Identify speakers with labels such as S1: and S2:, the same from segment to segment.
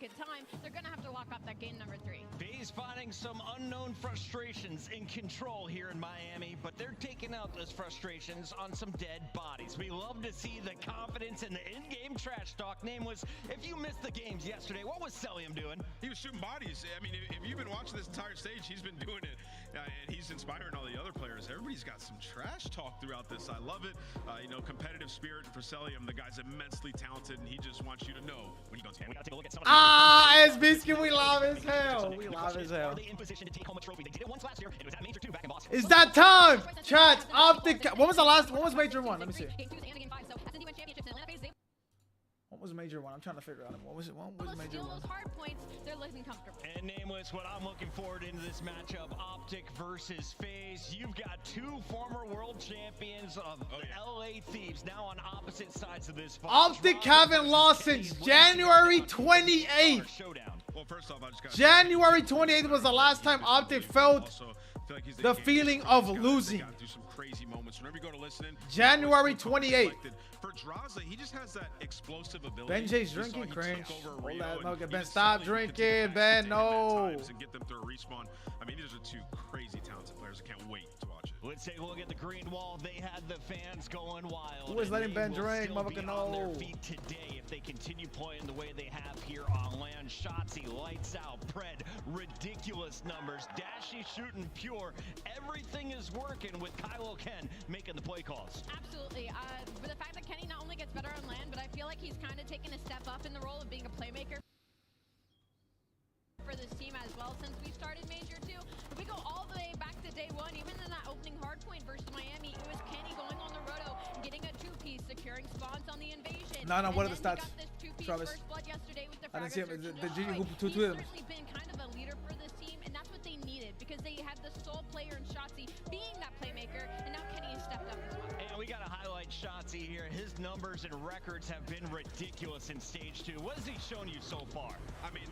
S1: second time, they're going to have to lock up that game number 3.
S2: FaZe finding some unknown frustrations in control here in Miami, but they're taking out those frustrations on some dead bodies. We love to see the confidence in the in-game trash talk. Name was, if you missed the games yesterday, what was Celium doing?
S3: He was shooting bodies. I mean, if you've been watching this entire stage, he's been doing it, and he's inspiring all the other players. Everybody's got some trash talk throughout this. I love it. You know, competitive spirit for Celium. The guy's immensely talented, and he just wants you to know when he goes. We gotta take a look at some of
S4: S Biscuit, we love as hell. We love as hell. Is that time? Chat, OpTic. What was the last? What was major one? Let me see. What was major one? I'm trying to figure out. What was it? What was major one?
S1: Those hard points, they're looking comfortable.
S2: And Nameless, what I'm looking forward into this matchup, OpTic versus FaZe. You've got two former world champions of the LA Thieves now on opposite sides of this fight.
S4: OpTic haven't lost since January 28th.
S3: Well, first off, I just got
S4: January 28th was the last time OpTic felt the feeling of losing.
S3: Crazy moments whenever you go to listen in.
S4: January 28th.
S3: For Draza, he just has that explosive ability.
S4: Ben J's drinking cringe. Hold that milk. Ben, stop drinking. Ben, no.
S3: And get them through a respawn. I mean, these are two crazy talented players. I can't wait to watch it.
S2: Let's take a look at the green wall. They had the fans going wild.
S4: Who is letting Ben drink? Motherfucker, no.
S2: On their feet today if they continue playing the way they have here on land. Shotzzy, lights out. Pred, ridiculous numbers. Dashy shooting pure. Everything is working with Kylo Ken making the play calls.
S1: Absolutely. But the fact that Kenny not only gets better on land, but I feel like he's kind of taken a step up in the role of being a playmaker for this team as well since we started Major 2. If we go all the way back to day 1, even in that opening Hardpoint versus Miami, it was Kenny going on the roto, getting a 2-piece, securing spawns on the invasion.
S4: No, what are the stats?
S1: Travis. Yesterday with the
S4: I didn't see him. The Genie
S1: who
S4: Hoop tweeted him.
S1: He's been kind of a leader for this team, and that's what they needed because they had the sole player in Shotzzy being that playmaker, and now Kenny has stepped up as well.
S2: And we got to highlight Shotzzy here. His numbers and records have been ridiculous in stage 2. What has he shown you so far?
S3: I mean,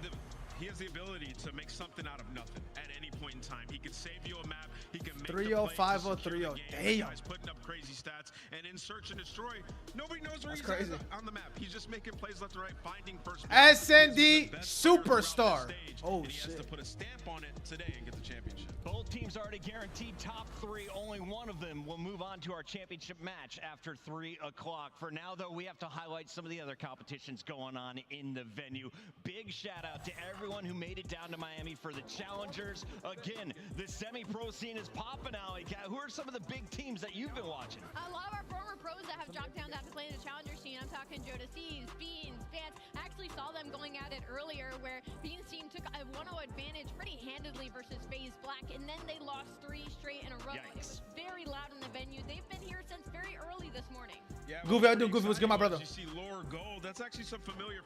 S3: he has the ability to make something out of nothing at any point in time. He can save you a map. He can make
S4: 3-0, 5-0, 3-0. Damn.
S3: He's putting up crazy stats. And in search and destroy, nobody knows where
S4: That's
S3: he's
S4: crazy.
S3: on the map. He's just making plays left and right, finding first.
S4: SND superstar. Oh,
S3: and he has to put a stamp on it today and get the championship.
S2: Both teams already guaranteed top 3. Only one of them will move on to our championship match after 3 o'clock. For now, though, we have to highlight some of the other competitions going on in the venue. Big shout out to everyone who made it down to Miami for the challengers. Again, the semi-pro scene is popping out. Who are some of the big teams that you've been watching?
S1: A lot of our former pros that have dropped down to have to play in the challenger scene. I'm talking Joe Seas, Beans, Dance. I actually saw them going at it earlier where Beans team took a 1-0 advantage pretty handedly versus FaZe Black, and then they lost 3 straight in a row. Yikes. It was very loud in the venue. They've been here since very early this morning.
S3: Yeah,
S4: Goofy, I do Goofy. What's good, my brother?
S3: You see Lore Gold. That's actually some familiar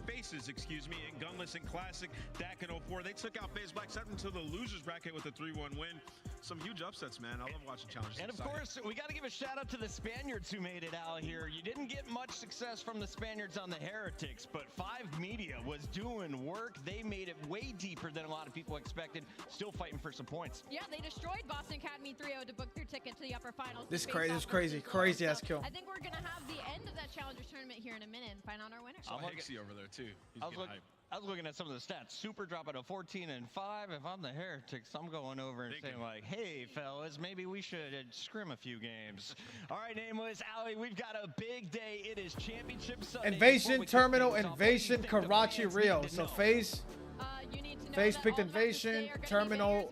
S3: faces, excuse me, in Gunless and Classic. Dak and 04. They took out FaZe Black, set them to the losers bracket with a 3-1 win. Some huge upsets, man. I love watching challenges.
S2: And of course, we got to give a shout out to the Spaniards who made it out here. You didn't get much success from the Spaniards on the Heretics, but 5 Media was doing work. They made it way deeper than a lot of people expected. Still fighting for some points.
S1: Yeah, they destroyed Boston Academy 3-0 to book their ticket to the upper finals.
S4: This is crazy ass kill.
S1: I think we're gonna have the end of that Challengers tournament here in a minute and find out our winner.
S3: I'm Hixie over there too.
S2: I was looking at some of the stats. Super dropping to 14 and 5. If I'm the Heretics, I'm going over and saying like, hey fellas, maybe we should scrim a few games. All right, Nameless, Ali, we've got a big day. It is Championship Sunday.
S4: Invasion Terminal, Invasion Karachi Rio. So FaZe picked Invasion Terminal.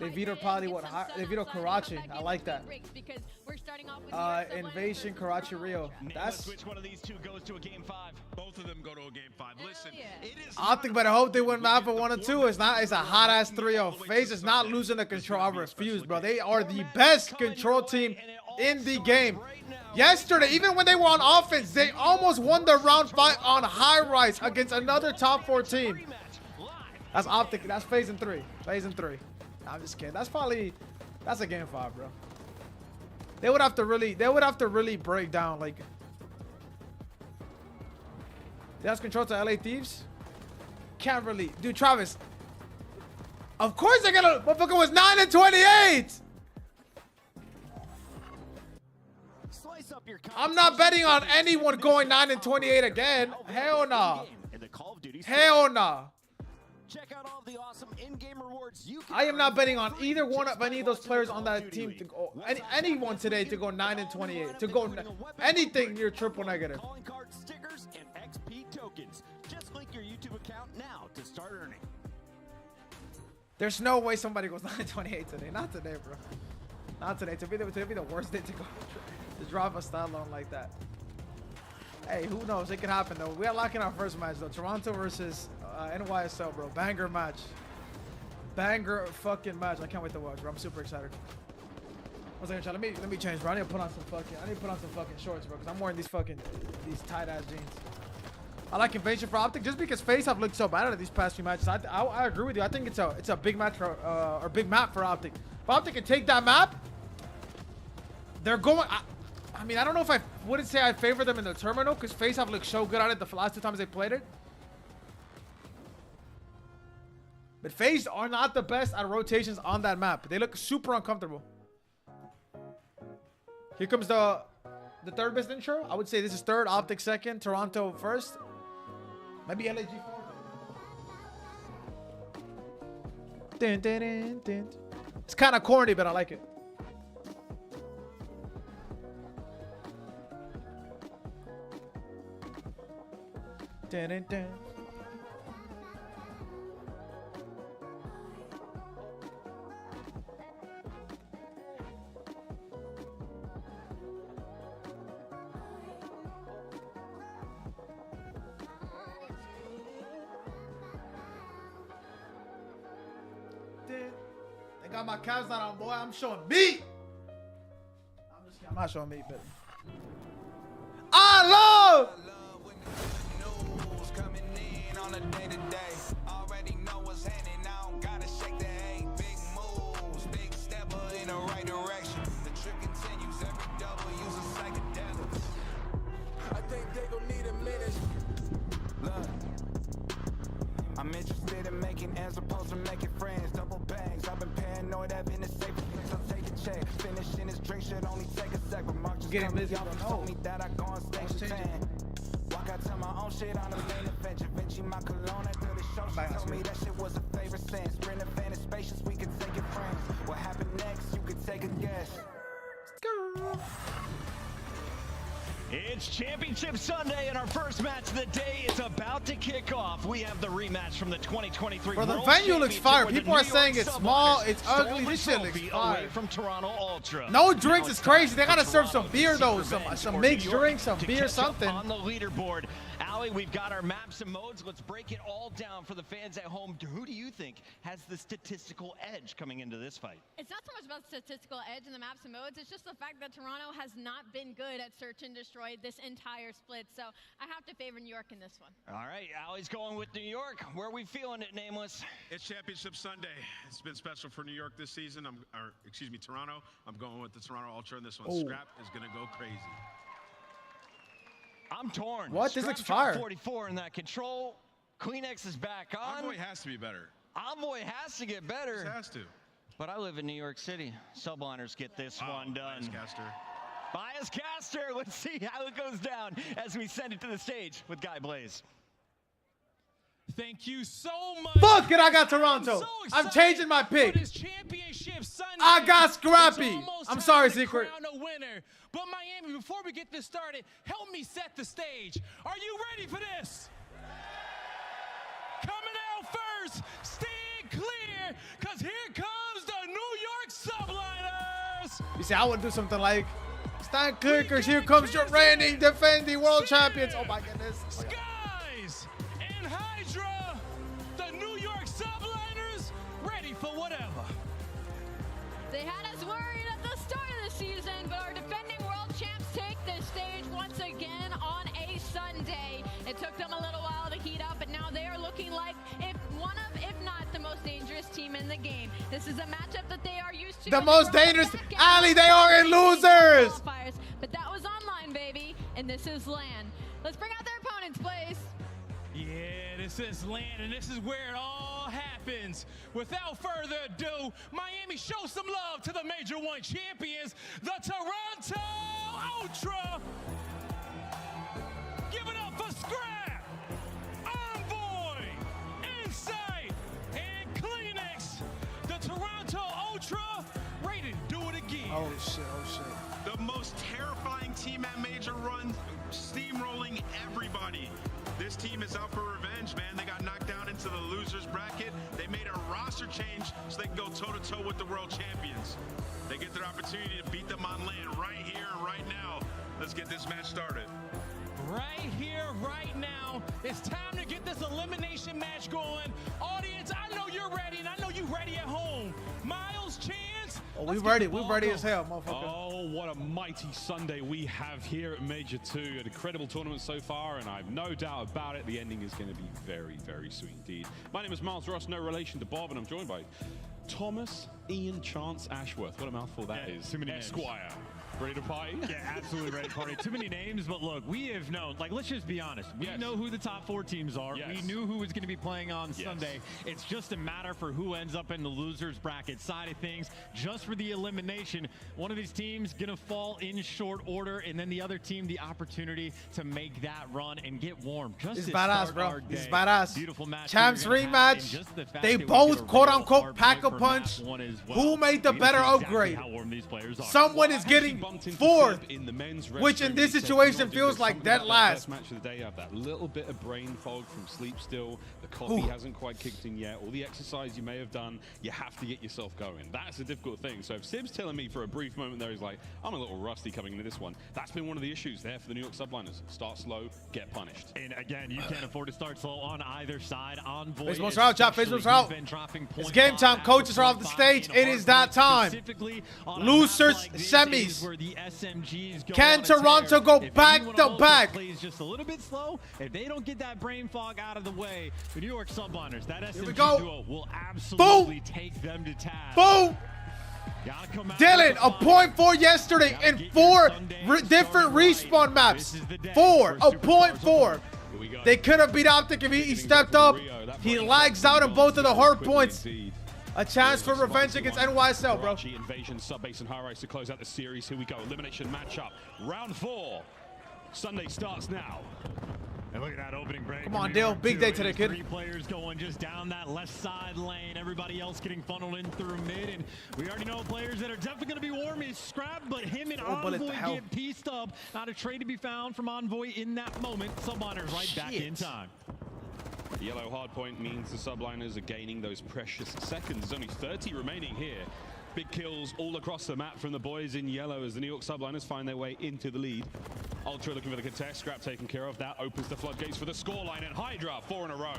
S4: They vetoed probably what? They vetoed Karachi. I like that. Invasion Karachi Rio. That's.
S2: Which one of these two goes to a game 5?
S3: Both of them go to a game 5. Listen, it is.
S4: OpTic, but I hope they win map for 1 and 2. It's not. It's a hot ass 3-0. FaZe is not losing the control. I refuse, bro. They are the best control team in the game. Yesterday, even when they were on offense, they almost won the round 5 on high rise against another top 4 team. That's OpTic. That's FaZe in 3. FaZe in 3. I'm just kidding. That's a game 5, bro. They would have to really break down like. That's control to LA Thieves. Can't really, dude. Travis. Of course they're gonna. Motherfucker was 9 and 28. I'm not betting on anyone going 9 and 28 again. Hell no.
S5: the Call of Duty.
S4: Hell nah.
S5: Check out all the awesome in-game rewards you can
S4: I am not
S5: earn
S4: betting on
S5: free
S4: either one
S5: just
S4: of
S5: by
S4: any of those
S5: watching
S4: players
S5: Call
S4: on
S5: of
S4: that
S5: Duty.
S4: team to go.
S5: What's
S4: Anyone
S5: up,
S4: today to go 9-28, to go anything near triple negative.
S5: Calling card stickers and XP tokens. Just link your YouTube account now to start earning.
S4: There's no way somebody goes 9-28 today. Not today, bro. Not today. Today be the worst day to go to drop a style on like that. Hey, who knows? It could happen though. We are locking our first match though. Toronto versus NYSL, bro. Banger match. Banger fucking match. I can't wait to watch, bro. I'm super excited. One second, chat. Let me change, bro. I need to put on some fucking shorts, bro, because I'm wearing these tight ass jeans. I like Invasion for OpTic just because FaZe have looked so bad at these past few matches. I agree with you. I think it's a big match for or big map for OpTic. If OpTic can take that map, they're going. I mean, I don't know if I wouldn't say I favor them in the terminal because FaZe have looked so good at it the last 2 times they played it. But FaZe are not the best at rotations on that map. They look super uncomfortable. Here comes the third best intro. I would say this is third, OpTic second, Toronto first. Maybe LAG fourth. Dun, dun, dun, dun. It's kind of corny, but I like it. Dun, dun, dun. They got my calves not on, boy. I'm showing meat. I'm not showing meat, but I love.
S6: I'm interested in making as opposed to making friends. Double bags. I've been paranoid having a safe place. I'm taking check. Finishing this drink should only take a sec. Remark just
S4: getting busy.
S6: told me that I go on stage fan. Walk out to my own shit on the main event. Vinci my cologne after the show. She told me that shit was a favorite sense. Sprint event is spacious. We can take it friends. What happened next? You could take a guess.
S2: It's Championship Sunday, and our first match of the day is about to kick off. We have the rematch from the 2023
S4: Bro, the
S2: World
S4: venue looks
S2: Championship
S4: fire.
S2: where the
S4: People are
S2: New
S4: saying
S2: York
S4: it's small, it's
S2: Subliners
S4: ugly.
S2: stole the
S4: This shit looks
S2: trophy
S4: fire.
S2: away from Toronto Ultra.
S4: No
S2: Now
S4: drinks
S2: it's
S4: is crazy. They
S2: time
S4: gotta
S2: for
S4: serve some
S2: Toronto
S4: beer
S2: to
S4: though,
S2: seek revenge
S4: some
S2: for
S4: mixed
S2: New York
S4: drinks, some
S2: to
S4: beer,
S2: catch up
S4: something.
S2: on the leaderboard. Allie, we've got our maps and modes. Let's break it all down for the fans at home. Who do you think has the statistical edge coming into this fight?
S1: It's not so much about statistical edge in the maps and modes. It's just the fact that Toronto has not been good at search and destroy this entire split. So I have to favor New York in this one.
S2: All right, Allie's going with New York. Where are we feeling it, Nameless?
S3: It's Championship Sunday. It's been special for New York this season. Toronto. I'm going with the Toronto Ultra in this one.
S4: Oh.
S3: Scrap is going to go crazy.
S2: I'm torn.
S4: What? This looks
S2: Scrap
S4: fire.
S2: 44 in that control. Kleenex is back on.
S3: Envoy has to be better.
S2: Envoy has to get better.
S3: Just has to.
S2: But I live in New York City. Subliners get this one done.
S3: Nice caster.
S2: Bias caster. Let's see how it goes down as we send it to the stage with Guy Blaze.
S7: Thank you so much.
S4: Fuck it, I got Toronto. I'm changing my pick. I got Scrappy. I'm sorry, Secret.
S7: Crown a winner. But Miami, before we get this started, help me set the stage. Are you ready for this? Coming out first, stand clear, because here comes the New York Subliners.
S4: You see, I would do something like stand clear, because here comes your reigning, defending world champions. Oh my goodness.
S7: Skies and Hydra, the New York Subliners, ready for whatever.
S1: They had us worried at the start of the season, but our defending world champs take the stage once again on a Sunday. It took them a little while to heat up, but now they are looking like if not the most dangerous team in the game. This is a matchup that they are used to.
S4: The most dangerous. Ali, they are in losers.
S1: But that was online, baby, and this is LAN. Let's bring out their opponents, please.
S7: Yeah, this is LAN, and this is where it all happens. Without further ado, Miami, show some love to the Major 1 champions, the Toronto Ultra. Give it up for Scrap,
S4: Oh shit.
S3: The most terrifying team at Major Run, steamrolling everybody. This team is out for revenge, man. They got knocked down into the losers bracket. They made a roster change so they can go toe-to-toe with the world champions. They get their opportunity to beat them on land right here and right now. Let's get this match started.
S7: Right here, right now, it's time to get this elimination match going. Audience, I know you're ready, and I know you're ready at home. Miles, Chance.
S4: Oh, we ready. We ready as hell, motherfucker.
S8: Oh, what a mighty Sunday we have here at Major 2. An incredible tournament so far, and I've no doubt about it. The ending is going to be very, very sweet indeed. My name is Miles Ross, no relation to Bob, and I'm joined by Thomas Ian Chance Ashworth. What a mouthful that is.
S9: Too many names.
S8: Esquire. Ready to party?
S9: Yeah, absolutely ready to party. Too many names, but look, we have known, like, let's just be honest. We know who the top 4 teams are.
S8: Yes.
S9: We knew who was going to be playing on Sunday. It's just a matter for who ends up in the losers bracket side of things. Just for the elimination, one of these teams going to fall in short order, and then the other team the opportunity to make that run and get warm. Just
S4: It's
S9: to
S4: badass,
S9: start
S4: bro.
S9: our
S4: It's
S9: day.
S4: badass.
S9: Beautiful match.
S4: Champs
S9: you're gonna have, and
S4: rematch.
S9: just the fact
S4: They
S9: that we
S4: both,
S9: get a
S4: quote
S9: real
S4: unquote,
S9: hard
S4: pack a
S9: vote for
S4: punch.
S9: map one as well.
S4: Who made the
S9: We
S4: better
S9: know exactly
S4: upgrade?
S9: how warm these players are.
S4: Someone is getting fourth,
S8: in the men's
S4: which in this
S8: restroom. He said,
S4: situation
S8: "You know,
S4: feels
S8: there's
S4: like
S8: something
S4: dead
S8: about that
S4: last."
S8: First match of the day, you have that little bit of brain fog from sleep still. The coffee hasn't quite kicked in yet. All the exercise you may have done, you have to get yourself going. That's a difficult thing. So if Sib's telling me for a brief moment there, he's like, I'm a little rusty coming into this one. That's been one of the issues there for the New York Subliners. Start slow, get punished.
S9: And again, you can't afford to start slow on either side. Envoy,
S4: FaZe wants out, chat. FaZe wants out. It's game time.
S9: Point
S4: Coaches are off the stage. It is that time. Losers semis. Can Toronto go back to back?
S9: Plays just a little bit slow. If they don't get that brain fog out of the way, the New York Subliners, that SMG duo will absolutely take them to task.
S4: Boom! Dylan, a .4 yesterday in 4 different respawn maps. 4. They could have beat OpTic if he stepped up. He lags out on both of the hard points. A chance for revenge against NYSL, bro.
S8: Invasion, sub-base, and high-rise to close out the series. Here we go. Elimination matchup. Round 4. Sunday starts now.
S9: And look at that opening break.
S4: Come on, Dale. Big day today, kid.
S9: 3 players going just down that left side lane. Everybody else getting funneled in through mid. And we already know players that are definitely going to be warm is Scrap, but him and Envoy get pieced up. Not a trade to be found from Envoy in that moment. Subliners right back in time.
S8: Yellow hardpoint means the Subliners are gaining those precious seconds. There's only 30 remaining here. Big kills all across the map from the boys in yellow as the New York Subliners find their way into the lead. Ultra looking for the contest. Scrap taken care of. That opens the floodgates for the scoreline, and Hydra 4 in a row.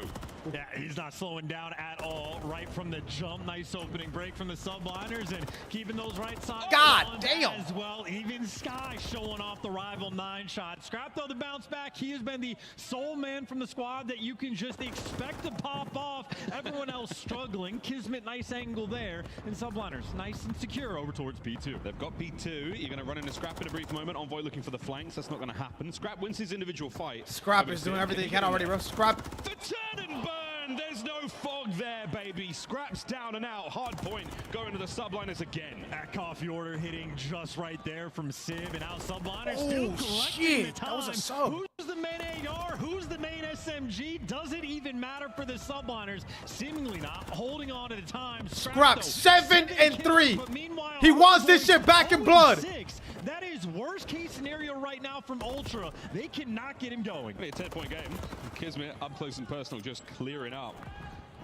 S9: Yeah, he's not slowing down at all right from the jump. Nice opening break from the Subliners and keeping those right sides.
S4: God damn!
S9: As well, even Sky showing off the rival 9 shot. Scrap though the bounce back. He has been the sole man from the squad that you can just expect to pop off. Everyone else struggling. Kismet, nice angle there. And Subliners, nice and secure over towards B2.
S8: They've got B2. You're going to run into Scrap in a brief moment. Envoy looking for the flanks. That's not going to happen. Scrap wins his individual fight.
S4: Scrap is doing everything he can already, bro. Scrap.
S8: The turn and burn. There's no fog there, baby. Scrap's down and out. Hardpoint going to the Subliners again.
S9: That coffee order hitting just right there from Sib, and now Subliners
S4: Oh,
S9: still collecting
S4: shit.
S9: the time.
S4: That was a sub.
S9: Who's the main AR? Who's the main SMG? Does it even matter for the Subliners? Seemingly not. Holding on at a time.
S4: Scrap 7 and 3.
S9: But meanwhile,
S4: He wants this shit back in blood.
S9: 6. That is worst case scenario right now from Ultra. They cannot get him going.
S8: A 10-point game. Kismet up close and personal, just clearing up.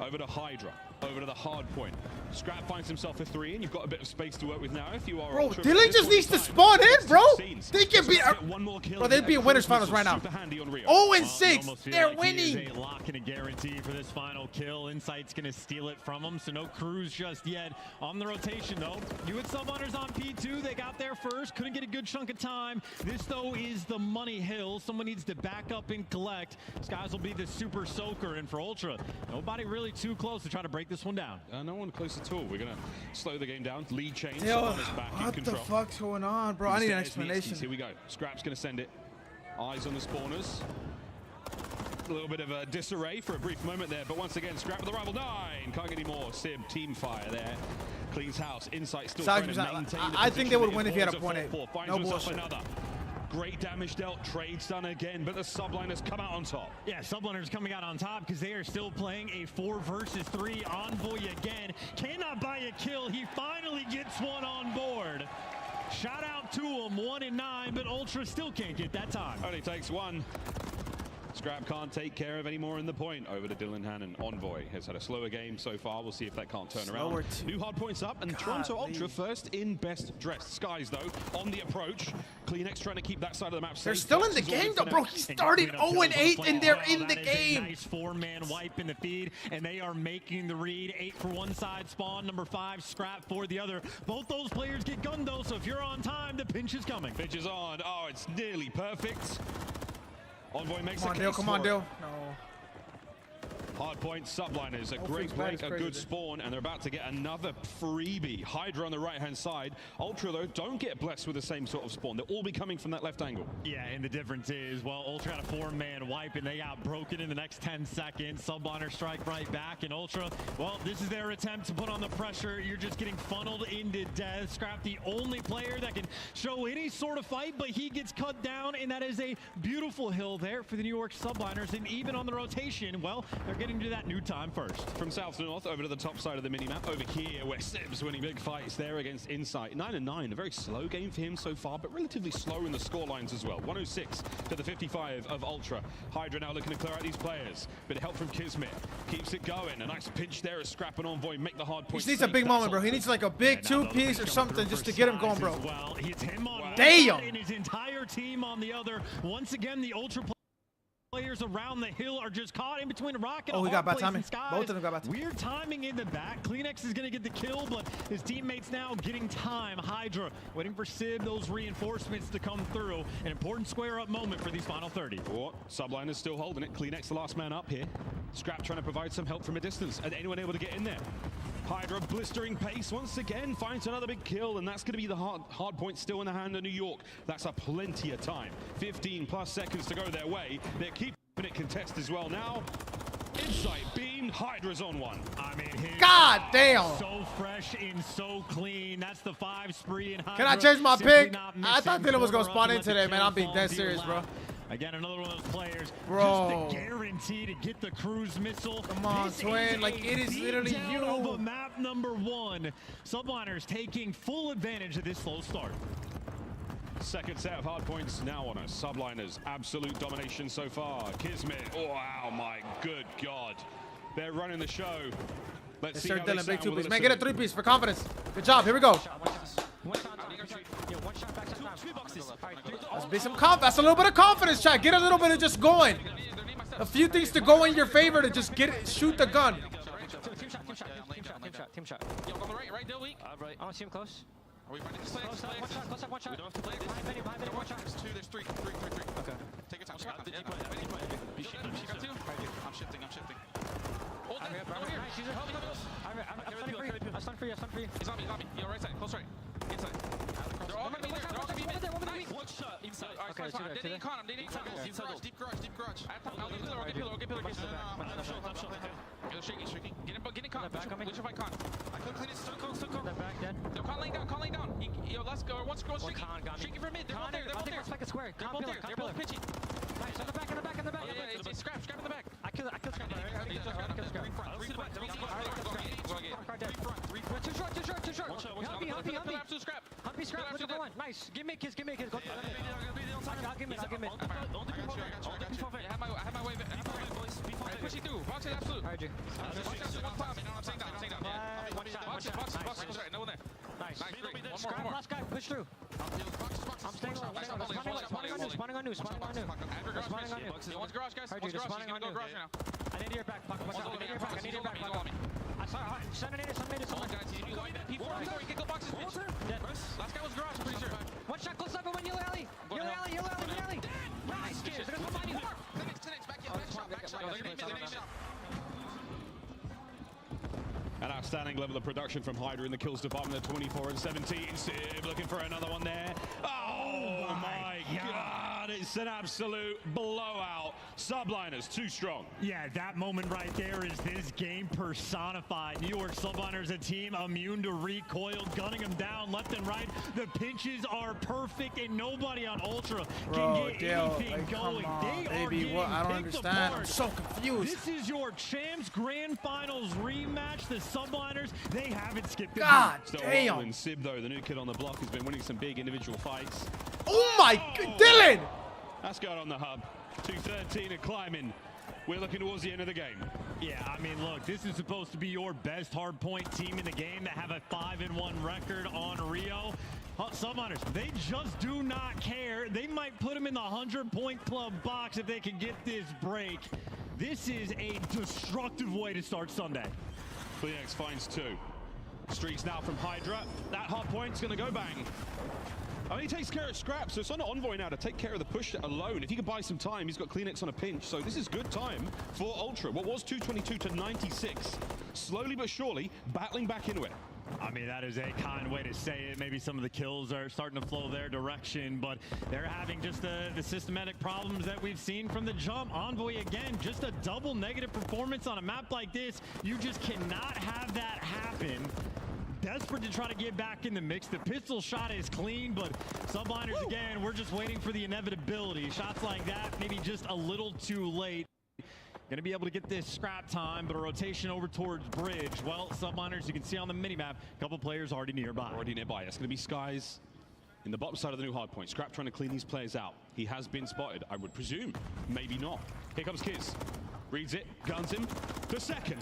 S8: Over to Hydra, over to the hard point. Scrap finds himself a 3, and you've got a bit of space to work with now. If you are
S4: Bro,
S8: Ultra,
S4: Dylan just needs to spawn in, bro. They can beat. Bro, they'd be in winners finals right now. 0-6. They're winning.
S9: A lock and a guarantee for this final kill. Insight's going to steal it from them, so no Cruz just yet. On the rotation, though, you had Subliners on P2. They got there first. Couldn't get a good chunk of time. This, though, is the money hill. Someone needs to back up and collect. Skies will be the super soaker, and for Ultra, nobody really too close to try to break this one down.
S8: No one close at all. We're going to slow the game down. Lead change.
S4: Yo,
S8: Back in
S4: what
S8: control.
S4: the fuck's going on, bro? I need an explanation.
S8: Here we go. Scrap's going to send it. Eyes on the spawners. A little bit of a disarray for a brief moment there, but once again, Scrap with the rival 9. Can't get any more. Sib, team fire there. Cleans house. Insight still trying to maintain
S4: I think they would win if he had a point 8. No bullshit.
S8: Another. Great damage dealt, trades done again, but the Subliners come out on top.
S9: Yeah, Subliners coming out on top because they are still playing a 4 versus 3. Envoy again. Cannot buy a kill. He finally gets one on board. Shout out to them, 1 and 9, but Ultra still can't get that time.
S8: Only takes one. Scrap can't take care of any more in the point. Over to Dylan Hannon. Envoy has had a slower game so far. We'll see if that can't turn around. New hard points up, and Toronto Ultra first in best dressed. Skies, though, on the approach. CleanX trying to keep that side of the map safe.
S4: They're still in the game, though, bro. He started 0-8, and they're in the game.
S9: Nice 4-man wipe in the feed, and they are making the read. 8 for one side, Spawn number 5, Scrap for the other. Both those players get gunned, though, so if you're on time, the pinch is coming.
S8: Pinch is on. Oh, it's nearly perfect. Envoy makes a case.
S4: Come on, Dale. No.
S8: Hardpoint subliners, a great play, a good spawn, and they're about to get another freebie. Hydra on the right-hand side. Ultra, though, don't get blessed with the same sort of spawn. They'll all be coming from that left angle.
S9: Yeah, and the difference is, well, Ultra had a 4-man wipe, and they got broken in the next 10 seconds. Subliner strike right back, and Ultra, well, this is their attempt to put on the pressure. You're just getting funneled into death. Scrap, the only player that can show any sort of fight, but he gets cut down, and that is a beautiful hill there for the New York Subliners. And even on the rotation, well, they're getting to that new time first.
S8: From south to north, over to the top side of the minimap. Over here, where Sib's winning big fights there against Insight. 9 and 9, a very slow game for him so far, but relatively slow in the score lines as well. 106 to the 55 of Ultra. Hydra now looking to clear out these players. Bit of help from Kismet. Keeps it going. A nice pinch there as Scrap and Envoy make the hard point.
S4: He needs a big moment, bro. He needs like a big 2-piece or something just to get him going, bro.
S9: Well, it's him on one
S4: damn.
S9: and his entire team on the other. Once again, the Ultra players around the hill are just caught in between a rock and a
S4: he got bad
S9: hard place
S4: timing.
S9: in Skies.
S4: Both of them got bad timing.
S9: Weird timing in the back. CleanX is going to get the kill, but his teammates now getting time. Hydra waiting for Sib, those reinforcements to come through. An important square up moment for these final 30.
S8: Oh, Subline is still holding it. CleanX the last man up here. Scrap trying to provide some help from a distance. And anyone able to get in there? Hydra blistering pace once again, finds another big kill, and that's going to be the hard point still in the hand of New York. That's a plenty of time. 15 plus seconds to go their way. They're keeping it contest as well now. Insight beam, Hydra's on one.
S9: I mean,
S4: God damn.
S9: So fresh and so clean. That's the 5 spree and Hydra.
S4: Can I change my pick? I thought Dylan was going to spawn in today, man. I'm being dead serious, bro.
S9: Again, another one of those players.
S4: Bro.
S9: Just the guarantee to get the cruise missile.
S4: Come on, twin. Like, it is literally you.
S9: Of map number 1. Subliners taking full advantage of this slow start.
S8: Second set of hard points now on us. Subliners, absolute domination so far. Kismet, oh, wow, my good God. They're running the show. Let's see how they
S4: Dylan, big
S8: sound
S4: 2-piece. Man, get a 3-piece for confidence. Good job. Here we go. Let's be some confidence. That's a little bit of confidence, chat. Get a little bit of just going. A few things to go in your favor to just get it, shoot the gun.
S10: Team shot. Yo, on the right, Dill weak. Right. I don't see him close. Are we ready to play? Close up, one shot. We don't have to play this. Behind Benny, one shot. There's 2, there's 3. Okay. Take your time. Shot. She got 2. I'm shifting. Hold that. Over here. I'm stunned for you. He's on me. Yo, right side. Close right. Inside. They're all gonna be there. Nice. One shot. Inside. Alright, okay, I'm dating con. Deep garage. I'll get pillar. I'm shot. Yo, shaky. Get in con. Which of I con? I couldn't clean it. Still close. They're back dead. They're con laying down. Yo, let's go. One scroll shaky. Shaky for mid. They're both there. They're both pitching. Nice. On the back. Yeah, it's scrap in the back. I killed scrap. Too short. Humpy scrap. Look at one. Nice. Give me a kiss. Go. I'll give it. I have my wave. Pushing through. Box it absolute. Watch out. One time. I'm staying down. Watch it. Box. Right. No one there. Nice. One more. Last guy. Push through. I'm staying low. Spawning on new. One's garage, guys. He's gonna go garage now. I need your back. I need your back. I saw it. Send it. He can go boxes, bitch. Last guy was garage, pretty sure. One shot, close up, one yellow alley. Nice. They're gonna come behind you.
S8: An outstanding level of production from Hydra in the kills department at 24 and 17. Sib looking for another one there. Oh my God. It's is an absolute blowout. Subliners too strong.
S9: Yeah, that moment right there is this game personified. New York Subliners, a team immune to recoil, gunning them down left and right. The pinches are perfect, and nobody on Ultra can get anything going. They are getting
S4: I don't understand. I'm so confused.
S9: This is your Champs Grand Finals rematch. The Subliners, they haven't skipped a
S4: God
S9: beat.
S4: damn.
S8: And Sib, though, the new kid on the block, has been winning some big individual fights.
S4: Oh my God, Dylan!
S8: That's going on the hub. 213 and climbing. We're looking towards the end of the game.
S9: Yeah, I mean, look, this is supposed to be your best hardpoint team in the game that have a 5-1 record on Rio. Subliners, they just do not care. They might put them in the 100-point club box if they can get this break. This is a destructive way to start Sunday.
S8: Kleenex finds 2. Streaks now from Hydra. That hard point's going to go bang. I mean, he takes care of Scrap, so it's on Envoy now to take care of the push alone. If he can buy some time, he's got Kleenex on a pinch, so this is good time for Ultra. What was 222 to 96. Slowly but surely, battling back into it.
S9: I mean, that is a kind way to say it. Maybe some of the kills are starting to flow their direction, but they're having just the systematic problems that we've seen from the jump. Envoy, again, just a double negative performance on a map like this. You just cannot have that happen. Desperate to try to get back in the mix. The pistol shot is clean, but Subliners, again, we're just waiting for the inevitability. Shots like that, maybe just a little too late. Going to be able to get this scrap time, but a rotation over towards bridge. Well, Subliners, you can see on the minimap, a couple players already nearby.
S8: It's going to be Skies in the bottom side of the new hardpoint. Scrap trying to clean these players out. He has been spotted, I would presume. Maybe not. Here comes Kiz. Reads it, guns him. The second.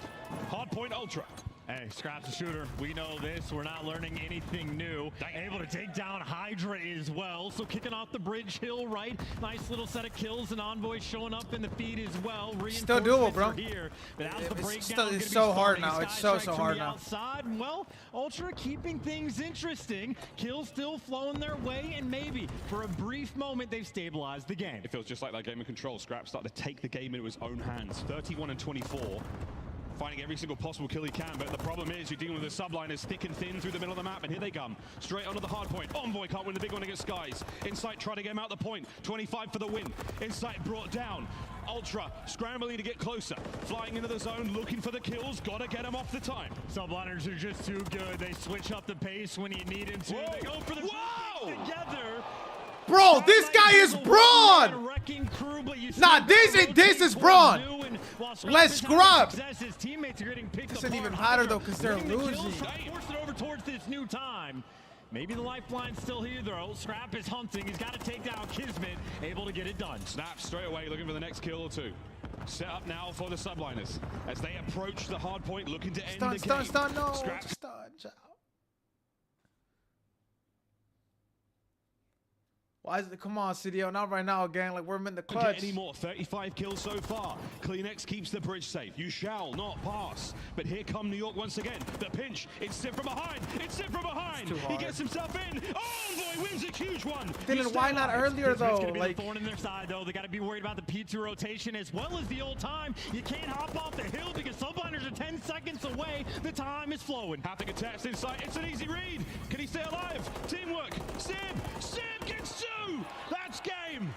S8: Hardpoint Ultra.
S9: Hey, Scrap's a shooter. We know this. We're not learning anything new. Able to take down Hydra as well. So kicking off the bridge hill right. Nice little set of kills, and Envoy showing up in the feed as well.
S4: Still doable, bro.
S9: Here. But as the breakdown,
S4: it's so hard now. It's so hard now.
S9: Outside. Well, Ultra keeping things interesting. Kills still flowing their way, and maybe for a brief moment they've stabilized the game.
S8: It feels just like that game of control. Scrap started to take the game into his own hands. 31 and 24. Finding every single possible kill he can, but the problem is you're dealing with the Subliners thick and thin through the middle of the map, and here they come. Straight onto the hard point. Envoy can't win the big one against Skies. Insight trying to get him out the point. 25 for the win. Insight brought down. Ultra scrambling to get closer. Flying into the zone, looking for the kills. Gotta get him off the time.
S9: Subliners are just too good. They switch up the pace when you need them to.
S8: Whoa.
S9: They go for the together.
S4: Bro, this guy is Braun! Nah, this is Braun! Let's scrub!
S9: His teammates are getting picked
S4: doesn't even matter though, because they're losing.
S9: Force it over towards this new time. Maybe the lifeline's still here though. Scrap is hunting. He's got to take down Kismet. Able to get it done.
S8: Snap straight away, looking for the next kill or two. Set up now for the Subliners as they approach the hard point, looking to end the game.
S4: Stun, no.
S8: Scrap.
S4: Stun. Why is it? Come on, CDO, not right now, gang. Like, we're in the clutch.
S8: Get any more? 35 kills so far. Kleenex keeps the bridge safe. You shall not pass. But here come New York once again. The pinch. It's Sip from behind. It's Sip from behind. He gets himself in. Oh, boy, wins a huge one.
S4: Then why not earlier though?
S9: It's gonna be
S4: like,
S9: the thorn in their side though. They got to be worried about the P2 rotation as well as the old time. You can't hop off the hill because Subliners are 10 seconds away. The time is flowing.
S8: Having a test inside. It's an easy read. Can he stay alive? Teamwork. Sib gets two. That's game.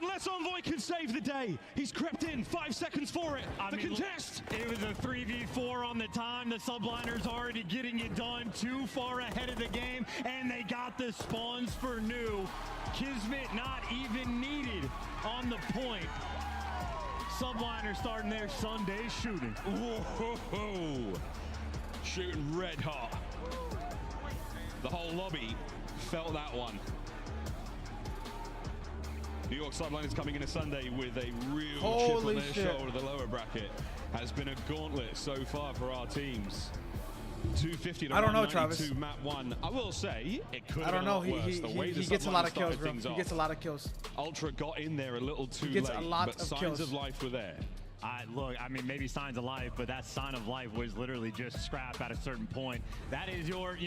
S8: Unless Envoy can save the day. He's crept in. 5 seconds for it. The contest.
S9: It was a 3v4 on the time. The Subliners already getting it done. Too far ahead of the game. And they got the spawns for new. Kismet not even needed on the point. Subliners starting their Sunday shooting.
S8: Whoa. Shooting red hot. The whole lobby felt that one. New York Subliners coming into Sunday with a real chip on their shoulder. The lower bracket has been a gauntlet so far for our teams. 250 to 192 map 1. I will say it could have been a lot worse.
S4: He gets a lot of kills, bro. He gets a lot of kills.
S8: Ultra got in there a little too late, but signs of life were there.
S9: Look, I mean, maybe signs of life, but that sign of life was literally just scrap at a certain point. That is your,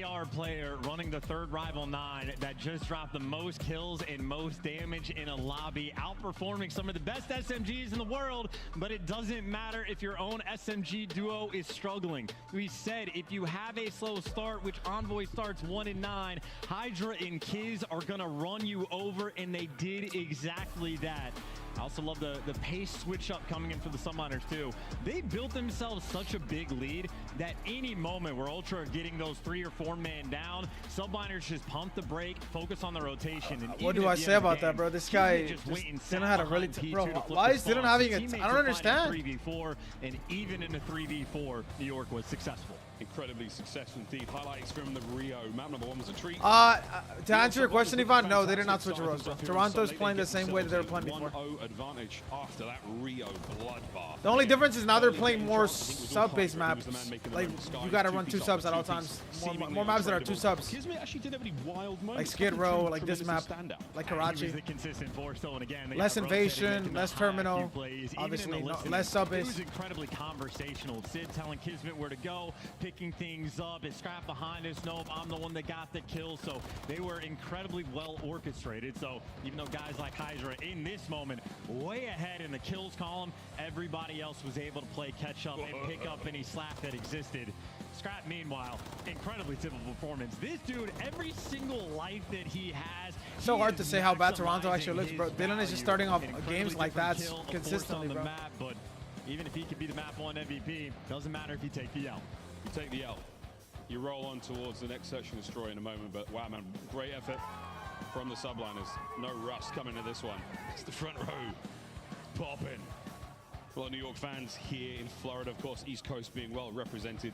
S9: AR player running the third rival 9 that just dropped the most kills and most damage in a lobby, outperforming some of the best SMGs in the world, but it doesn't matter if your own SMG duo is struggling. We said if you have a slow start, which Envoy starts 1 and 9, Hydra and Kiz are gonna run you over, and they did exactly that. I also love the pace switch up coming in for the Subliners too. They built themselves such a big lead that any moment where Ultra are getting those 3 or 4 man down, Subliners just pump the brake, focus on the rotation. And
S4: what do I say about that, bro? This guy just didn't know how to really, bro. Why is Dylan having a? I don't understand.
S9: 3v4, and even in a 3v4, New York was successful.
S8: Incredibly successful indeed. Highlights from the Rio. Map number 1 was a treat.
S4: To answer your question, Ivan, no, they did not switch roles. Toronto's playing the same way that they were playing before.
S8: 1-0 advantage after that Rio bloodbath.
S4: The only difference is now they're playing more sub-based maps. Like, you gotta run 2 subs at all times. More maps that are 2 subs. Like Skid Row, like this map, like Karachi. Less invasion, less terminal. Obviously, less sub-based.
S9: It was incredibly conversational. Sid telling Kismet where to go, picking things up. Is Scrap behind us? Nope, I'm the one that got the kill. So they were incredibly well orchestrated. So even though guys like Hydra in this moment way ahead in the kills column, everybody else was able to play catch up and pick up any slack that existed. Scrap, meanwhile, incredibly typical performance. This dude, every single life that he has.
S4: So hard to say how bad Toronto actually looks, bro. Dylan is just starting off games like that consistently, bro.
S9: But even if he could be the map 1 MVP, doesn't matter if you take the L.
S8: You take the L. You roll on towards the next search and destroy in a moment, but wow, man, great effort from the Subliners. No rust coming to this one. It's the front row popping. A lot of New York fans here in Florida, of course, East Coast being well represented.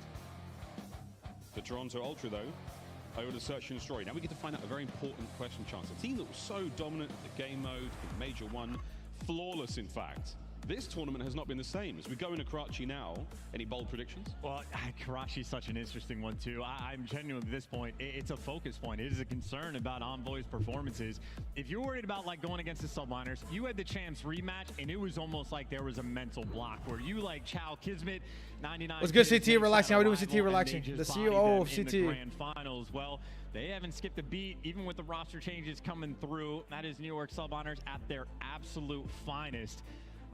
S8: For Toronto Ultra, though, over to search and destroy. Now we get to find out a very important question, Chance. A team that was so dominant in the game mode, in Major 1, flawless, in fact. This tournament has not been the same. As we go into Karachi now, any bold predictions?
S9: Well, Karachi's such an interesting one, too. I'm genuinely, at this point, it's a focus point. It is a concern about Envoy's performances. If you're worried about, like, going against the Subliners, you had the Champs rematch, and it was almost like there was a mental block where you, like, Chow Kismet, 99...
S4: What's good, CT? Relaxing. How are we doing, CT? Relaxing. The CEO of CT.
S9: In the grand finals. Well, they haven't skipped a beat, even with the roster changes coming through. That is New York Subliners at their absolute finest.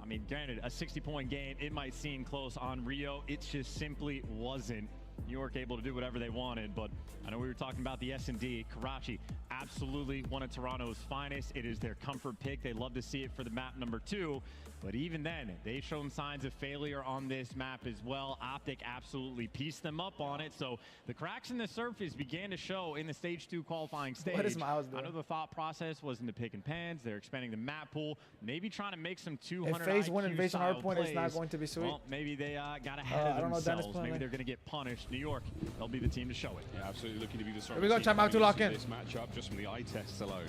S9: I mean, granted, a 60-point game, it might seem close on Rio. It just simply wasn't. New York able to do whatever they wanted, but I know we were talking about the S&D. Karachi, absolutely one of Toronto's finest. It is their comfort pick. They love to see it for the map number 2, but even then, they've shown signs of failure on this map as well. OpTic absolutely pieced them up on it, so the cracks in the surface began to show in the Stage 2 qualifying stage.
S4: What is Miles doing?
S9: I know the thought process wasn't to pick and pans. They're expanding the map pool, maybe trying to make some 200
S4: If FaZe win Invasion
S9: style
S4: Hardpoint,
S9: plays.
S4: it's not going to be sweet.
S9: Well, maybe they got ahead of themselves. Maybe they're going to get punished. New York, they'll be the team to show it.
S8: Yeah, absolutely looking to be the strongest.
S4: Here we go, time out to lock in.
S8: This matchup just from the eye tests alone.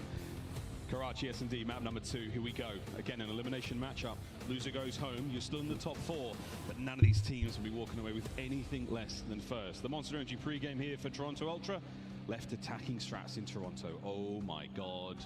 S8: Karachi S&D map number 2, here we go. Again, an elimination matchup. Loser goes home, you're still in the top 4, but none of these teams will be walking away with anything less than first. The Monster Energy pregame here for Toronto Ultra. Left attacking strats in Toronto. Oh my God.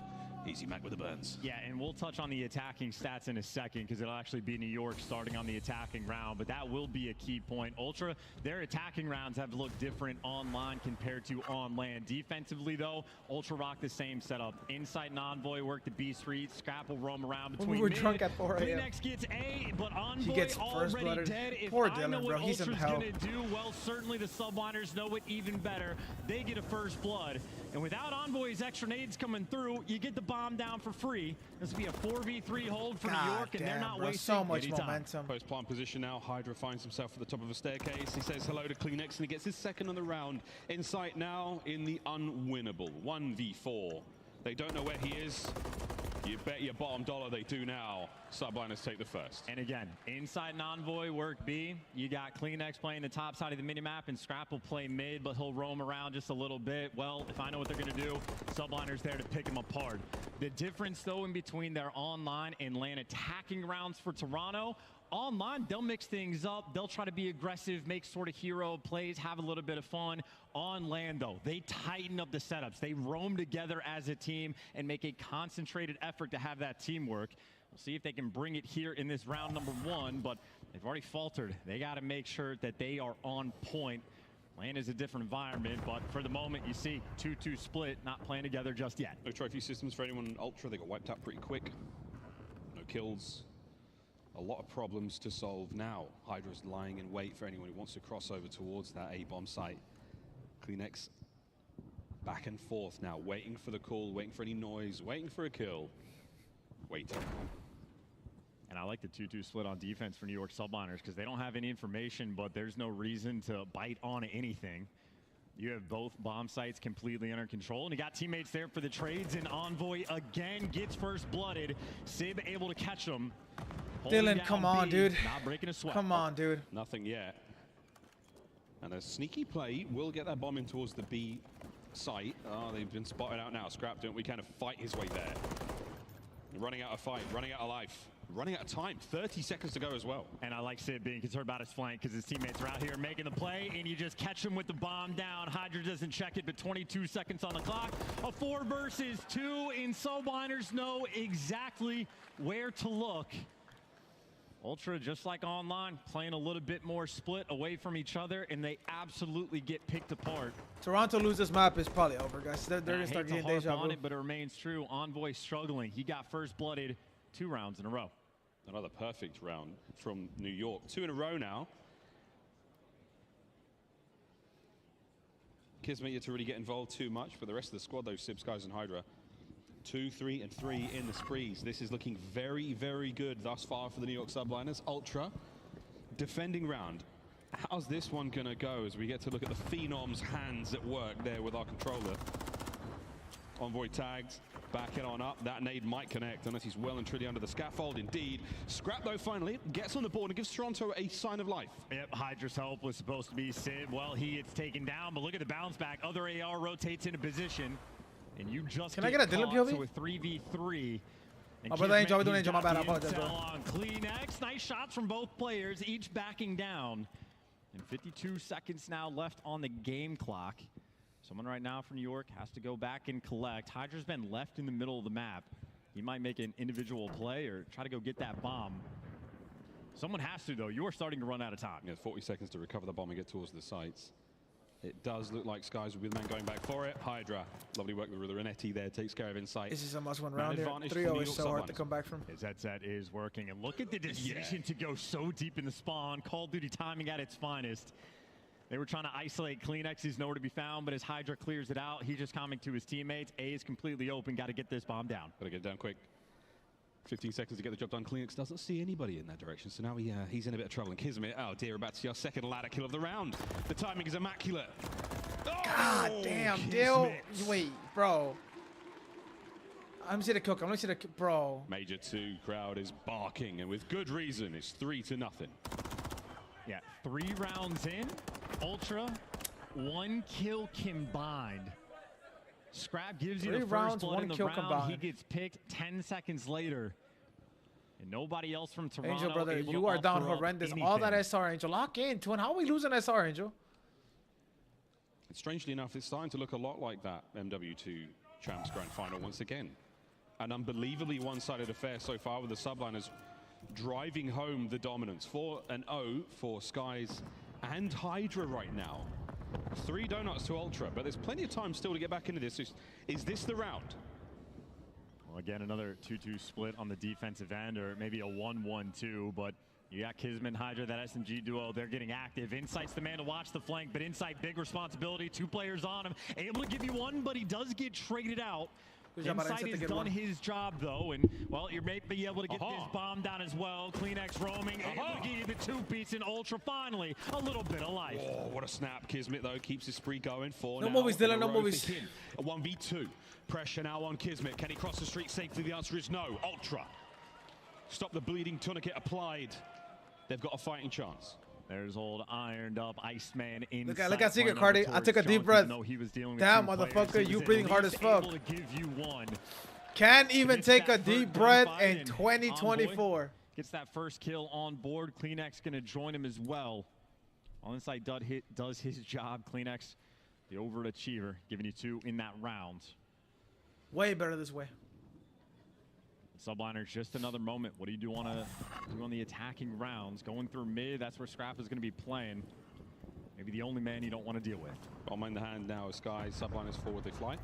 S8: Easy Mac with the burns.
S9: Yeah, and we'll touch on the attacking stats in a second because it'll actually be New York starting on the attacking round, but that will be a key point. Ultra, their attacking rounds have looked different online compared to on land. Defensively, though, Ultra rock the same setup. Insight and Envoy work the B Street. Scrap will roam around between
S4: we were drunk at 4 a.m.
S9: Next gets A, but Envoy
S4: he gets
S9: already dead. If
S4: Poor
S9: I
S4: Dylan,
S9: know what
S4: bro. He's in
S9: Ultra's
S4: hell.
S9: gonna do, well, certainly the Subliners know it even better. They get a first blood, and without Envoy's extra nades coming through, you get the bomb down for free. This will be a 4v3 hold for New York, and they're not wasting
S4: so much
S9: any time.
S4: momentum.
S8: Post plant position now. Hydra finds himself at the top of a staircase. He says hello to Kleenex, and he gets his second on the round. Insight now in the unwinnable 1v4. They don't know where he is. You bet your bottom dollar they do now. Subliners take the first.
S9: And again, Insight and Envoy work B. You got Kleenex playing the top side of the minimap, and Scrap will play mid, but he'll roam around just a little bit. Well, if I know what they're going to do, Subliners there to pick him apart. The difference, though, in between their online and LAN attacking rounds for Toronto, online, they'll mix things up. They'll try to be aggressive, make sort of hero plays, have a little bit of fun. On land, though, they tighten up the setups. They roam together as a team and make a concentrated effort to have that teamwork. We'll see if they can bring it here in this round number 1, but they've already faltered. They got to make sure that they are on point. LAN is a different environment, but for the moment, you see 2-2 split, not playing together just yet.
S8: No trophy systems for anyone in Ultra. They got wiped out pretty quick. No kills. A lot of problems to solve now. Hydra's lying in wait for anyone who wants to cross over towards that A-bomb site. CleanX back and forth now, waiting for the call, waiting for any noise, waiting for a kill. Waiting.
S9: And I like the 2-2 split on defense for New York Subliners because they don't have any information, but there's no reason to bite on anything. You have both bomb sites completely under control, and you got teammates there for the trades, and Envoy again gets first blooded. Sib able to catch him.
S4: Dylan, come on, dude.
S9: Not breaking a sweat.
S4: Come on, dude.
S8: Nothing yet. And a sneaky play will get that bomb in towards the B site. Oh, they've been spotted out now. Scrap doing we kind of fight his way there. Running out of fight, running out of life. Running out of time, 30 seconds to go as well.
S9: And I like Sid being concerned about his flank because his teammates are out here making the play, and you just catch him with the bomb down. Hydra doesn't check it, but 22 seconds on the clock. A 4 versus 2, and Subliners know exactly where to look. Ultra, just like online, playing a little bit more split away from each other, and they absolutely get picked apart.
S4: Toronto loses map is probably over, guys. They're going to start getting deja vu.
S9: But it remains true. Envoy struggling. He got first blooded 2 rounds in a row.
S8: Another perfect round from New York. 2 in a row now. Kismet yet to really get involved too much, but the rest of the squad, though, Sib, Skies, and Hydra, 2, 3, and 3 in the sprees. This is looking very, very good thus far for the New York Subliners. Ultra, defending round. How's this one gonna go as we get to look at the Phenom's hands at work there with our controller? Envoy tagged, backing on up. That nade might connect unless he's well and truly under the scaffold. Indeed. Scrap, though, finally gets on the board and gives Toronto a sign of life.
S9: Yep, Hydra's help was supposed to be Sid. Well, he gets taken down, but look at the bounce back. Other AR rotates into position, and you just
S4: Can I get a Dylan POV?
S9: to a 3v3.
S4: Oh, brother, Angel, we're doing Angel. My bad. I apologize, bro.
S9: On CleanX, nice shots from both players, each backing down. And 52 seconds now left on the game clock. Someone right now from New York has to go back and collect. Hydra's been left in the middle of the map. He might make an individual play or try to go get that bomb. Someone has to, though. You are starting to run out of time.
S8: Yeah, 40 seconds to recover the bomb and get towards the sites. It does look like Skies will be the man going back for it. Hydra, lovely work with Renetti there, takes care of Insight.
S4: This is a must-win round here. 3-0 is so hard to come back from.
S9: His headset is working, and look at the decision to go so deep in the spawn. Call of Duty timing at its finest. They were trying to isolate CleanX. He's nowhere to be found, but as Hydra clears it out, he's just coming to his teammates. A is completely open. Got to get this bomb down.
S8: Got to get it down quick. 15 seconds to get the job done. CleanX doesn't see anybody in that direction, so now he's in a bit of trouble. And Kismet, oh dear, about to see our second ladder kill of the round. The timing is immaculate.
S4: God damn, Dill. Wait, bro. I'm see the cook. I'm gonna see the bro.
S8: Major 2 crowd is barking, and with good reason. It's 3-0.
S9: Yeah, 3 rounds in. Ultra, 1 kill combined. Scrap gives you the first blood in the round. Combined. He gets picked 10 seconds later. And nobody else from Toronto.
S4: Angel, brother, you are down horrendous. All that SR, Angel. Lock in. Twin, how are we losing SR, Angel?
S8: And strangely enough, it's starting to look a lot like that MW2 Champs Grand Final once again. An unbelievably one-sided affair so far with the Subliners driving home the dominance. 4-0 for Skies and Hydra right now. 3 donuts to Ultra, but there's plenty of time still to get back into this. Is this the round?
S9: Well, again, another 2-2 split on the defensive end, or maybe a 1-1-2, but you got Kismet and Hydra, that SMG duo, they're getting active. Insight's the man to watch the flank, but Insight, big responsibility. 2 players on him. Able to give you 1, but he does get traded out. Insight has done his job, though, and, well, you may be able to get this bomb down as well. CleanX roaming, able to get you the 2-piece, and Ultra finally a little bit of life.
S8: Oh, what a snap. Kismet, though, keeps his spree going. 4
S4: no
S8: now.
S4: Movies, Dylan, no movies.
S8: A 1v2. Pressure now on Kismet. Can he cross the street safely? The answer is no. Ultra. Stop the bleeding. Tourniquet applied. They've got a fighting chance.
S9: There's old ironed up Iceman inside.
S4: Look at Secret Cardi. I took a deep breath. Damn, motherfucker, you breathing hard as fuck. Can't even take a deep breath in 2024.
S9: Gets that first kill on board. CleanX gonna join him as well. On Insight does his job. CleanX, the overachiever, giving you 2 in that round.
S4: Way better this way.
S9: Subliners, just another moment. What do you want to do on the attacking rounds? Going through mid, that's where Scrap is going to be playing. Maybe the only man you don't want to deal with.
S8: Bomb in the hand now as Sky. Subliners forward, they fly.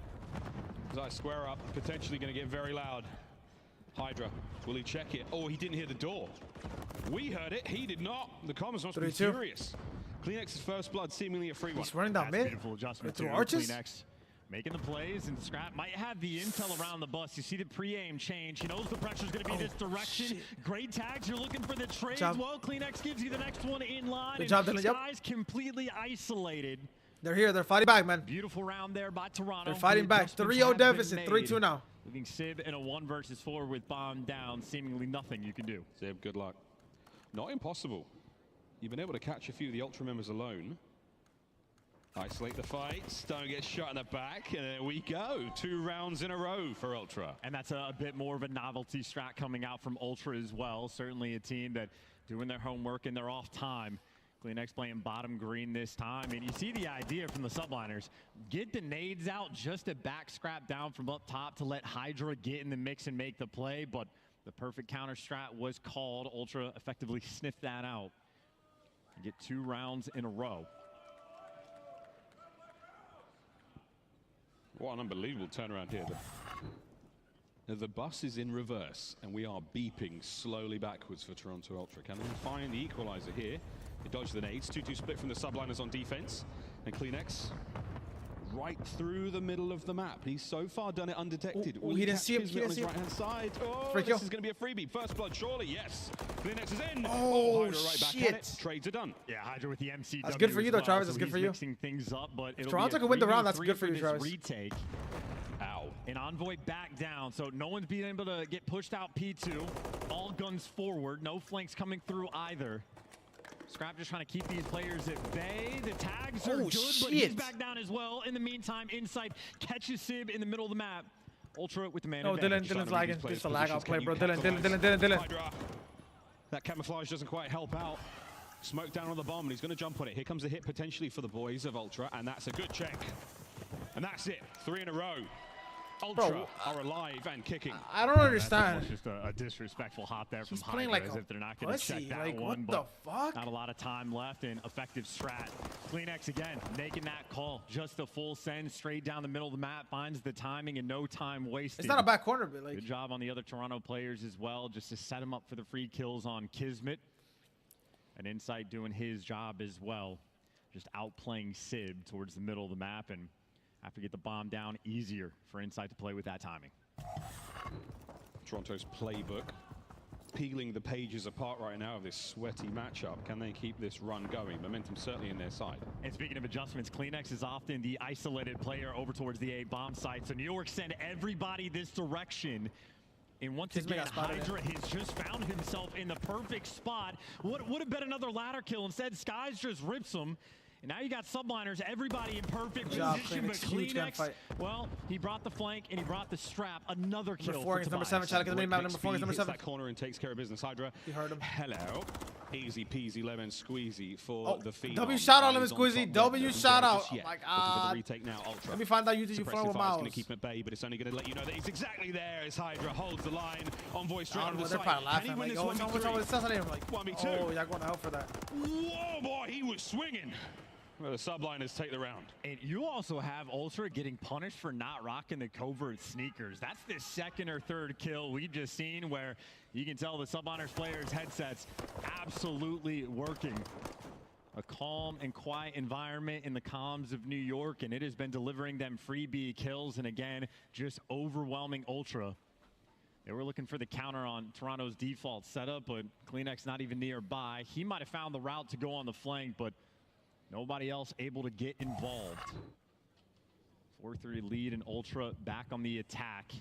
S8: As I square up, potentially going to get very loud. Hydra, will he check it? Oh, he didn't hear the door. We heard it, he did not. The comms must be furious. CleanX's first blood, seemingly a free one.
S4: He's running down mid.
S9: Beautiful adjustment
S4: through
S9: to
S4: arches.
S9: CleanX. Making the plays, and Scrap might have the intel around the bus. You see the pre-aim change. He knows the pressure's going to be this direction. Shit. Great tags. You're looking for the trades. Well, CleanX gives you the next one in line.
S4: Good job, Dylan.
S9: Sky's completely isolated.
S4: They're here. They're fighting back, man.
S9: Beautiful round there by Toronto.
S4: They're fighting back. 3-0 deficit. 3-2 now.
S9: Leaving Sib in a 1 versus 4 with bomb down. Seemingly nothing you can do.
S8: Sib, good luck. Not impossible. You've been able to catch a few of the Ultra members alone. Isolate the fights, don't get shot in the back, and there we go. 2 rounds in a row for Ultra.
S9: And that's a bit more of a novelty strat coming out from Ultra as well. Certainly a team that doing their homework in their off time. CleanX playing bottom green this time. And you see the idea from the subliners. Get the nades out just to back Scrap down from up top to let Hydra get in the mix and make the play. But the perfect counter strat was called. Ultra effectively sniffed that out. And get 2 rounds in a row.
S8: What an unbelievable turnaround here. The bus is in reverse, and we are beeping slowly backwards for Toronto Ultra. Can they find the equalizer here? They dodge the nades. 2-2 split from the subliners on defense. And CleanX right through the middle of the map. He's so far done it undetected.
S4: He didn't see him. He didn't
S8: on
S4: see
S8: his
S4: him.
S8: right-hand side. Oh,
S4: Free
S8: this
S4: kill.
S8: is going to be a freebie. First blood, surely, yes. CleanX is in.
S4: Oh,
S8: Hydra right back
S4: shit.
S8: at it. Trades are done.
S9: Yeah, Hydra with the MCW.
S4: That's good for you, though, Travis. That's good for you.
S9: Mixing things up, but
S4: if Toronto can win the round, that's good for you, Travis.
S9: Retake.
S8: Ow.
S9: An Envoy back down, so no one's being able to get pushed out P2. All guns forward, no flanks coming through either. Scrap just trying to keep these players at bay. The tags are good, but he's back down as well. In the meantime, Insight catches Sib in the middle of the map. Ultra with the man advantage.
S4: Dylan's lagging. This is a lag out play, bro. Dylan.
S8: Hydra. That camouflage doesn't quite help out. Smoke down on the bomb, and he's going to jump on it. Here comes a hit potentially for the boys of Ultra, and that's a good check. And that's it. 3 in a row. Ultra are alive and kicking.
S4: I don't understand.
S9: That's just a disrespectful hop there from
S4: playing
S9: Hydra,
S4: like
S9: as if they're not going to check that
S4: like,
S9: one.
S4: What the fuck?
S9: Not a lot of time left and effective strat. CleanX again, making that call. Just a full send straight down the middle of the map. Finds the timing and no time wasted.
S4: It's not a back corner, but like.
S9: Good job on the other Toronto players as well, just to set him up for the free kills on Kismet. And Insight doing his job as well. Just outplaying Sib towards the middle of the map, and have to get the bomb down easier for Insight to play with that timing.
S8: Toronto's playbook peeling the pages apart right now of this sweaty matchup. Can they keep this run going? Momentum certainly in their side.
S9: And speaking of adjustments, CleanX is often the isolated player over towards the A bomb site. So New York send everybody this direction. And once again, Hydra has just found himself in the perfect spot. What would have been another ladder kill? Instead, Skies just rips him. And now you got subliners, everybody in perfect position, but CleanX, well, he brought the flank and he brought the strap. Another kill.
S4: Number 4 is number 7. Shout out to the main map. Number 4 is number 7.
S8: That corner and takes care of business. Hydra.
S4: You heard him.
S8: Hello. Easy peasy lemon squeezy for the feed.
S4: W shout out lemon squeezy. W shout out. Oh my god.
S8: Retake now, Ultra.
S4: Let me find out you follow with Miles.
S8: Going to keep him at bay, but it's only going to let you know that he's exactly there as Hydra holds the line. Envoy straight on the
S4: they're
S8: side.
S4: probably laughing.
S8: Can he win this
S4: 1v3?
S8: Like 1v2.
S4: Oh, y'all going to hell for that.
S8: Whoa, boy, he was swinging. Well, the subliners take the round.
S9: And you also have Ultra getting punished for not rocking the covert sneakers. That's the 2nd or 3rd kill we've just seen, where you can tell the subliners players' headsets absolutely working. A calm and quiet environment in the comms of New York, and it has been delivering them freebie kills, and again, just overwhelming Ultra. They were looking for the counter on Toronto's default setup, but CleanX not even nearby. He might have found the route to go on the flank, but nobody else able to get involved. 4-3 lead and Ultra back on the attack.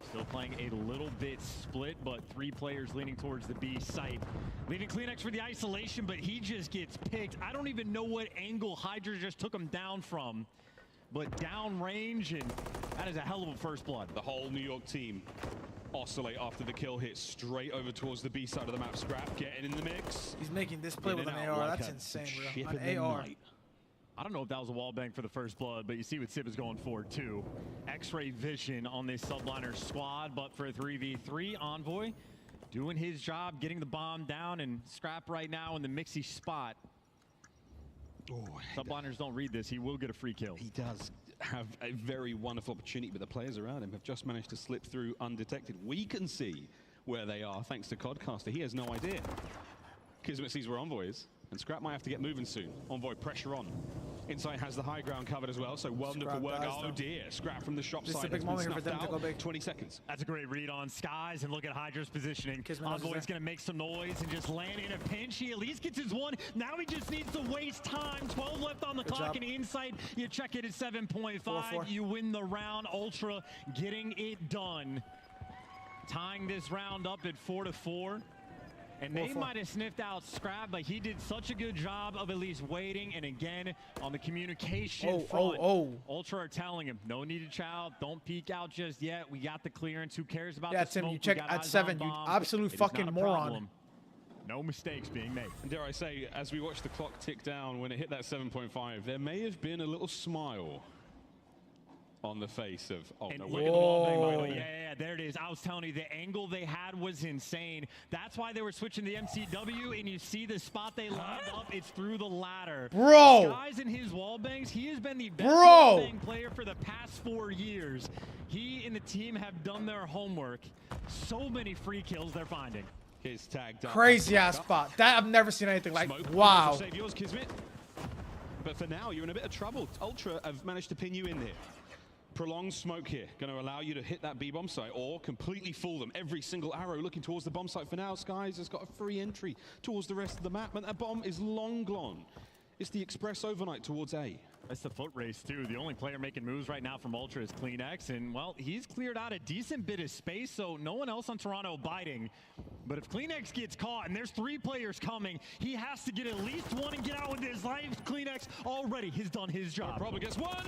S9: Still playing a little bit split, but 3 players leaning towards the B site. Leaving CleanX for the isolation, but he just gets picked. I don't even know what angle Hydra just took him down from, but down range, and that is a hell of a first blood.
S8: The whole New York team oscillate after the kill hit straight over towards the B side of the map. Scrap getting in the mix.
S4: He's making this play with an AR. That's insane, bro. An AR.
S9: I don't know if that was a wall bang for the first blood, but you see what Sib is going for too. X-ray vision on this subliner squad, but for a 3v3, Envoy doing his job, getting the bomb down, and Scrap right now in the mixy spot.
S8: Oh,
S9: Subliners don't read this. He will get a free kill.
S8: He does have a very wonderful opportunity, but the players around him have just managed to slip through undetected. We can see where they are thanks to Codcaster. He has no idea. Kismet sees where Envoy is, and Scrap might have to get moving soon. Envoy pressure on. Inside has the high ground covered as well, so wonderful work. Oh dear, Scrap from the shop side.
S4: This is a big moment here for them to go big.
S8: 20 seconds.
S9: That's a great read on Skies, and look at Hydra's positioning. Envoy's going to make some noise and just land in a pinch. He at least gets his one. Now he just needs to waste time. 12 left on the clock, and Insight, you check it at 7.5. You win the round. Ultra getting it done. Tying this round up at 4-4. And they might have sniffed out Scrap, but he did such a good job of at least waiting. And again, on the communication front, Ultra are telling him, no need to chow, don't peek out just yet. We got the clearance. Who cares about the smoke?
S4: Tim, you check at 7, you absolute fucking moron.
S9: No mistakes being made.
S8: And dare I say, as we watch the clock tick down when it hit that 7.5, there may have been a little smile on the face of,
S9: yeah, there it is. I was telling you, the angle they had was insane. That's why they were switching the MCW, and you see the spot they lined up, it's through the ladder. Skies in his wall bangs, he has been the best wall bang player for the past 4 years. He and the team have done their homework. So many free kills they're finding.
S8: He's tagged up.
S4: Crazy ass spot. That I've never seen anything like. Wow.
S8: Save yours, Kismet. But for now, you're in a bit of trouble. Ultra have managed to pin you in there. Prolonged smoke here, going to allow you to hit that B-bomb site or completely fool them. Every single arrow looking towards the bomb site for now. Skies has got a free entry towards the rest of the map, but that bomb is long gone. It's the express overnight towards A.
S9: That's the foot race too. The only player making moves right now from Ultra is CleanX, and well, he's cleared out a decent bit of space, so no one else on Toronto biting. But if CleanX gets caught and there's 3 players coming, he has to get at least one and get out with his life. CleanX already has done his job.
S8: Probably gets one.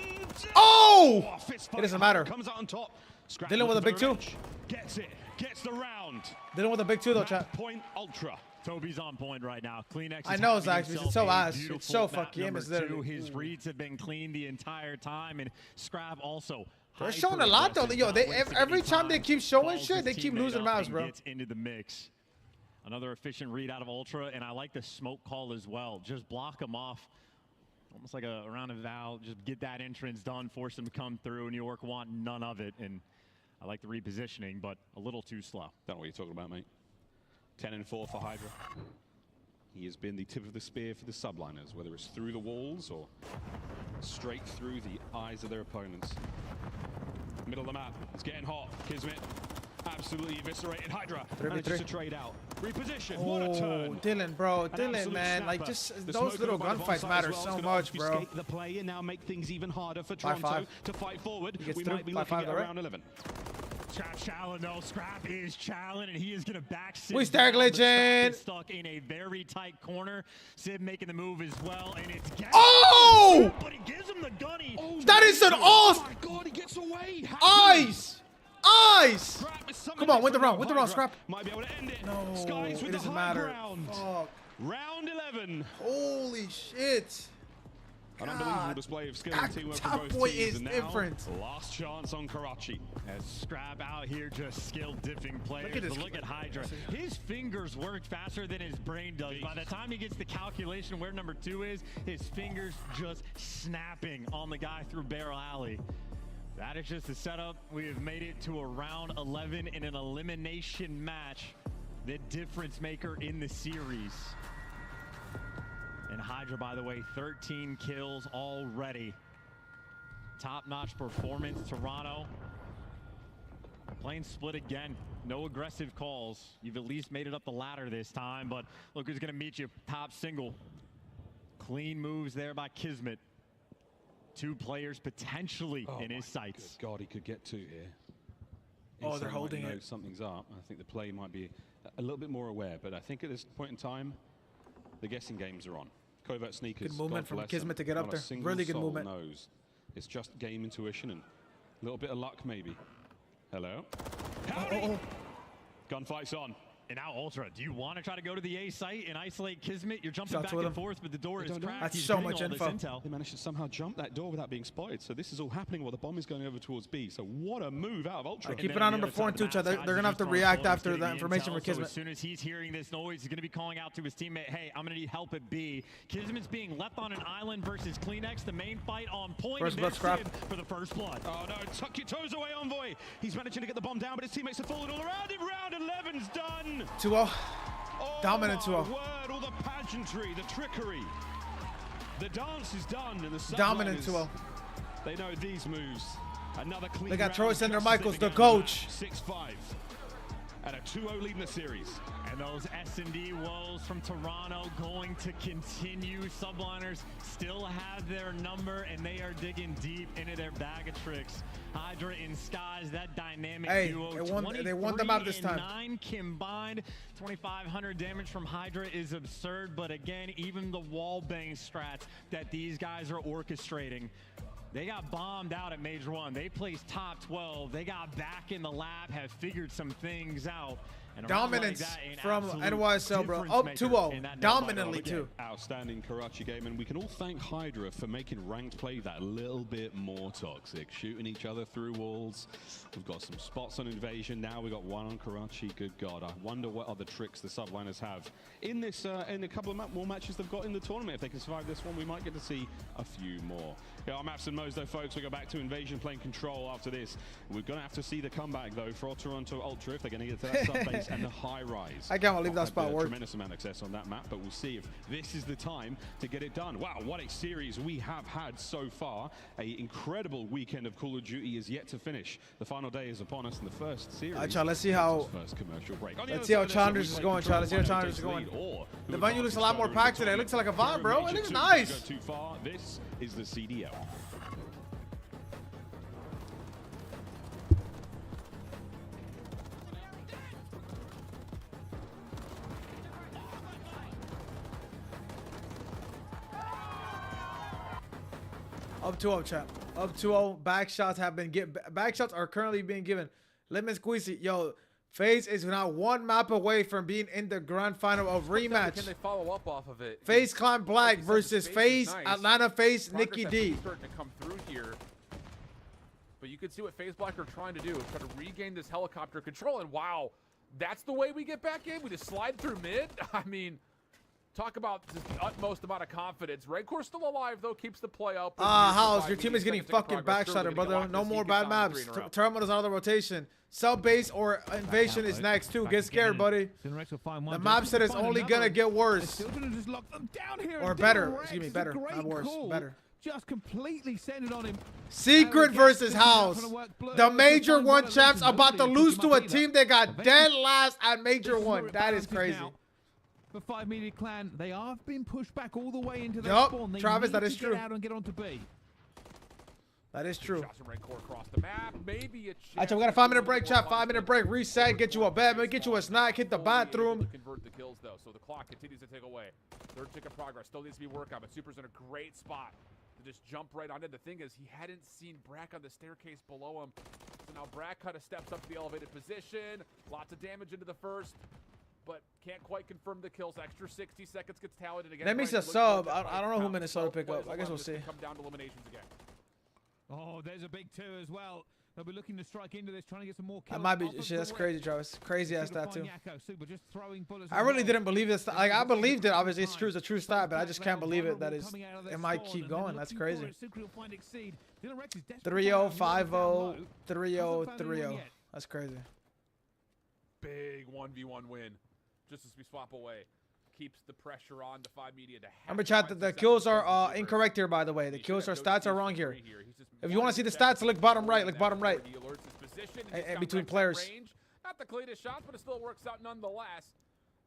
S4: Oh! It doesn't matter.
S8: Comes out on top.
S4: Dealing with a big 2.
S8: Gets it. Gets the round.
S4: Dealing with a big 2 though, chat.
S8: Point Ultra.
S9: Toby's on point right now. CleanX.
S4: I know, Zach. It's so ass. It's so fucking aim.
S9: His reads have been clean the entire time, and Scrap also.
S4: They're showing a lot though. Yo, every time they keep showing shit, they keep losing maps, bro.
S9: Gets into the mix. Another efficient read out of Ultra, and I like the smoke call as well. Just block them off, almost like a round of Val. Just get that entrance done, force them to come through. New York want none of it, and I like the repositioning, but a little too slow.
S8: Don't know what you're talking about, mate. 10-4 for Hydra. He has been the tip of the spear for the subliners, whether it's through the walls or straight through the eyes of their opponents. Middle of the map, it's getting hot. Kismet absolutely eviscerated Hydra. Manages to trade out. Reposition, what a turn.
S4: Dylan, bro. Dylan, man. Snapper. Like, just those little gunfights matter so much, bro.
S8: The play and now make things even harder for Toronto to fight forward. We might be looking at around 11.
S9: Scrap challenge, no. Scrap is challenge, and he is going to back Sib.
S4: We start glitching.
S9: Stuck in a very tight corner. Sib making the move as well, and it's but he gives him the gunny.
S4: That is an off.
S8: Oh my God, he gets away.
S4: Eyes. Come on, win the round, Scrap.
S8: Might be able to end it.
S4: No,
S8: Skies with
S4: it doesn't
S8: the high
S4: matter.
S8: ground. Round 11.
S4: Holy shit.
S8: An unbelievable display of skill and teamwork from both
S4: Point
S8: teams.
S4: is different.
S8: Last chance on Karachi.
S9: As Scrap out here just skill diffing players. Look at Hydra. His fingers work faster than his brain does. By the time he gets the calculation where number 2 is, his fingers just snapping on the guy through Barrel Alley. That is just the setup. We have made it to a round 11 in an elimination match. The difference maker in the series. And Hydra, by the way, 13 kills already. Top-notch performance, Toronto. Playing split again. No aggressive calls. You've at least made it up the ladder this time, but look who's going to meet you. Top single. Clean moves there by Kismet. 2 players potentially in his sights.
S8: Good God, he could get 2 here.
S4: Oh, they're holding it.
S8: Something's up. I think the play might be a little bit more aware, but I think at this point in time, the guessing games are on. Covert sneakers.
S4: Good movement from Kismet to get up there. Really good movement.
S8: Knows. It's just game intuition and a little bit of luck, maybe. Hello. Howdy. Gunfight's on.
S9: And now Ultra, do you want to try to go to the A site and isolate Kismet? You're jumping back and forth, but the door is cracked.
S4: That's
S9: He's
S4: so
S9: getting
S4: much
S9: all this
S4: info.
S9: intel.
S8: They managed to somehow jump that door without being spotted. So this is all happening while the bomb is going over towards B. So what a move out of Ultra.
S4: Keep it on number 4 and 2, Chad. They're going to have to react after the information from Kismet.
S9: As soon as he's hearing this noise, he's going to be calling out to his teammate, hey, I'm going to need help at B. Kismet's being left on an island versus Kleenex. The main fight on point.
S4: First blood scrap
S9: for the first blood.
S8: Oh no, tuck your toes away, Envoy. He's managing to get the bomb down, but his teammates have fallen all around him. Round 11's done.
S4: 2-0.
S8: Oh,
S4: Dominant 2-0.
S8: word, all the pageantry, the trickery. The dance is done, and the
S4: dominant 2-0.
S8: They know these moves. Another clean.
S4: They got Troy
S8: round
S4: Sender
S8: just
S4: Michaels, the
S8: sitting
S4: coach.
S8: 6-5. And a 2-0 lead in the series.
S9: And those S&D woes from Toronto going to continue. Subliners still have their number, and they are digging deep into their bag of tricks. Hydra and Skies, that dynamic duo.
S4: They won them out this time.
S9: 9 combined. 2,500 damage from Hydra is absurd, but again, even the wall bang strats that these guys are orchestrating. They got bombed out at Major 1. They placed top 12. They got back in the lab, have figured some things out. And
S4: dominance from NYSL, bro. Up 2-0. Dominantly, too.
S8: Outstanding Karachi game, and we can all thank Hydra for making ranked play that little bit more toxic. Shooting each other through walls. We've got some spots on Invasion. Now we got one on Karachi. Good God. I wonder what other tricks the subliners have in this, in a couple of more matches they've got in the tournament. If they can survive this one, we might get to see a few more. Yeah, I'm Maps and Mo's, though, folks. We go back to Invasion playing Control after this. We're going to have to see the comeback, though, for Toronto Ultra if they're going to get to that sub-base and the high rise.
S4: I can't believe that spot worked.
S8: Tremendous amount of success on that map, but we'll see if this is the time to get it done. Wow, what a series we have had so far. An incredible weekend of Call of Duty is yet to finish. The final day is upon us in the first series.
S4: All right, let's see how.
S8: First commercial break.
S4: Let's see how Challenger's is going, Chad. Let's see how Challenger's is going. The venue looks a lot more packed today. It looks like a vibe, bro. It looks nice.
S8: Too far. This is the CDL.
S4: Up 2-0, chat. Up 2-0. Back shots have been back shots are currently being given. Lemon Squeezy, yo, FaZe is now one map away from being in the grand final of rematch.
S11: Can they follow up off of it?
S4: FaZe Clan Black versus FaZe nice. Atlanta FaZe Nikki D.
S11: Starting to come through here, but you can see what FaZe Black are trying to do, try to regain this helicopter control. And wow, that's the way we get back in. We just slide through mid. I mean, talk about just the utmost amount of confidence. Redcore still alive, though, keeps the play up.
S4: House, your team is getting fucking backshotted, brother. No more bad maps. Terminal's out of the rotation. Sub base or invasion is next, too. Get scared, buddy. The map set is only going to get worse. Or better. Excuse me, better. Not worse. Better.
S12: Just completely centered on him.
S4: Secret versus House. The Major 1 champs about to lose to a team that got dead last at Major 1. That is crazy.
S12: For 5 Media Clan, they are being pushed back all the way into their spawn. They
S4: Travis, that
S12: need
S4: is
S12: to
S4: true.
S12: Get out and get onto B.
S4: That is true.
S11: Shots from Redcore across the map. Maybe a
S4: chance. We got a 5-minute break, chat. 5-minute break. Reset. Get you a bed. Maybe get you a snack. Hit the bathroom.
S11: Convert the kills though, so the clock continues to tick away. Third tick of progress still needs to be worked on, but Super's in a great spot to just jump right on it. The thing is, he hadn't seen Brack on the staircase below him, so now Brack kind of steps up to the elevated position. Lots of damage into the first, but can't quite confirm the kills. Extra 60 seconds gets tallied, and again,
S4: that means a sub. I don't know who Minnesota pick up. I guess we'll see.
S11: Come down to eliminations again.
S12: Oh, there's a big 2 as well. They'll be looking to strike into this, trying to get some more kills.
S4: That might be shit. That's crazy, Travis. Crazy ass stat too.
S12: Super, just throwing bullets.
S4: I really didn't believe this. Like I believed it. Obviously, it's true. It's a true stat, but I just can't believe it. That is, it might keep going. That's crazy. 3-0, 5-0, 3-0, 3-0. That's crazy.
S11: Big 1v1 win, just as we swap away. Keeps the pressure on the 5 Media to
S4: remember, chat, that the kills are incorrect here, by the way. The kills are stats are wrong here. If you want to see the stats, look bottom right. Look bottom right. And between players.
S11: Not the cleanest shots, but it still works out nonetheless.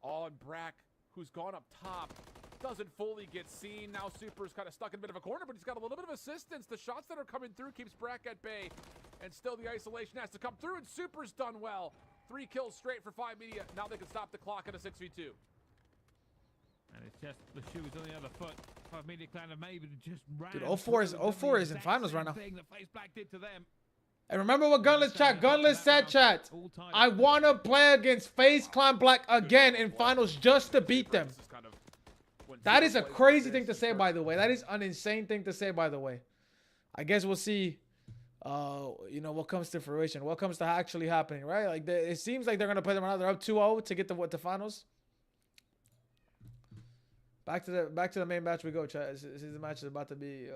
S11: All in Brack, who's gone up top, doesn't fully get seen. Now Super's kind of stuck in a bit of a corner, but he's got a little bit of assistance. The shots that are coming through keeps Brack at bay, and still the isolation has to come through, and Super's done well. 3 kills straight for 5 Media. Now they can stop the clock at a 6v2.
S12: And it's just the shoes on the other foot. 5 Media Clan have maybe just ran.
S4: Dude, 04 is in finals right now.
S12: Thing that FaZe Black did to them.
S4: And remember what Gunless chat, Gunless said, chat. I want to play against FaZe Clan Black again in finals just to beat them. That is a crazy thing to say, by the way. That is an insane thing to say, by the way. I guess we'll see, you know, what comes to fruition, what comes to actually happening, right? Like, it seems like they're going to play them around. They're up 2-0 to get the finals. Back to the main match we go, chat. This match is about to be,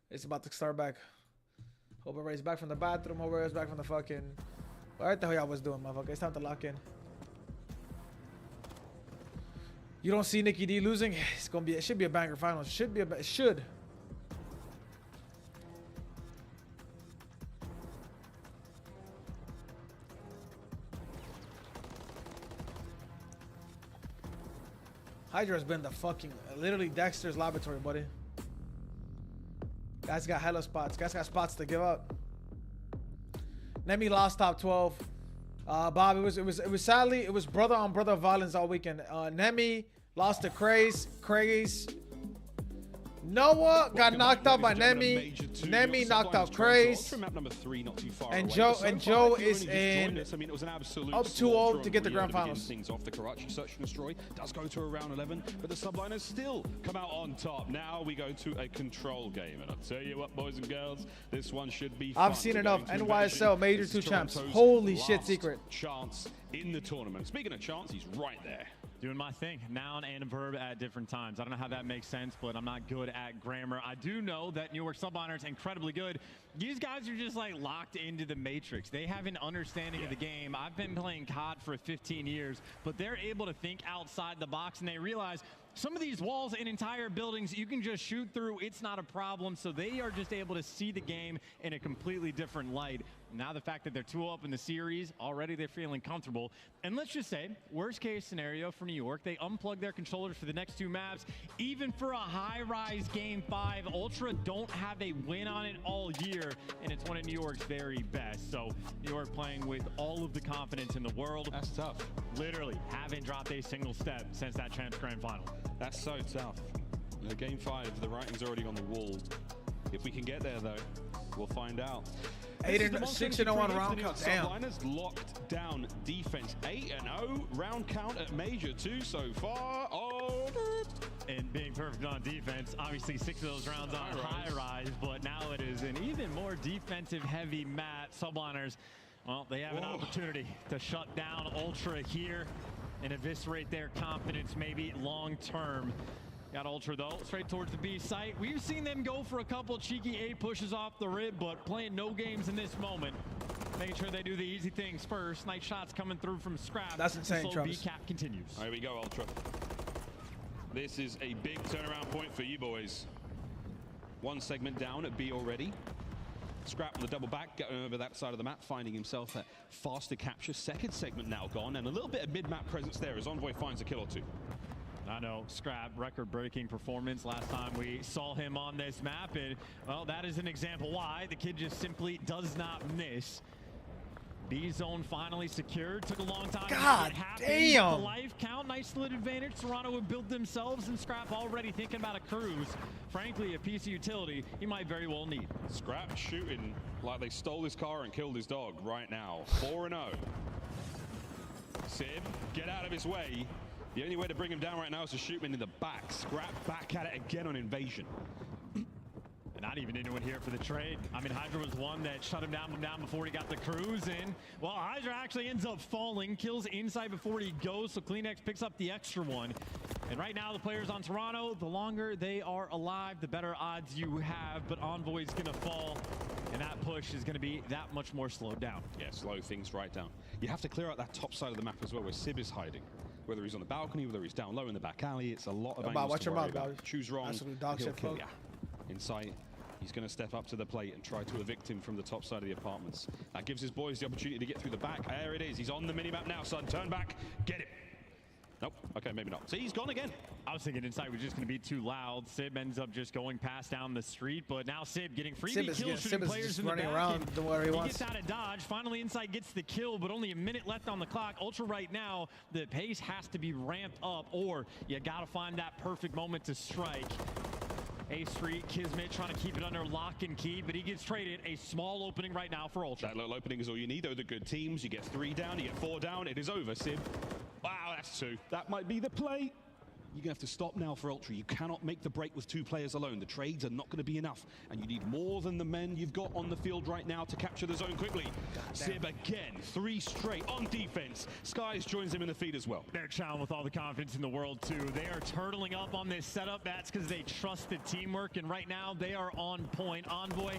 S4: it's about to start back. Hope everybody's back from the bathroom. Hope everybody's back from the fucking... What the hell y'all was doing, motherfucker? It's time to lock in. You don't see Nikki D losing? It's gonna be... It should be a banger final. Should be a... It should. Hydra's been the fucking... Literally Dexter's laboratory, buddy. Guys got hella spots. Guys got spots to give up. Nemi lost top 12. Bob, it was sadly, it was brother on brother violence all weekend. Nemi lost to Craze. Noah got knocked out by Nemi. Nemi knocked out Craze. And Joe is in up 2-0 to get the grand finals.
S8: Things off the Karachi search and destroy does go to around 11, but the subliners still come out on top. Now we go to a control game, and I'll tell you what, boys and girls, this one should be fun.
S4: I've seen enough NYSL Major 2 champs. Holy shit, secret
S8: chance in the tournament. Speaking of chance, he's right there.
S9: Doing my thing, noun and a verb at different times. I don't know how that makes sense, but I'm not good at grammar. I do know that New York Subliners are incredibly good. These guys are just like locked into the matrix. They have an understanding of the game. I've been playing COD for 15 years, but they're able to think outside the box, and they realize some of these walls in entire buildings you can just shoot through. It's not a problem. So they are just able to see the game in a completely different light. Now the fact that they're 2-up in the series, already they're feeling comfortable. And let's just say, worst case scenario for New York, they unplug their controllers for the next 2 maps. Even for a high-rise Game 5, Ultra don't have a win on it all year, and it's one of New York's very best. So New York playing with all of the confidence in the world.
S8: That's tough.
S9: Literally haven't dropped a single step since that Champs Grand Final.
S8: That's so tough. Game 5, the writing's already on the wall. If we can get there, though, we'll find out.
S4: 6-0 on round count. Damn.
S8: Subliners locked down defense. 8-0 round count at Major 2 so far. Oh,
S9: and being perfect on defense, obviously 6 of those rounds on high rise, but now it is an even more defensive heavy mat. Subliners, well, they have an opportunity to shut down Ultra here and eviscerate their confidence maybe long term. Got Ultra though, straight towards the B site. We've seen them go for a couple cheeky A pushes off the rib, but playing no games in this moment. Making sure they do the easy things first. Nice shots coming through from Scrap.
S4: That's insane,
S9: Slow
S4: Travis.
S9: B cap continues.
S8: Here we go, Ultra. This is a big turnaround point for you boys. 1 segment down at B already. Scrap on the double back, getting over that side of the map, finding himself at faster capture. 2nd segment now gone, and a little bit of mid-map presence there as Envoy finds a kill or 2.
S9: I know, Scrap, record-breaking performance last time we saw him on this map, and, well, that is an example why the kid just simply does not miss. B zone finally secured. Took a long time.
S4: God damn.
S9: The life count, nice split advantage. Toronto would build themselves, and Scrap already thinking about a cruise. Frankly, a piece of utility he might very well need.
S8: Scrap shooting like they stole his car and killed his dog right now. 4-0. Sid, get out of his way. The only way to bring him down right now is to shoot him in the back. Scrap back at it again on Invasion.
S9: And not even into it here for the trade. I mean, Hydra was one that shut him down before he got the cruise in. Well, Hydra actually ends up falling, kills inside before he goes, so Kleenex picks up the extra one. And right now, the players on Toronto, the longer they are alive, the better odds you have, but Envoy's gonna fall, and that push is gonna be that much more slowed down.
S8: Yeah, slow things right down. You have to clear out that top side of the map as well, where Sib is hiding. Whether he's on the balcony, whether he's down low in the back alley, it's a lot of angles to worry about. Choose wrong, he'll kill ya. In sight, he's going to step up to the plate and try to evict him from the top side of the apartments. That gives his boys the opportunity to get through the back. There it is. He's on the minimap now, son. Turn back. Get him. Nope. Okay, maybe not. See, he's gone again.
S9: I was thinking inside was just going to be too loud. Sib ends up just going past down the street, but now Sib getting freebie kills, shooting players in the back.
S4: Around where he wants.
S9: Gets out of dodge. Finally, inside gets the kill, but only a minute left on the clock. Ultra right now, the pace has to be ramped up, or you got to find that perfect moment to strike. A Street, Kismet trying to keep it under lock and key, but he gets traded. A small opening right now for Ultra.
S8: That little opening is all you need. Those are good teams. You get 3 down, you get 4 down. It is over, Sib. Wow, that's 2. That might be the play. You're going to have to stop now for Ultra. You cannot make the break with 2 players alone. The trades are not going to be enough. And you need more than the men you've got on the field right now to capture the zone quickly. Sib again, 3 straight on defense. Skies joins him in the feed as well.
S9: They're challenging with all the confidence in the world, too. They are turtling up on this setup. That's because they trust the teamwork. And right now, they are on point. Envoy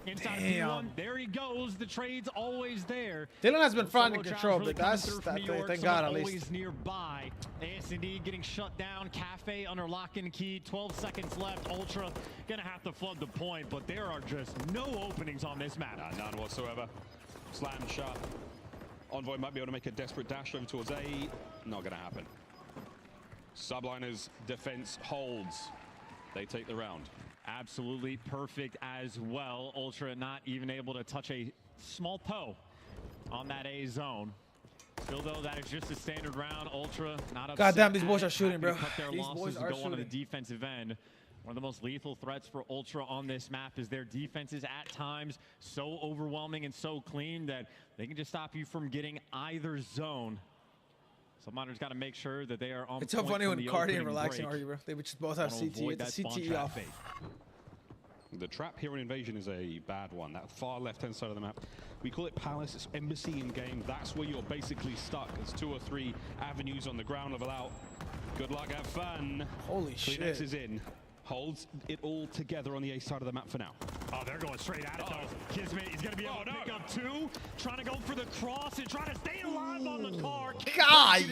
S9: inside of P1. There he goes. The trade's always there.
S4: Dylan has been finding control, but thank God at least.
S9: Always nearby. AS&D getting shut down. Cafe under lock and key. 12 seconds left. Ultra gonna have to flood the point, but there are just no openings on this map.
S8: None whatsoever. Slam shot. Envoy might be able to make a desperate dash over towards A. Not gonna happen. Subliners defense holds. They take the round.
S9: Absolutely perfect as well. Ultra not even able to touch a small toe on that A zone. Still, though, that is just a standard round. Ultra not upset.
S4: Goddamn, these boys are shooting, bro.
S9: These boys are shooting. On the defensive end. One of the most lethal threats for Ultra on this map is their defense is at times so overwhelming and so clean that they can just stop you from getting either zone. Subminer's got to make sure that they are on.
S4: It's so funny when Cardi and Relaxing argue, bro. They would just both have CTE. It's CTE off.
S8: The trap here in Invasion is a bad one. That far left-hand side of the map. We call it Palace. It's embassy in game. That's where you're basically stuck. There's 2 or 3 avenues on the ground level out. Good luck, have fun.
S4: Holy shit.
S8: Kleenex is in. Holds it all together on the A side of the map for now.
S9: Oh, they're going straight at it, though. Kismet is going to be able to pick up 2. Trying to go for the cross and trying to stay alive on the car.
S4: God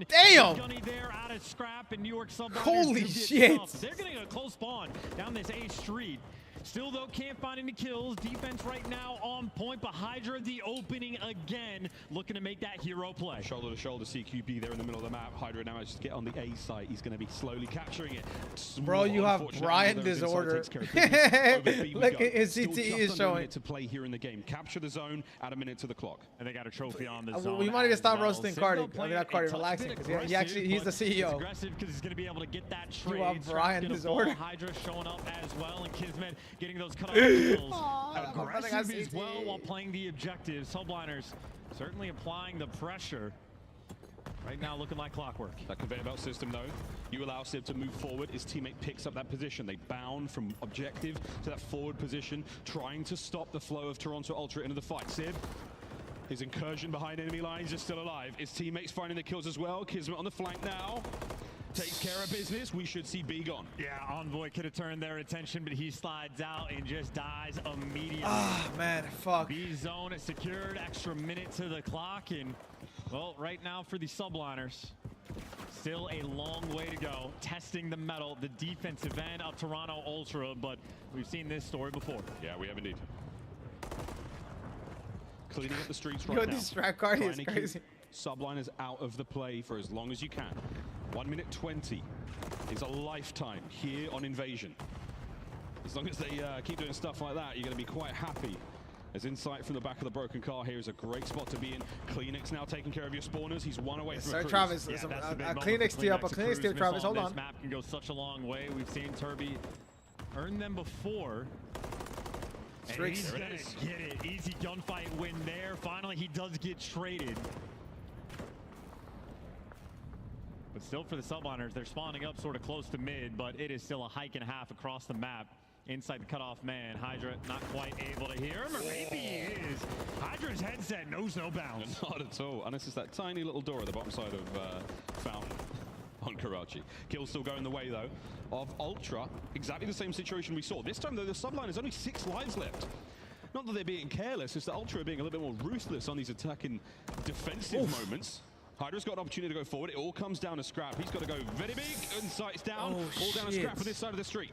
S4: damn.
S9: Gunny there out of scrap in New York Subliners.
S4: Holy shit.
S9: They're getting a close spawn down this A Street. Still, though, can't find any kills. Defense right now on point, but Hydra the opening again, looking to make that hero play.
S8: Shoulder to shoulder, CQB there in the middle of the map. Hydra now manages to get on the A site. He's going to be slowly capturing it.
S4: Bro, you have Brian Disorder. Look at his CTE is showing.
S8: To play here in the game. Capture the zone, add a minute to the clock.
S9: And they got a trophy on the zone.
S4: We might need to stop roasting Cardi. I mean, not Cardi, Relaxing, because he's the CEO.
S9: Aggressive because he's going to be able to get that trade.
S4: You have Brian Disorder.
S9: Hydra showing up as well, and Kismet getting those cut off. Aggressive as well while playing the objective. Subliners certainly applying the pressure. Right now looking like clockwork.
S8: That conveyor belt system though, you allow Sib to move forward. His teammate picks up that position. They bound from objective to that forward position, trying to stop the flow of Toronto Ultra into the fight. Sib, his incursion behind enemy lines is still alive. His teammates finding the kills as well. Kismet on the flank now. Takes care of business. We should see B gone.
S9: Yeah, Envoy could have turned their attention, but he slides out and just dies immediately.
S4: Ah, man, fuck.
S9: B zone is secured. Extra minute to the clock, and well, right now for the Subliners, still a long way to go. Testing the metal, the defensive end of Toronto Ultra, but we've seen this story before.
S8: Yeah, we have indeed. Cleaning up the streets right now.
S4: This strap card is crazy.
S8: Subliners out of the play for as long as you can. 1 minute 20 is a lifetime here on Invasion. As long as they keep doing stuff like that, you're going to be quite happy. As insight from the back of the broken car here is a great spot to be in. Kleenex now taking care of your spawners. He's 1 away from a cruise.
S4: Travis, a Kleenex steal up, a Kleenex steal, Travis, hold on.
S9: This map can go such a long way. We've seen Turby earn them before. And he's gonna get it. Easy gunfight win there. Finally, he does get traded. But still for the Subliners, they're spawning up sort of close to mid, but it is still a hike and a half across the map. Inside the cutoff man, Hydra not quite able to hear him, or maybe he is. Hydra's headset knows no bounds.
S8: Not at all, and this is that tiny little door at the bottom side of Fountain on Karachi. Kill still going the way, though, of Ultra. Exactly the same situation we saw. This time, though, the Subliners only 6 lives left. Not that they're being careless, it's that Ultra are being a little bit more ruthless on these attacking defensive moments. Hydra's got an opportunity to go forward. It all comes down to Scrap. He's got to go very big, and sights down. All down to Scrap for this side of the street.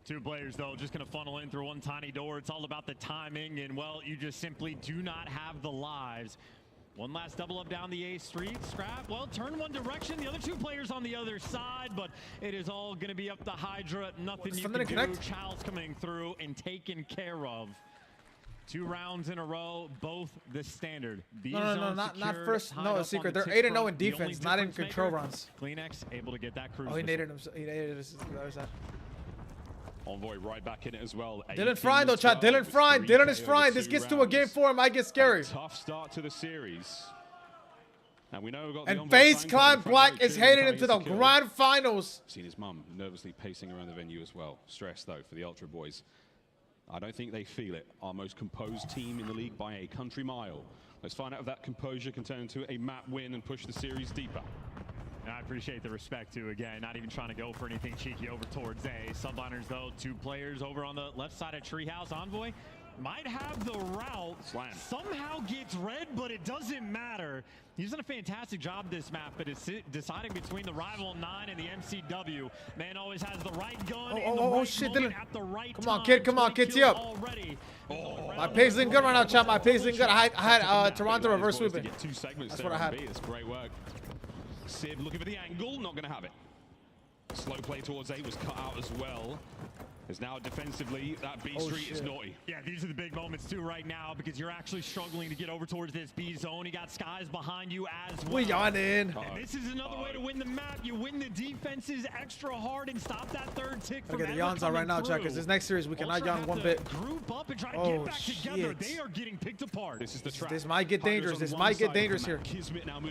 S9: 2 players, though, just going to funnel in through one tiny door. It's all about the timing, and, well, you just simply do not have the lives. One last double up down the A Street. Scrap, well, turn one direction. The other 2 players on the other side, but it is all going to be up to Hydra. Nothing you can do. Chow's coming through and taken care of. 2 rounds in a row, both the standard.
S4: No, not first. No, the secret. They're 8-0 in defense, not in control runs.
S9: Kleenex able to get that cruise.
S4: Oh, he naded him. He naded his other side.
S8: Envoy right back in it as well.
S4: Dylan frying though, chat. Dylan frying. Dylan is frying. This gets to a game 4, it might get scary.
S8: Tough start to the series. And we know we've got
S4: and FaZe Clan Black is headed into the grand finals.
S8: Seen his mum nervously pacing around the venue as well. Stress though for the Ultra boys. I don't think they feel it. Our most composed team in the league by a country mile. Let's find out if that composure can turn into a map win and push the series deeper.
S9: And I appreciate the respect too. Again, not even trying to go for anything cheeky over towards A. Subliners though, 2 players over on the left side of Treehouse. Envoy might have the route.
S8: Slam.
S9: Somehow gets red, but it doesn't matter. He's done a fantastic job this map, but it's deciding between the rival 9 and the MCW. Man always has the right gun in the right
S4: shit,
S9: moment at the right
S4: come on, kid, come on, kid, tee up. My pace isn't good right now, chat. My pace isn't good. I had Toronto reverse sweeping. That's what I had.
S8: It's great work. Sib looking for the angle, not going to have it. Slow play towards A was cut out as well. Is now defensively, that B street is naughty.
S9: Yeah, these are the big moments too right now because you're actually struggling to get over towards this B zone. You got Skies behind you as well.
S4: We on in.
S9: And this is another way to win the map. You win the defenses extra hard and stop that third tick from
S4: Look at the yawns out right now, Chuck, because this next series we cannot yawn one bit.
S9: Group up and try to get back together. They are getting picked apart.
S8: This is the trap.
S4: This might get dangerous. This might get dangerous here.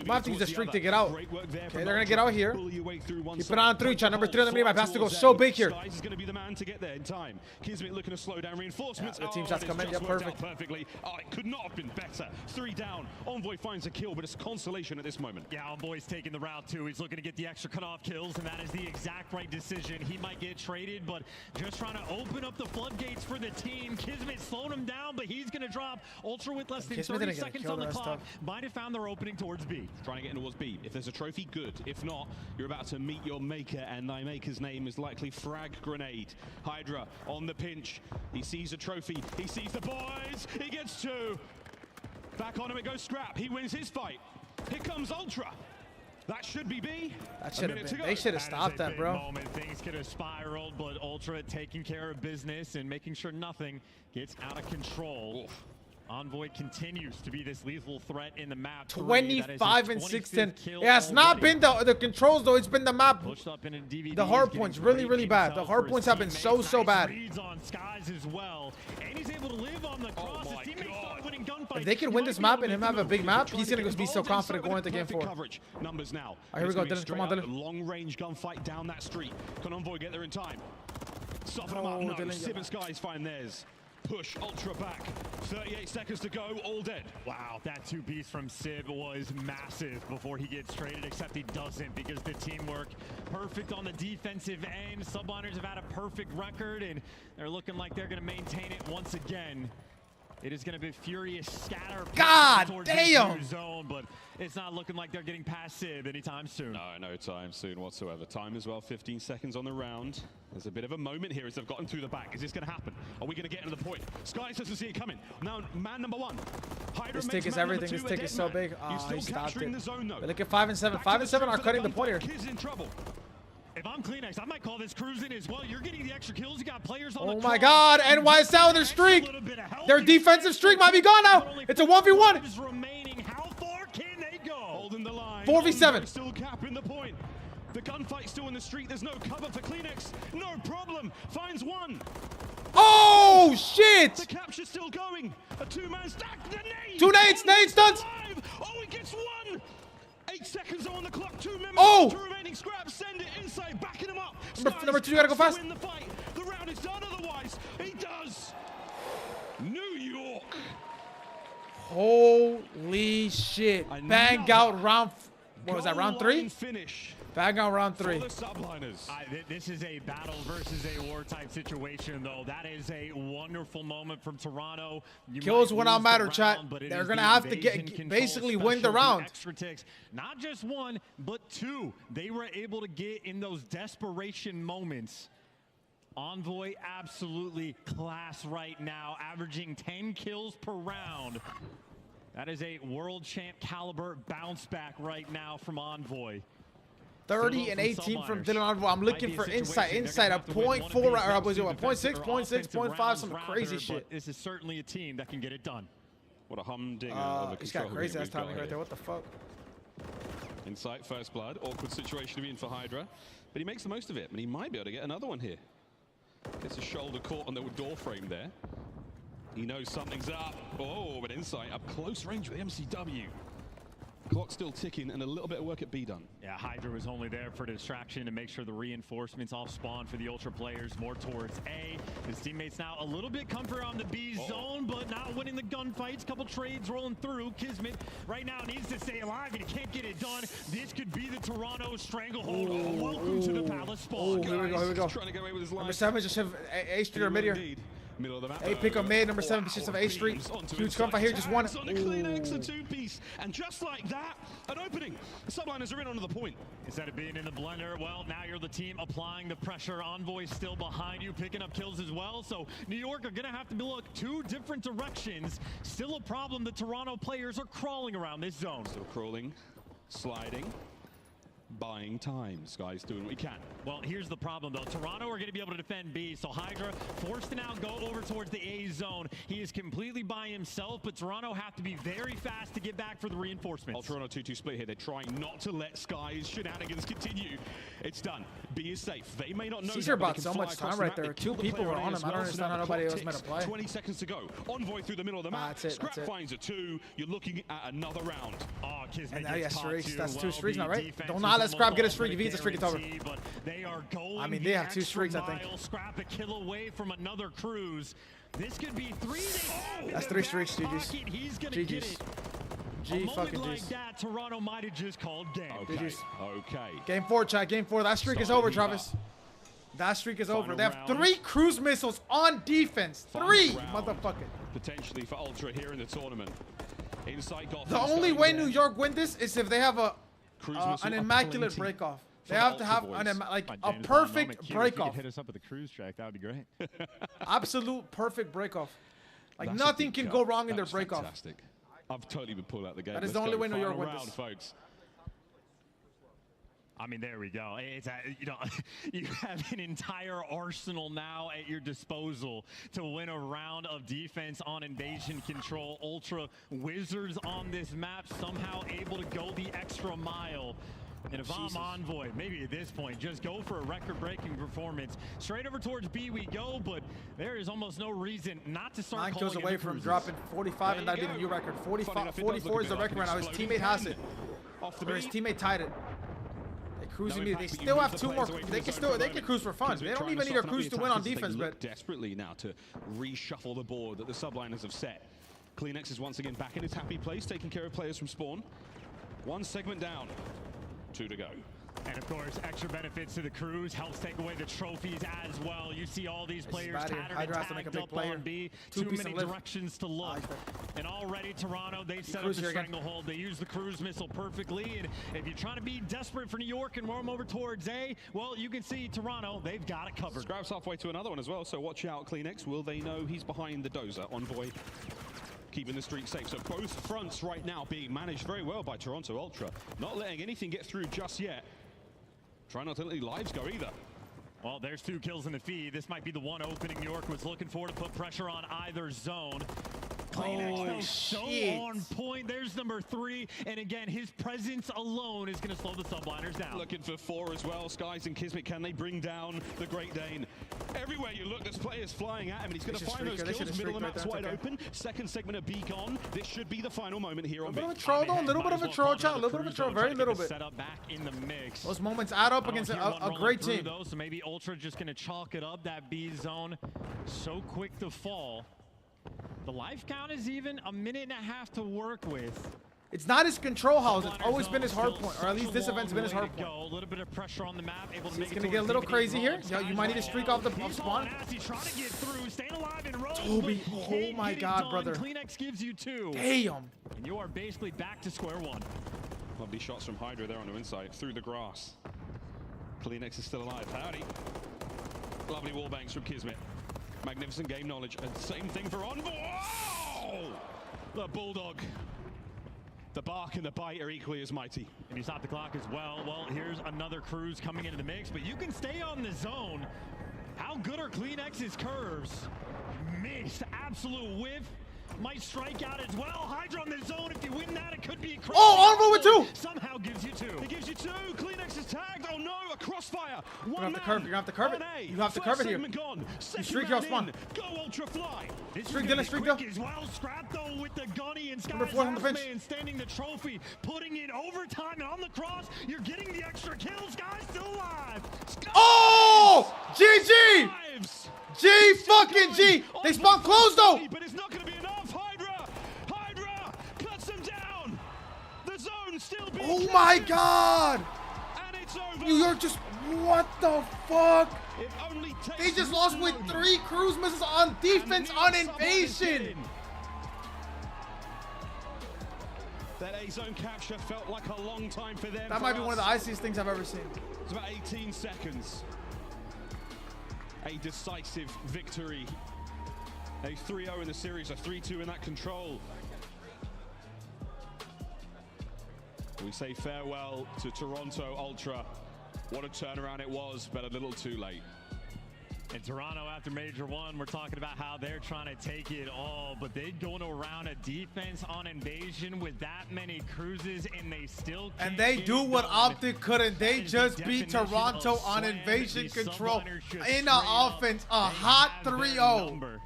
S4: Might have to use the streak to get out. Okay, they're going to get out here. Keep it on 3, chat. Number 3 on the meter. My pass to go so big here.
S8: Skies is going to be the man to get there in time. Kismet looking to slow down reinforcements.
S4: Yeah, the team shots come in. Yeah, perfect.
S8: Perfectly. Oh, it could not have been better. 3 down. Envoy finds a kill, but it's consolation at this moment.
S9: Yeah, Envoy's taking the route too. He's looking to get the extra cutoff kills, and that is the exact right decision. He might get traded, but just trying to open up the floodgates for the team. Kismet slowing him down, but he's going to drop Ultra with less than 30 seconds on the clock. Might have found their opening towards B.
S8: Trying to get in towards B. If there's a trophy, good. If not, you're about to meet your maker, and thy maker's name is likely Frag Grenade. Hydra on the pinch. He sees a trophy. He sees the boys. He gets 2. Back on him it goes Scrap. He wins his fight. Here comes Ultra. That should be B.
S4: That should have been. They should have stopped that, bro.
S9: Moment. Things could have spiraled, but Ultra taking care of business and making sure nothing gets out of control.
S8: Oof.
S9: Envoy continues to be this lethal threat in the map.
S4: 25 and 16. Yeah, it's not been the controls though. It's been the map.
S9: Pushed up in a DVD.
S4: The hard points really bad. The hard points have been so bad.
S9: Reads on Skies as well, and he's able to live on the cross. His teammates start winning gunfights.
S4: If they can win this map and him have a big map, he's gonna be so confident going into game 4.
S8: Coverage numbers now.
S4: All right, here we go, Dylan. Come on, Dylan.
S8: Long range gunfight down that street. Can Envoy get there in time? Soften him up. No, Sib and Skies find theirs. Push Ultra back. 38 seconds to go, all dead.
S9: Wow, that 2-piece from Sib was massive before he gets traded, except he doesn't because the teamwork perfect on the defensive end. Subliners have had a perfect record, and they're looking like they're going to maintain it once again. It is going to be furious scatter.
S4: God damn!
S9: Zone, but it's not looking like they're getting past Sib anytime soon.
S8: No time soon whatsoever. Time as well, 15 seconds on the round. There's a bit of a moment here as they've gotten through the back. Is this going to happen? Are we going to get into the point? Skies doesn't see it coming. Now, man number 1. Hydra
S4: this tick is everything. This tick is so big. Oh,
S8: he stopped it. The zone, though.
S4: But look at 5 and 7. 5 and 7 are cutting the point here.
S8: Kid's in trouble.
S9: If I'm Kleenex, I might call this cruising as well. You're getting the extra kills. You got players on the
S4: Oh my God, NYSL with their streak. Their defensive streak might be gone now. It's a 1v1.
S9: Remaining. How far can they go?
S8: Holding the line.
S4: 4v7.
S8: Still capping the point. The gunfight's still in the street. There's no cover for Kleenex. No problem. Finds 1.
S4: Oh, shit.
S8: The capture's still going. A 2-man stack. The nade.
S4: 2 nades. Nade stunts.
S8: Oh, he gets 1. 8 seconds on the clock. 2 members.
S4: Oh.
S8: 2 remaining scraps. Send it inside. Backing him up.
S4: Number 2, you gotta go fast.
S8: Win the fight. The round is done otherwise. He does. New York.
S4: Holy shit. Bang out round. What was that? Round 3?
S8: Finish.
S4: Bang out round 3.
S8: For the subliners.
S9: This is a battle versus a war type situation, though. That is a wonderful moment from Toronto.
S4: Kills will not matter, chat. They're going to have to basically win the round.
S9: Extra ticks. Not just 1, but 2. They were able to get in those desperation moments. Envoy absolutely class right now, averaging 10 kills per round. That is a world champ caliber bounce back right now from Envoy.
S4: 30 and 18 from Dylan Envoy. I'm looking for insight. Insight a 0.4 or was it 0.6, 0.6, 0.5, some crazy shit.
S9: This is certainly a team that can get it done.
S8: What a humdinger of a
S4: he's got crazy ass timing right there. What the fuck?
S8: Insight, first blood. Awkward situation to be in for Hydra. But he makes the most of it. And he might be able to get another one here. Gets a shoulder caught on the door frame there. He knows something's up. Oh, but Insight up close range with MCW. Clock still ticking and a little bit of work at B done.
S9: Yeah, Hydra was only there for distraction to make sure the reinforcements off spawn for the Ultra players more towards A. His teammates now a little bit comfort on the B zone, but not winning the gunfights. Couple trades rolling through. Kismet right now needs to stay alive and he can't get it done. This could be the Toronto stranglehold. Welcome to the Palace spawn.
S4: Here we go, here we go.
S8: Trying to get away with his life.
S4: Number 7 just have A Street or mid here.
S8: Middle of the map.
S4: A pick up mid, number 7 positions of A Street. Huge gunfight here, just one.
S8: On a CleanX, a two-piece, and just like that, an opening. The subliners are in onto the point.
S9: Instead of being in the blender, well, now you're the team applying the pressure. Envoy still behind you, picking up kills as well. So New York are going to have to look 2 different directions. Still a problem. The Toronto players are crawling around this zone.
S8: Still crawling, sliding, buying time. Sky's doing what he can.
S9: Well, here's the problem, though. Toronto are going to be able to defend B, so Hydra forced to now go over towards the A zone. He is completely by himself, but Toronto have to be very fast to get back for the reinforcements.
S8: Toronto 2-2 split here. They're trying not to let Sky's shenanigans continue. It's done. B is safe. They may not know.
S4: Caesar bought so much time right there. 2 people were on him. I don't understand how nobody else meant to play.
S8: 20 seconds to go. Envoy through the middle of the map.
S4: That's it.
S8: Scrap finds a 2. You're looking at another round.
S9: Oh, Kismet
S4: and now he has streaks. That's 2
S9: well,
S4: streaks now, right?
S9: defense
S4: Don't not let Scrap get a
S9: almost
S4: streak. If he gets a streak, it's over.
S9: But they are going
S4: I mean, they have 2 streaks, I think.
S9: Scrap a kill away from another cruise. This could be 3.
S4: That's 3 streaks, GG's.
S9: He's gonna get it.
S4: G fucking
S9: like
S4: G's.
S9: that, Toronto might have just called game.
S8: Okay.
S4: GG's.
S8: Okay.
S4: Game 4, chat. Game 4. That streak is over, Travis. That streak is over. They have 3 cruise missiles on defense. 3, motherfucker.
S8: Potentially for Ultra here in the tournament. Insight got
S4: the only way New York win this is if they have an immaculate break-off. They have to have a perfect break-off.
S9: Hit us up with a cruise track. That would be great.
S4: Absolute perfect break-off. Like nothing can go wrong in their break-off.
S8: Fantastic. I've totally been pulled out the game.
S4: That is the only way New York wins this,
S8: folks.
S9: I mean, there we go. It's you know, you have an entire arsenal now at your disposal to win a round of defense on invasion control. Ultra Wizards on this map somehow able to go the extra mile. And if I'm Envoy, maybe at this point, just go for a record-breaking performance. Straight over towards B we go, but there is almost no reason not to start
S4: 9 kills away from dropping 45 and that being a new record. 44 is the record right now. His teammate has it. Or his teammate tied it. They cruising me. They still have 2 more. They can cruise for fun. They don't even need a cruise to win on defense, but
S8: desperately now to reshuffle the board that the subliners have set. CleanX is once again back in his happy place, taking care of players from spawn. 1 segment down. 2 to go.
S9: And of course, extra benefits to the crews, helps take away the trophies as well. You see all these players tattered and tagged up on B. Too many directions to look. And already Toronto, they've set up the stranglehold. They use the cruise missile perfectly. And if you're trying to be desperate for New York and roam over towards A, well, you can see Toronto, they've got it covered.
S8: Scrap's halfway to another one as well, so watch out, CleanX. Will they know he's behind the dozer? Envoy keeping the streak safe. So both fronts right now being managed very well by Toronto Ultra. Not letting anything get through just yet. Trying not to let any lives go either.
S9: Well, there's 2 kills in the feed. This might be the one opening New York was looking for to put pressure on either zone.
S4: Oh,
S9: so on point. There's number 3. And again, his presence alone is going to slow the subliners down.
S8: Looking for 4 as well. Skies and Kismet, can they bring down the Great Dane? Everywhere you look, there's players flying at him, and he's going to find those kills. Middle of the map's wide open. Second segment of B gone. This should be the final moment here on B.
S4: A little bit of a troll, though. A little bit of a troll, chat. A little bit of a troll. Very little bit.
S9: Set up back in the mix.
S4: Those moments add up against a great team.
S9: Though, so maybe Ultra just going to chalk it up. That B zone so quick to fall. The life count is even a minute and a half to work with.
S4: It's not his control house. It's always been his hard point, or at least this event's been his hard point.
S9: A little bit of pressure on the map. Able to
S4: it's gonna get a little crazy here. Yeah, you might need a streak off the spawn.
S9: Trying to get through, staying alive in row.
S4: Toby, oh my God, brother.
S9: CleanX gives you 2.
S4: Damn.
S9: And you are basically back to square one.
S8: Lovely shots from Hydra there on the inside, through the grass. CleanX is still alive. Howdy. Lovely wall banks from Kismet. Magnificent game knowledge. And same thing for Envoy. Oh! The Bulldog. The bark and the bite are equally as mighty.
S9: And you stop the clock as well. Well, here's another cruise coming into the mix, but you can stay on the zone. How good are CleanX's curves? Missed, absolute whiff. might strike out as well. Hydra on the zone. If you win that, it could be a crazy.
S4: Oh, on with two.
S9: Somehow gives you two.
S8: It gives you two. Kleenex is tagged. Oh no, a crossfire.
S4: You're gonna have to curve it. You have to curve it here. You streak your spawn.
S8: Go Ultra Fly.
S4: Streak Dylan, streak Dylan.
S9: As well, Scrap though with the gunny and
S4: Number 4 on the bench.
S9: Man standing the trophy, putting it overtime and on the cross. You're getting the extra kills, guys. Still alive.
S4: Oh! GG! G fucking G! They spawn close though!
S8: But it's not going to be enough. Hydra cuts them down. The zone still being
S4: Oh my god!
S8: And it's over.
S4: New York just, what the fuck?
S8: It only takes
S4: They just lost with 3 cruise missiles on defense on invasion.
S8: That A-zone capture felt like a long time for them.
S4: That might be one of the iciest things I've ever seen.
S8: It's about 18 seconds. A decisive victory. A 3-0 in the series, a 3-2 in that control. We say farewell to Toronto Ultra. What a turnaround it was, but a little too late.
S9: In Toronto after Major 1, we're talking about how they're trying to take it all, but they're going around a defense on invasion with that many cruises, and they still can't.
S4: And they do what OpTic couldn't. They just beat Toronto on invasion control in the offense. A hot 3-0.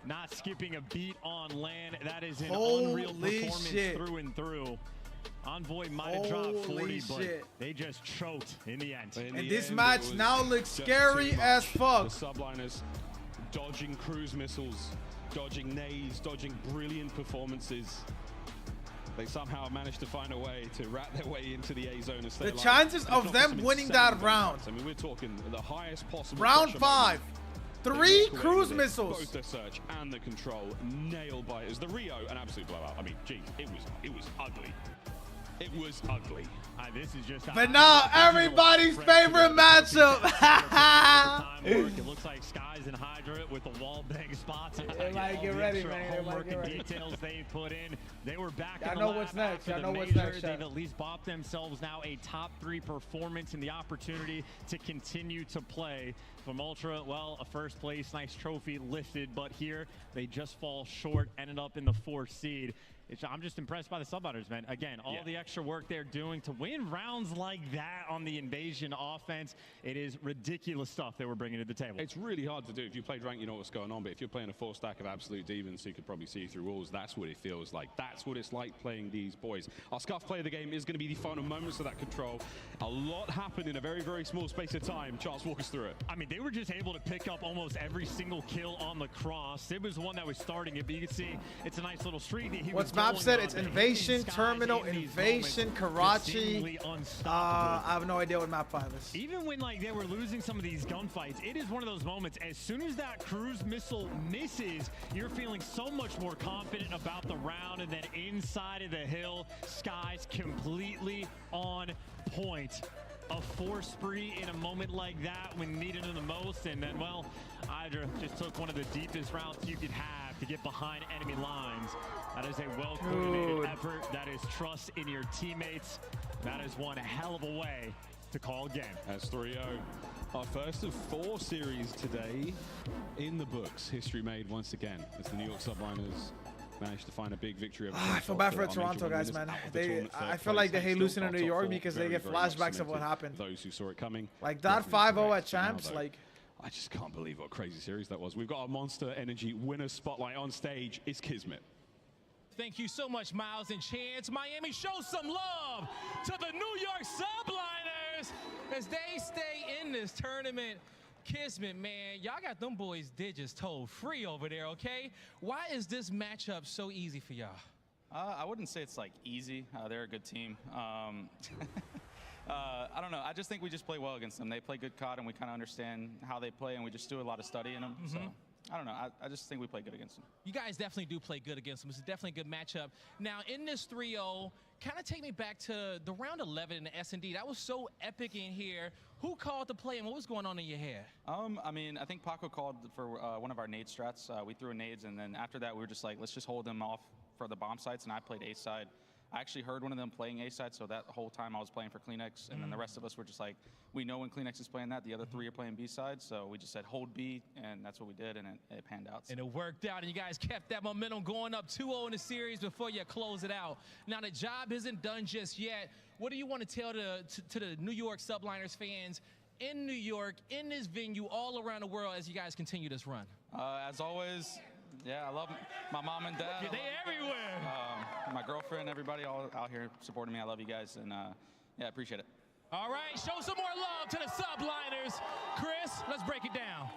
S9: Not skipping a beat on land. That is an unreal performance through and through. Envoy might have dropped 40, but they just choked in the end.
S4: And this match now looks scary as fuck.
S8: The subliners dodging cruise missiles, dodging nades, dodging brilliant performances. They somehow managed to find a way to rat their way into the A zone and stay alive.
S4: The chances of them winning that round.
S8: I mean, we're talking the highest possible.
S4: Round 5. 3 cruise missiles.
S8: Both the search and the control nailed by it. As the Rio, an absolute blowout. I mean, geez, it was ugly. It was ugly.
S9: This is just.
S4: But now everybody's favorite matchup.
S9: It looks like Skies and Hydra with the wall bang spots.
S4: Everybody get ready, man.
S9: Homework and details they put in. They were back in the
S4: know what's next.
S9: Y'all
S4: know what's next.
S9: They've at least bopped themselves now a top 3 performance and the opportunity to continue to play. From Ultra, well, a first place, nice trophy lifted, but here they just fall short, ended up in the 4th seed. I'm just impressed by the subliners, man. Again, all the extra work they're doing to win rounds like that on the invasion offense. It is ridiculous stuff that we're bringing to the table.
S8: It's really hard to do. If you played rank, you know what's going on. But if you're playing a 4-stack of absolute demons who could probably see through walls, that's what it feels like. That's what it's like playing these boys. Our Scuff play of the game is going to be the final moments of that control. A lot happened in a very, very small space of time. Charles, walk us through it.
S9: I mean, they were just able to pick up almost every single kill on the cross. It was the one that was starting it, but you can see it's a nice little streak that he was
S4: map said? It's invasion, terminal, invasion, Karachi. I have no idea what map 5 is.
S9: Even when like they were losing some of these gunfights, it is one of those moments. As soon as that cruise missile misses, you're feeling so much more confident about the round. And then inside of the hill, Skies completely on point. A 4 spree in a moment like that when needed the most, and then, well, Hydra just took one of the deepest routes you could have to get behind enemy lines. That is a well-coordinated effort. That is trust in your teammates. That is one hell of a way to call a game.
S8: That's 3-0. Our first of 4 series today in the books. History made once again as the New York Subliners managed to find a big victory.
S4: I feel bad for the Toronto guys, man. I feel like they hate losing in New York because they get flashbacks of what happened.
S8: Those who saw it coming.
S4: Like that 5-0 at Champs, like.
S8: I just can't believe what a crazy series that was. We've got our Monster Energy winner spotlight on stage. It's Kismet.
S7: Thank you so much, Miles and Chance. Miami, show some love to the New York Subliners as they stay in this tournament. Kismet, man, y'all got them boys' digits told free over there, okay? Why is this matchup so easy for y'all?
S13: I wouldn't say it's like easy. They're a good team. I don't know. I just think we just play well against them. They play good COD, and we kind of understand how they play, and we just do a lot of studying them. So I don't know. I just think we play good against them.
S7: You guys definitely do play good against them. It's definitely a good matchup. Now, in this 3-0, kind of take me back to the round 11 in the S&D. That was so epic in here. Who called the play, and what was going on in your head?
S13: I mean, I think Paco called for one of our nade strats. We threw nades, and then after that, we were just like, let's just hold them off for the bomb sites, and I played A side. I actually heard one of them playing A side, so that whole time I was playing for Kleenex, and then the rest of us were just like, we know when Kleenex is playing that, the other 3 are playing B side, so we just said hold B, and that's what we did, and it panned out. So.
S7: And it worked out, and you guys kept that momentum going up 2-0 in the series before you close it out. Now, the job isn't done just yet. What do you want to tell to the New York Subliners fans in New York, in this venue, all around the world as you guys continue this run?
S13: As always, yeah, I love my mom and dad.
S7: They everywhere.
S13: My girlfriend, everybody all out here supporting me. I love you guys, and yeah, I appreciate it.
S7: All right, show some more love to the Subliners. Chris, let's break it down.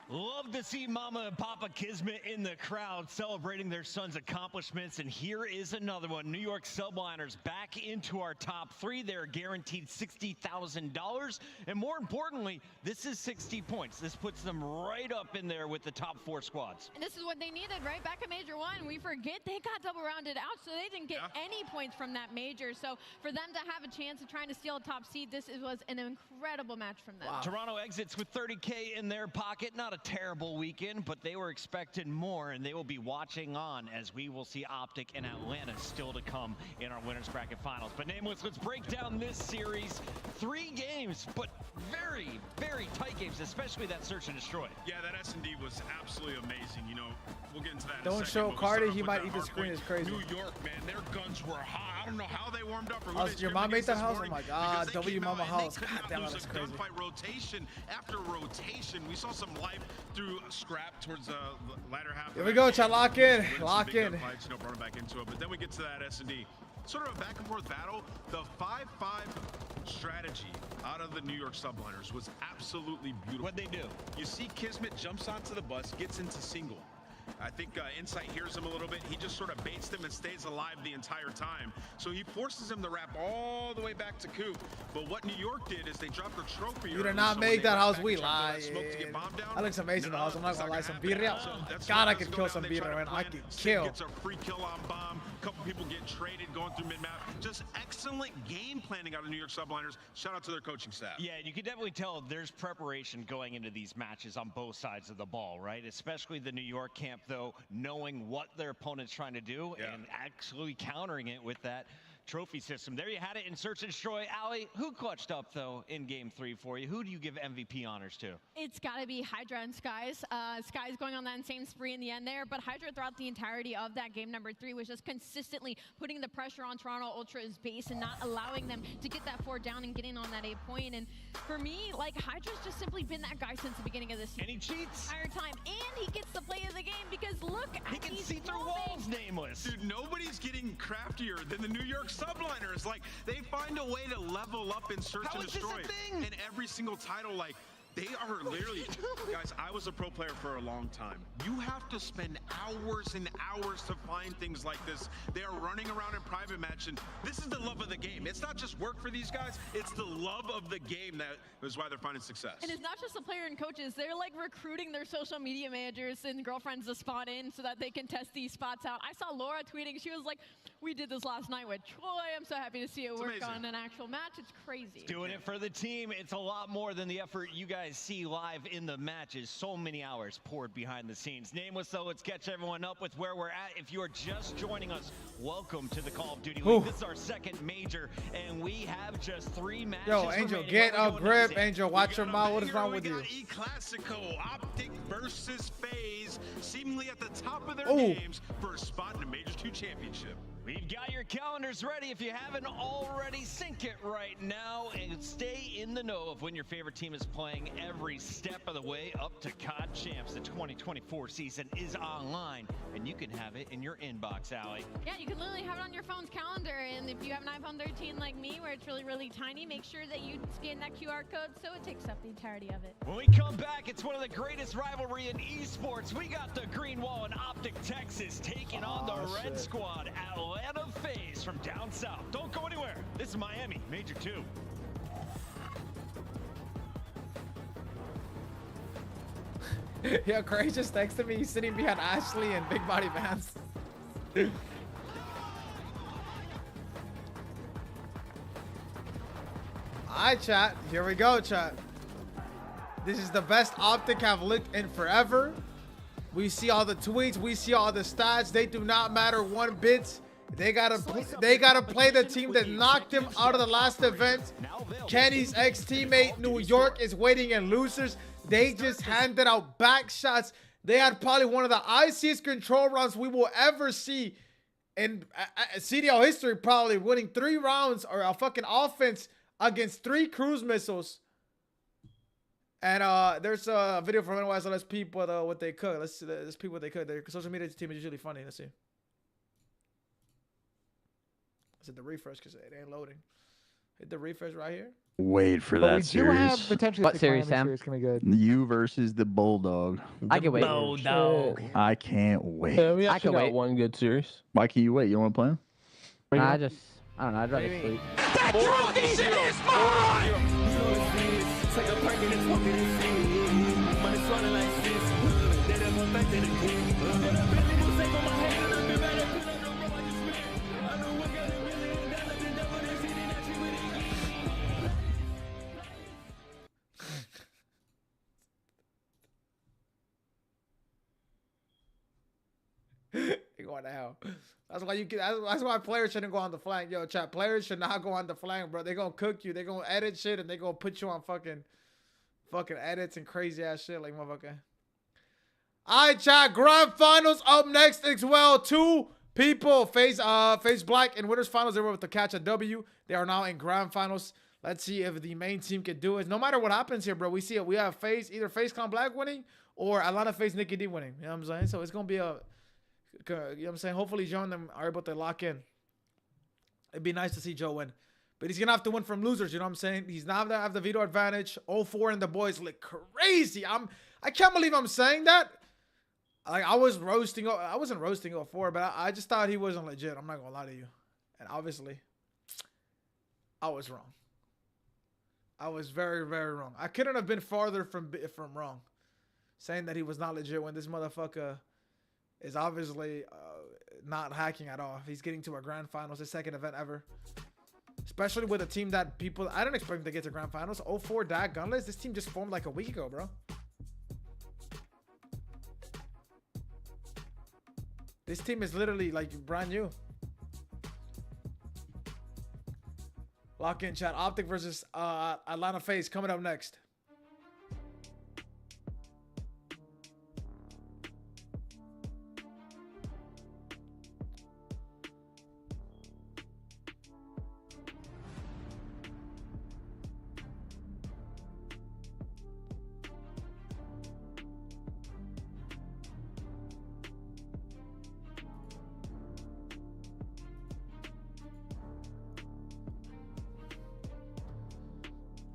S2: Love to see Mama and Papa Kismet in the crowd celebrating their son's accomplishments. And here is another one. New York Subliners back into our top 3. They're guaranteed $60,000. And more importantly, this is 60 points. This puts them right up in there with the top 4 squads.
S1: And this is what they needed, right? Back at Major 1, we forget they got double rounded out, so they didn't get any points from that major. So for them to have a chance of trying to steal a top seed, this was an incredible match from them.
S2: Wow. Toronto exits with 30K in their pocket. Not a terrible weekend, but they were expecting more, and they will be watching on as we will see OpTic and Atlanta still to come in our winners bracket finals. But Nameless, let's break down this series. 3 games, but very, very tight games, especially that search and destroy.
S3: Yeah, that S&D was absolutely amazing. You know, we'll get into that
S4: Don't
S3: in a second,
S4: show
S3: but
S4: Cardi,
S3: we'll
S4: he
S3: start
S4: might
S3: off
S4: eat the
S3: with
S4: screen.
S3: that
S4: It's crazy.
S3: New York, man, their guns were hot. I don't know how they warmed up or who they
S4: Your
S3: scrimmaged
S4: mom made
S3: against
S4: that
S3: this
S4: house? Oh
S3: morning,
S4: my God,
S3: because they
S4: W
S3: came out
S4: Mama
S3: and
S4: house.
S3: they could
S4: God
S3: not
S4: damn,
S3: lose
S4: that's
S3: a
S4: crazy.
S3: gunfight rotation after rotation. We saw some life through scrap towards the latter half.
S4: Here we go, chat. Lock in. Lock in.
S3: Fights, you know, brought it back into it. But then we get to that S&D. Sort of a back and forth battle. The 5-5 strategy out of the New York Subliners was absolutely beautiful.
S2: What'd they do?
S3: You see Kismet jumps onto the bus, gets into single. I think Insight hears him a little bit. He just sort of baits them and stays alive the entire time. So he forces him to wrap all the way back to Coop. But what New York did is they dropped their trophy.
S4: You did
S3: early,
S4: not
S3: so
S4: make
S3: when they
S4: that
S3: got
S4: house.
S3: back
S4: We
S3: and jumped
S4: lie.
S3: that smoke to get bombed down,
S4: That looks amazing, the house. I'm not
S3: it's
S4: gonna lie.
S3: gonna
S4: Some
S3: happen.
S4: birria.
S3: So that's
S4: God,
S3: what
S4: I
S3: has
S4: could
S3: to
S4: kill
S3: go
S4: some
S3: down. They try
S4: birria,
S3: to
S4: man. I
S3: plan.
S4: could
S3: Sid
S4: kill.
S3: gets a free kill on bomb. A couple people get traded going through mid-map. Just excellent game planning out of New York Subliners. Shout out to their coaching staff.
S2: Yeah, you can definitely tell there's preparation going into these matches on both sides of the ball, right? Especially the New York camp, though, knowing what their opponent's trying to do and actually countering it with that trophy system. There you had it in Search and Destroy. Allie, who clutched up, though, in Game 3 for you? Who do you give MVP honors to?
S1: It's got to be Hydra and Skies. Skies going on that insane spree in the end there, but Hydra throughout the entirety of that game number 3 was just consistently putting the pressure on Toronto Ultra's base and not allowing them to get that 4 down and getting on that 8 point. And for me, like, Hydra's just simply been that guy since the beginning of this season.
S2: And he cheats.
S1: Entire time. And he gets the play of the game because look at
S2: He can see through walls, Nameless.
S3: Dude, nobody's getting craftier than the New York Subliners. Like, they find a way to level up in Search and Destroy. And every single title, like, they are literally, guys, I was a pro player for a long time. You have to spend hours and hours to find things like this. They are running around in private match, and this is the love of the game. It's not just work for these guys, it's the love of the game that is why they're finding success.
S1: And it's not just the player and coaches. They're like recruiting their social media managers and girlfriends to spot in so that they can test these spots out. I saw Laura tweeting. She was like, we did this last night with Troy. I'm so happy to see it work on an actual match. It's crazy.
S2: Doing it for the team. It's a lot more than the effort you guys see live in the matches. So many hours poured behind the scenes. Nameless, though, let's catch everyone up with where we're at. If you are just joining us, welcome to the Call of Duty League. This is our second major, and we have just 3 matches.
S4: Yo, Angel, get a grip. Angel, watch your mouth. What is wrong with you?
S3: E-Classico, OpTic versus FaZe, seemingly at the top of their games for a spot in the Major 2 championship.
S2: We've got your calendars ready. If you haven't already, sync it right now and stay in the know of when your favorite team is playing every step of the way up to COD Champs. The 2024 season is online, and you can have it in your inbox, Allie.
S1: Yeah, you can literally have it on your phone's calendar, and if you have an iPhone 13 like me, where it's really, really tiny, make sure that you scan that QR code so it takes up the entirety of it.
S2: When we come back, it's one of the greatest rivalry in esports. We got the Green Wall and OpTic Texas taking on the Red Squad, Atlanta FaZe from down south. Don't go anywhere. This is Miami, Major 2.
S4: Yeah, Craig just texted me. He's sitting behind Ashley and Big Body Vance. Alright, chat. Here we go, chat. This is the best OpTic have looked in forever. We see all the tweets. We see all the stats. They do not matter one bit. They gotta play the team that knocked him out of the last event. Kenny's ex-teammate New York is waiting in losers. They just handed out back shots. They had probably one of the iciest control rounds we will ever see in CDL history, probably winning 3 rounds or a fucking offense against 3 cruise missiles. And there's a video from NYS. Let's peep what they cook. Let's peep what they cook. Their social media team is usually funny. Let's see. Let's hit the refresh because it ain't loading. Hit the refresh right here.
S14: Wait for that series.
S10: We do have potentially
S15: What series, Sam?
S10: series can be good.
S14: You versus the Bulldog.
S15: I can wait.
S14: Bulldog. I can't wait.
S15: Yeah, we
S14: I
S15: actually got
S14: one good series. Why can't you wait? You want to play him?
S15: I don't know. I'd rather sleep.
S6: That trophy is mine! Take a break and it's walking in sea. But it's running like this. They never think that it can. Billy will take on my head and be better. Put on the road, I just win. I know what got it really and that the devil is hitting that you with
S4: it. You're going to hell. That's why that's why players shouldn't go on the flank. Yo, chat, players should not go on the flank, bro. They're gonna cook you. They're gonna edit shit and they're gonna put you on fucking edits and crazy ass shit like motherfucker. Alright, chat, grand finals up next as well. 2 people, FaZe Black in winners finals. They were able to catch a W. They are now in grand finals. Let's see if the main team can do it. No matter what happens here, bro, we see it. We have FaZe, either FaZe Black winning or Atlanta FaZe Nikki D winning. You know what I'm saying? So it's gonna be a, you know what I'm saying? Hopefully Joe and them are able to lock in. It'd be nice to see Joe win. But he's going to have to win from losers, you know what I'm saying? He's not going to have the veto advantage. 0-4 and the boys look crazy. I can't believe I'm saying that. Like, I wasn't roasting 0-4, but I just thought he wasn't legit. I'm not going to lie to you. And obviously, I was wrong. I was very, very wrong. I couldn't have been farther from wrong. Saying that he was not legit when this motherfucker is obviously not hacking at all. He's getting to a grand finals, his second event ever. Especially with a team that people, I didn't expect them to get to grand finals. 0-4 Dak Gunless. This team just formed like a week ago, bro. This team is literally like brand new. Lock in, chat. OpTic versus Atlanta FaZe coming up next.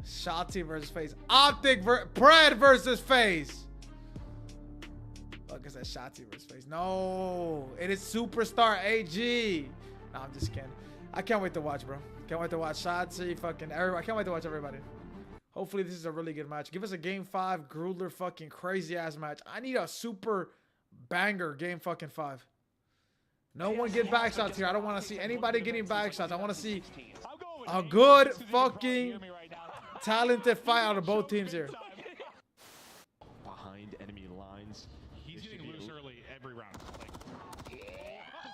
S4: Shotzi versus FaZe. OpTic Brad versus FaZe. Look, it's that Shotzi versus FaZe. No, it is Superstar AG. No, I'm just kidding. I can't wait to watch, bro. Can't wait to watch Shotzi, fucking everybody. I can't wait to watch everybody. Hopefully this is a really good match. Give us a game 5 Grudler fucking crazy ass match. I need a super banger game fucking 5. No one get back shots here. I don't want to see anybody getting back shots. I want to see a good fucking talented fight out of both teams here.
S9: Behind enemy lines. He's getting loose early every round.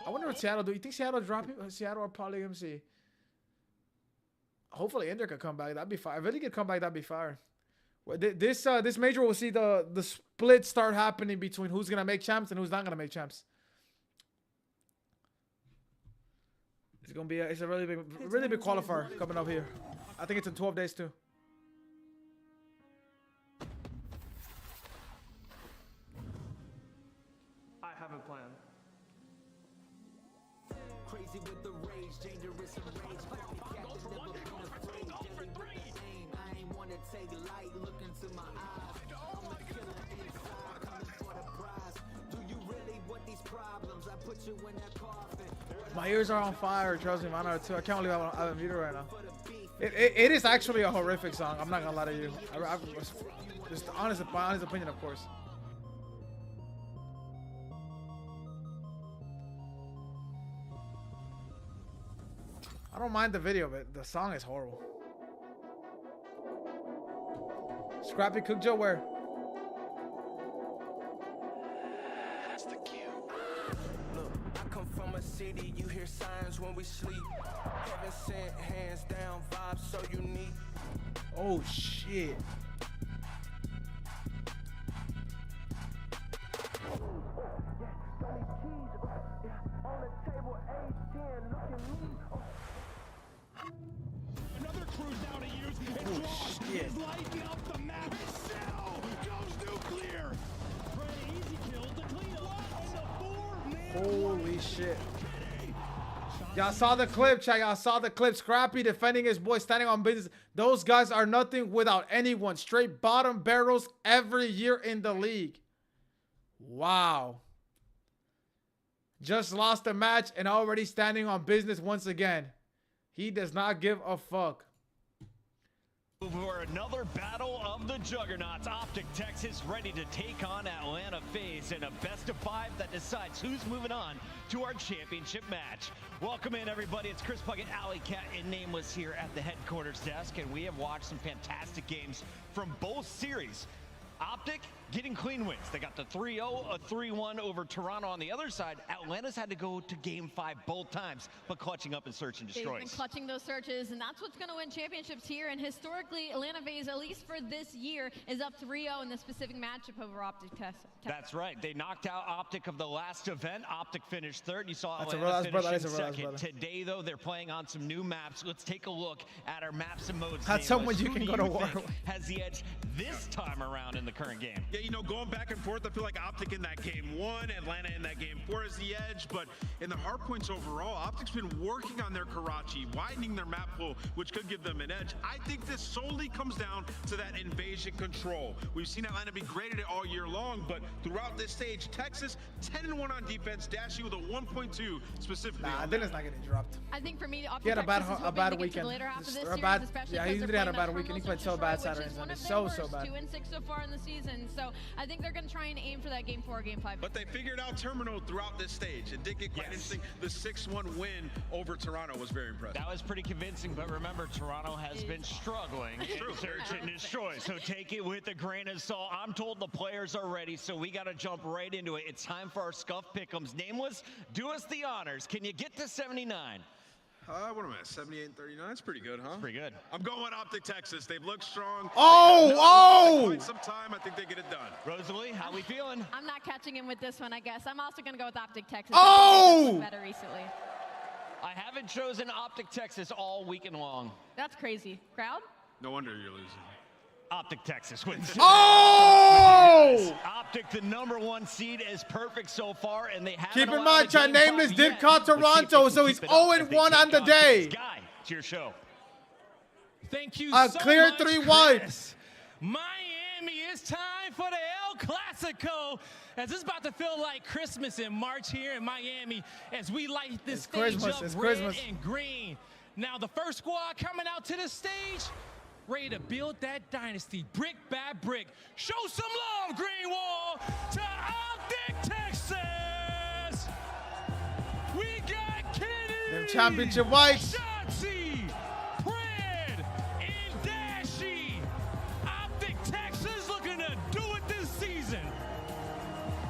S4: I wonder what Seattle do. You think Seattle drop it? Seattle or probably MC? Hopefully Ender could come back. That'd be fire. If Ender could come back, that'd be fire. This major will see the split start happening between who's gonna make champs and who's not gonna make champs. It's gonna be it's a really big qualifier coming up here. I think it's in 12 days too.
S16: I have a plan.
S6: Crazy with the rage, dangerous and rage. I ain't wanna take light, look into my eyes. I'm a killer inside, coming for the prize. Do you really want these problems? I put you in that coffin.
S4: My ears are on fire, trust me, mine are too. I can't believe I have a video right now. It is actually a horrific song. I'm not gonna lie to you. Just honest opinion, of course. I don't mind the video, but the song is horrible. Scrappy Cook Joe, where?
S6: That's the cue. Look, I come from a city, you hear signs when we sleep. Heaven sent, hands down, vibes so unique.
S4: Oh shit.
S5: Another cruise down to use and draws is lighting up the map. His cell goes nuclear. Pretty easy kill to clean up. And the 4-man
S4: Holy shit. Y'all saw the clip, chat. Y'all saw the clip. Scrappy defending his boy, standing on business. Those guys are nothing without anyone. Straight bottom barrels every year in the league. Wow. Just lost a match and already standing on business once again. He does not give a fuck.
S2: For another battle of the juggernauts, OpTic Texas ready to take on Atlanta FaZe in a best-of-5 that decides who's moving on to our championship match. Welcome in, everybody. It's Chris Puckett, Alley Cat, and Nameless here at the headquarters desk, and we have watched some fantastic games from both series. OpTic getting clean wins. They got the 3-0, a 3-1 over Toronto. On the other side, Atlanta's had to go to Game 5 both times, but clutching up in search and destroys.
S1: They've been clutching those searches, and that's what's going to win championships here. And historically, Atlanta FaZe, at least for this year, is up 3-0 in the specific matchup over OpTic Texas.
S2: That's right. They knocked out OpTic of the last event. OpTic finished third. You saw
S4: That's
S2: Atlanta finish in
S4: brother.
S2: second. Today, though, they're playing on some new maps. Let's take a look at our maps and modes.
S4: That's someone you
S2: Who
S4: can
S2: do
S4: go to
S2: you
S4: war
S2: think
S4: with.
S2: has the edge this time around in the current game?
S3: Yeah, you know, going back and forth, I feel like OpTic in that game 1, Atlanta in that game 4 is the edge, but in the hardpoints overall, OpTic's been working on their Karachi, widening their map pool, which could give them an edge. I think this solely comes down to that invasion control. We've seen Atlanta be great at it all year long, but throughout this stage, Texas 10-1 on defense, Dashy with a 1.2 specifically.
S4: Nah, Dennis not getting dropped.
S1: I think for me,
S4: He had a bad
S1: weekend.
S4: weekend.
S1: Later half of this
S4: Or
S1: series,
S4: bad,
S1: especially
S4: yeah, he
S1: because
S4: did
S1: they're
S4: have a
S1: playing
S4: bad
S1: the
S4: weekend. He
S1: Terminals
S4: played so
S1: of
S4: bad
S1: Detroit,
S4: Saturday
S1: which is
S4: and
S1: one
S4: Sunday.
S1: of their
S4: So
S1: worst,
S4: bad.
S1: 2-6 so far in the season. So I think they're going to try and aim for that Game 4 or Game 5.
S3: But they figured out Terminal throughout this stage. It did get quite interesting. The 6-1 win over Toronto was very impressive.
S2: That was pretty convincing, but remember, Toronto has been struggling in search and destroy. So take it with a grain of salt. I'm told the players are ready, so we got to jump right into it. It's time for our Scuff Pick'ems. Nameless, do us the honors. Can you get to 79?
S3: What am I at? 78 and 39? That's pretty good, huh?
S2: That's pretty good.
S3: I'm going with OpTic Texas. They've looked strong.
S4: Oh!
S3: Quite some time. I think they get it done.
S2: Rosalie, how we feeling?
S1: I'm not catching him with this one, I guess. I'm also going to go with OpTic Texas.
S4: Oh!
S1: Better recently.
S2: I haven't chosen OpTic Texas all weekend long.
S1: That's crazy. Crowd?
S3: No wonder you're losing.
S2: OpTic Texas wins.
S4: Oh!
S2: OpTic, the #1 seed, is perfect so far, and they haven't
S4: Keep in
S2: allowed
S4: mind,
S2: a
S4: chat,
S2: Game 5
S4: Nameless
S2: yet.
S4: did call
S2: Let's see if they
S4: Toronto,
S2: can
S4: so
S2: keep
S4: he's
S2: it up as they
S4: 0-1 on
S2: take
S4: the day.
S2: Guy, it's your show.
S7: Thank you
S4: A
S7: so
S4: clear
S7: much,
S4: 3
S7: Chris.
S4: wipes.
S7: Miami, it's time for the El Clasico. As it's about to feel like Christmas in March here in Miami as we light this stage up red and green. Now the first squad coming out to the stage, ready to build that dynasty brick by brick. Show some love, Green Wall, to OpTic Texas. We got Kennedy.
S4: Them championship whites.
S7: Shotzi, Pred, and Dashy. OpTic Texas looking to do it this season.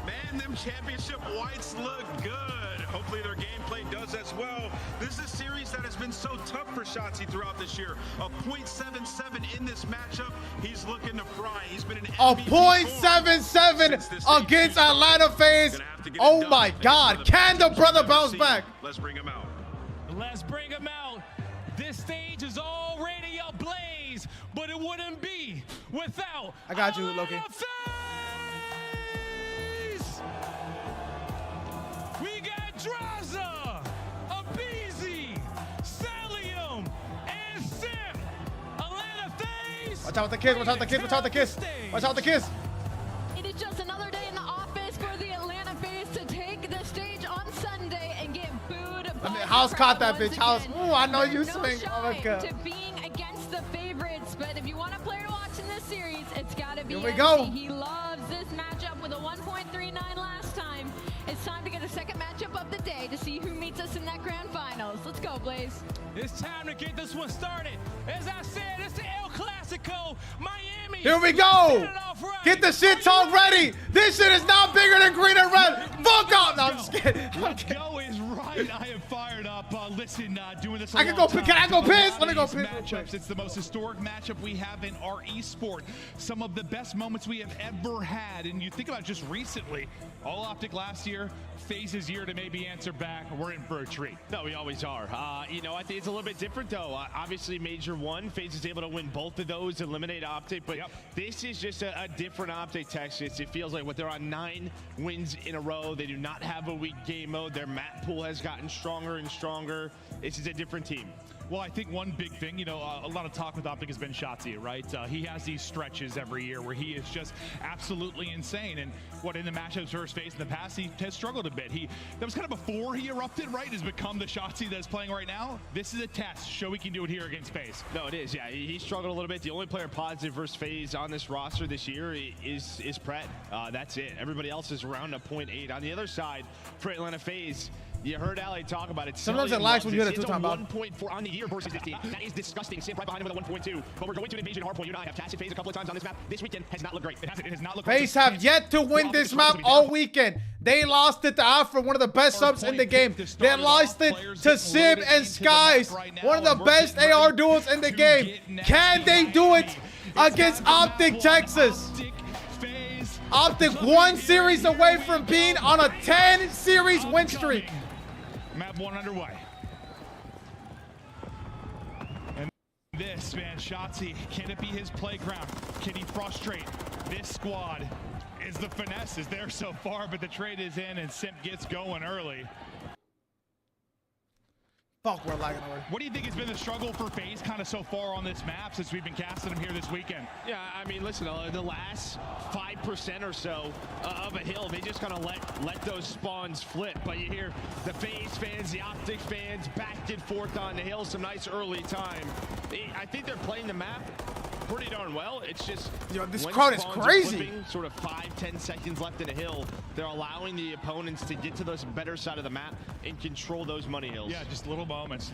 S3: Man, them championship whites look good. Hopefully their gameplay does as well. This is a series that has been so tough for Shotzi throughout this year. A .77 in this matchup. He's looking to fry. He's been an
S4: A
S3: MVP
S4: .77 against Atlanta FaZe. Oh my God. Can the brother bounce back?
S3: Let's bring him out.
S7: Let's bring him out. This stage is already ablaze, but it wouldn't be without
S4: I got you, Loki.
S7: We got Draza, Abizi, Salium, and Sim. Atlanta FaZe.
S4: Watch out with the kiss. Watch out with the kiss. Watch out with the kiss. Watch out with the kiss.
S1: It is just another day in the office for the Atlanta FaZe to take the stage on Sunday and get booed.
S4: I mean, House caught that bitch. House. Ooh, I know you swing. Oh my God.
S1: To being against the favorites, but if you want a player to watch in this series, it's got to be
S4: Here we
S1: MC.
S4: go.
S1: He loves this matchup with a 1.39 last time. It's time to get a second matchup of the day to see who meets us in that grand finals. Let's go, Blaze.
S7: It's time to get this one started. As I said, it's the El Clasico. Miami.
S4: Here we go.
S7: Started off
S4: Get the shit talk ready. This shit is not bigger than green and red. Fuck off. No, I'm just kidding.
S12: Let's go is right. I am fired up. Listen, doing this.
S4: I can go. Can I go piss? Let me go piss.
S12: Matchups. It's the most historic matchup we have in our esport. Some of the best moments we have ever had. And you think about just recently, all OpTic last year, FaZe's year to maybe answer back. We're in for a treat.
S2: No, we always are. You know, I think it's a little bit different though. Obviously, Major 1, FaZe is able to win both of those, eliminate OpTic, but this is just a different OpTic, Texas. It feels like what they're on 9 wins in a row. They do not have a weak game mode. Their map pool has gotten stronger and stronger. This is a different team.
S12: Well, I think one big thing, you know, a lot of talk with OpTic has been Shotzzy, right? He has these stretches every year where he is just absolutely insane. And what in the matchups versus FaZe in the past, he has struggled a bit. That was kind of before he erupted, right? Has become the Shotzzy that's playing right now. This is a test. Show we can do it here against FaZe.
S2: No, it is. Yeah, he struggled a little bit. The only player positive versus FaZe on this roster this year is Pret. That's it. Everybody else is around a 0.8. On the other side, for Atlanta FaZe, you heard Ali talk about it.
S4: Sometimes it lags when you hit it 2-time
S2: about 1.4 on the year versus this team. That is disgusting. Simp right behind him with a 1.2. But we're going to an invasion Hardpoint. You and I have tasted FaZe a couple of times on this map. This weekend has not looked great. It has not looked great.
S4: FaZe have yet to win this map all weekend. They lost it to Alpha, one of the best subs in the game. They lost it to Sib and Skies, one of the best AR duels in the game. Can they do it against OpTic Texas? OpTic 1 series away from being on a 10-series win streak.
S12: Map 1 underway. And this, man, Shotzzy, can it be his playground? Can he frustrate this squad? Is the finesse is there so far, but the trade is in and Simp gets going early.
S4: Fuck, we're lagging already.
S12: What do you think has been the struggle for FaZe kind of so far on this map since we've been casting them here this weekend?
S2: Yeah, I mean, listen, the last 5% or so of a hill, they just kind of let those spawns flip. But you hear the FaZe fans, the OpTic fans back and forth on the hill, some nice early time. I think they're playing the map pretty darn well. It's just,
S4: yo, this crowd is crazy.
S2: Flipping, sort of 5-10 seconds left in a hill. They're allowing the opponents to get to the better side of the map and control those money hills.
S12: Yeah, just little moments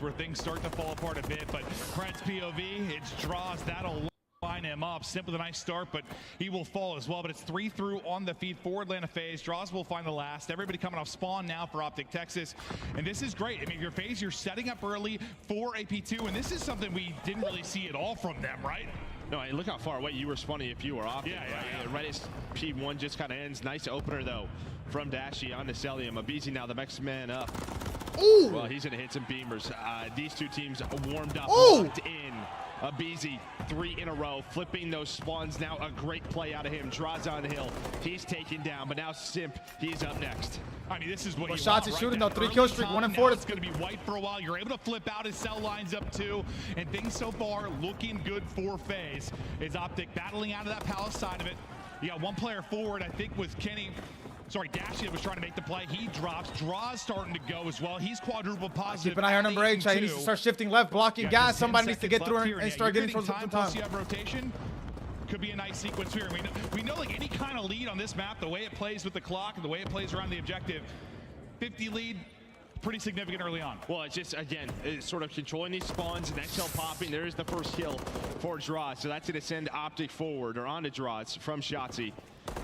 S12: where things start to fall apart a bit. But Fred's POV, it's draws, that'll line him up. Simp with a nice start, but he will fall as well. But it's 3 through on the feed for Atlanta FaZe. Draws will find the last. Everybody coming off spawn now for OpTic Texas. And this is great. I mean, if you're FaZe, you're setting up early for AP2, and this is something we didn't really see at all from them, right?
S2: No, and look how far away you were spawning if you were OpTic. Yeah. Redis P1 just kind of ends. Nice opener, though, from Dashy onto Celium. Abizi now the next man up.
S4: Ooh.
S2: Well, he's going to hit some beamers. These two teams warmed up,
S4: Ooh.
S2: locked in. Abizi, 3 in a row, flipping those spawns now. A great play out of him. Draws on the hill. He's taken down, but now Simp, he's up next.
S12: I mean, this is what you
S4: shots
S12: want,
S4: is shooting,
S12: right?
S4: though. 3 kill streak, 1 and 4.
S12: It's going to be white for a while. You're able to flip out. His cell lines up too. And things so far looking good for FaZe. Is OpTic battling out of that palace side of it. You got one player forward, I think, was Dashy was trying to make the play. He drops. Draws starting to go as well. He's quadruple positive.
S4: Keep an eye on number 8. He needs to start shifting left, blocking gas. Somebody needs to get through and start getting towards the time.
S12: You have rotation. Could be a nice sequence here. We know like any kind of lead on this map, the way it plays with the clock and the way it plays around the objective, 50 lead, pretty significant early on.
S2: Well, it's just, again, it's sort of controlling these spawns and XL popping. There is the first kill for Draws. So that's going to send OpTic forward or onto Draws from Shotzzy.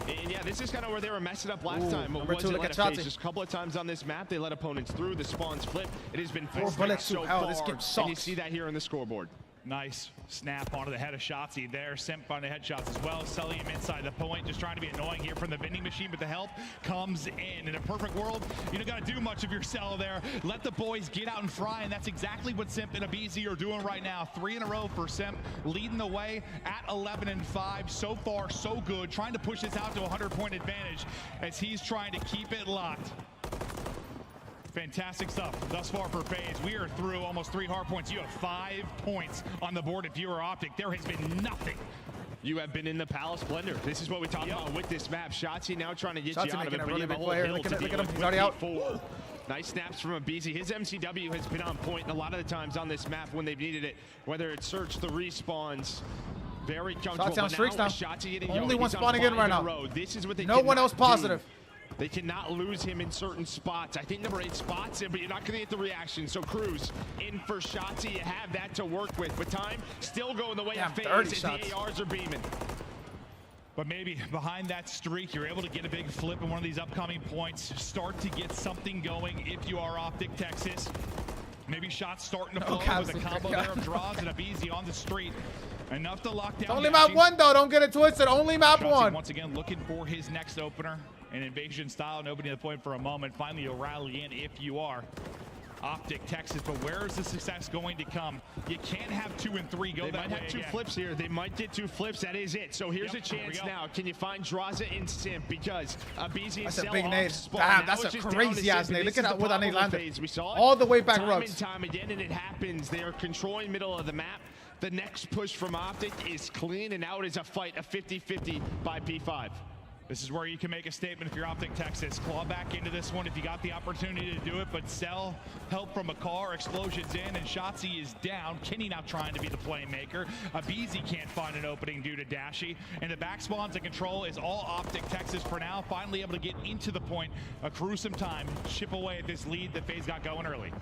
S2: And yeah, this is kind of where they were messing up last time.
S4: Number 2, look at Shotzzy.
S2: Just a couple of times on this map, they let opponents through. The spawns flip. It has been
S4: 4 bullets so far. This game sucks.
S2: And you see that here on the scoreboard.
S12: Nice snap onto the head of Shotzzy there. Simp on the headshots as well. Celium inside the point, just trying to be annoying here from the vending machine, but the help comes in. In a perfect world, you don't got to do much of your cell there. Let the boys get out and fry, and that's exactly what Simp and Abizi are doing right now. 3 in a row for Simp, leading the way at 11-5. So far, so good. Trying to push this out to a 100-point advantage as he's trying to keep it locked. Fantastic stuff thus far for FaZe. We are through almost 3 hard points. You have 5 points on the board if you are OpTic. There has been nothing.
S2: You have been in the Palace Blender. This is what we talked about with this map. Shotzzy now trying to get you out of it, but you have a whole hill to deal with.
S4: He's already out.
S2: Nice snaps from Abizi. His MCW has been on point a lot of the times on this map when they've needed it, whether it's search the respawns. Very comfortable.
S4: Shots on streaks now.
S2: Getting
S4: only one spawning in right now.
S2: This is what they
S4: no one else positive.
S2: They cannot lose him in certain spots. I think number 8 spots him, but you're not going to get the reaction. So Cruz in for Shotzzy. You have that to work with. But time still going the way of FaZe as the ARs are beaming.
S12: But maybe behind that streak, you're able to get a big flip in one of these upcoming points. Start to get something going if you are OpTic Texas. Maybe shots starting to flow with a combo there of draws and a BZ on the street. Enough to lock down.
S4: Only map 1 though. Don't get it twisted. Only map 1.
S12: Once again, looking for his next opener. An invasion style. Nobody at the point for a moment. Finally, you'll rally in if you are OpTic Texas, but where is the success going to come? You can't have 2 and 3 go that way.
S16: They might have 2 flips here. They might get 2 flips. That is it. So here's a chance now. Can you find Draza and Simp? Because BZ and Cell off spawn.
S4: Damn, that's a crazy ass nade. Look at what that nade landed.
S16: We saw it
S4: all the way back
S16: time
S4: rugs.
S16: and time again, and it happens. They are controlling middle of the map. The next push from OpTic is clean, and now it is a fight, a 50-50 by P5.
S12: This is where you can make a statement if you're OpTic Texas. Claw back into this one if you got the opportunity to do it, but Cell, help from a car, explosions in, and Shotzi is down. Kenny now trying to be the playmaker. Abizi can't find an opening due to Dashy, and the back spawns and control is all OpTic Texas for now. Finally able to get into the point, accrue some time, chip away at this lead that FaZe got going early.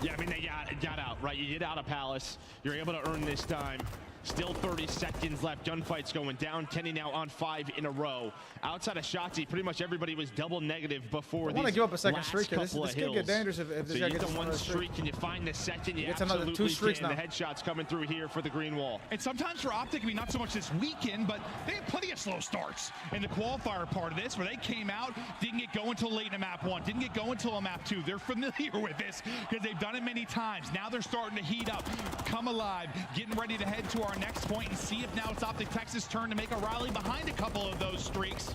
S16: Yeah, I mean, they got out, right? You get out of Palace. You're able to earn this time. Still 30 seconds left. Gunfight's going down. Kenny now on 5 in a row. Outside of Shotzi, pretty much everybody was double negative before these.
S4: I want to give up a second
S16: last
S4: streak here. This could get dangerous if this guy gets
S16: the one streak. Can you find the second? You
S4: gets another 2 streaks now.
S16: The headshots coming through here for the green wall.
S12: And sometimes for OpTic, I mean, not so much this weekend, but they had plenty of slow starts in the qualifier part of this, where they came out, didn't get going until late in map 1, didn't get going until map 2. They're familiar with this because they've done it many times. Now they're starting to heat up, come alive, getting ready to head to our next point and see if now it's OpTic Texas' turn to make a rally behind a couple of those streaks.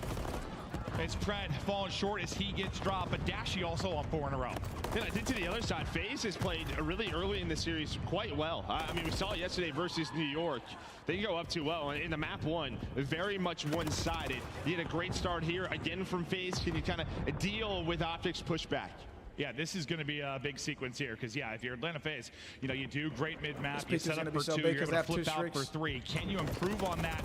S12: It's Pred falling short as he gets dropped, but Dashy also on 4 in a row.
S16: And I think to the other side, FaZe has played really early in the series quite well. I mean, we saw it yesterday versus New York. They can go up too well. In the map 1, very much one-sided. You had a great start here again from FaZe. Can you kind of deal with OpTic's pushback?
S12: Yeah, this is going to be a big sequence here because, yeah, if you're Atlanta FaZe, you know, you do great mid-map, you set up for 2, you're able to flip out for 3. Can you improve on that?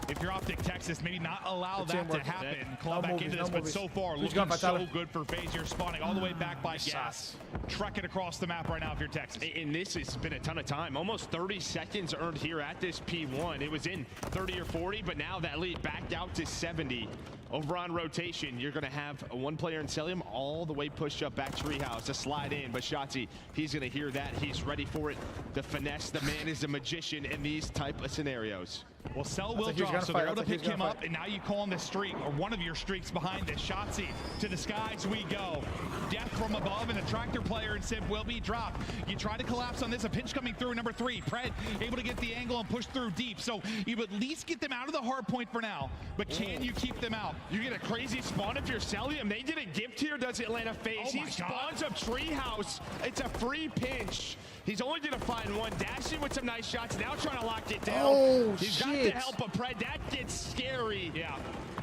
S12: If you're OpTic Texas, maybe not allow that to happen. Claw back into this, but so far, looking so good for FaZe. You're spawning all the way back by gas. Trek it across the map right now if you're Texas.
S16: And this has been a ton of time. Almost 30 seconds earned here at this P1. It was in 30 or 40, but now that lead backed out to 70. Over on rotation, you're going to have one player in Celium all the way pushed up back treehouse to slide in. But Shotzi, he's going to hear that. He's ready for it. The finesse, the man is a magician in these type of scenarios.
S12: Well, Cell will drop, so they're able to pick him up, and now you call on the streak, or one of your streaks behind this. Shotzi, to the skies we go. Death from above, and the tractor player and Simp will be dropped. You try to collapse on this, a pinch coming through, number 3. Pred able to get the angle and push through deep, so you at least get them out of the hard point for now, but can you keep them out?
S16: You get a crazy spawn if you're Celium. They did a gift here, does Atlanta FaZe. He spawns up treehouse. It's a free pinch. He's only going to find one. Dashing with some nice shots. Now trying to lock it down.
S4: Oh,
S16: He's got the help of Pred. That gets scary.
S12: Yeah.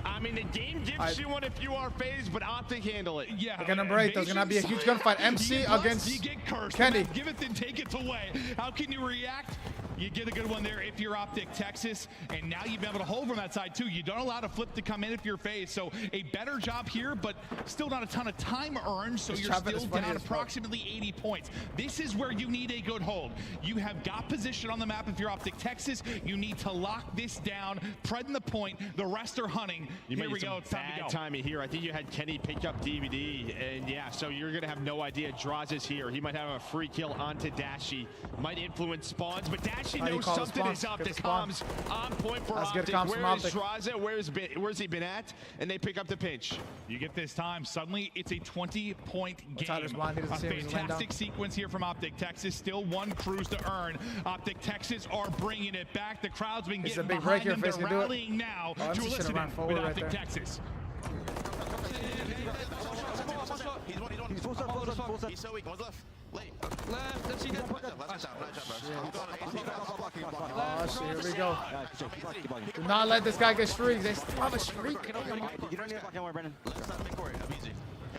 S16: I mean, the game gives you one if you are FaZe, but OpTic handle it.
S12: Yeah.
S4: Look at number 8. There's going to be a huge gunfight. MC against
S12: you get cursed.
S4: Kenny.
S12: Give it, then take it away. How can you react? You get a good one there if you're OpTic Texas, and now you've been able to hold from that side too. You don't allow a flip to come in if you're FaZe, so a better job here, but still not a ton of time earned, so you're still down approximately 80 points. This is where you need a good hold. You have got position on the map if you're OpTic Texas. You need to lock this down, Pred in the point, the rest are hunting. Here we go, it's time to go.
S16: Timing here. I think you had Kenny pick up DVD, and yeah, so you're gonna have no idea. Draws is here. He might have a free kill onto Dashy. Might influence spawns, but Dashy knows something is up. The comms on point for OpTic. Where is Draza? Where's he been at? And they pick up the pinch.
S12: You get this time. Suddenly, it's a 20-point game. A fantastic sequence here from OpTic Texas. Still 1 cruise to earn. OpTic Texas are bringing it back. The crowd's been getting behind them. They're rallying now to listen with OpTic Texas.
S17: He's so weak. One's left.
S10: Left. Let's see that.
S4: Oh, shit. Here we go. Do not let this guy get streaks. They still have a streak.
S10: You don't need to fucking worry, Brennan.
S17: Let's not make worry. I'm easy.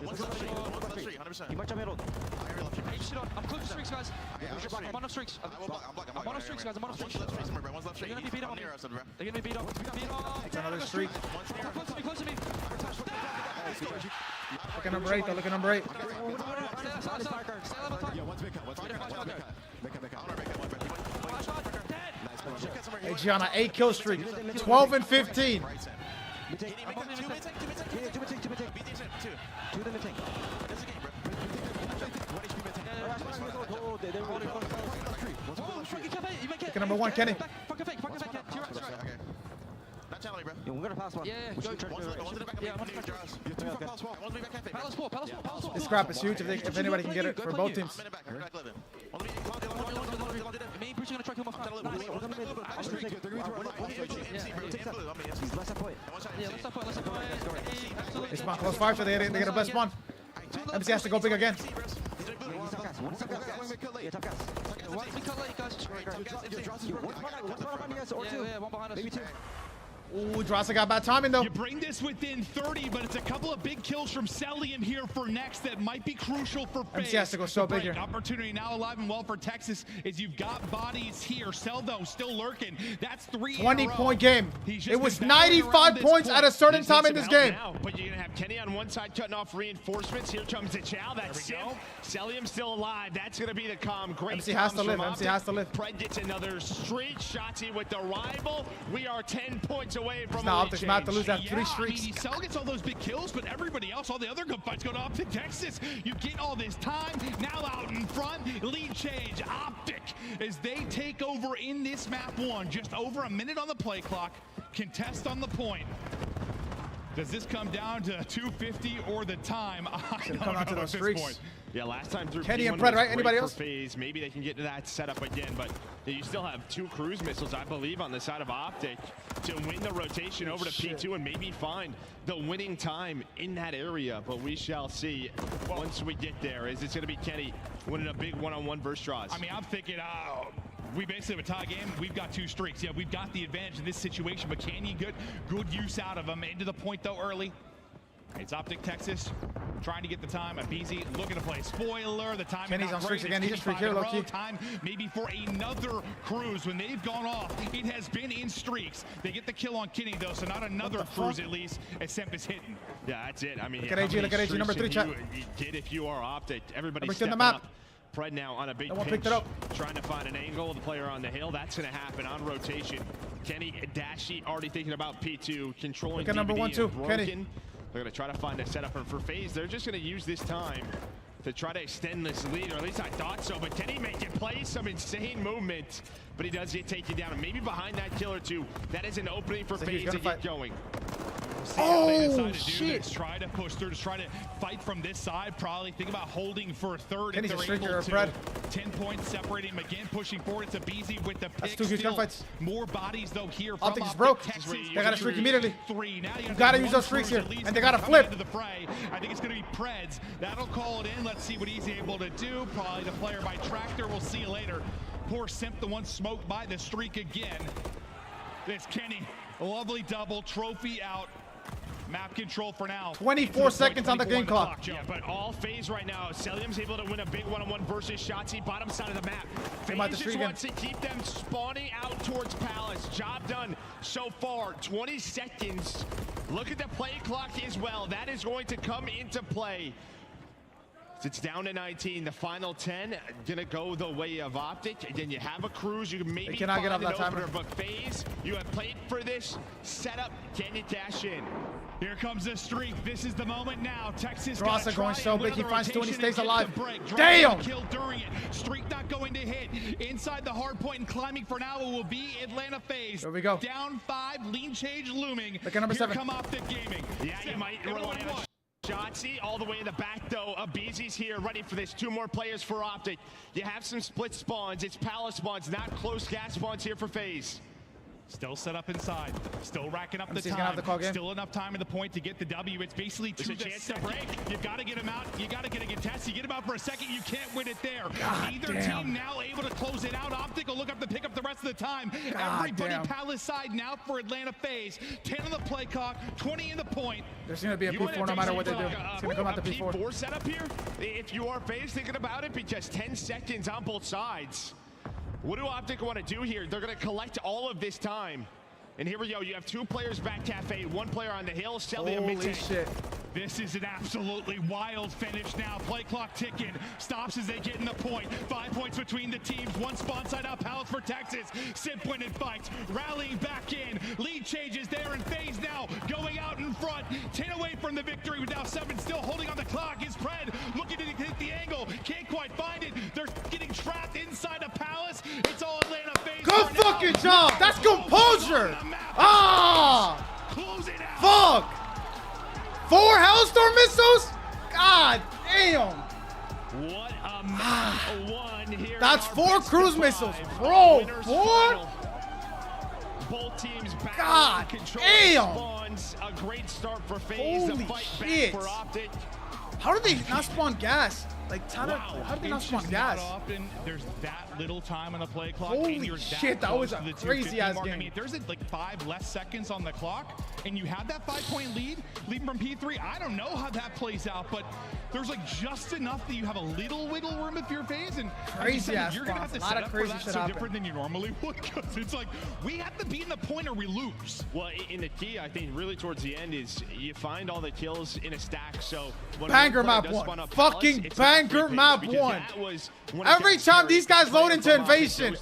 S17: One's left streak. One's left streak. 100%.
S10: He might jump middle. I'm close to streaks, guys.
S17: I'm
S10: on streaks. I'm on streaks, guys. I'm on streaks.
S17: One's left streak.
S10: They're gonna be beat up on me. They're gonna be beat up.
S4: It's another streak.
S10: Close to me.
S4: Look at number 8, though. Look at number 8. AG on an 8-kill streak. 12 and 15. Pick number 1, Kenny.
S10: Yo, we're gonna pass one.
S4: This scrap is huge if anybody can get it for both teams. They spawn close fire, so they get a best spawn. MC has to go big again. Ooh, Drasa got bad timing though.
S12: You bring this within 30, but it's a couple of big kills from Celium here for next that might be crucial for FaZe.
S4: MC has to go so big here.
S12: Opportunity now alive and well for Texas is you've got bodies here. Seldo still lurking. That's 3
S4: 20-point game. It was 95 points at a certain time in this game.
S16: Now, but you're gonna have Kenny on one side cutting off reinforcements. Here comes the Chow. That's it. Celium still alive. That's gonna be the calm. Great.
S4: MC has to live. MC has to live.
S16: Pred gets another streak. Shotzi with the rival. We are 10 points away from
S4: now OpTic's about to lose that 3 streaks.
S12: I mean, Cell gets all those big kills, but everybody else, all the other good fights go to OpTic Texas. You get all this time, now out in front, lead change, OpTic, as they take over in this map 1. Just over a minute on the play clock, contest on the point. Does this come down to 250 or the time? I don't know at this point.
S2: Yeah, last time through
S4: Kenny
S2: P1
S4: and Pred, right?
S2: was
S4: Anybody
S2: great
S4: else?
S2: for FaZe. Maybe they can get to that setup again, but you still have 2 cruise missiles, I believe, on the side of OpTic to win the rotation over to P2 and maybe find the winning time in that area. But we shall see once we get there. Is it going to be Kenny winning a big one-on-one versus Draws?
S12: I mean, I'm thinking, we basically have a tie game. We've got 2 streaks. Yeah, we've got the advantage in this situation, but can you get good use out of them? Into the point, though, early. It's OpTic Texas trying to get the time. BZ looking to play spoiler. The time.
S4: Kenny's on streaks again. He's a streak here, low-key.
S12: Time maybe for another cruise. When they've gone off, it has been in streaks. They get the kill on Kenny, though, so not another cruise at least as Semp is hitting.
S2: Yeah, that's it. I mean,
S4: look at AG, look at AG, number 3, chat.
S2: You get if you are OpTic. Everybody's
S4: in the
S2: stepping
S4: map.
S2: up. Pred now on a big
S4: one
S2: pinch,
S4: picked it up.
S2: trying to find an angle. The player on the hill. That's going to happen on rotation. Kenny Dashi already thinking about P2, controlling
S4: look at number 1, 2, Kenny.
S2: They're going to try to find a setup for FaZe. They're just going to use this time to try to extend this lead, or at least I thought so. But Kenny making plays, some insane movement, but he does get taken down. And maybe behind that kill or 2, that is an opening for FaZe to get going.
S12: Oh, shit. Try to push through, to try to fight from this side. Probably think about holding for 3rd
S4: Kenny's
S12: if
S4: a
S12: they're
S4: streaker,
S12: able to.
S4: Pred.
S12: 10 points separating him again, pushing forward. It's a BZ with the pick.
S4: That's 2 huge gunfights.
S12: More bodies, though, here from
S4: OpTic is broke.
S12: Texas.
S4: They got to streak immediately.
S12: 3. Now you
S4: got to use those streaks here, and they got to flip.
S12: Into the fray. I think it's going to be Preds. That'll call it in. Let's see what he's able to do. Probably the player by Tractor. We'll see you later. Poor Semp, the one smoked by the streak again. It's Kenny. A lovely double. Trophy out. Map control for now.
S4: 24 seconds on the game clock.
S2: Yeah, but all FaZe right now. Celium's able to win a big one-on-one versus Shotzi, bottom side of the map. FaZe just wants to keep them spawning out towards Palace. Job done so far. 20 seconds. Look at the play clock as well. That is going to come into play. It's down to 19. The final 10 gonna go the way of OpTic. Again, you have a cruise. You can maybe
S4: cannot get off that
S2: opener, but FaZe, you have played for this setup. Can you dash in?
S12: Here comes the streak. This is the moment now. Texas
S4: Drasa going so big. He finds 2 and he stays alive.
S12: Damn! Killed during it. Streak not going to hit. Inside the hard point and climbing for now will be Atlanta FaZe.
S4: Here we go.
S12: Down 5. Lean change looming.
S4: Look at number 7.
S12: Here come OpTic Gaming.
S2: Yeah, you might rely on Shotzi all the way in the back, though. BZ's here, ready for this. 2 more players for OpTic. You have some split spawns. It's Palace spawns, not close gas spawns here for FaZe.
S12: Still set up inside. Still racking up the
S4: MC's
S12: time.
S4: gonna have the call game.
S12: Still enough time in the point to get the W. It's basically to the chance to break. You've got to get him out. You got to get a contest. You get him out for a second. You can't win it there. Either team now able to close it out. OpTic will look up to pick up the rest of the time. Everybody Palace side now for Atlanta FaZe. 10 on the play clock. 20 in the point.
S4: There's going to be a P4 no matter what they do. It's going to come out to P4.
S2: P4 setup here? If you are FaZe thinking about it, because 10 seconds on both sides. What do OpTic want to do here? They're going to collect all of this time. And here we go. You have 2 players back cafe, 1 player on the hill.
S4: Holy shit.
S12: This is an absolutely wild finish now. Play clock ticking. Stops as they get in the point. 5 points between the teams. One spawn side out Palace for Texas. Simp winning fights. Rallying back in. Lead changes there, and FaZe now going out in front. 10 away from the victory with now 7 still holding on the clock. Is Pred looking to hit the angle. Can't quite find it. They're getting trapped inside of Palace. It's all Atlanta FaZe.
S4: Good fucking job. That's composure. Ah. Fuck. 4 Hellstorm missiles? God damn.
S16: What a map one here.
S4: That's 4 cruise missiles, bro. 4?
S16: Both teams back.
S4: God damn.
S16: Spawns. A great start for FaZe.
S4: Holy
S16: The fight
S4: shit.
S16: back for OpTic.
S4: How did they not spawn gas? Like, how did they not spawn gas?
S12: Not often there's that little time on the play clock.
S4: Holy
S12: and you're
S4: shit, that was a crazy ass game.
S12: I mean, if there's like 5 less seconds on the clock and you have that 5-point lead from P3, I don't know how that plays out, but there's like just enough that you have a little wiggle room if you're FaZe, and
S4: crazy ass
S12: you're gonna have to set up for that so
S4: happen.
S12: different than you normally would, because it's like we have to be in the point or we lose.
S16: Well, in the key, I think really towards the end is you find all the kills in a stack. So when
S4: banger map 1, fucking banger map 1. Every time these guys load into Invasion,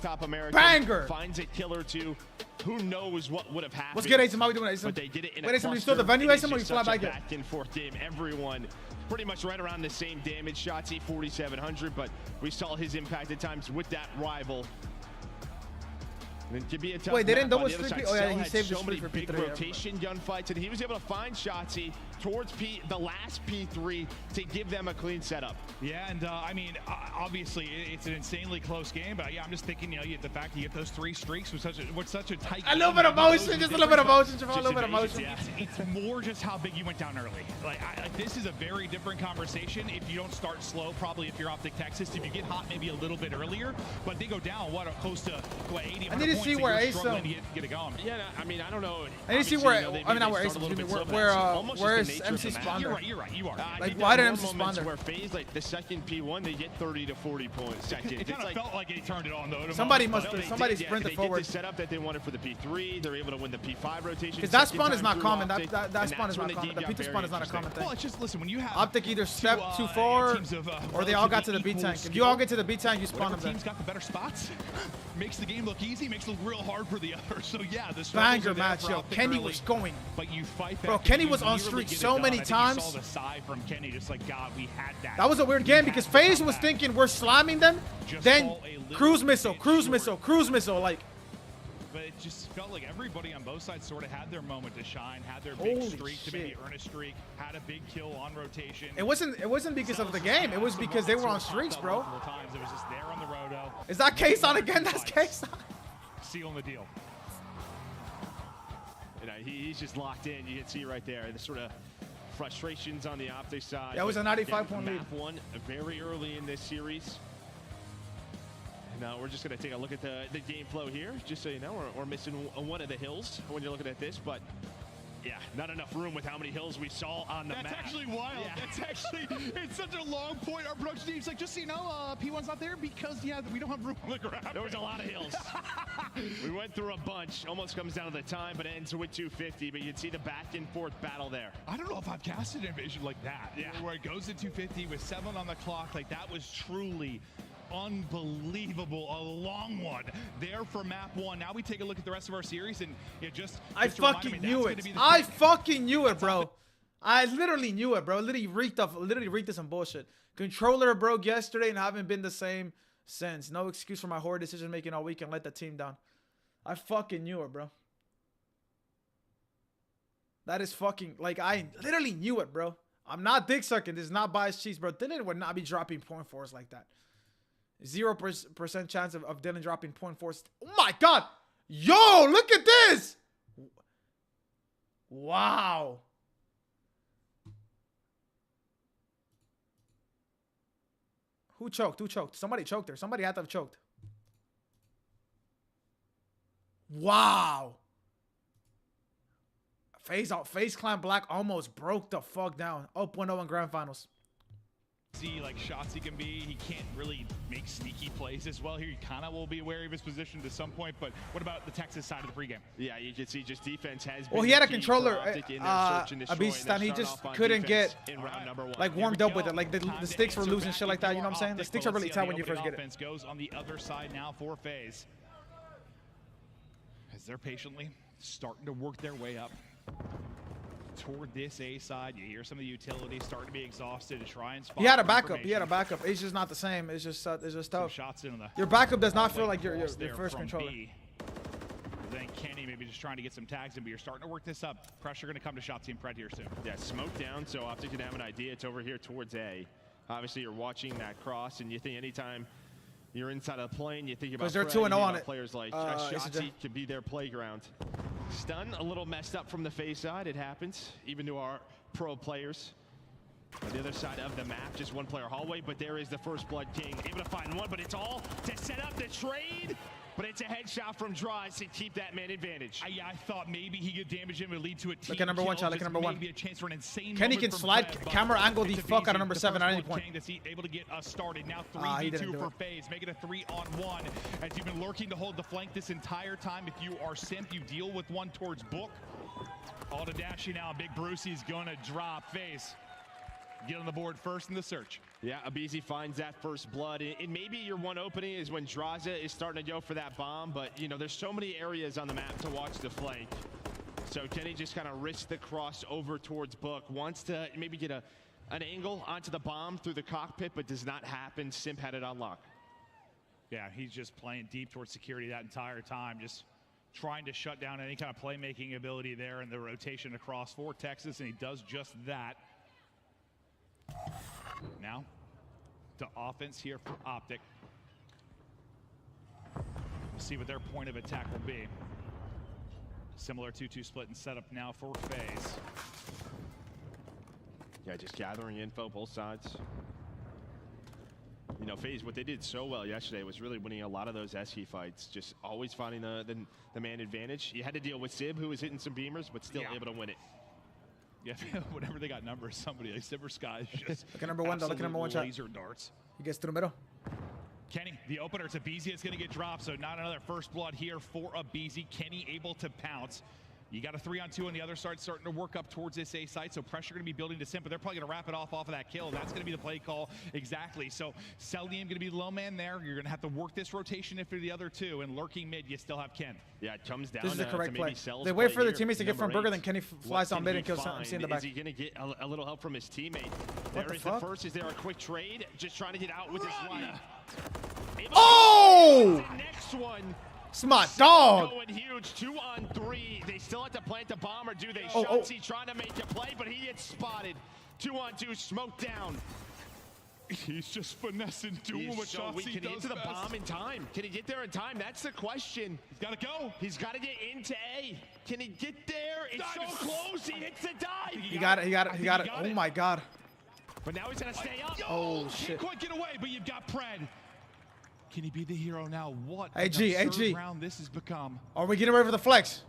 S4: banger.
S16: Finds a kill or two. Who knows what would have happened?
S4: What's good, Asim? How we doing, Asim?
S16: But they did it in
S4: Wait,
S16: a
S4: Asim, you still the venue, Asim, or you fly back
S16: back and forth game. Everyone pretty much right around the same damage. Shotzi 4,700, but we saw his impact at times with that rival. And it could be a tough
S4: Wait, they didn't
S16: map.
S4: double
S16: On the other
S4: streak?
S16: side,
S4: Oh yeah,
S16: Cell
S4: he
S16: had
S4: saved the
S16: so
S4: streak
S16: many
S4: for
S16: big
S4: P3.
S16: rotation gunfights, and he was able to find Shotzi towards the last P3 to give them a clean setup.
S12: Yeah, and I mean, obviously it's an insanely close game, but yeah, I'm just thinking, you know, the fact you get those 3 streaks with such a tight.
S4: A little bit of motion, just a little bit of motion, a little bit of motion.
S12: Yeah, it's more just how big you went down early. Like, this is a very different conversation if you don't start slow. Probably if you're OpTic Texas, if you get hot maybe a little bit earlier, but they go down close to 80.
S4: I need to see where
S12: Ace get it going.
S16: Yeah, I mean, I don't know.
S4: I need to see where. I mean, not where Ace. Where is MC spawned?
S12: You're right. You are.
S4: Like, why did MC spawn there?
S16: Where FaZe, like the second P1, they get 30 to 40 points.
S12: It kind of felt like they turned it on though.
S4: Somebody sprinted forward.
S16: They did the setup that they wanted for the P3. They're able to win the P5 rotation.
S4: Because that spawn is not common. That spawn is not common. The P2 spawn is not a common thing.
S12: Well, it's just listen when you have
S4: OpTic either step too far, or they all got to the B tank. If you all get to the B tank, you spawn them there.
S12: Team's got the better spots. Makes the game look easy. Makes it look real hard for the other. So yeah, this
S4: banger match, yo. Kenny was going.
S12: But you fight back.
S4: Bro, Kenny was on streak so many times.
S12: You saw the side from Kenny, just like God, we had that.
S4: That was a weird game because FaZe was thinking we're slamming them, then cruise missile, like.
S12: But it just felt like everybody on both sides sort of had their moment to shine, had their big streak to maybe earn a streak, had a big kill on rotation.
S4: It wasn't because of the game. It was because they were on streaks, bro.
S12: It was just there on the roto.
S4: Is that case on again? That's case on.
S12: Sealing the deal.
S16: You know, he's just locked in. You can see right there the sort of frustrations on the OpTic side.
S4: Yeah, it was a 95-point lead.
S16: Map 1 very early in this series. Now we're just going to take a look at the game flow here. Just so you know, we're missing one of the hills when you're looking at this, but yeah, not enough room with how many hills we saw on the map.
S12: That's actually wild. Yeah. That's actually, it's such a long point. Our production team's like, just so you know, P1's not there because, yeah, we don't have room on the ground.
S16: There was a lot of hills. We went through a bunch. Almost comes down to the time, but ends with 250. But you'd see the back and forth battle there.
S12: I don't know if I've casted an Invasion like that. Yeah. Where it goes to 250 with 7 on the clock. Like, that was truly unbelievable. A long one there for map 1. Now we take a look at the rest of our series, and
S4: I fucking knew it. I fucking knew it, bro. I literally knew it, bro. Literally reeked of some bullshit. Controller broke yesterday and haven't been the same since. No excuse for my horror decision making all week and let the team down. I fucking knew it, bro. That is fucking, like, I literally knew it, bro. I'm not dick sucking. This is not biased cheese, bro. Dylan would not be dropping .4s like that. 0% chance of Dylan dropping .4s. Oh my God. Yo, look at this. Wow. Who choked? Who choked? Somebody choked there. Somebody had to have choked. Wow. FaZe Clan Black almost broke the fuck down. Up 1-0 in grand finals.
S12: see like shots he can be. He can't really make sneaky plays as well here. He kind of will be wary of his position to some point, but what about the Texas side of the pregame?
S16: Yeah, you can see just defense has
S4: well,
S16: been
S4: he had a
S16: the key
S4: controller,
S16: for OpTic in their search and destroy, and they're
S4: he
S16: starting
S4: just
S16: off on
S4: couldn't
S16: defense
S4: get
S16: in round number 1.
S4: like warmed up with it. Like the sticks were loose and shit like that. You know what I'm saying? The sticks are really tight when you first get it.
S12: Offense goes on the other side now for FaZe, as they're patiently starting to work their way up toward this A side. You hear some of the utilities starting to be exhausted to try and spot.
S4: He had a backup. He had a backup. It's just not the same. It's just tough.
S12: Shots in the
S4: Your backup does not feel like your first controller.
S12: Then Kenny maybe just trying to get some tags in, but you're starting to work this up. Pressure going to come to Shot Team Pred here soon.
S16: Yeah, smoke down, so OpTic can have an idea. It's over here towards A. Obviously, you're watching that cross, and you think anytime you're inside of the plane, you think about
S4: they're 2-0 on it.
S16: Players like Shotzi could be their playground. Stun a little messed up from the FaZe side. It happens, even to our pro players. On the other side of the map, just one player hallway, but there is the first Blood King. Able to find one, but it's all to set up the trade. But it's a headshot from Draws to keep that man advantage.
S12: I thought maybe he could damage him and lead to a team
S4: Look at number one,
S12: kill.
S4: look at number one.
S12: Maybe a chance for an insane
S4: Kenny can slide camera angle the fuck out of number 7 at any point.
S12: That's able to get us started. Now 3v2 for FaZe. Make it a 3-on-1. As you've been lurking to hold the flank this entire time. If you are simp, you deal with one towards Book. All to Dashy now. Big Brucey's going to drop. FaZe get on the board first in the search.
S16: Yeah, Abizi finds that first blood. And maybe your one opening is when Draza is starting to go for that bomb, but you know, there's so many areas on the map to watch the flank. So Kenny just kind of risks the cross over towards Book. Wants to maybe get an angle onto the bomb through the cockpit, but does not happen. Simp had it on lock.
S12: Yeah, he's just playing deep towards security that entire time. Just trying to shut down any kind of playmaking ability there in the rotation across for Texas, and he does just that. Now, to offense here for OpTic. We'll see what their point of attack will be. Similar 2-2 split and setup now for FaZe.
S16: Yeah, just gathering info both sides. You know, FaZe, what they did so well yesterday was really winning a lot of those SE fights. Just always finding the man advantage. You had to deal with Sib, who was hitting some beamers, but still able to win it.
S12: Yeah, whenever they got numbers, somebody like Sibber Sky just
S4: look at number one, though. Look at number one shot.
S12: Laser darts.
S4: He gets through the middle.
S12: Kenny, the opener. It's Abizi. It's going to get dropped, so not another first blood here for Abizi. Kenny able to pounce. You got a 3-on-2 on the other side, starting to work up towards this A site, so pressure going to be building to Simp, but they're probably going to wrap it off of that kill. That's going to be the play call exactly. So Seldium going to be the low man there. You're going to have to work this rotation if you're the other two, and lurking mid, you still have Ken.
S16: Yeah, it comes down
S4: this is the correct play.
S16: Cell's
S4: they wait for the
S16: here.
S4: teammates to get from Burger, then Kenny flies
S16: What
S4: down mid and kills MC in the back.
S16: Is he going to get a little help from his teammate? There is the first. Is there a quick trade? Just trying to get out with his life.
S4: Oh!
S16: Next one.
S4: It's my dog.
S16: Going huge, 2-on-3. They still have to plant the bomb, or do they?
S4: Oh,
S16: Shotzi trying to make a play, but he gets spotted. 2-on-2, smoke down.
S12: He's just finessing doing what Shotzi
S16: Can he get to the bomb in time? Can he get there in time? That's the question.
S12: He's got to go.
S16: He's got to get into A. Can he get there? It's so close. He hits the dive.
S4: He got it. Oh my God.
S16: But now he's going to stay up.
S4: Oh shit.
S12: Can't quite get away, but you've got Pred. Can he be the hero now? What
S4: AG.
S12: round this has become.
S4: Are we getting ready for the flex?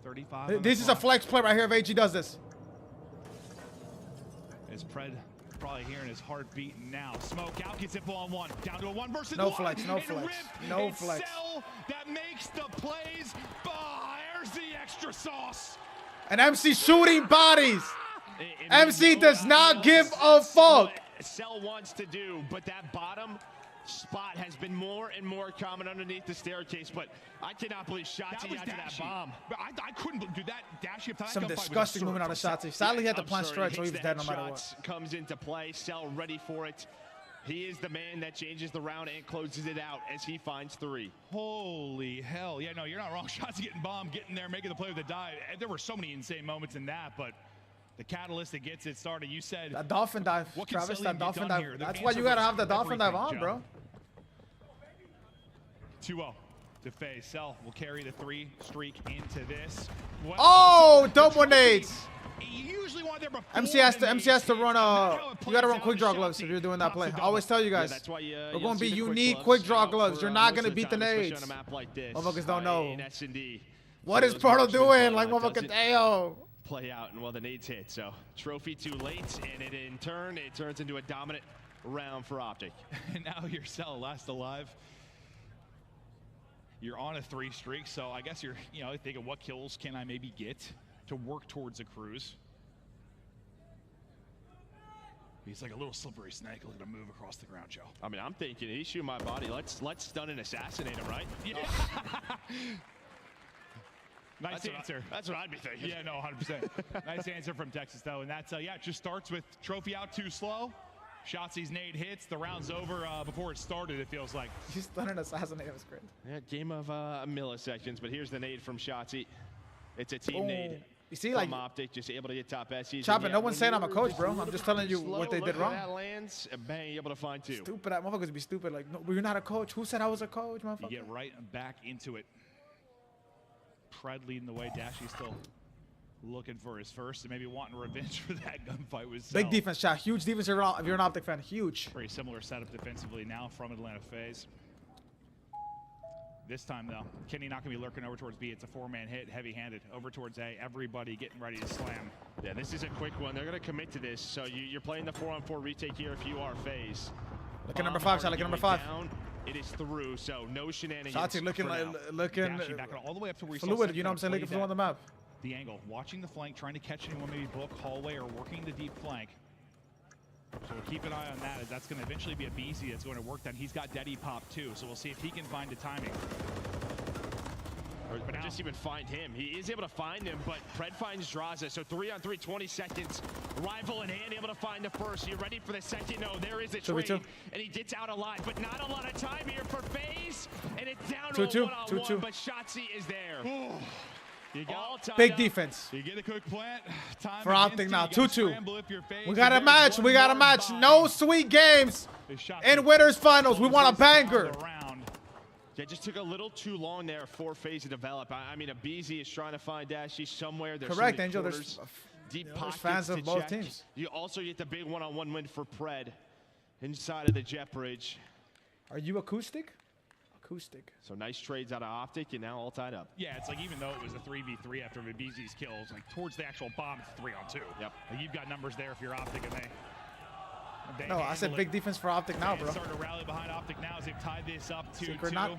S12: 35.
S4: This is a flex play right here if AG does this.
S12: Is Pred probably hearing his heart beating now? Smoke out, gets it 1-on-1. Down to a 1 versus 1.
S4: No flex. No flex.
S12: Cell that makes the plays. There's the extra sauce.
S4: And MC shooting bodies. MC does not give a fuck.
S16: Cell wants to do, but that bottom spot has been more and more common underneath the staircase, but I cannot believe Shotzi got to that bomb.
S12: I couldn't do that. Dash
S4: some disgusting movement out of Shotzi. Sadly, he had to plant stretch, so he was dead no matter what.
S16: Comes into play. Cell ready for it. He is the man that changes the round and closes it out as he finds 3.
S12: Holy hell. Yeah, no, you're not wrong. Shotzi getting bombed, getting there, making the play with the dive. There were so many insane moments in that, but the catalyst that gets it started, you said.
S4: That dolphin dive, Travis, that dolphin dive. That's why you got to have the dolphin dive on, bro.
S12: 2-0 to FaZe. Cell will carry the 3 streak into this.
S4: Well, oh, double nades.
S12: You usually want there before
S4: MC has to run you got to run quick draw gloves if you're doing that play. I always tell you guys, we're going to be unique quick draw gloves. You're not going to beat the nades. Motherfuckers don't know. What is Proto doing? Like, motherfucker, damn.
S16: Play out, and well, the nades hit. So trophy too late, and in turn, it turns into a dominant round for OpTic.
S12: And now you're Cell last alive. You're on a 3 streak, so I guess you're, thinking what kills can I maybe get to work towards a cruise. He's like a little slippery snake looking to move across the ground, Joe.
S16: I mean, I'm thinking he's shooting my body. Let's stun and assassinate him, right?
S12: Yeah. Nice answer.
S16: That's what I'd be thinking.
S12: Yeah, no, 100%. Nice answer from Texas, though. And that's, yeah, it just starts with trophy out too slow. Shotzzy's nade hits. The round's over before it started, it feels like.
S4: You stunned and assassinated. That was great.
S16: Yeah, game of milliseconds, but here's the nade from Shotzzy. It's a team nade.
S4: You see, like,
S16: OpTic just able to get top SCs.
S4: Chopper, no one's saying I'm a coach, bro. I'm just telling you what they did wrong.
S16: That lands, bang, able to find 2.
S4: Stupid, that motherfuckers be stupid. Like, no, you're not a coach. Who said I was a coach, motherfucker?
S12: You get right back into it. Pred leading the way. Dashy's still looking for his first and maybe wanting revenge for that gunfight with Cell.
S4: Big defense, shot. Huge defense if you're an OpTic fan. Huge.
S12: Very similar setup defensively now from Atlanta FaZe. This time, though, Kenny not going to be lurking over towards B. It's a 4-man hit, heavy-handed, over towards A. Everybody getting ready to slam.
S16: Yeah, this is a quick one. They're going to commit to this. So you're playing the 4-on-4 retake here if you are FaZe.
S4: Look at number 5, shot. Look at number 5.
S16: Down, it is through, so no shenanigans.
S4: Shotzzy looking
S12: back all the way up to where
S4: fluid, you know what I'm saying? Looking fluid on the map.
S12: The angle, watching the flank, trying to catch anyone, maybe book, hallway, or working the deep flank. So we'll keep an eye on that, as that's going to eventually be a BC that's going to work. Then he's got Deddy pop too, so we'll see if he can find the timing.
S16: Or just even find him. He is able to find him, but Pred finds Draza. So 3-on-3, 20 seconds. Rifle in hand, able to find the first. You ready for the second? No, there is a trade. And he gets out alive, but not a lot of time here for FaZe. And it's down to a 1-on-1, but Shotzzy is there.
S4: Big defense.
S12: You get a quick plant. Time
S4: for OpTic now. 2-2. We got a match. We got a match. No sweet games in winners finals. We want a banger.
S16: Yeah, just took a little too long there for FaZe to develop. I mean, a BZ is trying to find Dashy somewhere. There's
S4: correct, Angel. There's
S16: deep
S4: pockets fans of both teams.
S16: You also get the big 1-on-1 win for Pred inside of the jet bridge.
S4: Are you acoustic? Acoustic.
S16: So nice trades out of OpTic, and now all tied up.
S12: Yeah, it's like even though it was a 3v3 after BZ's kills, like towards the actual bomb, it's 3-on-2.
S16: Yep.
S12: Like, you've got numbers there if you're OpTic, and they
S4: no, I said big defense for OpTic now, bro.
S12: Starting to rally behind OpTic now as they've tied this up 2-2.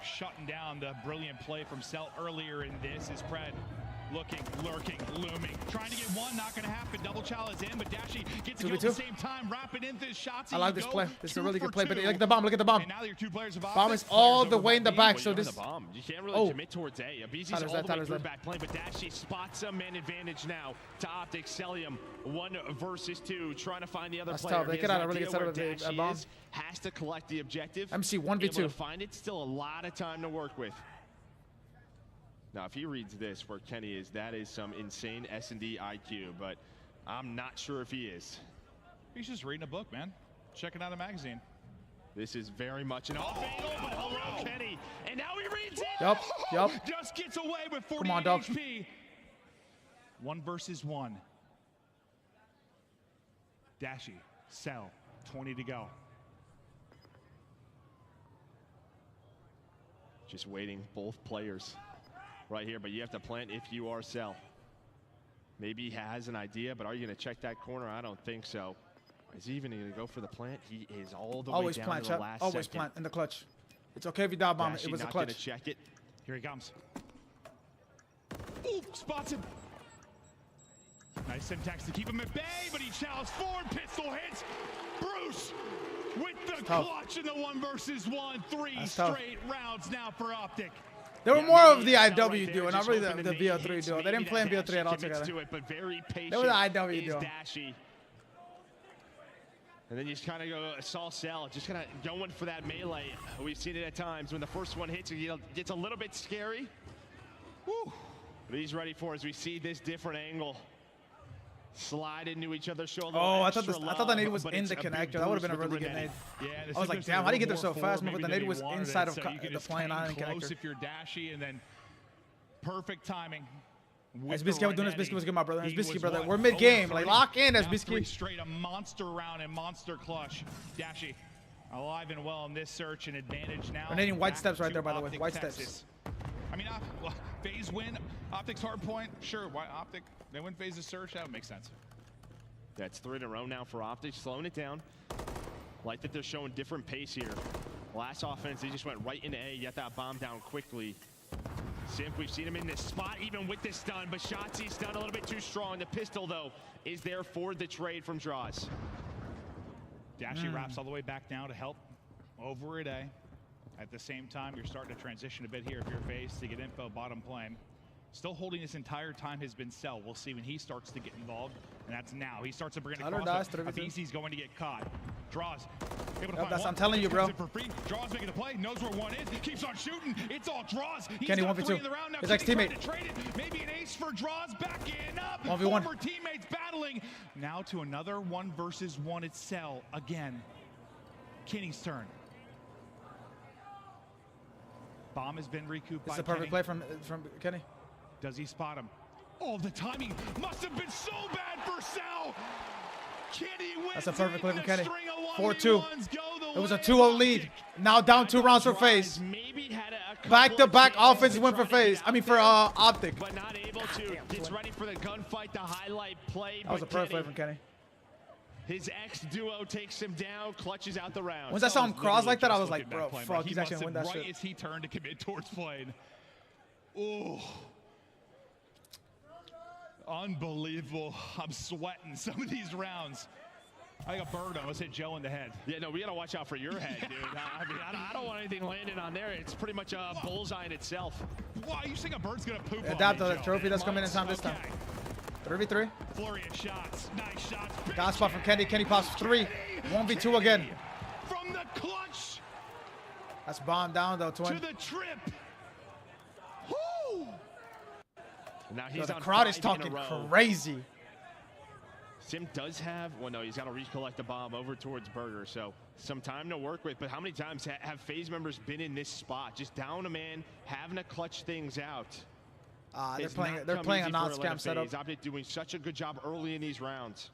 S12: Shutting down the brilliant play from Cell earlier in this is Pred. Looking, lurking, looming, trying to get one, not gonna happen. Double challenge in, but Dashy gets to go at the same time, wrapping into Shotzzy.
S4: I like this play. This is a really good play, but look at the bomb, look at the bomb.
S12: And now your 2 players of OpTic.
S4: Bomb is all the way in the back, so this.
S16: Bomb. You can't really commit towards A. BZ's all the way through back plane, but Dashy spots a man advantage now to OpTic. Celium 1 versus 2, trying to find the other player.
S4: Tough. They could have a really good setup with a bomb.
S16: Has to collect the objective.
S4: MC 1v2.
S16: Able to find it. Still a lot of time to work with. Now, if he reads this where Kenny is, that is some insane S&D IQ, but I'm not sure if he is.
S12: He's just reading a book, man. Checking out a magazine.
S16: This is very much an off angle, but around Kenny. And now he reads it.
S4: Yup.
S12: Just gets away with 40 HP. 1 versus 1. Dashy, Cell, 20 to go.
S16: Just waiting, both players. Right here, but you have to plant if you are Cell. Maybe he has an idea, but are you going to check that corner? I don't think so. Is he even going to go for the plant? He is all the way down to the last
S4: Always
S16: second.
S4: plant in the clutch. It's okay if you dive bomb it. It was a clutch.
S16: Not gonna check it.
S12: Here he comes. Ooh, spots him. Nice syntax to keep him at bay, but he challenged forward. Pistol hits. Bruce with the clutch in the 1 versus 1. 3 straight rounds now for OpTic.
S4: They were more of the IW duo, not really the VO3 duo. They didn't play in VO3 at all together. They were the IW duo.
S16: And then you just kind of go, saw Cell, just kind of going for that melee. We've seen it at times when the first one hits, it gets a little bit scary. Woo. But he's ready for it as we see this different angle. Slide into each other's shoulder.
S4: Oh, I thought the nade was in the connector. That would have been a really good nade.
S12: Yeah,
S4: I was like, damn, how do you get there so fast? But the nade was inside of the plane on the connector.
S12: If you're Dashy, and then perfect timing.
S4: As Biscuit was doing, as Biscuit was good, my brother. As Biscuit, brother. We're mid-game. Like, lock in, as Biscuit.
S12: Straight a monster round and monster clutch. Dashy alive and well in this search, and advantage now.
S4: We're needing white steps right there, by the way. White steps.
S12: I mean, FaZe win. OpTic's hard point. Sure, why OpTic? They win FaZe's search. That would make sense.
S16: That's 3 in a row now for OpTic, slowing it down. Like that they're showing different pace here. Last offense, they just went right into A, get that bomb down quickly. Simp, we've seen him in this spot, even with this stun, but Shotzi's stun a little bit too strong. The pistol, though, is there for the trade from Draws.
S12: Dashy wraps all the way back down to help over at A. At the same time, you're starting to transition a bit here if you're FaZe to get info bottom plane. Still holding this entire time has been Cell. We'll see when he starts to get involved, and that's now. He starts to bring it across. He's going to get caught. Draws.
S4: I'm telling you, bro.
S12: Draws making the play. Knows where one is. Keeps on shooting. It's all Draws. He's
S4: Kenny,
S12: got
S4: 1v2. His ex-teammate.
S12: Maybe an ace for Draws. Backing up.
S4: 1v1.
S12: Former teammates battling. Now to another 1 versus 1. It's Cell again. Kenny's turn. Bomb has been recouped by
S4: It's a perfect play from Kenny.
S12: Does he spot him? Oh, the timing must have been so bad for Cell. Kenny wins.
S4: That's a perfect play from Kenny. 4-2. It was a 2-0 lead. Now down 2 rounds for FaZe. Back-to-back offensive win for FaZe. I mean for OpTic.
S16: But not able to. Gets ready for the gunfight, the highlight play.
S4: That was a perfect play from Kenny.
S16: His ex-duo takes him down, clutches out the round.
S4: Once I saw him cross like that, I was like, bro, fuck, he's actually going to win that shit.
S12: Right as he turned to commit towards plane. Oh. Unbelievable. I'm sweating some of these rounds. I got a bird almost hit Joe in the head.
S16: Yeah, no, we got to watch out for your head, dude. I mean, I don't want anything landing on there. It's pretty much a bullseye in itself.
S12: Why, you think a bird's going to poop on
S4: Adapt
S12: me,
S4: the
S12: Joe?
S4: trophy that's coming in time this time. 3v3.
S12: Flurry of shots. Nice shots.
S4: Got spot from Kenny. Kenny pops 3. 1v2 again.
S12: From the clutch.
S4: That's bomb down, though, twin.
S12: To the trip.
S16: Now he's
S4: the
S16: on
S4: crowd is
S16: 5
S4: talking
S16: in a row.
S4: crazy.
S16: Sim does have, well, no, he's got to recollect the bomb over towards Burger, so some time to work with. But how many times have FaZe members been in this spot, just down a man, having to clutch things out?
S4: They're playing a non-scam setup.
S16: OpTic doing such a good job early in these rounds.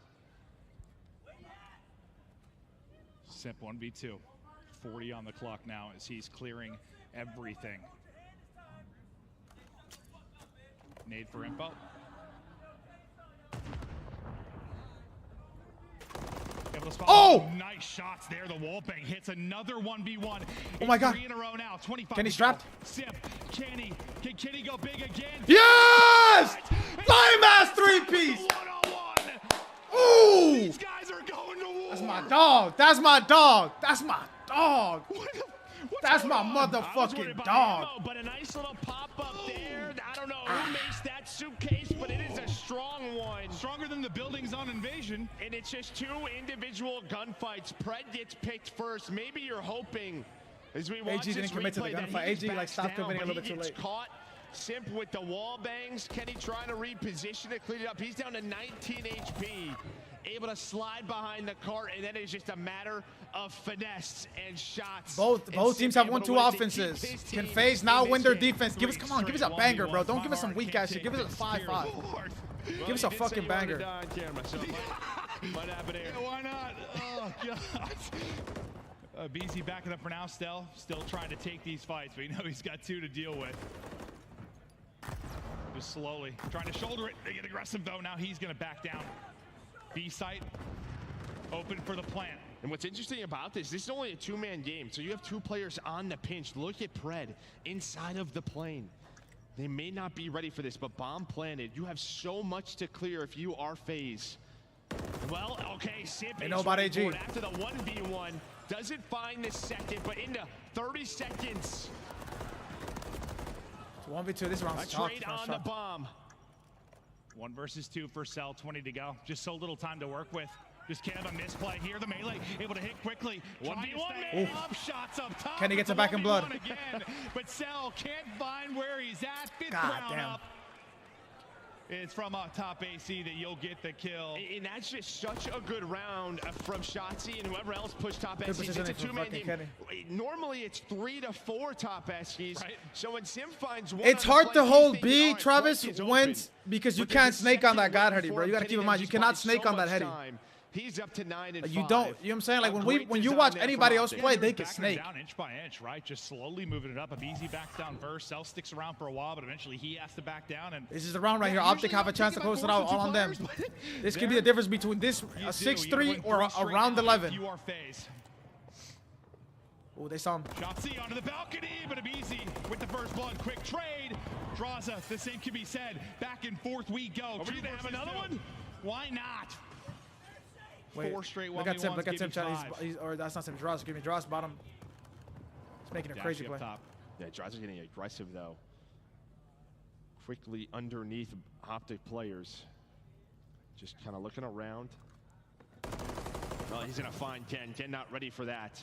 S12: Simp 1v2. 40 on the clock now as he's clearing everything. Nade for info.
S4: Oh!
S12: Nice shots there. The wall bang hits another 1v1.
S4: Oh my God.
S12: 3 in a row now. 25.
S4: Kenny strapped.
S12: Simp. Kenny. Can Kenny go big again?
S4: Yes! Flying ass 3-piece. Ooh!
S12: These guys are going to war.
S4: That's my dog. That's my dog. That's my dog. That's my motherfucking dog.
S16: But a nice little pop-up there. I don't know who makes that suitcase, but it is a strong one.
S12: Stronger than the buildings on Invasion.
S16: And it's just 2 individual gunfights. Pred gets picked first. Maybe you're hoping, as we watch
S4: AG didn't commit to the gunfight. AG like stopped committing a little bit too late.
S16: Caught. Simp with the wall bangs. Kenny trying to reposition it, clean it up. He's down to 19 HP. Able to slide behind the cart, and then it's just a matter of finesse and shots.
S4: Both teams have 1-2 offenses. Can FaZe now win their defense? Give us, come on, give us a banger, bro. Don't give us some weak ass shit. Give us a 5-5. Give us a fucking banger.
S16: What happened here?
S12: Why not? Oh God. BZ backing up for now. Still trying to take these fights, but you know he's got 2 to deal with. Just slowly trying to shoulder it. They get aggressive though. Now he's gonna back down. B site open for the plant.
S16: And what's interesting about this is only a 2-man game, so you have 2 players on the pinch. Look at Pred inside of the plane. They may not be ready for this, but bomb planted. You have so much to clear if you are FaZe. Well, okay, Simp
S4: ain't nobody AG.
S16: After the 1v1, doesn't find the second, but into 30 seconds.
S4: It's 1v2. This round's
S16: a trade on the bomb.
S12: 1 versus 2 for Cell, 20 to go. Just so little time to work with. Just kind of a misplay here. The melee able to hit quickly.
S16: 1v1
S12: up shots up top.
S4: Kenny gets it back in blood.
S12: Again, but Cell can't find where he's at. 5th round
S4: damn.
S12: up. It's from up top AC that you'll get the kill.
S16: And that's just such a good round from Shotzi and whoever else pushed top SCs. It's a 2-man game. Normally it's 3 to 4 top SCs. Right. So when Sim finds one,
S4: it's hard to hold B, Travis, because you can't snake on that God heady, bro. You gotta keep in mind, you cannot snake on that heady.
S16: He's up to 9 and 5.
S4: You don't, you know what I'm saying? Like when you watch anybody else play, they can snake.
S12: Down inch by inch, right? Just slowly moving it up. Abizi backs down first. Cell sticks around for a while, but eventually he has to back down. And
S4: this is the round right here. OpTic have a chance to close it out all on them. This could be the difference between this 6-3 or a round 11.
S12: You are FaZe.
S4: Oh, they saw him.
S12: Shotzi onto the balcony, but Abizi with the first blood. Quick trade. Draza, the same can be said. Back and forth we go. Are we gonna have another one? Why not?
S4: Wait,
S12: 4 straight 1v1s.
S4: Look at Tim, Chad. Or that's not Tim. Dross. Give me Dross bottom. He's making a crazy play.
S16: Top. Yeah, Dross is getting aggressive though. Quickly underneath OpTic players. Just kind of looking around. Well, he's gonna find Ken. Ken not ready for that.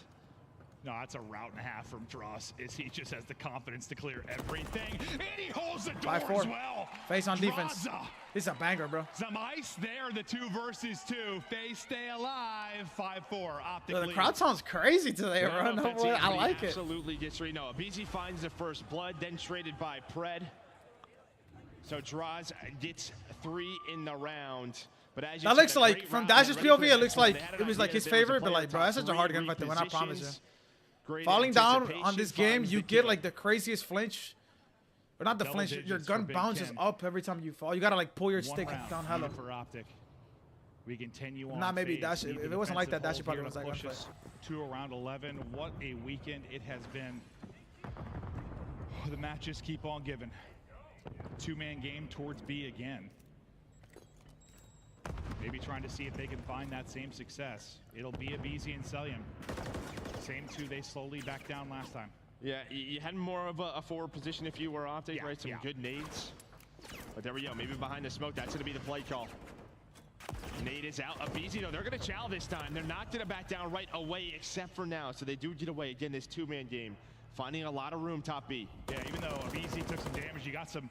S12: No, that's a route and a half from Dross. Is he just has the confidence to clear everything, and he holds the door as well.
S4: FaZe on defense. This is a banger, bro.
S12: Some ice there. The 2 versus 2. FaZe stay alive. 5-4. OpTic.
S4: The crowd sounds crazy today, bro. No way. I like it.
S16: Absolutely gets ready. No, Abizi finds the first blood, then traded by Pred. So Droz gets 3 in the round. But as you
S4: that looks like, from Dash's POV, it looks like it was like his favorite, but like, bro, that's such a hard gun fight to win, I promise you. Falling down on this game, you get like the craziest flinch. Or not the flinch, your gun bounces up every time you fall. You gotta like pull your stick down hella.
S12: For OpTic. We continue on.
S4: Not maybe Dash. If it wasn't like that, Dash probably wins that gun fight.
S12: To around 11. What a weekend it has been. The matches keep on giving. 2-man game towards B again. Maybe trying to see if they can find that same success. It'll be Abizi and Celium. Same 2 they slowly back down last time.
S16: Yeah, you had more of a forward position if you were OpTic, right? Some good nades. But there we go. Maybe behind the smoke, that's going to be the play call. Nade is out. Abizi, though, they're going to chow this time. They're not going to back down right away, except for now. So they do get away. Again, this 2-man game. Finding a lot of room top B.
S12: Yeah, even though Abizi took some damage, you got some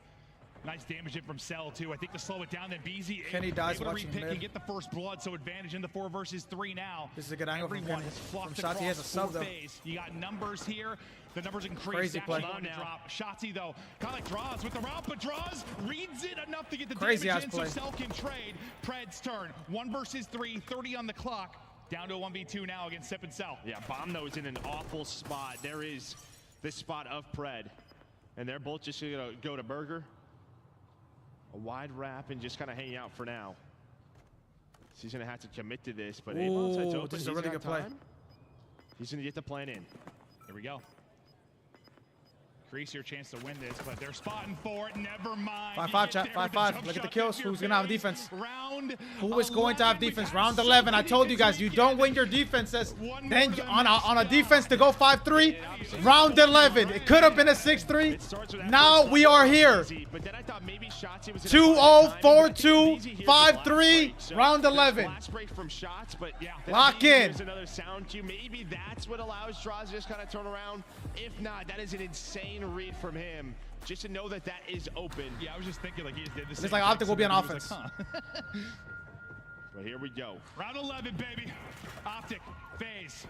S12: nice damage in from Cell, too. I think to slow it down, then Beezy
S4: Kenny dies
S12: able to
S4: watching
S12: repick
S4: mid.
S12: and get the first blood, so advantage in the 4 versus 3 now.
S4: This is a good angle from
S12: Everyone
S4: Kenny.
S12: has flocked
S4: From Shotzi, he has a sub, though.
S12: FaZe. You got numbers here. The numbers increase.
S4: Crazy play.
S12: On to drop. Shotzi, though, kind of like Draws with the route, but Draws reads it enough to get the
S4: Crazy
S12: damage in,
S4: play.
S12: so Cell can trade. Pred's turn. 1 versus 3, 30 on the clock. Down to a 1v2 now against Sip and Cell.
S16: Yeah, Bomb, though, is in an awful spot. There is the spot of Pred. And they're both just going to go to Burger. A wide wrap and just kind of hanging out for now. So he's going to have to commit to this, but
S4: this is a really good play.
S16: He's going to get the plan in.
S12: Here we go. Increase your chance to win this, but they're spotting for it. Never mind.
S4: 5-5, chat. 5-5. Look at the kills. Who's going to have defense? Who is going to have defense? Round 11. I told you guys, you don't win your defenses. Then on a defense to go 5-3. Round 11. It could have been a 6-3. Now we are here. 2-0, 4-2, 5-3. Round 11. Lock in.
S16: Another sound cue. Maybe that's what allows Draws to just kind of turn around. If not, that is an insane read from him. Just to know that that is open.
S12: Yeah, I was just thinking like he just did this.
S4: It's like OpTic will be on offense.
S12: Like, huh?
S16: But here we go.
S12: Round 11, baby. OpTic, FaZe.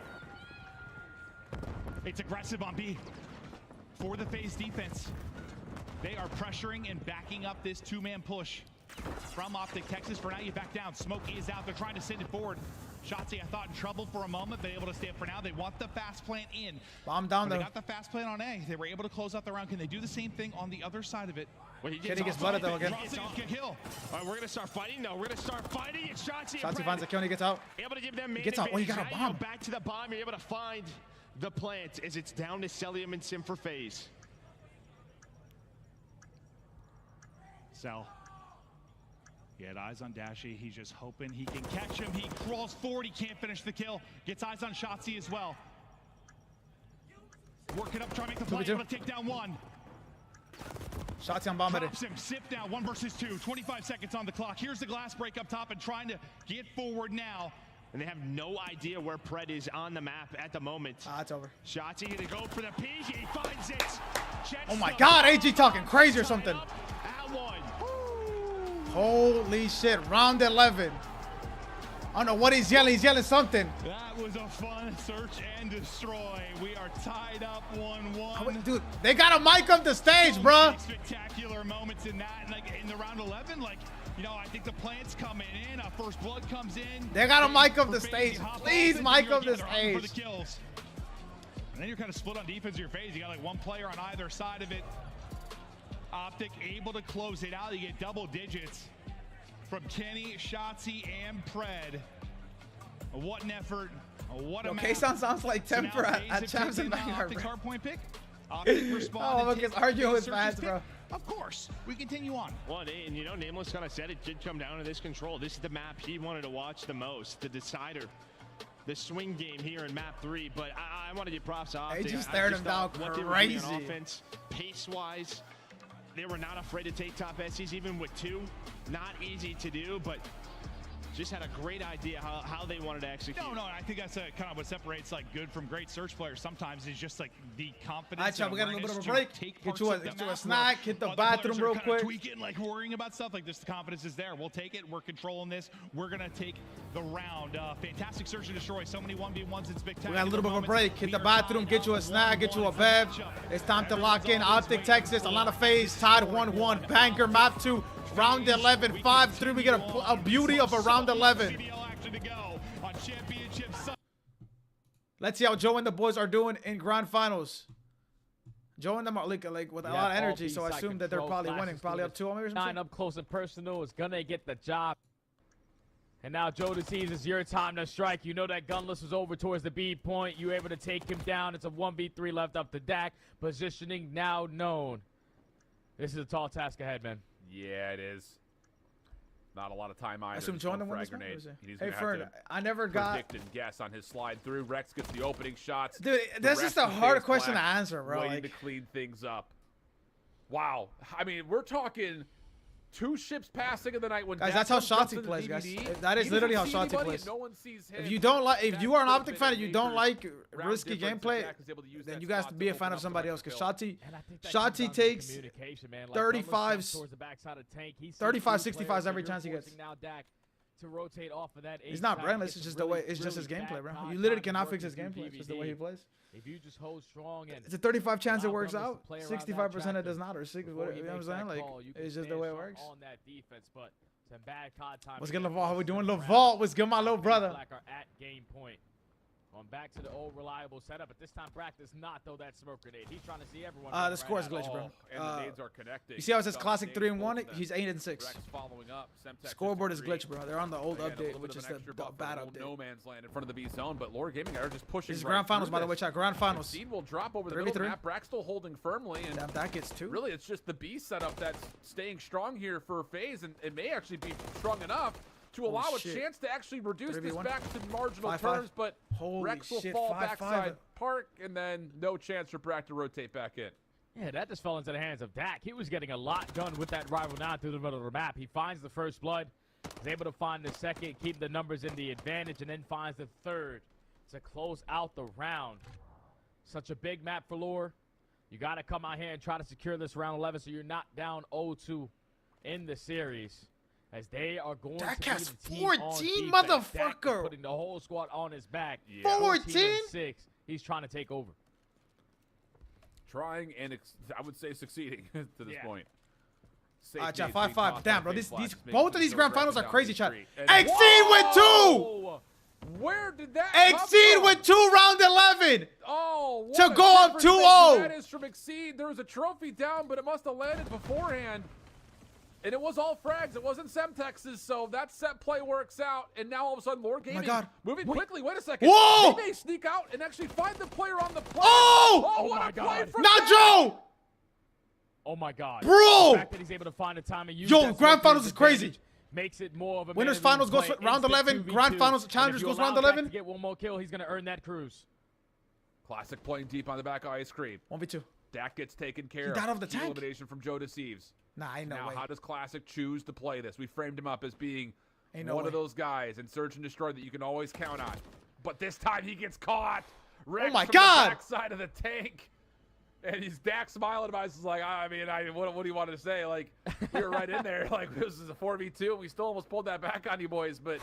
S12: It's aggressive on B for the FaZe defense. They are pressuring and backing up this 2-man push from OpTic. Texas, for now, you back down. Smoke is out. They're trying to send it forward. Shotzi, I thought, in trouble for a moment. They're able to stay up for now. They want the fast plant in.
S4: Bomb down, though.
S12: They got the fast plant on A. They were able to close out the round. Can they do the same thing on the other side of it?
S16: Well, he
S4: gets flooded, though, again.
S12: Kill.
S16: All right, we're going to start fighting. No, we're going to start fighting. It's Shotzi.
S4: Shotzi finds a kill and he gets out.
S16: Able to give them
S4: he gets out. Oh, you got a bomb.
S16: Back to the bomb. You're able to find the plant as it's down to Celium and Sim for FaZe.
S12: Cell. He had eyes on Dashy. He's just hoping he can catch him. He crawls forward. He can't finish the kill. Gets eyes on Shotzi as well. Working up, trying to make the play. Able to take down 1.
S4: Shotzi on bomb.
S12: Drops him. Sip now. 1 versus 2. 25 seconds on the clock. Here's the glass break up top and trying to get forward now.
S16: And they have no idea where Pred is on the map at the moment.
S4: It's over.
S16: Shotzi going to go for the peek. He finds it.
S4: Oh my God, AG talking crazy or something.
S16: At 1.
S4: Holy shit, round 11. I don't know what he's yelling. He's yelling something.
S12: That was a fun search and destroy. We are tied up 1-1.
S4: Dude, they got to mic up the stage, bruh.
S12: Spectacular moments in that. Like in the round 11, like You know, I think the plant's coming in. First blood comes in.
S4: They got to mic up the stage. Please mic up the
S12: For
S4: stage.
S12: the kills. And then you're kind of split on defense of your phase. You got like one player on either side of it. OpTic able to close it out. You get double digits from Kenny, Shotzi, and Pred. What an effort. What a
S4: K-Sound sounds like Temper at Champs and Vanguard.
S12: OpTic's hardpoint pick. OpTic responded.
S4: Oh, look, it's arguing with fans, bro.
S12: Of course, we continue on.
S16: Well, and you know, Nameless kind of said it did come down to this control. This is the map he wanted to watch the most, the decider, the swing game here in map 3. But I want to give props to OpTic.
S4: They just stared him down crazy.
S16: On offense, pace-wise, they were not afraid to take top SCs, even with 2. Not easy to do, but just had a great idea how they wanted to execute.
S12: No, I think that's kind of what separates like good from great search players. Sometimes is just like the confidence.
S4: All right, chat, we got a little bit of a break. Get you a
S12: snack,
S4: snack, hit the bathroom real quick.
S12: Tweaking, like worrying about stuff like this. The confidence is there. We'll take it. We're controlling this. We're gonna take the round. Fantastic search and destroy. So many 1v1s and spectacular.
S4: We got a little bit of a break. Hit the bathroom, get you a snack, get you a bev. It's time to lock in. OpTic, Texas, Atlanta FaZe, tied 1-1. Banger map 2, round 11, 5-3. We get a beauty of a round 11. Let's see how Joe and the boys are doing in grand finals. Joe and them are like with a lot of energy, so I assume that they're probably winning, probably up 2-0 or something.
S11: Up close and personal is gonna get the job. And now Joe DeCease, it's your time to strike. You know that gunless was over towards the B point. You were able to take him down. It's a 1v3 left up the DAC. Positioning now known. This is a tall task ahead, man.
S18: Yeah, it is. Not a lot of time either.
S4: I assume Joe won this one.
S18: Hey,
S4: Fern, I never got
S18: predict and guess on his slide through. Rex gets the opening shots.
S4: Dude, this is a hard question to answer, bro.
S18: Waiting to clean things up. Wow. I mean, we're talking 2 ships passing in the night when
S4: guys, that's how Shotzi plays, guys. That is literally how Shotzi plays.
S18: No one sees him.
S4: If you don't like, if you are an OpTic fan and you don't like risky gameplay, then you guys have to be a fan of somebody else. Because Shotzi takes 35-65s every chance he gets.
S11: To rotate off of that.
S4: He's not brainless. It's just the way. It's just his gameplay, bro. You literally cannot fix his gameplay. It's just the way he plays.
S11: If you just hold strong and
S4: it's a 35 chance it works out. 65% it does not, or 6. What, you know what I'm saying? Like it's just the way it works.
S11: On that defense, but some bad COD time.
S4: What's good, Laval? How we doing, Laval? What's good, my little brother?
S11: Black are at game point. Going back to the old reliable setup, but this time Brack does not throw that smoke grenade. He's trying to see everyone.
S4: The score is glitched, bro.
S18: And the nades are connecting.
S4: You see how it says classic 3-1? He's 8-6.
S18: Following up.
S4: Scoreboard is glitched, bro. They're on the old update, which is the bad update.
S18: No man's land in front of the B zone, but Lord Gaming are just pushing.
S4: This is grand finals, by the way, chat. Grand finals.
S18: Seed will drop over the middle of the map. Brack still holding firmly, and
S4: that gets 2.
S18: Really, it's just the B setup that's staying strong here for FaZe, and it may actually be strong enough to allow a chance to actually reduce this back to marginal terms, but Rex will fall backside park, and then no chance for Brack to rotate back in.
S11: Yeah, that just fell into the hands of Dak. He was getting a lot done with that rival now through the middle of the map. He finds the first blood, is able to find the second, keep the numbers in the advantage, and then finds the third to close out the round. Such a big map for Lore. You got to come out here and try to secure this round 11 so you're not down 0-2 in the series. As they are going
S4: Dak
S11: to
S4: has
S11: be the team
S4: 14,
S11: on
S4: motherfucker.
S11: Dak is putting the whole squad on his back.
S4: 14?
S11: He's trying to take over.
S18: Trying and I would say succeeding to this point.
S4: Chat, 5-5. Damn, bro. Both of these grand finals are crazy, chat. Exceed with 2.
S18: Where did that
S4: Exceed with 2 round 11.
S18: Oh,
S4: to go up 2-0.
S18: That is from Exceed. There was a trophy down, but it must have landed beforehand. And it was all frags. It wasn't Semtex's, so that set play works out. And now all of a sudden, Lord Gaming moving quickly. Wait a second.
S4: Whoa!
S18: They may sneak out and actually find the player on the play.
S4: Oh!
S18: What a play from
S4: Not Joe!
S11: Oh my God.
S4: Bro!
S11: The fact that he's able to find a time and use
S4: Yo, grand finals is crazy.
S11: Makes it more of a
S4: winners finals goes round 11. Grand finals challengers goes round 11.
S11: To get one more kill, he's going to earn that cruise.
S18: Classic playing deep on the back of Ice Cream.
S4: 1v2.
S18: Dak gets taken care
S4: of.
S18: He
S4: died off the tank.
S18: Elimination from Joe DeCease.
S4: Nah, ain't no way.
S18: Now, how does Classic choose to play this? We framed him up as being
S4: one
S18: of those guys in Search and Destroy that you can always count on. But this time he gets caught. Rex
S4: oh my
S18: from
S4: God!
S18: The backside of the tank. And he's Dak smiling about it. He's like, what do you want to say? Like, we were right in there. Like, this is a 4v2, and we still almost pulled that back on you boys. But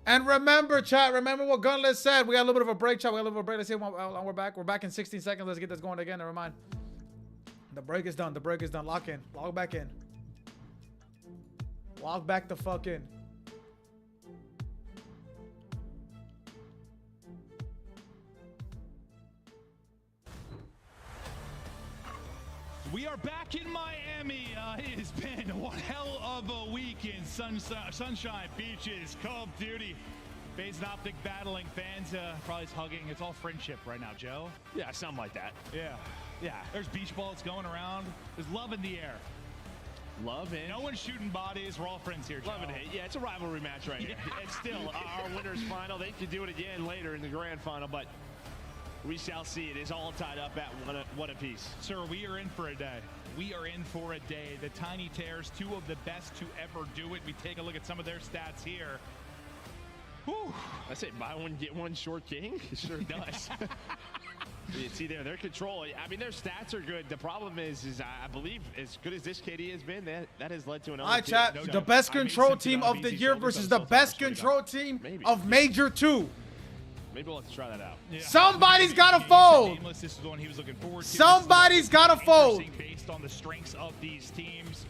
S4: and remember, chat, remember what Gunless said. We got a little bit of a break, chat. We got a little bit of a break. Let's see how long we're back. We're back in 16 seconds. Let's get this going again. Never mind. The break is done. The break is done. Lock in. Log back in. Log back the fuck in.
S12: We are back in Miami. It has been one hell of a week in sunshine, beaches, Call of Duty. FaZe and OpTic battling, fans probably hugging. It's all friendship right now, Joe.
S16: Yeah, something like that.
S12: Yeah. Yeah. There's beach balls going around. There's love in the air.
S16: Love it.
S12: No one's shooting bodies. We're all friends here, Joe.
S16: Love it. Yeah, it's a rivalry match right here. It's still our winners final. They could do it again later in the grand final, but we shall see. It is all tied up at one apiece.
S12: Sir, we are in for a day. We are in for a day. The Tiny Tears, two of the best to ever do it. We take a look at some of their stats here.
S16: Whew. I say buy one, get one short king. It sure does. You see there, their control. I mean, their stats are good. The problem is I believe as good as this KD has been, that has led to an.
S4: All right, chat. The best control team of the year versus the best control team of Major 2.
S16: Maybe we'll have to try that out.
S12: Yeah.
S4: Somebody's got to fold.
S12: This is the one he was looking forward to.
S4: Somebody's got to fold.
S12: Based on the strengths of these teams.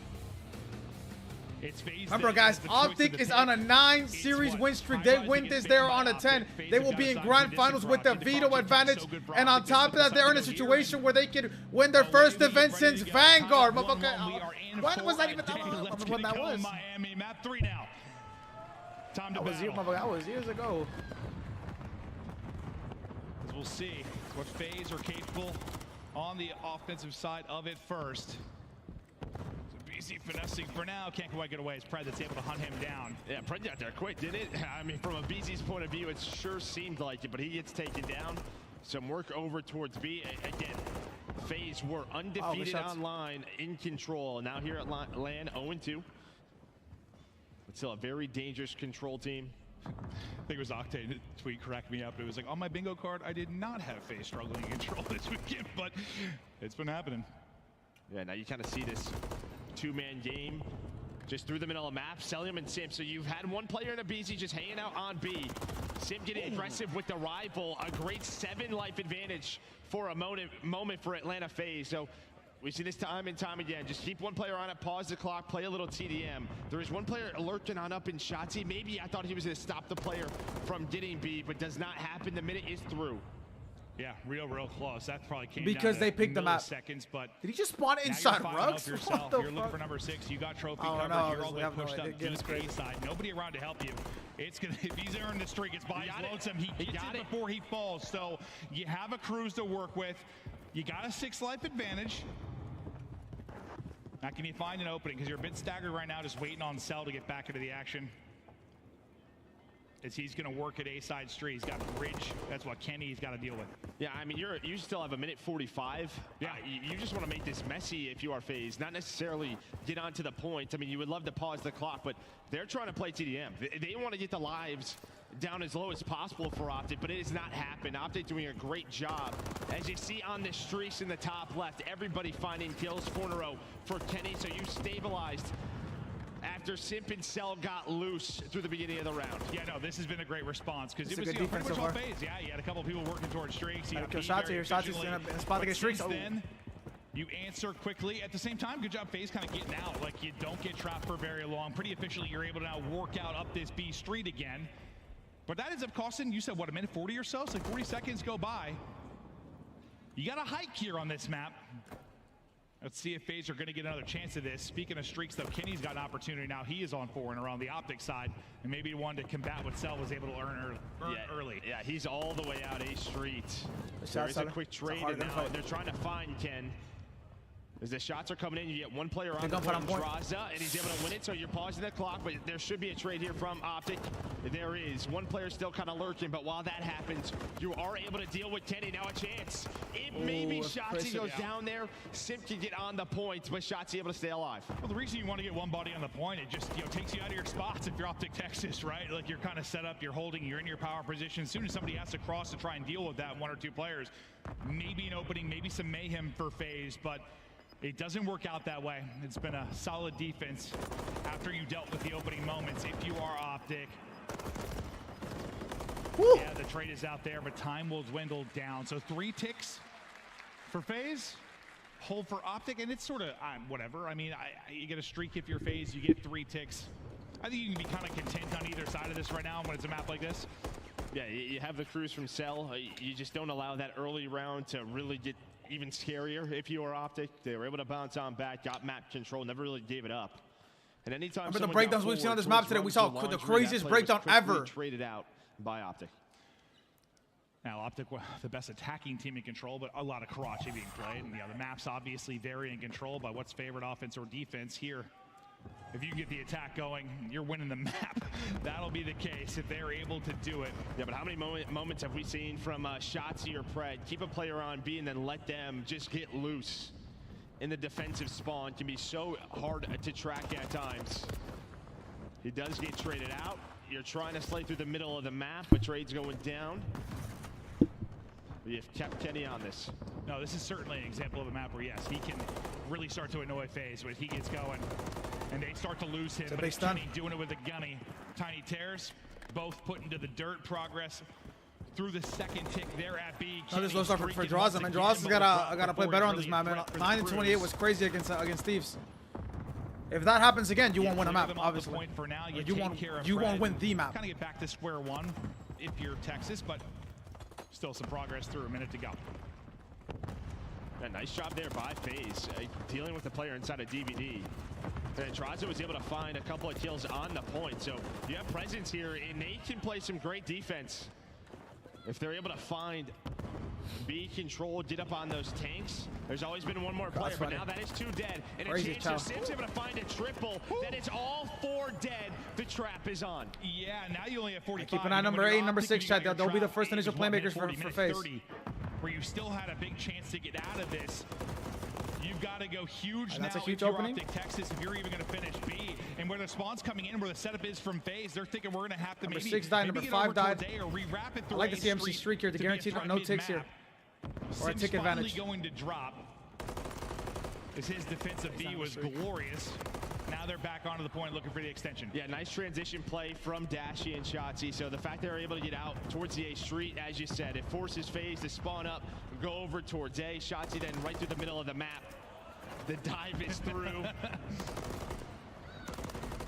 S12: It's FaZe.
S4: Remember, guys, OpTic is on a 9-series win streak. They win this, they're on a 10. They will be in grand finals with the veto advantage. And on top of that, they're in a situation where they could win their first event since Vanguard. Motherfucker, when was that even when that was?
S12: Miami, map 3 now. Time to battle.
S4: That was years ago.
S12: As we'll see what FaZe are capable on the offensive side of it first. BZ finessing for now, can't quite get away. It's Pred that's able to hunt him down.
S16: Yeah, Pred got there quick, didn't it? I mean, from a BZ's point of view, it sure seemed like it, but he gets taken down. Some work over towards B. Again, FaZe were undefeated online, in control. Now here at LAN, 0-2. But still a very dangerous control team.
S12: I think it was Octane tweet, correct me up. It was like, on my bingo card, I did not have FaZe struggling in control this weekend, but it's been happening.
S16: Yeah, now you kind of see this two-man game just through the middle of the map. Selim and Sim. So you've had one player in a BZ just hanging out on B. Sim getting aggressive with the rifle. A great 7 life advantage for a moment for Atlanta FaZe. So we see this time and time again. Just keep one player on it, pause the clock, play a little TDM. There is one player lurking on up in Shotzi. Maybe I thought he was going to stop the player from getting B, but does not happen. The minute is through.
S12: Yeah, real close. That probably came
S4: because
S12: down
S4: they picked them up.
S12: Seconds, but
S4: did he just spawn inside rugs?
S12: What the You're looking for number 6. You got trophy coverage. You're all the way pushed up deep A side. Nobody around to help you. It's gonna. If he's earned the streak, it's by his lonesome. He gets it before he falls. So you have a cruise to work with. You got a 6 life advantage. Now can you find an opening? Because you're a bit staggered right now, just waiting on Cell to get back into the action. As he's going to work at A-side street. He's got bridge. That's what Kenny's got to deal with.
S16: Yeah, I mean, you still have a minute 45.
S12: Yeah.
S16: You just want to make this messy if you are FaZe, not necessarily get on to the point. I mean, you would love to pause the clock, but they're trying to play TDM. They want to get the lives down as low as possible for OpTic, but it has not happened. OpTic doing a great job. As you see on the streaks in the top left, everybody finding kills, 4 in a row for Kenny, so you stabilized after Simp and Cell got loose through the beginning of the round.
S12: Yeah, no, this has been a great response because it was pretty much all FaZe. Yeah, you had a couple of people working towards streaks. You got
S4: shots here. Shots is in a spot to get streaks.
S12: Then you answer quickly. At the same time, good job FaZe kind of getting out. Like you don't get trapped for very long. Pretty efficiently, you're able to now work out up this B street again. But that ends up costing, you said, what, a minute 40 or so? So like 40 seconds go by. You got a hike here on this map. Let's see if FaZe are going to get another chance of this. Speaking of streaks, though, Kenny's got an opportunity now. He is on 4 in a row on the OpTic side, and maybe one to combat what Cell was able to earn early.
S16: Yeah, he's all the way out A street. There is a quick trade, and now they're trying to find Ken. As the shots are coming in, you get one player on the point, Draza, and he's able to win it, so you're pausing the clock, but there should be a trade here from OpTic. There is. One player still kind of lurking, but while that happens, you are able to deal with Kenny. Now a chance. If maybe Shotzi goes down there, Simp can get on the point, but Shotzi able to stay alive.
S12: Well, the reason you want to get one body on the point, it just takes you out of your spots if you're OpTic Texas, right? Like you're kind of set up, you're holding, you're in your power position. As soon as somebody has to cross to try and deal with that, 1 or 2 players, maybe an opening, maybe some mayhem for FaZe, but it doesn't work out that way. It's been a solid defense after you dealt with the opening moments. If you are OpTic, yeah, the trade is out there, but time will dwindle down. So 3 ticks for FaZe. hold for OpTic, and it's sort of whatever. I mean, you get a streak if you're FaZe, you get 3 ticks. I think you can be kind of content on either side of this right now when it's a map like this.
S16: Yeah, you have the crews from Cell. You just don't allow that early round to really get even scarier. If you are OpTic, they were able to bounce on back, got map control, never really gave it up. And anytime
S4: remember the breakdowns we've seen on this map today, we saw the craziest breakdown ever.
S16: Traded out by OpTic.
S12: Now, OpTic, the best attacking team in control, but a lot of karate being played. And yeah, the maps obviously vary in control by what's favored offense or defense here. If you can get the attack going, you're winning the map. That'll be the case if they're able to do it.
S16: Yeah, but how many moments have we seen from Shotzzy or Pred? Keep a player on B and then let them just get loose in the defensive spawn. Can be so hard to track at times. He does get traded out. You're trying to slay through the middle of the map, but trade's going down. We have kept Kenny on this.
S12: No, this is certainly an example of a map where, yes, he can really start to annoy FaZe when he gets going. And they start to lose him, but it's Kenny doing it with a gunny. Tiny tears, both put into the dirt. Progress through the second tick there at B.
S4: Now this low start for Draws. I mean, Draws has gotta play better on this map, man. 9 and 28 was crazy against Thieves. If that happens again, you won't win a map, obviously.
S12: For now,
S4: you won't win the map.
S12: Kind of get back to square one if you're Texas, but still some progress through. A minute to go.
S16: A nice job there by FaZe, dealing with the player inside of DVD. And Trazo was able to find a couple of kills on the point. So you have presence here, and they can play some great defense. If they're able to find B control, get up on those tanks. There's always been one more player, but now that is 2 dead. And a chance of Sim's able to find a triple. That is all 4 dead. The trap is on.
S12: Yeah, now you only have 45.
S4: Keep an eye on number 8 and number 6, Chad. They'll be the first initial playmakers for FaZe.
S12: Where you still had a big chance to get out of this. You've got to go huge now.
S4: That's a huge
S12: if you're
S4: opening.
S12: OpTic Texas, if you're even going to finish B. And where the spawn's coming in, where the setup is from FaZe, they're thinking we're going to have to
S4: number
S12: maybe
S4: 6 died, number 5 died.
S12: I
S4: like to see MC streak here to guarantee no ticks here. Or a tick advantage.
S12: Going to drop. As his defense of B was glorious. Now they're back onto the point looking for the extension.
S16: Yeah, nice transition play from Dashy and Shotzzy. So the fact they're able to get out towards the A street, as you said, it forces FaZe to spawn up, go over towards A. Shotzzy then right through the middle of the map. The dive is through.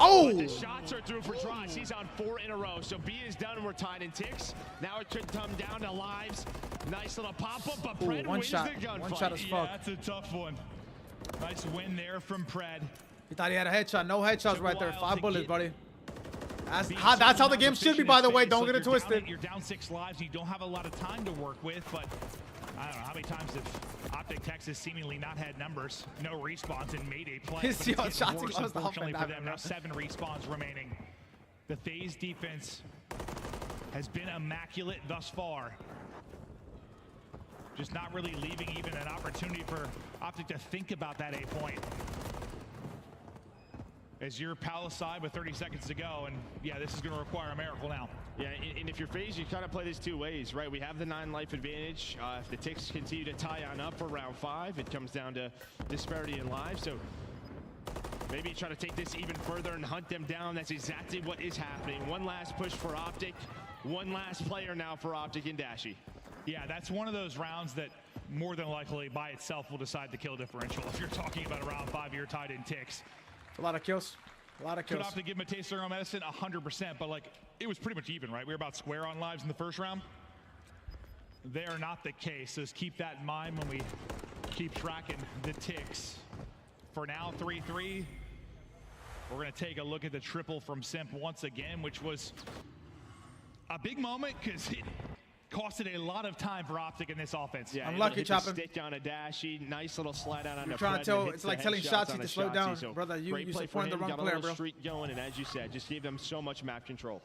S4: Oh!
S16: But the shots are through for Droz. He's on 4 in a row. So B is done and we're tied in ticks. Now it could come down to lives. Nice little pop-up, but Pred wins the gunfight.
S4: One shot as fuck.
S12: Yeah, that's a tough one. Nice win there from Pred.
S4: He thought he had a headshot. No headshots right there. 5 bullets, buddy. That's how the game should be, by the way. Don't get it twisted.
S12: You're down 6 lives. You don't have a lot of time to work with, but I don't know how many times have OpTic Texas seemingly not had numbers, no respawns, and made a play. But it's getting worse, unfortunately for them. Now 7 respawns remaining. The FaZe defense has been immaculate thus far. Just not really leaving even an opportunity for OpTic to think about that A point. As you're Palisade with 30 seconds to go, and yeah, this is going to require a miracle now.
S16: Yeah, and if you're FaZe, you kind of play this 2 ways, right? We have the 9 life advantage. If the ticks continue to tie on up for round 5, it comes down to disparity in lives. So maybe try to take this even further and hunt them down. That's exactly what is happening. One last push for OpTic. One last player now for OpTic and Dashy.
S12: Yeah, that's one of those rounds that more than likely by itself will decide the kill differential. If you're talking about a round 5, you're tied in ticks.
S4: A lot of kills. A lot of kills.
S12: Could OpTic give him a taste of their own medicine? 100%, but like, it was pretty much even, right? We were about square on lives in the first round. They're not the case, so just keep that in mind when we keep tracking the ticks. For now, 3-3. We're going to take a look at the triple from Simp once again, which was a big moment because it costed a lot of time for OpTic in this offense.
S16: Yeah,
S4: unlucky chopping.
S16: Stick on a Dashy, nice little slide out on
S4: You're trying to tell, it's like telling Shotzzy to slow down, so brother. You supporting the wrong player, bro.
S16: Streak going, and as you said, just gave them so much map control.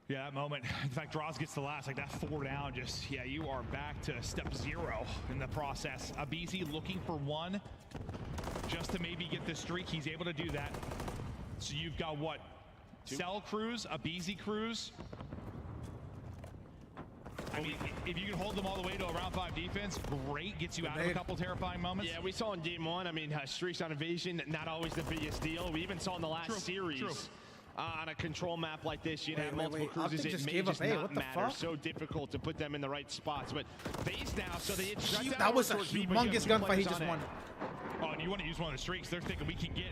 S12: Yeah, that moment. In fact, Draws gets the last, like that 4 down. Just yeah, you are back to step 0 in the process. Abizi looking for 1, just to maybe get the streak. He's able to do that. So you've got what? 2. Cell Cruise, Abizi Cruise. I mean, if you can hold them all the way to a round 5 defense, great. Gets you out of a couple terrifying moments.
S16: Yeah, we saw in game 1, I mean, streaks on evasion, not always the biggest deal. We even saw in the last series. On a control map like this, you have multiple
S4: OpTic
S16: cruises. It
S4: just
S16: may
S4: gave
S16: just
S4: up A.
S16: not
S4: What the
S16: matter.
S4: fuck?
S16: So difficult to put them in the right spots. But FaZe now, so they
S4: That was a humongous gunfight he just won.
S12: Oh, and you want to use one of the streaks. They're thinking we can get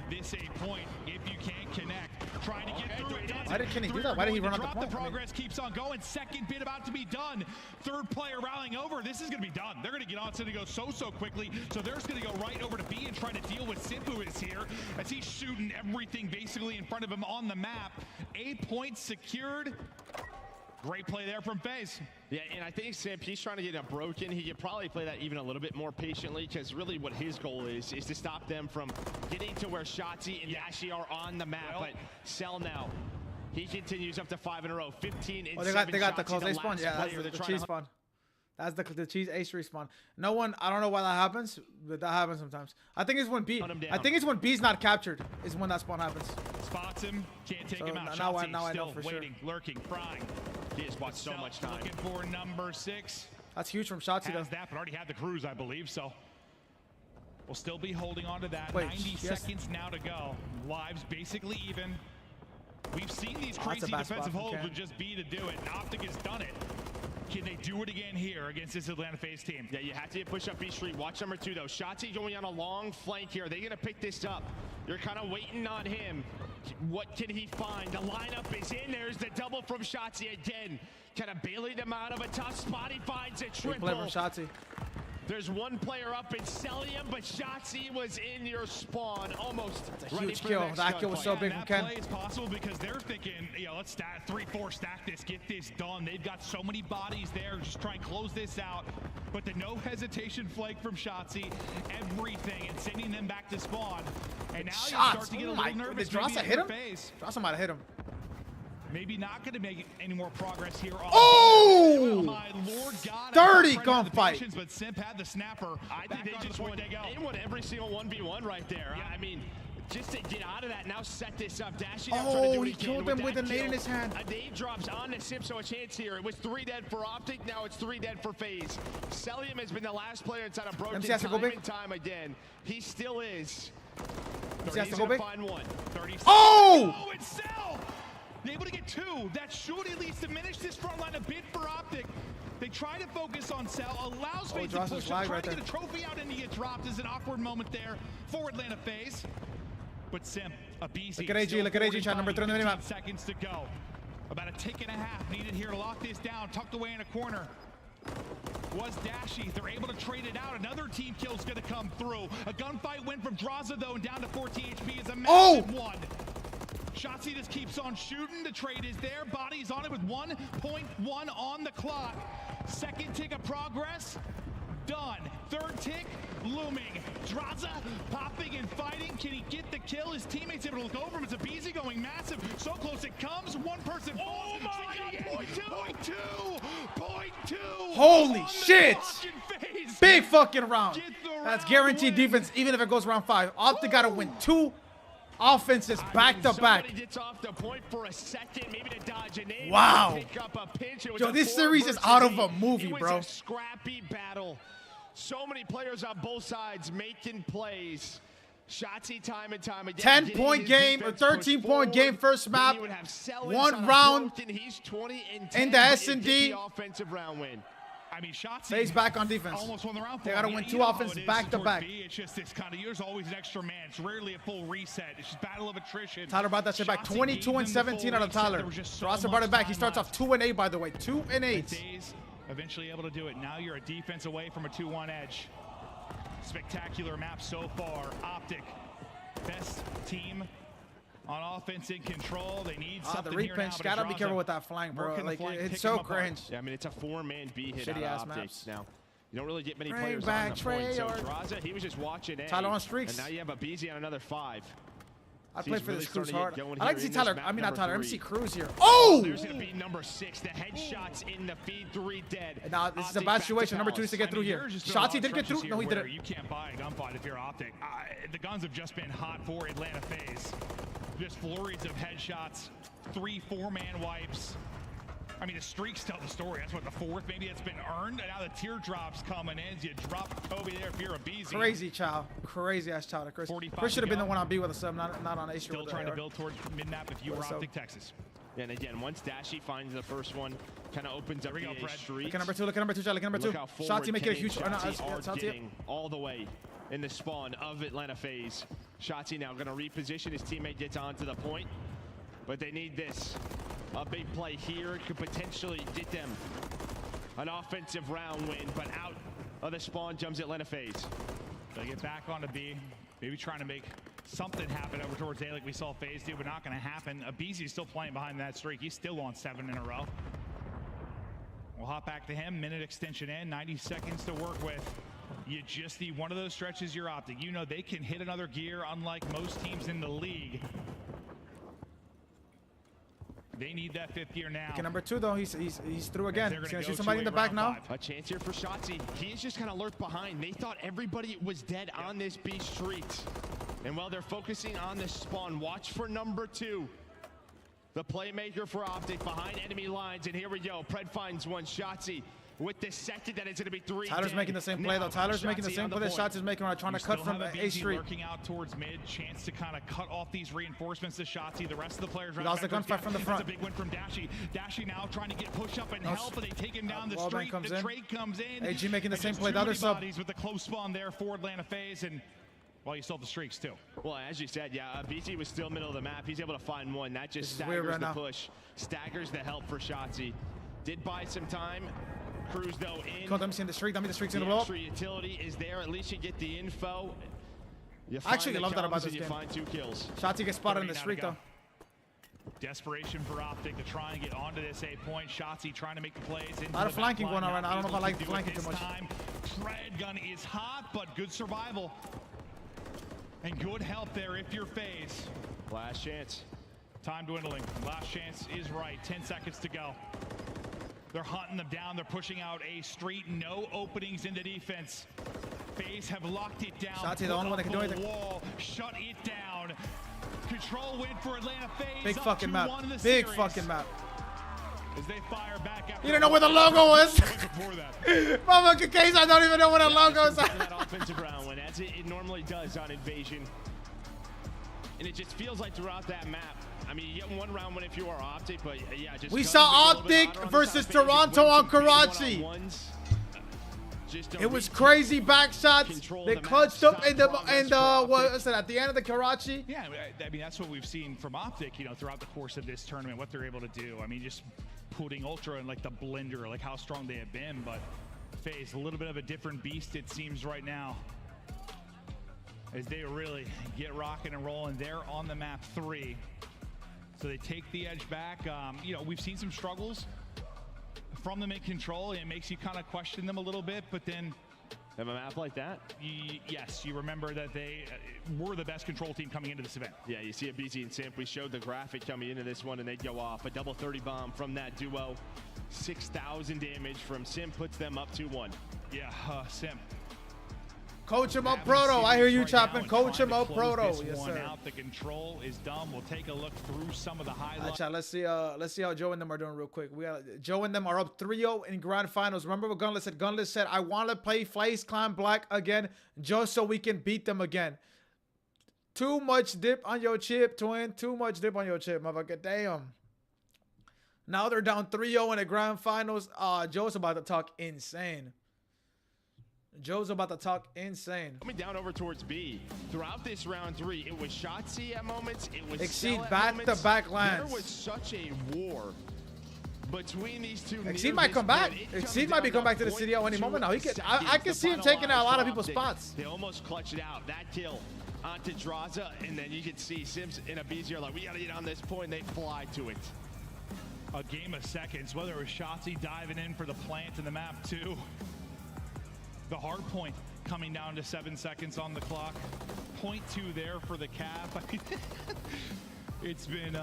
S12: this a point if you can connect. Trying to get through it.
S4: Why did Kenny do that? Why did he run out the point?
S12: The progress keeps on going. Second bit about to be done. Third player rallying over. This is going to be done. They're going to get on. It's going to go so quickly. So they're just going to go right over to B and try to deal with Simp, who is here, as he's shooting everything basically in front of him on the map. A point secured. Great play there from FaZe.
S16: Yeah, and I think Simp, he's trying to get it broken. He could probably play that even a little bit more patiently, because really what his goal is to stop them from getting to where Shotzzy and Dashi are on the map. But Cell now, he continues up to 5 in a row, 15 and 7.
S4: They got the close A spawn. Yeah, that's the cheese spawn. That's the cheese ace respawn. No one, I don't know why that happens, but that happens sometimes. I think it's when B. I think it's when B's not captured is when that spawn happens.
S12: Spots him, can't take him out.
S4: Now I know for
S12: waiting, lurking, frying.
S16: He has watched so much time.
S12: Looking for number 6.
S4: That's huge from Shotzzy though.
S12: That, but already had the cruise, I believe. So we'll still be holding on to that.
S4: Wait,
S12: 90 seconds now to go. Lives basically even. We've seen these crazy defensive holds with just B to do it. And OpTic has done it. Can they do it again here against this Atlanta FaZe team?
S16: Yeah, you have to push up B Street. Watch number 2 though. Shotzzy going on a long flank here. Are they gonna pick this up? You're kind of waiting on him. What can he find? The lineup is in. There's the double from Shotzzy again. Kind of bailing them out of a tough spot. He finds a triple.
S4: Big play from Shotzzy.
S16: There's one player up in Celium, but Shotzzy was in your spawn almost.
S4: That's a huge kill. That kill was so big from Ken.
S12: That play is possible because they're thinking, let's stack 3-4 stack this, get this done. They've got so many bodies there, just try and close this out. But the no hesitation flank from Shotzzy, everything, and sending them back to spawn. And now you start to get a little nervous.
S4: Did Drossa hit him? Drossa might have hit him.
S12: Maybe not going to make any more progress here.
S4: Oh!
S12: My Lord God.
S4: Dirty gunfight.
S12: But Simp had the snapper.
S16: I think they just won every single 1v1 right there. Yeah. I mean, just to get out of that, now set this up. Dashi now trying to do what
S4: he killed him with a nade in his hand.
S16: A nade drops on the Simp, so a chance here. It was 3 dead for OpTic, now it's 3 dead for FaZe. Celium has been the last player inside of broken time and time again. He still is.
S4: He's gonna
S16: find one.
S12: 30 seconds.
S4: Oh!
S12: It's Cell! Able to get 2. That should at least diminish this front line a bit for OpTic. They try to focus on Cell, allows FaZe to push him, trying to get a trophy out and he gets dropped. Is an awkward moment there for Atlanta FaZe. But Simp, a BZ.
S4: Look at AG, shot number 3 on the minimap.
S12: Seconds to go. About a tick and a half needed here to lock this down. Tucked away in a corner. Was Dashi. They're able to trade it out. Another team kill's gonna come through. A gunfight went from Drossa though and down to 14 HP is a massive one. Shotzzy just keeps on shooting. The trade is there. Body's on it with 1.1 on the clock. Second tick of progress. Done. Third tick. Looming. Drossa popping and fighting. Can he get the kill? His teammates able to look over him. It's a BZ going massive. So close it comes. One person falls.
S16: Oh my! Point two!
S4: Holy shit! Big fucking round. That's guaranteed defense, even if it goes round 5. OpTic got to win 2 offenses back to back.
S16: Gets off the point for a second, maybe to dodge a nade.
S4: Wow.
S16: Pick up a pinch.
S4: Yo, this series is out of a movie, bro.
S16: It was a scrappy battle. So many players on both sides making plays. Shotzzy time and time again.
S4: 10-point game, or 13-point game first map. 1 round in the S&D.
S16: Offensive round win.
S12: I mean, Shotzzy
S4: FaZe back on defense.
S12: Almost won the round.
S4: They got to win 2 offenses back to back.
S12: It's just this kind of, there's always an extra man. It's rarely a full reset. It's just battle of attrition.
S4: Tyler brought that shit back. 22 and 17 out of Tyler. Drossa brought it back. He starts off 2 and 8, by the way. 2 and 8.
S12: FaZe eventually able to do it. Now you're a defense away from a 2-1 edge. Spectacular map so far. OpTic, best team on offense in control. They need something
S4: the
S12: here now.
S4: repinch. Gotta be careful with that flank, bro. Like, it's so cringe.
S16: Yeah, I mean, it's a 4-man B hit
S4: Shitty
S16: out
S4: ass
S16: of
S4: maps.
S16: OpTic now. You don't really get many players on the point. So Drossa, he was just watching A.
S4: Tyler on streaks.
S16: And now you have a BZ on another 5.
S4: I play for this Cruz hard.
S16: I
S4: like to see Tyler. I mean, not Tyler. MC Cruz here.
S16: Oh! There's going to be number 6. The headshots in the feed. 3 dead.
S4: Now, this is a bad situation. Number 2 needs to get through here. Shotzzy did get through. No, he didn't.
S12: You can't buy a gunfight if you're OpTic. The guns have just been hot for Atlanta FaZe. Just flurries of headshots. 3 4-man wipes. I mean, the streaks tell the story. That's what, the fourth maybe it's been earned, and now the teardrops coming in as you drop Kobe there if you're a BZ.
S4: Crazy child. Crazy ass child. Chris should have been the one on B with a sub, not on A.
S12: Still trying to build towards mid-map if you were OpTic Texas.
S16: And again, once Dashy finds the first one, kind of opens up the street.
S4: Look at number two, look at number two, look at number two. Shotzi making a huge...
S16: getting all the way in the spawn of Atlanta FaZe. Shotzi now going to reposition. His teammate gets onto the point, but they need this. A big play here could potentially get them an offensive round win, but out of the spawn jumps Atlanta FaZe.
S12: They get back onto B, maybe trying to make something happen over towards A like we saw FaZe do, but not going to happen. Abizi's still playing behind that streak. He's still on 7 in a row. We'll hop back to him. Minute extension in, 90 seconds to work with. You just need one of those stretches you're OpTic. You know they can hit another gear unlike most teams in the league. They need that 5th gear now.
S4: Okay, number two though, he's through again. He's gonna shoot somebody in the back now.
S16: A chance here for Shotzi. He's just kind of lurked behind. They thought everybody was dead on this B street. And while they're focusing on this spawn, watch for number 2. The playmaker for OpTic behind enemy lines. And here we go. Pred finds one. Shotzi with the second, that is going to be 3.
S4: Tyler's making the same play though. Tyler's making the same play that Shotzi's making when trying to cut from A street.
S12: Lurking out towards mid, chance to kind of cut off these reinforcements to Shotzi. The rest of the players.
S4: He lost the gunfight from the front.
S12: That's a big win from Dashy. Dashy now trying to get push up and help, but they take him down the street. The trade comes in.
S4: AG making the same play. The other sub.
S12: With the close spawn there for Atlanta FaZe, and well, you still have the streaks too.
S16: Well, as you said, yeah, BT was still middle of the map. He's able to find one. That just staggers the push, staggers the help for Shotzi. Did buy some time. Cruz though in.
S4: Let me see the streak. Let me the streak's in the blow.
S16: Extra utility is there. At least you get the info.
S4: I actually love that about this game.
S16: You find 2 kills.
S4: Shotzi gets spotted in the streak though.
S12: Desperation for OpTic to try and get onto this A point. Shotzi trying to make the plays.
S4: A lot of flanking going on right now. I don't know if I like the flanking too much.
S12: Tread gun is hot, but good survival. And good help there if you're FaZe.
S16: Last chance.
S12: Time dwindling. Last chance is right. 10 seconds to go. They're hunting them down. They're pushing out A street. No openings in the defense. FaZe have locked it down.
S4: Shotzi the only one that can do anything.
S12: Wall. Shut it down. Control win for Atlanta FaZe.
S4: Big fucking map. Big fucking map.
S12: As they fire back after
S4: you don't know where the logo was. Mama case, I don't even know where the logo is.
S16: That offensive round win, as it normally does on Invasion. And it just feels like throughout that map. I mean, you get one round win if you are OpTic, but yeah, just
S4: we saw OpTic versus Toronto on Karachi. It was crazy back shots. They clutched up in the what was it at the end of the Karachi?
S12: Yeah, I mean that's what we've seen from OpTic, you know, throughout the course of this tournament, what they're able to do. I mean, just putting Ultra in like the blender, like how strong they have been. But FaZe, a little bit of a different beast it seems right now, as they really get rocking and rolling. They're on the map 3. So they take the edge back. You know, we've seen some struggles from them in control. It makes you kind of question them a little bit, but then
S16: have a map like that?
S12: Yes, you remember that they were the best control team coming into this event.
S16: Yeah, you see a BZ and Simp. We showed the graphic coming into this one, and they'd go off. A double 30 bomb from that duo. 6,000 damage from Simp puts them up 2-1.
S12: Yeah, Simp.
S4: Coach him up, Proto. I hear you chopping. Coach him up, Proto. Yes, sir.
S12: Out. The control is done. We'll take a look through some of the highlights.
S4: Let's see how Joe and them are doing real quick. We got Joe and them are up 3-0 in grand finals. Remember what Gunless said? Gunless said, "I want to play FaZe Clan Black again, just so we can beat them again." Too much dip on your chip, twin. Too much dip on your chip, motherfucker. Damn. Now they're down 3-0 in the grand finals. Joe's about to talk insane. Joe's about to talk insane.
S16: Coming down over towards B. Throughout this round 3, it was Shotzi at moments. It was
S4: Exceed back-to-back lands.
S16: There was such a war between these two.
S4: Exceed might come back. Exceed might be coming back to the city at any moment now. He can. I can see him taking out a lot of people's spots.
S16: They almost clutched it out. That kill onto Draza, and then you can see Sims and Abizi are like, we got to get on this point. They fly to it.
S12: A game of seconds. Whether it was Shotzi diving in for the plant in the map too. The Hardpoint coming down to 7 seconds on the clock. 0.2 there for the cap. It's been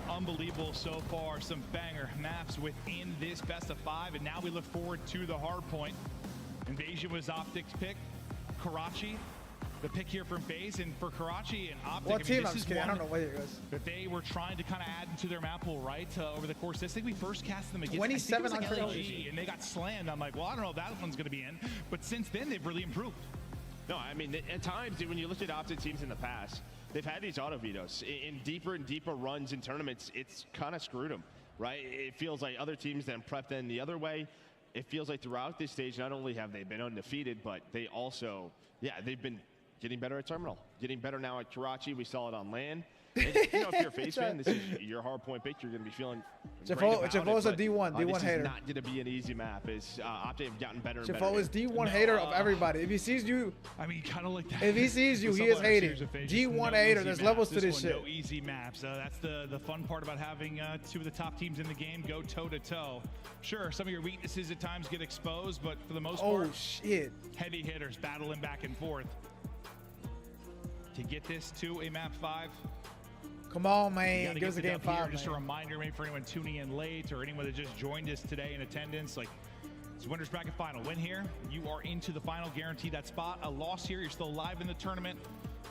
S12: unbelievable so far. Some banger maps within this best of 5, and now we look forward to the Hardpoint. Invasion was OpTic's pick. Karachi the pick here from FaZe, and for Karachi and OpTic.
S4: What team? I'm just kidding. I don't know what it was.
S12: That they were trying to kind of add into their map pool, right? Over the course of this, I think we first cast them against
S4: 2,700
S12: LG, and they got slammed. I'm like, well, I don't know if that one's going to be in. But since then, they've really improved.
S16: No, I mean, at times, when you look at OpTic teams in the past, they've had these auto vetoes. In deeper and deeper runs in tournaments, it's kind of screwed them, right? It feels like other teams then prep them the other way. It feels like throughout this stage, not only have they been undefeated, but they also, they've been getting better at terminal, getting better now at Karachi. We saw it on land. And, you know, if you're a FaZe fan, this is your Hardpoint pick. You're going to be feeling
S4: Javo's a D1
S16: this
S4: hater.
S16: is not going to be an easy map. As OpTic have gotten better and better.
S4: Javo is D1 hater of everybody. If he sees you,
S12: I mean, kind of like that.
S4: If he sees you, he is hating. D1 hater. There's levels to this shit.
S12: No easy maps. That's the fun part about having two of the top teams in the game go toe to toe. Sure, some of your weaknesses at times get exposed, but for the most part,
S4: shit,
S12: heavy hitters battling back and forth to get this to a map 5.
S4: Come on, man. Give us a game 5.
S12: Just a reminder, maybe for anyone tuning in late or anyone that just joined us today in attendance, like, it's winners bracket final. Win here, you are into the final, guarantee that spot. A loss here, you're still alive in the tournament.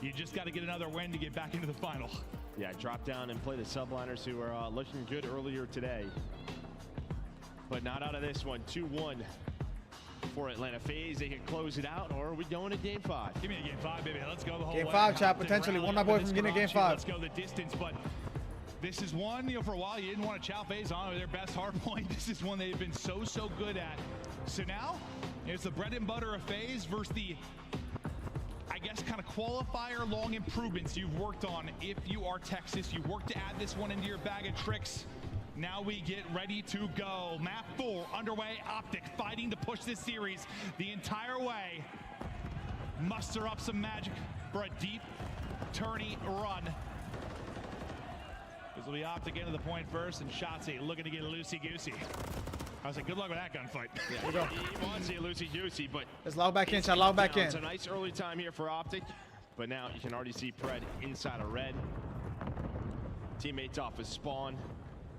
S12: You just got to get another win to get back into the final.
S16: Yeah, drop down and play the subliners who are looking good earlier today. But not out of this one. 2-1 for Atlanta FaZe. They can close it out, or are we going to game 5?
S12: Give me a game 5, baby. Let's go the whole
S4: game
S12: way.
S4: Game 5, chat, potentially. One of my boys from getting a game 5.
S12: Let's go the distance, but this is one, you know, for a while you didn't want to chow FaZe on their best hardpoint. This is one they've been so good at. So now, it's the bread and butter of FaZe versus the, I guess, kind of qualifier long improvements you've worked on. If you are Texas, you work to add this one into your bag of tricks. Now we get ready to go. Map 4 underway. OpTic fighting to push this series the entire way. Muster up some magic for a deep tourney run. This will be OpTic into the point first, and Shotzi looking to get loosey-goosey. I was like, good luck with that gunfight.
S16: Yeah, he wants to loosey-goosey, but
S4: let's log back in, chat. Log back in.
S16: It's a nice early time here for OpTic, but now you can already see Pred inside of red. Teammates off his spawn.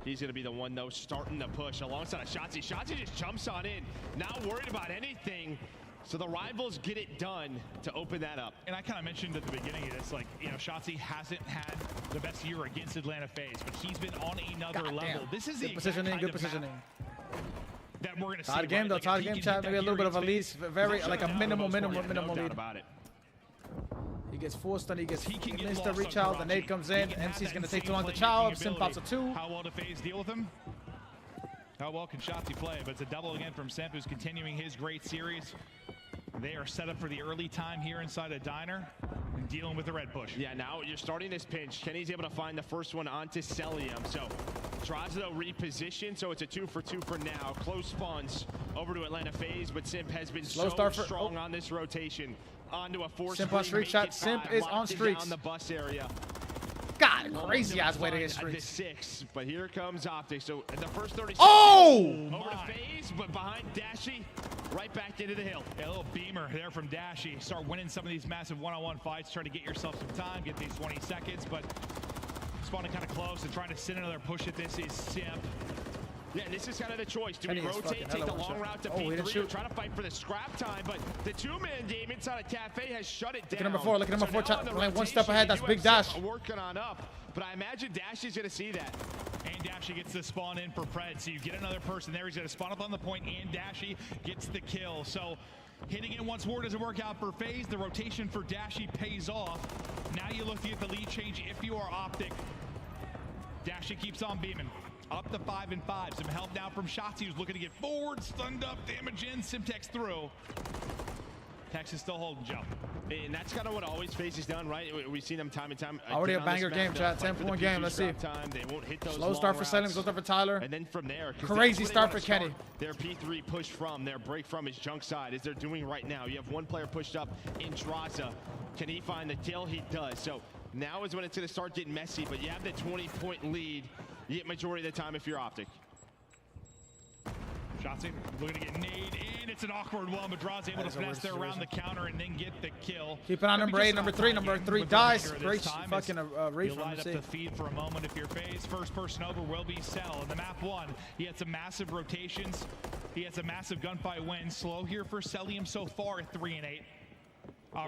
S16: He's going to be the one, though, starting the push alongside of Shotzi. Shotzi just jumps on in, not worried about anything. So the rivals get it done to open that up.
S12: And I kind of mentioned at the beginning of this, like, you know, Shotzi hasn't had the best year against Atlanta FaZe, but he's been on another level. This is
S4: good positioning, good positioning.
S12: That we're going to see.
S4: Tied game, though. Tied game, chat. Maybe a little bit of a lead. Very, like a minimal lead.
S16: About it.
S4: He gets full stun, he gets instant reach out, the nade comes in, MC's gonna take too long to chow, Sim pops a 2.
S12: How well do FaZe deal with him? How well can Shotzi play? But it's a double again from Simp, who's continuing his great series. They are set up for the early time here inside a diner and dealing with the red push.
S16: Yeah, now you're starting this pinch. Kenny's able to find the first one onto Celium. So tries to reposition, so it's a 2 for 2 for now. Close spawns over to Atlanta FaZe, but Simp has been so strong on this rotation. Onto a force.
S4: Simp on streak shot. Simp is on streaks.
S16: On the bus area.
S4: God, crazy ass way to hit streaks.
S16: 6, but here comes OpTic. So in the first 30 seconds, over to FaZe, but behind Dashy, right back into the hill.
S12: A little beamer there from Dashy. Start winning some of these massive one-on-one fights. Try to get yourself some time, get these 20 seconds, but spawning kind of close and trying to send another push at this is Simp.
S16: Yeah, this is kind of the choice. Do we rotate, take the long route to P3, or try to fight for the scrap time? But the two-man game inside of Cafe has shut it down.
S4: Look at number 4, Like one step ahead, that's big Dash.
S16: Working on up, but I imagine Dash is going to see that.
S12: And Dashy gets the spawn in for Pred, so you get another person there. He's going to spawn up on the point, and Dashy gets the kill. So hitting it once more doesn't work out for FaZe. The rotation for Dashy pays off. Now you look to get the lead change if you are OpTic. Dashy keeps on beaming. Up to 5 and 5. Some help now from Shotzi, who's looking to get forward, stunned up, damage in, Simtex through. Texas still holding jump.
S16: And that's kind of what always FaZe has done, right? We've seen them time and time.
S4: Already a banger game, chat. 10-point game. Let's see.
S16: They won't hit those
S4: slow start for Selim, slow start for Tyler.
S16: And then from there,
S4: crazy start for Kenny.
S16: Their P3 push from, their break from his junk side, as they're doing right now. You have one player pushed up in Traza. Can he find the kill? He does. So now is when it's going to start getting messy, but you have the 20-point lead. You get majority of the time if you're OpTic.
S12: Shotzi looking to get nade in. It's an awkward one, but Draw's able to finesse there around the counter and then get the kill.
S4: Keep it on number 8, number 3. Number 3 dies. Great fucking raid
S12: from light up the feed for a moment if you're FaZe. First person over will be Cell. In the map 1, he had some massive rotations. He had some massive gunfight wins. Slow here for Celium so far at 3 and 8.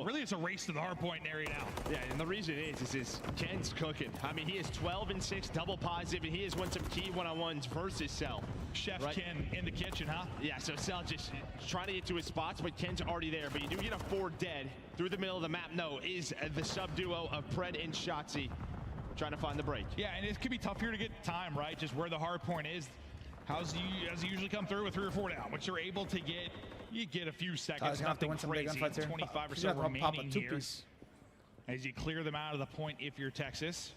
S12: Really, it's a race to the hardpoint area now.
S16: Yeah, and the reason is Ken's cooking. I mean, he is 12-6, double positive, and he has won some key one-on-ones versus Cell.
S12: Chef Ken in the kitchen, huh?
S16: Yeah, so Cell just trying to get to his spots, but Ken's already there. But you do get a 4 dead through the middle of the map. No, is the sub-duo of Pred and Shotzzy trying to find the break.
S12: Yeah, and it could be tough here to get time, right? Just where the hardpoint is. As you usually come through with 3 or 4 down, but you're able to get, you get a few seconds.
S4: Gonna have to win some big gunfights here.
S12: 25 or so remaining here. As you clear them out of the point if you're Texas.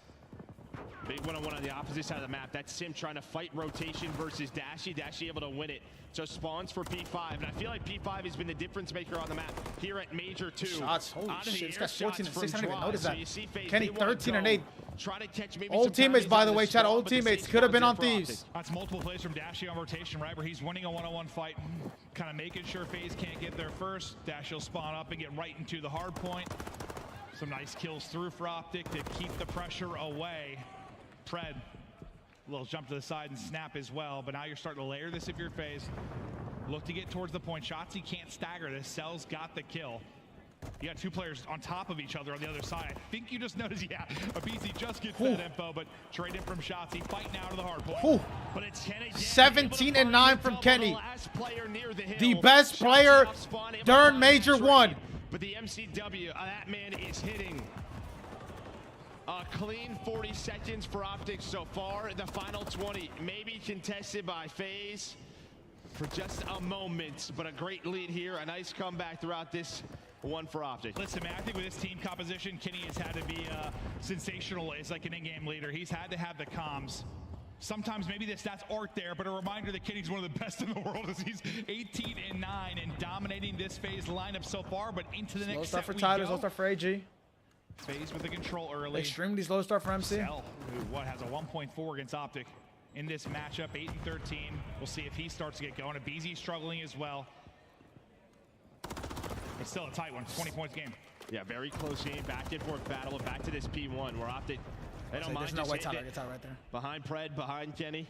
S16: Big one-on-one on the opposite side of the map. That's Sim trying to fight rotation versus Dashy. Dashy able to win it. So spawns for P5. And I feel like P5 has been the difference maker on the map here at Major 2.
S4: Shots. Holy shit. It's got 14 and 6. I didn't even notice that.
S16: So
S4: Kenny 13 and 8.
S16: Try to catch maybe
S4: old teammates, by the way, chat. Old teammates. Could have been on Thieves.
S12: That's multiple plays from Dashy on rotation, right? Where he's winning a one-on-one fight. Kind of making sure FaZe can't get there first. Dashy will spawn up and get right into the hard point. Some nice kills through for OpTic to keep the pressure away. Pred, a little jump to the side and snap as well. But now you're starting to layer this if you're FaZe. Look to get towards the point. Shotzzy can't stagger this. Cell's got the kill. You got 2 players on top of each other on the other side. I think you just noticed, yeah, Abizi just gets that info, but trade it from Shotzzy, fighting out of the hard point.
S16: But it's Kenny
S4: 17 and 9 from Kenny. The best player during Major 1.
S16: But the MCW, that man is hitting. A clean 40 seconds for OpTic so far. The final 20 maybe contested by FaZe for just a moment, but a great lead here. A nice comeback throughout this one for OpTic.
S12: Listen, man, I think with this team composition, Kenny has had to be sensational as like an in-game leader. He's had to have the comms. Sometimes maybe the stats aren't there, but a reminder that Kenny's one of the best in the world as he's 18 and 9 and dominating this FaZe lineup so far, but into the next set we go.
S4: Low start for AG.
S12: FaZe with the control early.
S4: Extremely slow start for MC.
S12: Cell, who has a 1.4 against OpTic in this matchup, 8 and 13. We'll see if he starts to get going. Abizi struggling as well. It's still a tight one, 20 points game.
S16: Yeah, very close game, back and forth battle, and back to this P1 where OpTic, they don't mind
S4: no
S16: just
S4: white
S16: hitting it.
S4: Right there.
S16: Behind Pred, behind Kenny.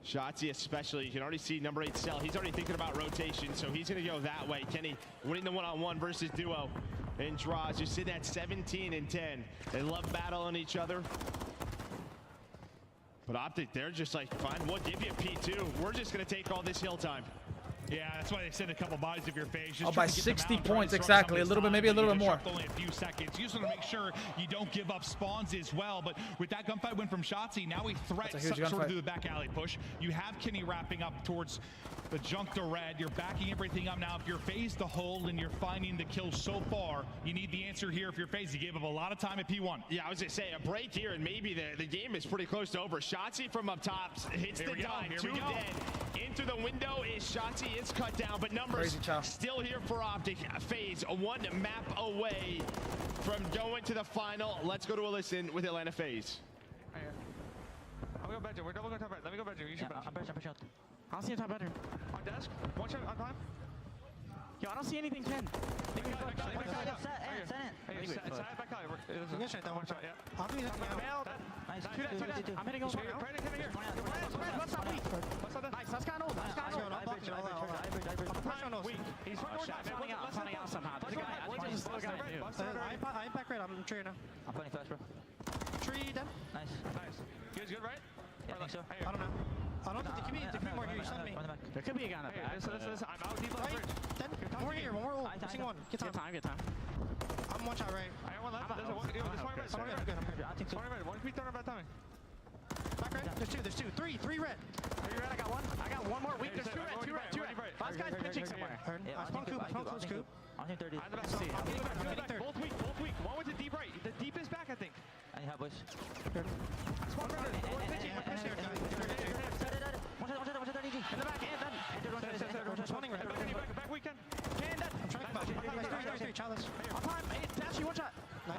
S16: Shotzzy especially, you can already see number 8 Cell. He's already thinking about rotation, so he's gonna go that way. Kenny winning the one-on-one versus duo. And draws, you see that 17 and 10. They love battling each other. But OpTic, they're just like, fine, we'll give you a P2. We're just gonna take all this hill time.
S12: Yeah, that's why they send a couple buys if you're FaZe.
S4: Oh, by 60 points, exactly. A little bit, maybe a little bit more.
S12: Only a few seconds. You just want to make sure you don't give up spawns as well. But with that gunfight win from Shotzzy, now he threats sort of through the back alley push. You have Kenny wrapping up towards the junk to red. You're backing everything up now. If you're FaZe the hold and you're finding the kills so far, you need the answer here. If you're FaZe, you gave up a lot of time at P1.
S16: Yeah, I was gonna say a break here, and maybe the game is pretty close to over. Shotzzy from up top hits the dive. 2 dead. Into the window is Shotzzy. It's cut down, but numbers still here for OpTic. FaZe 1 map away from going to the final. Let's go to a listen with Atlanta FaZe.
S10: I'll go bedroom. We're double going top right. Let me go bedroom. You should I'm pushing out. I don't see a top bedroom. On desk. 1 shot on time. Yo, I don't see anything 10. I'm hitting over. Nice, that's kind of old. He's running out somehow. There's a guy. I'm back right. I'm tree now. I'm playing fast, bro. Tree dead. Nice. You guys good, right? Yeah, I think so. I don't know. I don't think there could be more here. You sent me. There could be a guy on the back. Listen. I'm out deep left bridge. We're here. One more. Missing one. Get time. I'm 1 shot right. I got 1 left. There's one right. Sorry, I'm good. I think so. Right. 1 feet thrown about timing. Back red. There's 2. 3 red. 3 red. I got 1. I got 1 more. Weak. There's 2 red. Last guy's pitching somewhere. I spawned coop. Close coop. I'm hitting 30. Both weak. 1 with the deep right. The deep is back, I think. I need help, boys. I spawned red. Pitching. In the back, and spawning red. Back weekend. Can dead. I'm trying to 3, Chalice. On time. Dashy, 1 shot. Nice.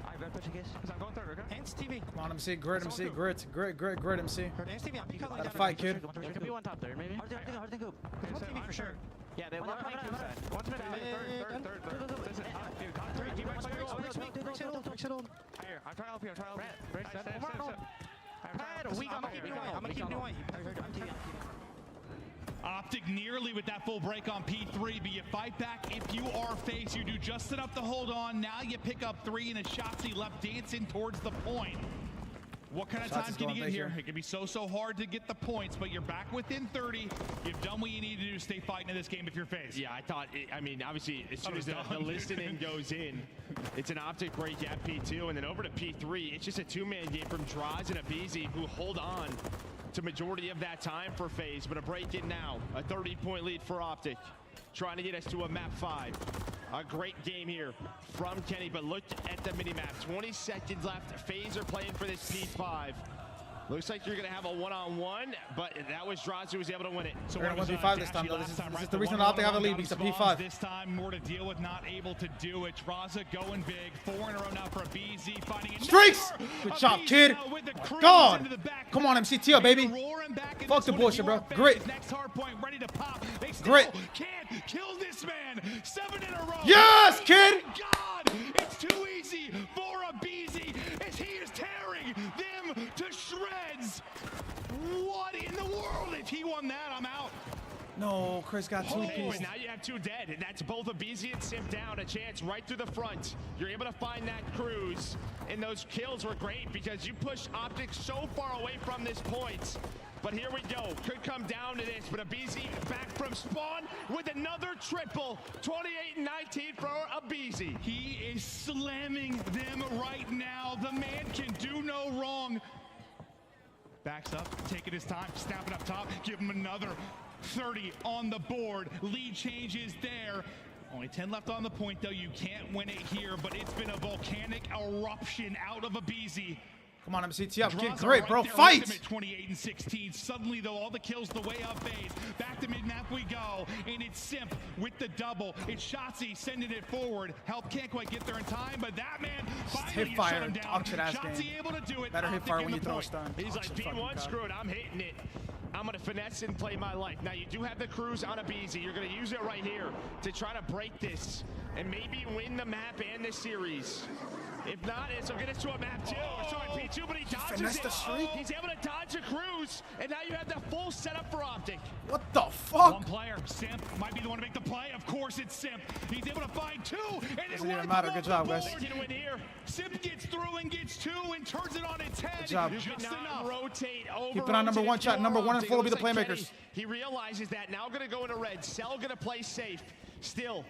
S10: Alright, red pushing case. I'm going third, okay? Ants TV.
S4: Come on, MC. Grit, MC. Grit, MC.
S10: Ants TV.
S4: Gotta fight, kid.
S10: There could be 1 top there, maybe. Hard to go. There's 1 TV for sure. Yeah, they love playing 2 side. 1's mid, third. Listen, 3, deep right, here, I'm trying to help you. Pred, weak. I'm gonna keep you white.
S12: OpTic nearly with that full break on P3, but you fight back. If you are FaZe, you do just enough to hold on. Now you pick up 3 and a Shotzzy left dancing towards the point. What kind of time can you get here? It can be so hard to get the points, but you're back within 30. You've done what you need to do to stay fighting in this game if you're FaZe.
S16: Yeah, I mean, obviously, as soon as the listening goes in, it's an OpTic break at P2, and then over to P3. It's just a 2-man game from Draz and Abizi, who hold on to majority of that time for FaZe, but a break in now. A 30-point lead for OpTic, trying to get us to a map 5. A great game here from Kenny, but look at the mini-map. 20 seconds left. FaZe are playing for this P5. Looks like you're going to have a one-on-one, but that was Draz who was able to win it.
S4: So we're going to 1v5 this time, though. This is the reason OpTic have a lead. It's a P5.
S12: This time, more to deal with, not able to do it. Draz going big. 4 in a row now for Abizi, finding it.
S4: Streaks! Good job, kid. God! Come on, MCTO, baby. Fuck the bullshit, bro. Great.
S12: Next Hardpoint ready to pop. They still
S4: Great.
S12: can't kill this man. 7 in a row.
S4: Yes, kid!
S12: God, it's too easy for Abizi as he is tearing them to shreds. What in the world? If he won that, I'm out.
S4: No, Chris got 2 pieces.
S16: Now you have 2 dead, and that's both Abizi and Simp down. A chance right through the front. You're able to find that cruise, and those kills were great because you pushed OpTic so far away from this point. But here we go. Could come down to this, but Abizi back from spawn with another triple. 28-19 for Abizi.
S12: He is slamming them right now. The man can do no wrong. Backs up, taking his time, snapping up top, give him another 30 on the board. Lead changes there. Only 10 left on the point, though. You can't win it here, but it's been a volcanic eruption out of Abizi.
S4: Come on, MCTO. Get great, bro. Fight!
S12: 28 and 16. Suddenly, though, all the kills the way up FaZe. Back to mid-map we go, and it's Simp with the double. It's Shotzzy sending it forward. Help can't quite get there in time, but that man finally
S4: hip fire,
S12: shut him down.
S4: Shotzzy
S12: able to do it.
S4: Better hip fire when you throw a stun.
S16: He's like, P1, screw it, I'm hitting it. I'm going to finesse and play my life. Now, you do have the cruise on Abizi. You're going to use it right here to try to break this and maybe win the map and the series. If not, it'll get us to a map 2. Sorry, P2, but he dodges it. He's able to dodge a cruise, and now you have the full setup for OpTic.
S4: What the fuck?
S12: One player, Simp, might be the one to make the play. Of course, it's Simp. He's able to find 2, and
S4: doesn't even matter. Good job, guys.
S12: Simp gets through and gets 2 and turns it on its head.
S4: Good job.
S12: Just enough.
S16: Rotate over.
S4: Keep it on number 1 shot. Number 1 and 4 will be the playmakers.
S16: He realizes that. Now going to go into red. Cell going to play safe. Still.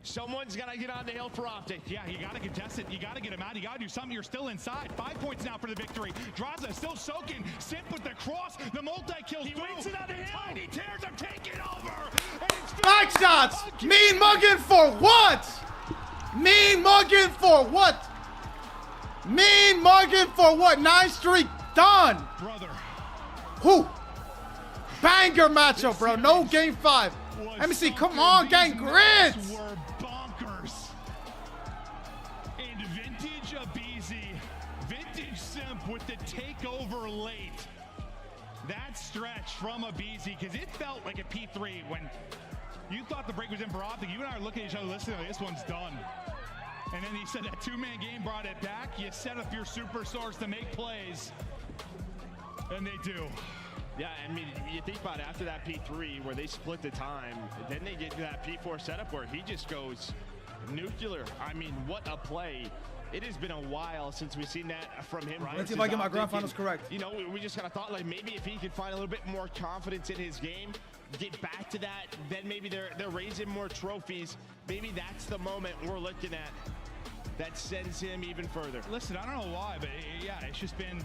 S16: Someone's got to get on the hill for OpTic.
S12: Yeah, you got to contest it. You got to get him out. You got to do something. You're still inside. 5 points now for the victory. Draza still soaking. Simp with the cross. The multi-kills.
S16: He waits it on the hill.
S12: Tiny tears are taking over.
S4: Back shots. Mean mugging for what? Mean mugging for what? Mean mugging for what? 9 streak done.
S12: Brother.
S4: Who? Banger matchup, bro. No game 5. Let me see. Come on, gang. Grits.
S12: Were bonkers. And vintage Abizi, vintage Simp with the takeover late. That stretch from Abizi, because it felt like a P3 when you thought the break was in for OpTic. You and I are looking at each other listening, like, this one's done. And then he said that 2-man game brought it back. You set up your superstars to make plays, and they do.
S16: Yeah, I mean, you think about it, after that P3 where they split the time, then they get to that P4 setup where he just goes nuclear. I mean, what a play. It has been a while since we've seen that from him.
S4: Let's see if I get my grand finals correct.
S16: You know, we just kind of thought, like, maybe if he could find a little bit more confidence in his game, get back to that, then maybe they're raising more trophies. Maybe that's the moment we're looking at that sends him even further.
S12: Listen, I don't know why, but yeah, it's just been,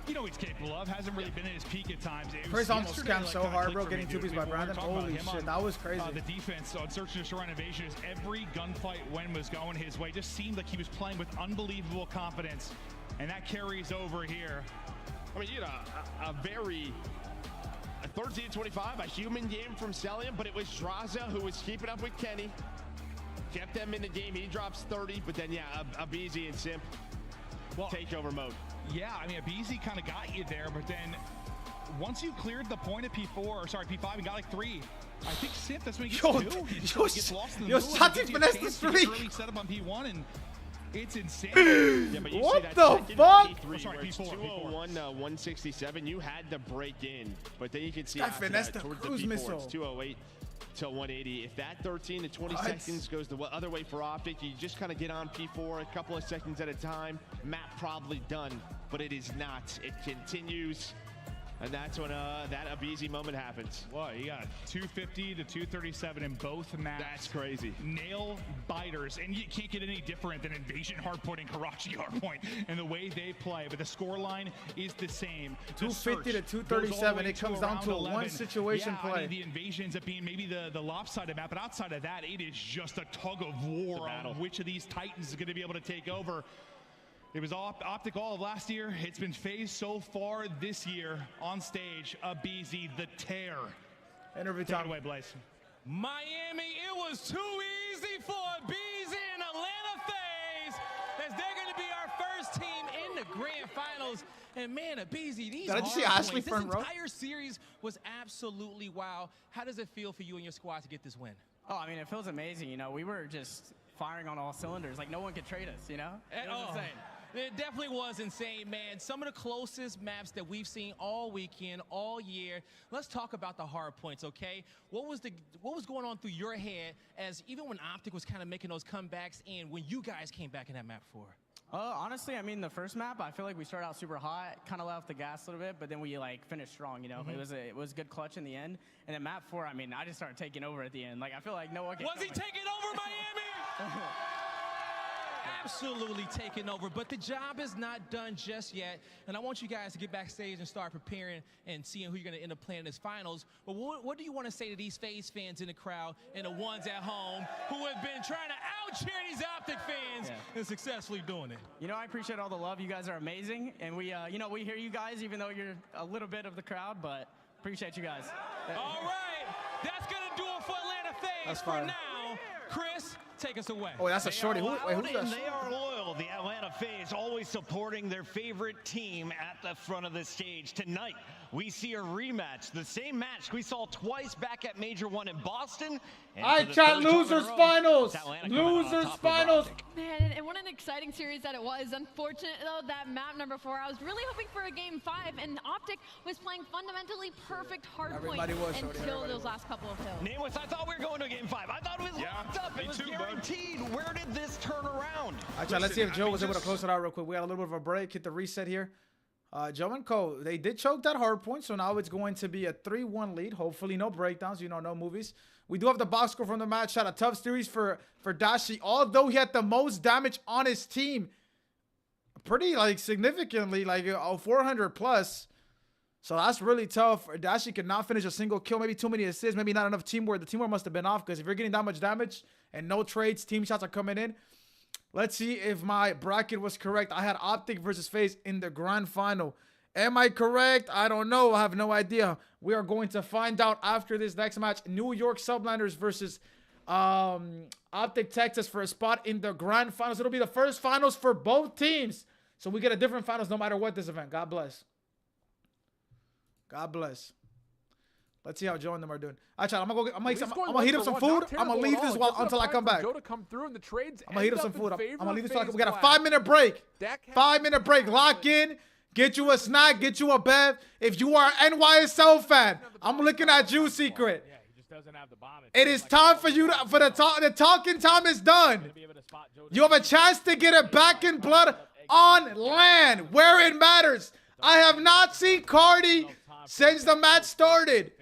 S12: you know, he's capable of. Hasn't really been at his peak at times.
S4: Chris almost scammed so hard, bro, getting 2 pieces by Brandon. Holy shit, that was crazy.
S12: The defense on Search and Destroy Innovation, every gunfight when was going his way. Just seemed like he was playing with unbelievable confidence, and that carries over here.
S16: I mean, you know, a very 13-25, a human game from Celium, but it was Draza who was keeping up with Kenny. Kept them in the game. He drops 30, but then, yeah, Abizi and Simp takeover mode.
S12: Yeah, I mean, Abizi kind of got you there, but then once you cleared the point at P5 and got like 3, I think Simp, that's when he gets 2. He gets lost in the middle.
S4: Shotzzy finessed the streak.
S12: Early setup on P1, and It's insane.
S16: Yeah, but you
S4: What
S16: see that
S4: the
S16: second
S4: fuck?
S16: P3
S12: Sorry,
S16: where it's
S12: P4,
S16: 201, 167. You had to break in, but then you can see
S4: That
S16: after
S4: finessed
S16: that,
S4: the
S16: towards
S4: cruise
S16: the P4,
S4: missile.
S16: it's 208 to 180. If that 13 to 20
S4: What?
S16: seconds goes the other way for OpTic, you just kind of get on P4 a couple of seconds at a time. Map probably done, but it is not. It continues. And that's when that Abizi moment happens.
S12: What? You got 250 to 237 in both maps.
S16: That's crazy.
S12: Nail biters. And you can't get any different than Invasion Hardpoint and Karachi Hardpoint and the way they play. But the score line is the same.
S4: 250 to 237. It comes down to a one situation play.
S12: I mean, the Invasion ends up being maybe the lopsided map. But outside of that, it is just a tug of war on which of these Titans is going to be able to take over. It was OpTic all of last year. It's been FaZe so far this year on stage. Abizi, the tear.
S4: Interview
S12: Take
S4: time.
S12: it away, Blaze.
S7: Miami, it was too easy for Abizi and Atlanta FaZe, as they're going to be our first team in the grand finals. And man, Abizi, these
S4: Did I just see Ashley
S7: this
S4: front row?
S7: entire series was absolutely wow. How does it feel for you and your squad to get this win?
S10: Oh, I mean, it feels amazing. You know, we were just firing on all cylinders. Like, no one could trade us, you know? It was insane.
S7: It definitely was insane, man. Some of the closest maps that we've seen all weekend, all year. Let's talk about the hard points, okay? What was going on through your head as even when OpTic was kind of making those comebacks and when you guys came back in that map 4?
S10: Honestly, I mean, the first map, I feel like we started out super hot, kind of let off the gas a little bit, but then we like finished strong, you know? It was a good clutch in the end. And then map 4, I mean, I just started taking over at the end. Like, I feel like no one can.
S7: Was he taking over Miami? Absolutely taking over, but the job is not done just yet. And I want you guys to get backstage and start preparing and seeing who you're going to end up playing this finals. But what do you want to say to these FaZe fans in the crowd and the ones at home who have been trying to out-cheer these OpTic fans and successfully doing it?
S10: You know, I appreciate all the love. You guys are amazing. And we, you know, we hear you guys, even though you're a little bit of the crowd, but appreciate you guys.
S7: All right, that's going to do it for Atlanta FaZe
S4: That's
S7: for
S4: fine.
S7: now. Chris, take us away.
S4: Oh, that's a shorty. Wait, who's that?
S2: They are loyal. The Atlanta FaZe always supporting their favorite team at the front of the stage. Tonight, we see a rematch. The same match we saw twice back at Major 1 in Boston.
S4: I chat losers finals. Losers finals.
S1: Man, and what an exciting series that it was. Unfortunate, though, that map number 4, I was really hoping for a game 5, and OpTic was playing fundamentally perfect hardpoint until those last couple of hills.
S2: Nameless, I thought we were going to game 5. I thought it was locked up. It was guaranteed. Where did this turn around?
S4: All right, let's see if Joe was able to close it out real quick. We got a little bit of a break. Hit the reset here. Joe and Co, they did choke that hard point, so now it's going to be a 3-1 lead. Hopefully no breakdowns, you know, no movies. We do have the box score from the match. Had a tough series for Dashi, although he had the most damage on his team. Pretty, like, significantly, like 400 plus. So that's really tough. Dashi could not finish a single kill, maybe too many assists, maybe not enough teamwork. The teamwork must have been off, because if you're getting that much damage and no trades, team shots are coming in. Let's see if my bracket was correct. I had OpTic versus FaZe in the grand final. Am I correct? I don't know. I have no idea. We are going to find out after this next match. New York Subliners versus OpTic Texas for a spot in the grand finals. It'll be the first finals for both teams. So we get a different finals no matter what this event. God bless. God bless. Let's see how Joe and them are doing. I'm gonna heat up some food. I'm gonna leave this until I come back.
S18: Joe to come through and the trades.
S4: I'm gonna heat up some food. I'm gonna leave this. We got a 5-minute break. 5-minute break. Lock in. Get you a snack. Get you a bev. If you are an NYSL fan, I'm looking at you, Secret. It is time for you to the talking time is done. You have a chance to get it back in blood on land where it matters. I have not seen Cardi since the match started.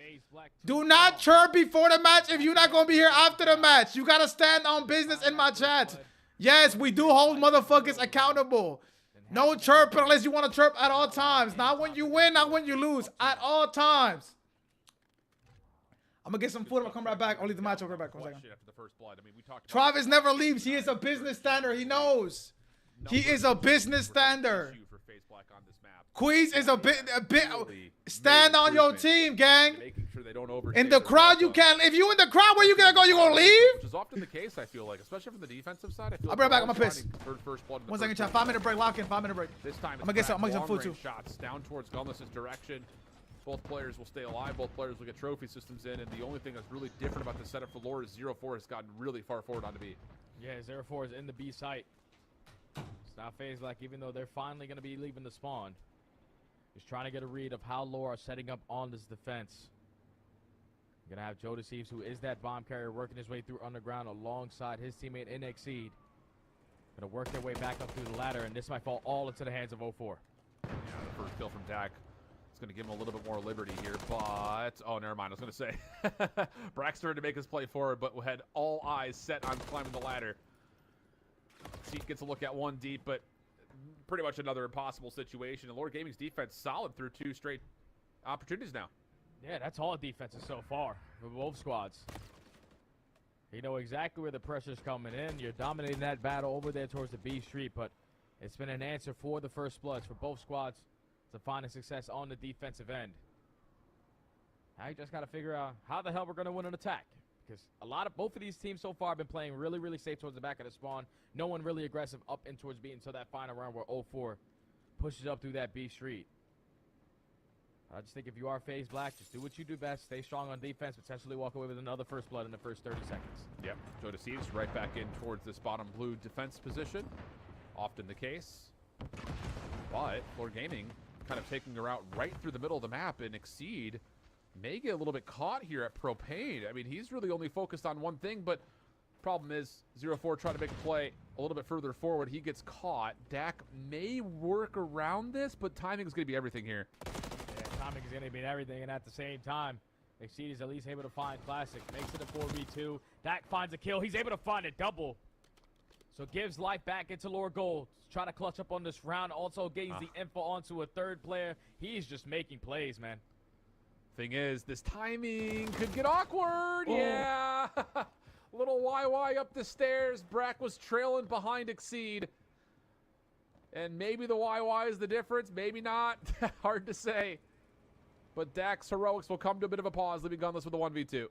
S4: Do not chirp before the match if you're not going to be here after the match. You got to stand on business in my chat. Yes, we do hold motherfuckers accountable. No chirping unless you want to chirp at all times. Not when you win, not when you lose. At all times. I'm going to get some food. I'm going to come right back. I'll leave the match. I'll be right back. 1 second. Travis never leaves. He is a business stander. He knows. He is a business stander. Queez is a bit stand on your team, gang. In the crowd, you can't. If you in the crowd, where you gonna go? You gonna leave?
S18: Which is often the case, I feel like, especially from the defensive side.
S4: I'll be right back. I'm gonna piss. 1 second, chat. 5-minute break. Lock in. 5-minute break.
S18: This time,
S4: I'm gonna get some food too.
S18: Shots down towards Gunless's direction. Both players will stay alive. Both players will get trophy systems in. And the only thing that's really different about the setup for Lore is 0-4 has gotten really far forward onto B.
S19: Yeah, 0-4 is in the B site. Now FaZe Black, even though they're finally going to be leaving the spawn, is trying to get a read of how Lore are setting up on this defense. You're going to have Joe Deceives, who is that bomb carrier, working his way through underground alongside his teammate in Exceed. Going to work their way back up through the ladder, and this might fall all into the hands of 04.
S18: Yeah, the first kill from Dak. It's going to give him a little bit more liberty here, but... Oh, never mind. I was going to say. Brack started to make his play forward, but had all eyes set on climbing the ladder. Seat gets a look at one deep, but pretty much another impossible situation. And Lord Gaming's defense solid through 2 straight opportunities now.
S19: Yeah, that's all defenses so far for both squads. You know exactly where the pressure's coming in. You're dominating that battle over there towards the B Street, but it's been an answer for the first bloods for both squads to find a success on the defensive end. Now you just got to figure out how the hell we're going to win an attack. Because both of these teams so far have been playing really, really safe towards the back of the spawn. No one really aggressive up in towards B until that final round where 04 pushes up through that B Street. I just think if you are FaZe Black, just do what you do best. Stay strong on defense, potentially walk away with another first blood in the first 30 seconds.
S18: Yep, Joe Deceives right back in towards this bottom blue defense position. Often the case. But Lord Gaming kind of taking a route right through the middle of the map, and Exceed may get a little bit caught here at Propane. I mean, he's really only focused on one thing, but problem is 04 trying to make a play a little bit further forward. He gets caught. Dak may work around this, but timing is going to be everything here.
S19: Yeah, timing is going to be everything, and at the same time, Exceed is at least able to find Classic. Makes it a 4v2. Dak finds a kill. He's able to find a double. So gives life back into Lore Gold. Trying to clutch up on this round. Also gains the info onto a third player. He's just making plays, man.
S18: Thing is, this timing could get awkward. Oh. Yeah. Little YY up the stairs. Brack was trailing behind Exceed. And maybe the YY is the difference. Maybe not. Hard to say. But Dak's heroics will come to a bit of a pause, leaving Gunless with a 1v2.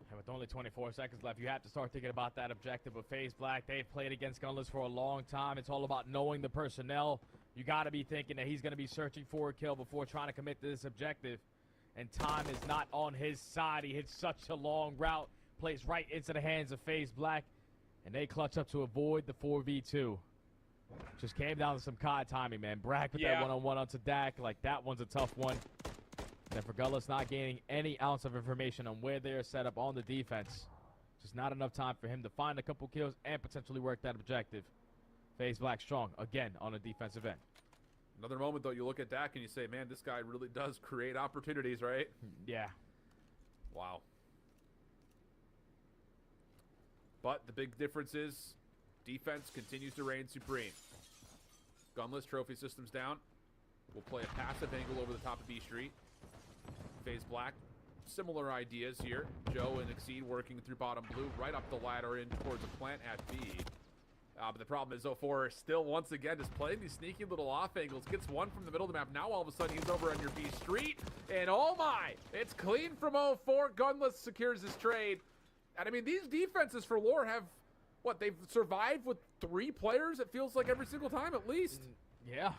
S19: And with only 24 seconds left, you have to start thinking about that objective of FaZe Black. They've played against Gunless for a long time. It's all about knowing the personnel. You got to be thinking that he's going to be searching for a kill before trying to commit to this objective. And time is not on his side. He hits such a long route, plays right into the hands of FaZe Black, and they clutch up to avoid the 4v2. Just came down to some COD timing, man. Brack with that one-on-one onto Dak. Like, that one's a tough one. And then for Gullis not gaining any ounce of information on where they're set up on the defense. Just not enough time for him to find a couple kills and potentially work that objective. FaZe Black strong, again, on the defensive end.
S18: Another moment, though, you look at Dak and you say, man, this guy really does create opportunities, right?
S19: Yeah.
S18: Wow. But the big difference is defense continues to reign supreme. Gunless trophy systems down. We'll play a passive angle over the top of B Street. FaZe Black, similar ideas here. Joe and Exceed working through bottom blue, right up the ladder in towards a plant at B. But the problem is 04 still once again just playing these sneaky little off angles. Gets one from the middle of the map. Now all of a sudden he's over on your B Street. And oh my, it's clean from 04. Gunless secures his trade. And I mean, these defenses for Lore have, what, they've survived with 3 players, it feels like every single time at least.
S19: Yeah.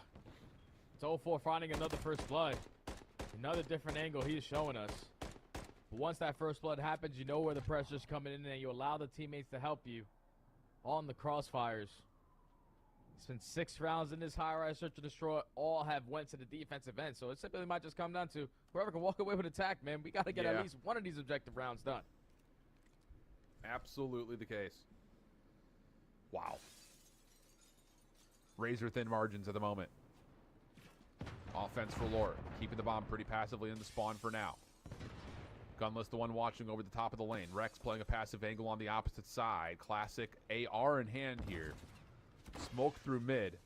S19: It's 04 finding another first blood. Another different angle he's showing us. But once that first blood happens, you know where the pressure's coming in, and you allow the teammates to help you on the crossfires. It's been 6 rounds in this high-rise search and destroy. All have went to the defensive end, so it simply might just come down to whoever can walk away with attack, man. We got to get at least one of these objective rounds done.
S18: Absolutely the case. Wow. Razor-thin margins at the moment. Offense for Lore, keeping the bomb pretty passively in the spawn for now. Gunless, the one watching over the top of the lane. Rex playing a passive angle on the opposite side. Classic AR in hand here. Smoke through mid.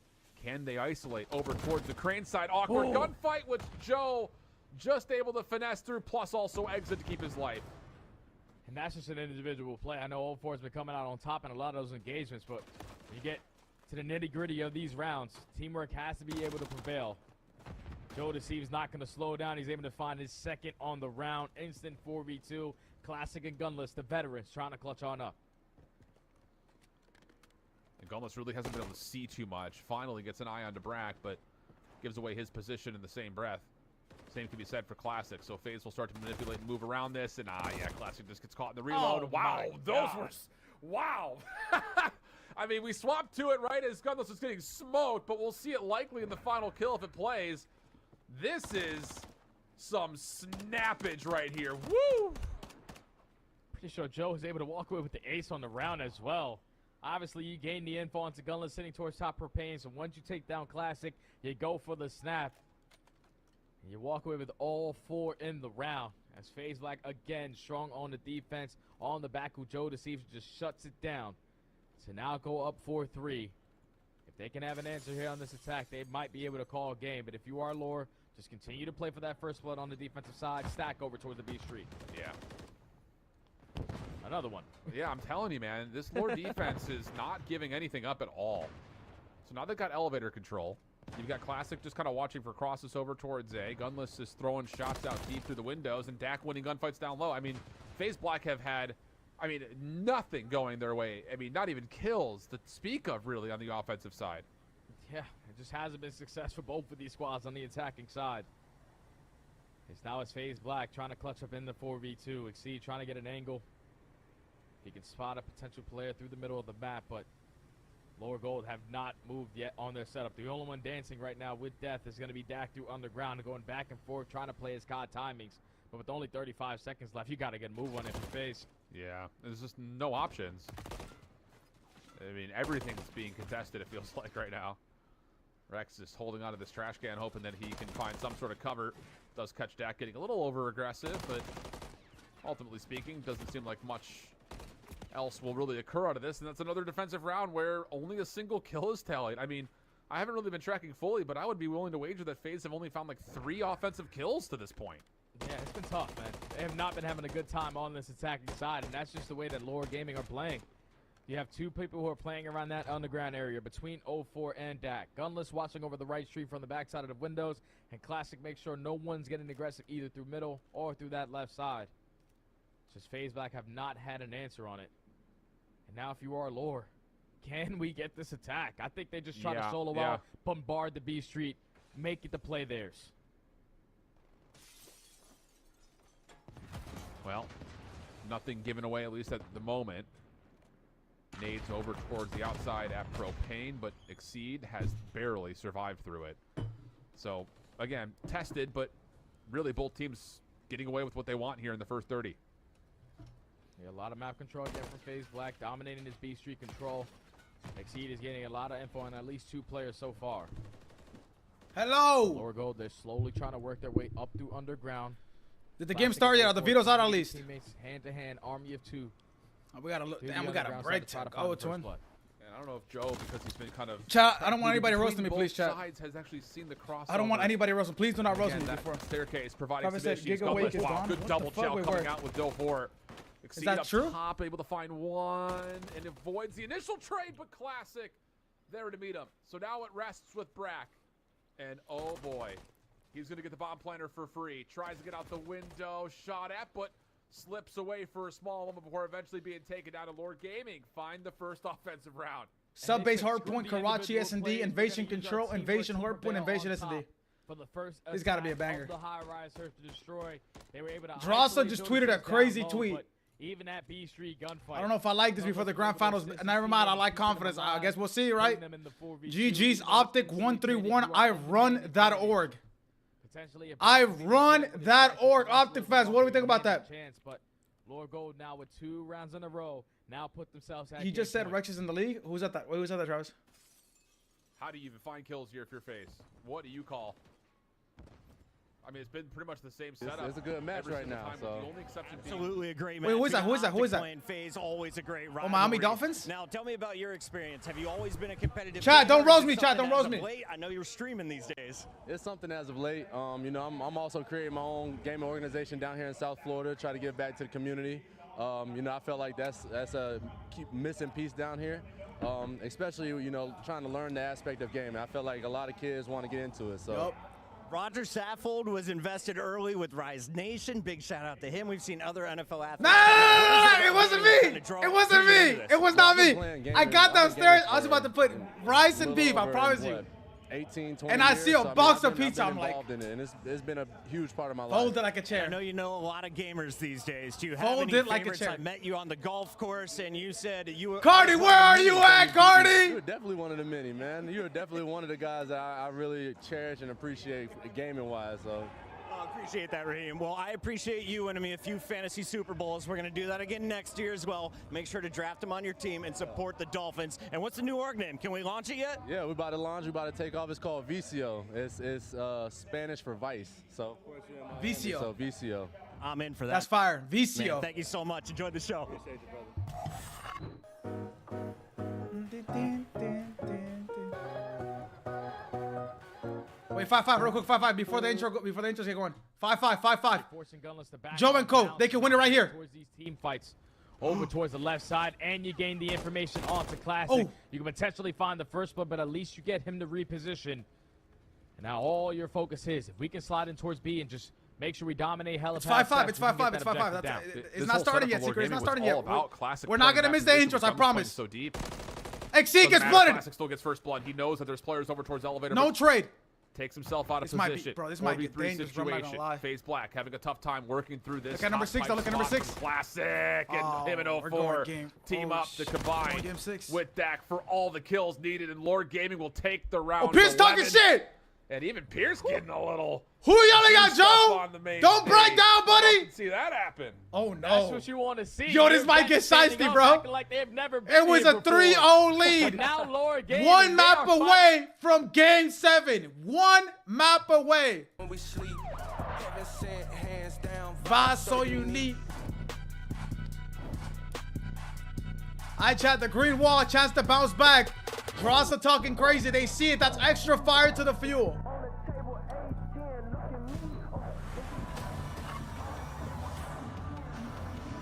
S18: Can they isolate over towards the crane side? Awkward gunfight with Joe. Just able to finesse through, plus also exit to keep his life.
S19: And that's just an individual play. I know 04 has been coming out on top in a lot of those engagements, but when you get to the nitty-gritty of these rounds, teamwork has to be able to prevail. Joe Deceives not going to slow down. He's able to find his second on the round. Instant 4v2. Classic and Gunless, the veterans, trying to clutch on up.
S18: And Gunless really hasn't been able to see too much. Finally gets an eye on Brack, but gives away his position in the same breath. Same can be said for Classic. So FaZe will start to manipulate and move around this. And yeah, Classic just gets caught in the reload.
S19: Oh,
S18: wow, those were... Wow. I mean, we swapped to it right as Gunless was getting smoked, but we'll see it likely in the final kill if it plays. This is some snappage right here. Woo!
S19: Pretty sure Joe was able to walk away with the ace on the round as well. Obviously, you gain the info onto Gunless sitting towards top propane, so once you take down Classic, you go for the snap. And you walk away with all 4 in the round. As FaZe Black, again, strong on the defense, on the back, who Joe Deceives just shuts it down. To now go up 4-3. If they can have an answer here on this attack, they might be able to call a game. But if you are Lore, just continue to play for that first blood on the defensive side. Stack over towards the B Street.
S18: Yeah.
S19: Another one.
S18: Yeah, I'm telling you, man, this Lore defense is not giving anything up at all. So now they've got elevator control. You've got Classic just kind of watching for crosses over towards A. Gunless is throwing shots out deep through the windows, and Dak winning gunfights down low. I mean, FaZe Black have had, nothing going their way. I mean, not even kills to speak of, really, on the offensive side.
S19: Yeah, it just hasn't been success for both of these squads on the attacking side. Now it's FaZe Black trying to clutch up in the 4v2. Exceed trying to get an angle. He can spot a potential player through the middle of the map, but Lower Gold have not moved yet on their setup. The only one dancing right now with death is going to be Dak through underground, going back and forth, trying to play his COD timings. But with only 35 seconds left, you got to get a move on it for FaZe.
S18: Yeah, there's just no options. I mean, everything's being contested, it feels like, right now. Rex is holding onto this trash can, hoping that he can find some sort of cover. Does catch Dak getting a little over-aggressive, but ultimately speaking, doesn't seem like much else will really occur out of this. And that's another defensive round where only a single kill is tallied. I mean, I haven't really been tracking fully, but I would be willing to wager that FaZe have only found like 3 offensive kills to this point.
S19: Yeah, it's been tough, man. They have not been having a good time on this attacking side, and that's just the way that Lore Gaming are playing. You have 2 people who are playing around that underground area between 04 and Dak. Gunless watching over the right street from the backside of the windows, and Classic makes sure no one's getting aggressive either through middle or through that left side. Just FaZe Black have not had an answer on it. And now if you are Lore, can we get this attack? I think they just try to solo out, bombard the B Street, make it the play theirs.
S18: Well, nothing given away, at least at the moment. Nades over towards the outside at Propane, but Exceed has barely survived through it. So, again, tested, but really both teams getting away with what they want here in the first 30.
S19: Yeah, a lot of map control again from FaZe Black, dominating his B Street control. Exceed is getting a lot of info on at least 2 players so far.
S4: Hello!
S19: Lower Gold, they're slowly trying to work their way up through underground.
S4: Did the game start yet? Are the videos out at least?
S19: Teammates, hand-to-hand, army of 2.
S4: Oh, we gotta look. Damn, we got a break time. Go to him.
S18: And I don't know if Joe, because he's been kind of...
S4: Chat, I don't want anybody roasting me, please, chat.
S18: Sides has actually seen the crossover.
S4: I don't want anybody roasting. Please do not roast me
S18: that
S4: before.
S18: Staircase providing
S4: Probably
S18: some
S4: said
S18: issues.
S4: Giga Wake is gone.
S18: Good double chow coming out with Doe 4.
S4: Is that true?
S18: Top, able to find one and avoids the initial trade, but Classic there to meet him. So now it rests with Brack. And oh boy, he's going to get the bomb planter for free. Tries to get out the window, shot at, but slips away for a small moment before eventually being taken down to Lore Gaming. Find the first offensive round.
S4: Sub-base Hardpoint, Karachi S&D, Invasion Control, Invasion Hardpoint, Invasion S&D.
S19: For the first
S4: It's got to be a banger.
S19: The high-rise search to destroy. They were able to
S4: Drassa just tweeted a crazy tweet.
S19: Even at B Street gunfight.
S4: I don't know if I like this before the grand finals. Never mind, I like confidence. I guess we'll see, right? GG's OpTic131. I run that org. I run that org. OpTic fans, what do we think about that?
S19: But Lore Gold now with 2 rounds in a row. Now put themselves at
S4: He just said Rex is in the league. Who's at that? Wait, who's at that, Travis?
S18: How do you even find kills here if you're FaZe? What do you call? I mean, it's been pretty much the same setup.
S20: It's a good match right now. So.
S18: The only exception
S2: Absolutely a great match.
S4: Wait, who is that? Who is that? Who is that?
S2: Playing FaZe, always a great rivalry.
S4: Oh, Miami Dolphins?
S2: Now, tell me about your experience. Have you always been a competitive
S4: Chat,
S2: player?
S4: don't roast me, chat, don't roast me.
S2: Late? I know you're streaming these days.
S20: It's something as of late. You know, I'm also creating my own gaming organization down here in South Florida, try to give back to the community. You know, I felt like that's a keep missing piece down here, especially, you know, trying to learn the aspect of gaming. I feel like a lot of kids want to get into it. So.
S2: Yep. Roger Saffold was invested early with Rise Nation. Big shout out to him. We've seen other NFL athletes.
S4: No, it wasn't me. It wasn't me. It was not me. I got downstairs. I was about to put rice and beef. I promise you.
S20: 18, 20
S4: And I
S20: years,
S4: see a
S20: so,
S4: box
S20: I've
S4: of
S20: been
S4: pizza, I'm like,
S20: involved in it, and it's been a huge part of my life.
S4: fold it like a chair.
S2: I know you know a lot of gamers these days. Do you have
S4: Fold
S2: any
S4: it like a
S2: favorites?
S4: chair.
S2: I met you on the golf course, and you said you were...
S4: Cardi, where are you at, Cardi?
S20: You're definitely one of the many, man. You're definitely one of the guys that I really cherish and appreciate gaming-wise, so...
S2: I appreciate that, Raheem. Well, I appreciate you winning me a few fantasy Super Bowls. We're going to do that again next year as well. Make sure to draft them on your team and support the Dolphins. And what's the new org name? Can we launch it yet?
S20: Yeah, we're about to launch. We're about to take off. It's called Vicio. It's Spanish for vice. So
S4: Vicio.
S20: So Vicio.
S2: I'm in for that.
S4: That's fire. Vicio.
S2: Man, thank you so much. Enjoy the show.
S20: Appreciate you, brother.
S4: Wait, 5-5, real quick, 5-5 before the intros get going. 5-5, 5-5.
S19: Forcing Gunless to back
S4: Joe and Co,
S19: down
S4: they can win it right here.
S19: Towards these team fights. Over towards the left side, and you gain the information onto Classic.
S4: Oh.
S19: You can potentially find the first blood, but at least you get him to reposition. And now all your focus is, if we can slide in towards B and just make sure we dominate hella
S4: It's
S19: pass
S4: 5-5,
S19: sets,
S4: it's
S19: we can
S4: 5-5,
S19: get
S4: it's
S19: that
S4: 5-5.
S19: objective down.
S4: It's not starting yet, Secret. It's not starting yet. We're not going to miss the intros, I promise.
S18: So deep.
S4: XC gets blooded.
S18: Classic still gets first blood. He knows that there's players over towards elevator.
S4: No
S18: but
S4: trade.
S18: Takes himself out of
S4: This might be-
S18: position.
S4: bro, this might get
S18: 4v3
S4: dangerous, bro, I'm not gonna lie.
S18: FaZe Black having a tough time working through this.
S4: Look at number
S18: top
S4: 6,
S18: pipe
S4: look at number
S18: spot
S4: 6.
S18: from Classic and
S4: Oh,
S18: him and
S4: we're
S18: 04
S4: going game.
S18: team
S4: Oh,
S18: up to
S4: going
S18: combine
S4: game 6.
S18: with Dak for all the kills needed, and Lord Gaming will take the round.
S4: Oh, Pierce talking
S18: 11.
S4: shit.
S18: And even Pierce getting a little.
S4: Who yelling at
S18: stuff
S4: Joe?
S18: on the main
S4: Don't break
S18: stage.
S4: down, buddy.
S18: See that happen.
S4: Oh, no.
S19: That's what you want to see.
S4: Yo, this
S19: You're
S4: might
S19: back
S4: get
S19: standing
S4: shiesty,
S19: up,
S4: bro.
S19: acting like they've never been
S4: It was
S19: here
S4: a
S19: before.
S4: 3-0
S19: But
S4: lead.
S19: now Lord Gaming,
S4: One
S19: they
S4: map
S19: are fighting.
S4: away from game 7. One map away.
S6: When we sleep, heaven sent, hands down.
S4: Vibe so unique. I chat the green wall, chance to bounce back. Dross are talking crazy. They see it. That's extra fire to the fuel.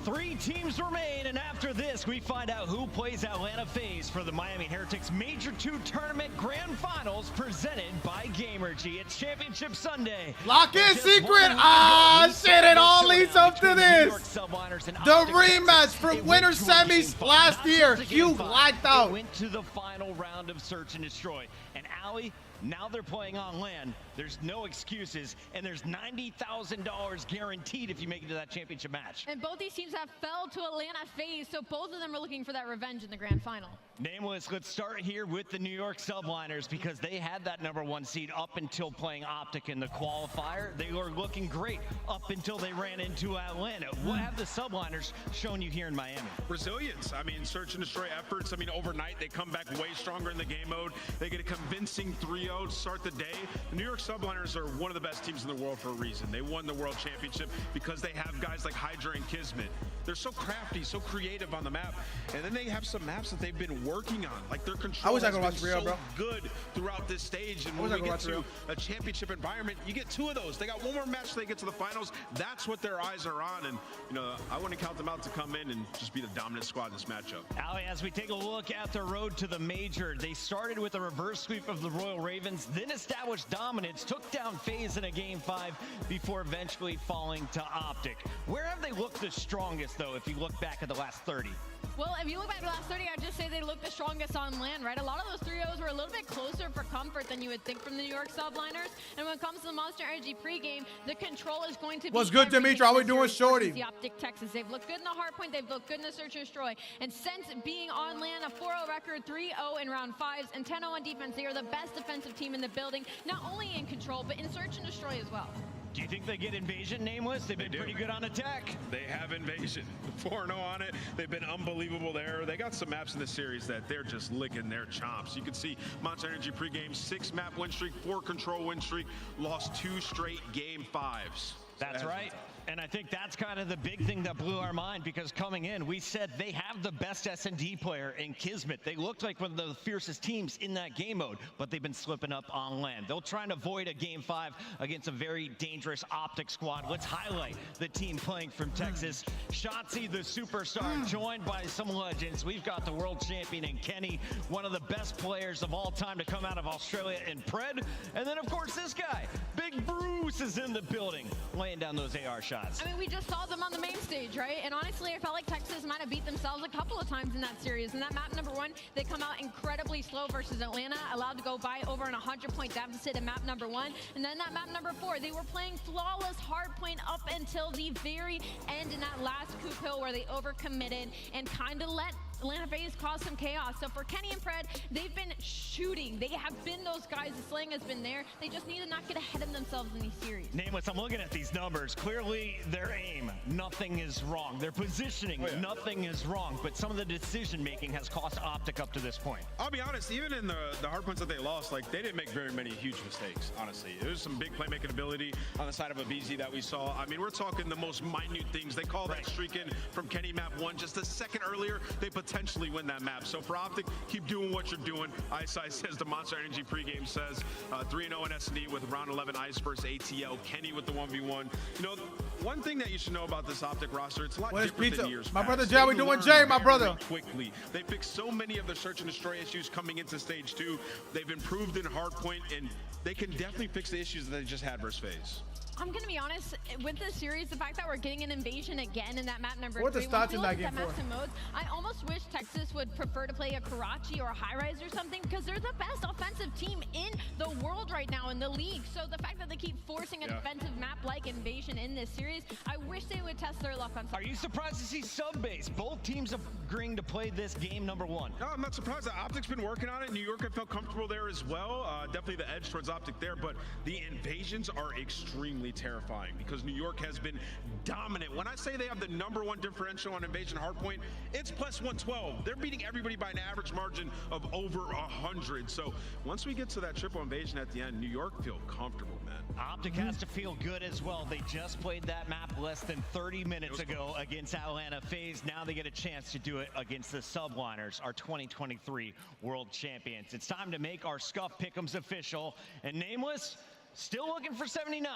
S2: Three teams remain, and after this, we find out who plays Atlanta FaZe for the Miami Heretics Major 2 Tournament Grand Finals presented by Gamergy. It's Championship Sunday.
S4: Lock in, Secret. Ah, shit. It all leads up to this. The rematch from winter semis last year. Hugh blacked out.
S2: Went to the final round of Search and Destroy. And Allie, now they're playing on land. There's no excuses, and there's $90,000 guaranteed if you make it to that championship match.
S1: And both these teams have fell to Atlanta FaZe, so both of them are looking for that revenge in the grand final.
S2: Nameless, let's start here with the New York Subliners because they had that #1 seed up until playing OpTic in the qualifier. They were looking great up until they ran into Atlanta. What have the Subliners shown you here in Miami?
S3: Resilience. I mean, search and destroy efforts. I mean, overnight, they come back way stronger in the game mode. They get a convincing 3-0 to start the day. The New York Subliners are one of the best teams in the world for a reason. They won the world championship because they have guys like Hydra and Kismet. They're so crafty, so creative on the map. And then they have some maps that they've been working on. Like their control has been so good throughout this stage. And when we get to a championship environment, you get 2 of those. They got one more match so they get to the finals. That's what their eyes are on. And, you know, I wouldn't count them out to come in and just be the dominant squad in this matchup.
S2: Ali, as we take a look at the road to the major, they started with a reverse sweep of the Royal Ravens, then established dominance, took down FaZe in a game 5 before eventually falling to OpTic. Where have they looked the strongest, though, if you look back at the last 30?
S1: Well, if you look back at the last 30, I'd just say they look the strongest on land, right? A lot of those 3-0s were a little bit closer for comfort than you would think from the New York Subliners. And when it comes to the Monster Energy pregame, the control is going to be
S4: What's good, Dimitri? How we doing, shorty?
S1: The OpTic Texas. They've looked good in the Hardpoint. They've looked good in the Search and Destroy. And since being on land, a 4-0 record, 3-0 in round 5s, and 10-0 on defense, they are the best defensive team in the building, not only in control, but in Search and Destroy as well.
S2: Do you think they get Invasion, Nameless? They've been pretty good on attack.
S3: They have Invasion. 4-0 on it. They've been unbelievable there. They got some maps in the series that they're just licking their chops. You can see Monster Energy pregame, 6-map win streak, 4 control win streak, lost 2 straight game 5s.
S2: That's right. And I think that's kind of the big thing that blew our mind because coming in, we said they have the best S&D player in Kismet. They looked like one of the fiercest teams in that game mode, but they've been slipping up on land. They'll try and avoid a game 5 against a very dangerous OpTic squad. Let's highlight the team playing from Texas. Shotzi, the superstar, joined by some legends. We've got the world champion in Kenny, one of the best players of all time to come out of Australia in Pred. And then, of course, this guy, Big Bruce, is in the building, laying down those AR shots. shots.
S1: I mean, we just saw them on the main stage, right? And honestly, I felt like Texas might have beat themselves a couple of times in that series. In that map number 1, they come out incredibly slow versus Atlanta, allowed to go by over an 100-point deficit in map number 1. And then that map number 4, they were playing flawless Hardpoint up until the very end in that last coup hill where they overcommitted and kind of let Atlanta FaZe cause some chaos. So for Kenny and Fred, they've been shooting. They have been those guys. The slaying has been there. They just need to not get ahead of themselves in these series.
S2: Nameless, I'm looking at these numbers. Clearly, their aim, nothing is wrong. Their positioning, nothing is wrong. But some of the decision-making has cost OpTic up to this point.
S3: I'll be honest, even in the Hardpoints that they lost, like, they didn't make very many huge mistakes, honestly. There's some big playmaking ability on the side of a BZ that we saw. I mean, we're talking the most minute things. They call that streak in from Kenny map 1 just a second earlier. They potentially win that map. So for OpTic, keep doing what you're doing. Ice says, the Monster Energy pregame says, 3-0 in S&D with round 11 Ice versus ATL. Kenny with the 1v1. You know, one thing that you should know about this OpTic roster, it's a lot different than years
S4: My
S3: past.
S4: brother Jay, we doing Jay, my brother.
S3: Quickly. They fixed so many of the search and destroy issues coming into stage 2. They've improved in Hardpoint, and they can definitely fix the issues that they just had versus FaZe.
S1: I'm going to be honest, with this series, the fact that we're getting an invasion again in that map number 3,
S4: what the stats in that game
S1: maps and modes, I almost wish Texas would prefer to play a Karachi or a high-rise or something, because they're the best offensive team in the world right now in the league. So the fact that they keep forcing a defensive map like invasion in this series, I wish they would test their luck on something.
S2: Are you surprised to see sub-base? Both teams agreeing to play this game number 1.
S3: No, I'm not surprised. OpTic's been working on it. New York, I felt comfortable there as well. Definitely the edge towards OpTic there, but the invasions are extremely terrifying because New York has been dominant. When I say they have the #1 differential on invasion Hardpoint, it's plus 112. They're beating everybody by an average margin of over 100. So once we get to that triple invasion at the end, New York feel comfortable, man.
S2: OpTic has to feel good as well. They just played that map less than 30 minutes ago against Atlanta FaZe. Now they get a chance to do it against the Subliners, our 2023 world champions. It's time to make our Scuff Pick'ems official. And Nameless, still looking for 79.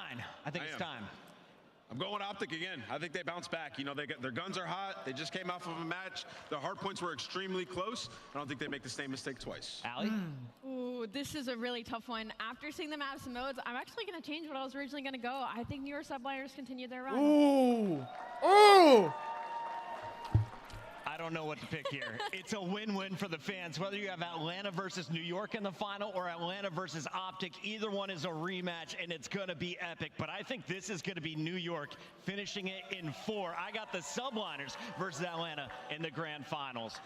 S2: I think it's time.
S3: I'm going OpTic again. I think they bounce back. You know, their guns are hot. They just came off of a match. The Hardpoints were extremely close. I don't think they make the same mistake twice.
S2: Allie?
S1: Ooh, this is a really tough one. After seeing the maps and modes, I'm actually going to change what I was originally going to go. I think New York Subliners continue their run.
S4: Ooh. Ooh.
S2: I don't know what to pick here. It's a win-win for the fans. Whether you have Atlanta versus New York in the final or Atlanta versus OpTic, either one is a rematch, and it's going to be epic. But I think this is going to be New York finishing it in 4. I got the Subliners versus Atlanta in the grand finals.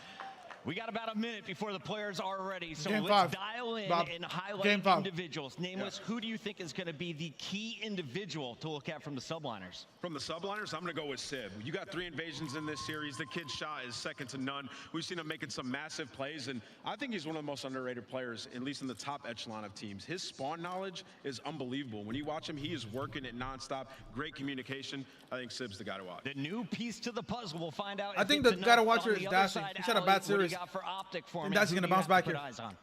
S2: We got about a minute before the players are ready, so let's dial in and highlight individuals. Nameless, who do you think is going to be the key individual to look at from the Subliners?
S3: From the Subliners, I'm going to go with Sib. You got 3 invasions in this series. The kid's shot is second to none. We've seen him making some massive plays, and I think he's one of the most underrated players, at least in the top echelon of teams. His spawn knowledge is unbelievable. When you watch him, he is working it nonstop. Great communication. I think Sib's the guy to watch.
S2: The new piece to the puzzle. We'll find out.
S4: I think the guy to watch here is Dashing. He's had a bad series.
S2: Got for OpTic for
S4: and that's going to bounce back here.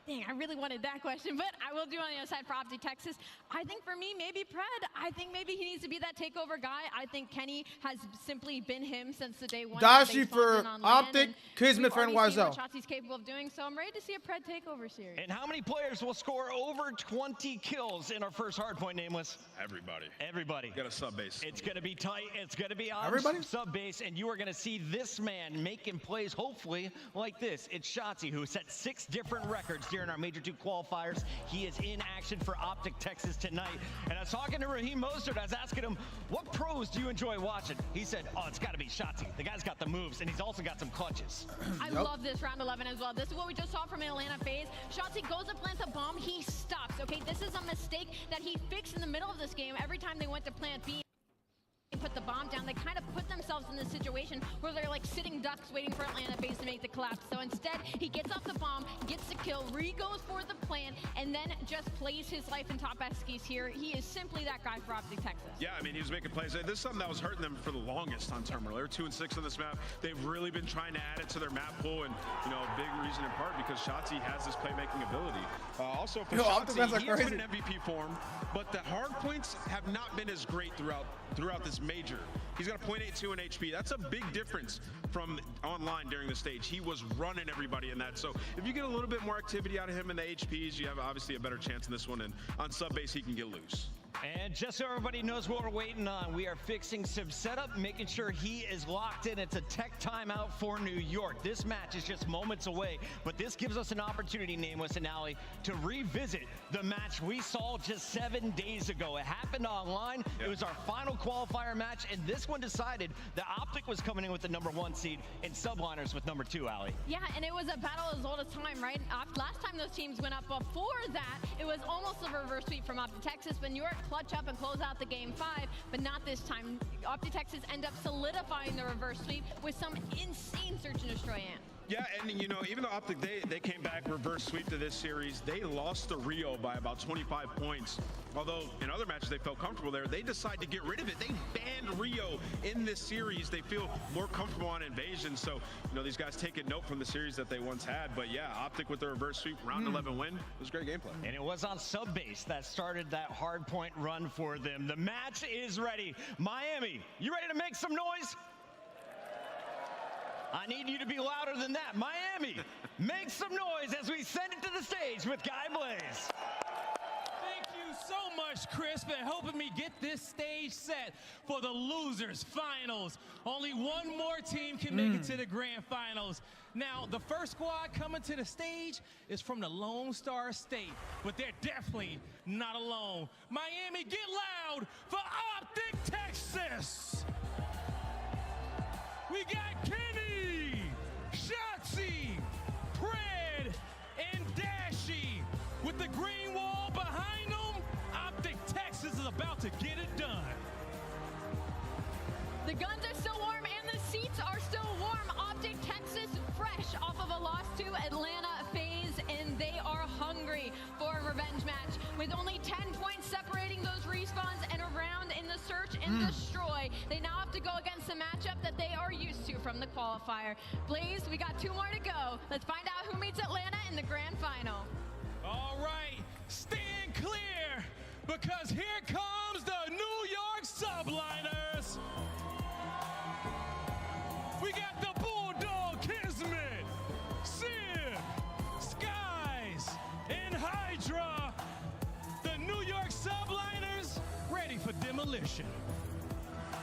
S1: Dang, I really wanted that question, but I will do on the other side for OpTic Texas. I think for me, maybe Pred. I think maybe he needs to be that takeover guy. I think Kenny has simply been him since the day 1.
S4: Dashi for OpTic, Kismet for NYZL.
S1: What Shotzi's capable of doing, so I'm ready to see a Pred takeover series.
S2: And how many players will score over 20 kills in our first Hardpoint, Nameless?
S3: Everybody.
S2: Everybody.
S3: Got a sub base.
S2: It's going to be tight. It's going to be on sub base, and you are going to see this man making plays, hopefully, like this. It's Shotzi, who set 6 different records during our Major 2 qualifiers. He is in action for OpTic Texas tonight. And I was talking to Raheem Mostert. I was asking him, what pros do you enjoy watching? He said, oh, it's got to be Shotzi. The guy's got the moves, and he's also got some clutches.
S1: I love this round 11 as well. This is what we just saw from Atlanta FaZe. Shotzi goes to plant the bomb. He stops. Okay, this is a mistake that he fixed in the middle of this game. Every time they went to plant B, put the bomb down, they kind of put themselves in this situation where they're like sitting ducks waiting for Atlanta FaZe to make the collapse. So instead, he gets off the bomb, gets the kill, re-goes for the plant, and then just plays his life in top Eskies here. He is simply that guy for OpTic Texas.
S3: Yeah, I mean, he was making plays. This is something that was hurting them for the longest on Terminal. They're 2-6 on this map. They've really been trying to add it to their map pool, and, you know, a big reason in part because Shotzi has this playmaking ability. Also, for Shotzi, he's been in MVP form, but the Hardpoints have not been as great throughout this major. He's got a .82 in HP. That's a big difference from online during the stage. He was running everybody in that. So if you get a little bit more activity out of him in the HPs, you have obviously a better chance in this one. And on sub base, he can get loose.
S2: And just so everybody knows what we're waiting on, we are fixing some setup, making sure he is locked in. It's a tech timeout for New York. This match is just moments away, but this gives us an opportunity, Nameless and Alley, to revisit the match we saw just 7 days ago. It happened online. It was our final qualifier match, and this one decided that OpTic was coming in with the #1 seed and Subliners with #2, Alley.
S1: Yeah, and it was a battle as old as time, right? Last time those teams went up before that, it was almost a reverse sweep from OpTic Texas, but New York clutch up and close out the game 5, but not this time. OpTic Texas end up solidifying the reverse sweep with some insane search and destroy amp.
S3: Yeah, and you know, even though OpTic, they came back reverse sweep to this series, they lost to Rio by about 25 points. Although in other matches they felt comfortable there, they decide to get rid of it. They banned Rio in this series. They feel more comfortable on Invasion. So, you know, these guys taking note from the series that they once had. But yeah, OpTic with the reverse sweep, round 11 win. It was great gameplay.
S2: And it was on Subbase that started that hardpoint run for them. The match is ready. Miami, you ready to make some noise? I need you to be louder than that. Miami, make some noise as we send it to the stage with Guy Blaze.
S7: Thank you so much, Chris, for helping me get this stage set for the losers finals. Only one more team can make it to the grand finals. Now, the first squad coming to the stage is from the Lone Star State, but they're definitely not alone. Miami, get loud for OpTic Texas. We got Kenny, Shotzi, Pred, and Dashy. With the green wall behind them, OpTic Texas is about to get it done.
S1: The guns are still warm and the seats are still warm. OpTic Texas fresh off of a loss to Atlanta FaZe, and they are hungry for a revenge match. With only 10 points separating those respawns and around in the search and destroy, they now have to go against the matchup that they are used to from the qualifier. Blaze, we got 2 more to go. Let's find out who meets Atlanta in the grand final.
S7: All right, stand clear, because here comes the New York Subliners. We got the Bulldog Kismet, Sid, Skies, and Hydra. The New York Subliners ready for demolition.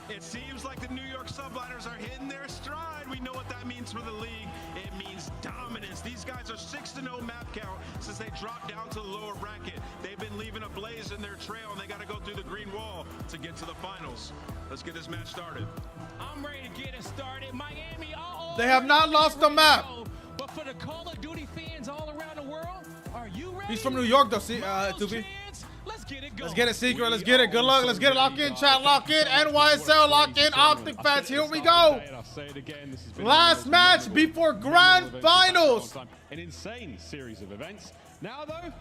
S3: It seems like the New York Subliners are hitting their stride. We know what that means for the league. It means dominance. These guys are 6-0 map count since they dropped down to the lower bracket. They've been leaving a blaze in their trail, and they got to go through the green wall to get to the finals. Let's get this match started.
S7: I'm ready to get it started. Miami,
S4: they have not lost the map.
S7: But for the Call of Duty fans all around the world, are you ready?
S4: He's from New York, though, see, Tubi.
S7: Let's get it going.
S4: Let's get it, Secret. Let's get it. Good luck. Let's get it. Lock in, chat. Lock in. NYSL. Lock in. OpTic fans. Here we go. Last match before grand finals.
S8: An insane series of events. Now, though,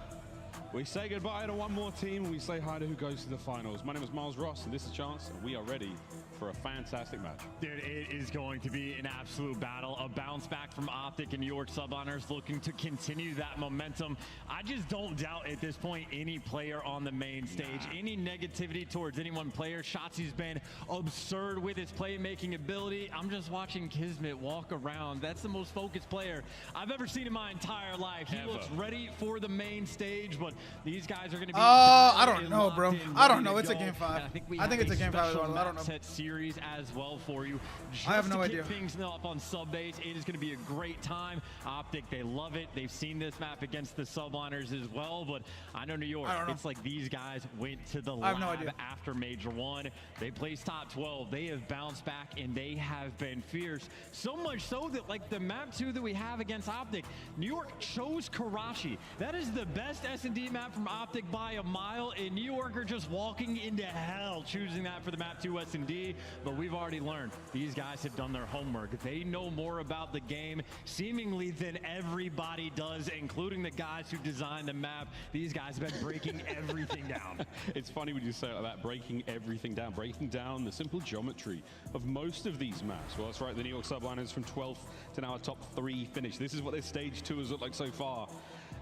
S8: we say goodbye to one more team and we say hi to who goes to the finals. My name is Miles Ross, and this is Chance, and we are ready for a fantastic match.
S9: Dude, it is going to be an absolute battle. A bounce back from OpTic and New York Subliners looking to continue that momentum. I just don't doubt at this point any player on the main stage. Any negativity towards any one player. Shotzi's been absurd with his playmaking ability. I'm just watching Kismet walk around. That's the most focused player I've ever seen in my entire life. He looks ready for the main stage, but these guys are going to be
S4: I don't know, bro. I don't know. It's a game 5. I think it's a game 5 as well. I don't know.
S9: Series as well for you.
S4: I have no idea.
S9: Things up on Subbase. It is going to be a great time. OpTic, they love it. They've seen this map against the Subliners as well, but I know New York. It's like these guys went to the lab after Major 1. They placed top 12. They have bounced back and they have been fierce. So much so that like the map 2 that we have against OpTic, New York chose Karachi. That is the best S&D map from OpTic by a mile, and New York are just walking into hell choosing that for the map 2 S&D. But we've already learned these guys have done their homework. They know more about the game seemingly than everybody does, including the guys who designed the map. These guys have been breaking everything down.
S8: It's funny when you say it like that, breaking everything down the simple geometry of most of these maps. Well, that's right, the New York Subliners from 12th to now a top 3 finish. This is what their stage 2 has looked like so far.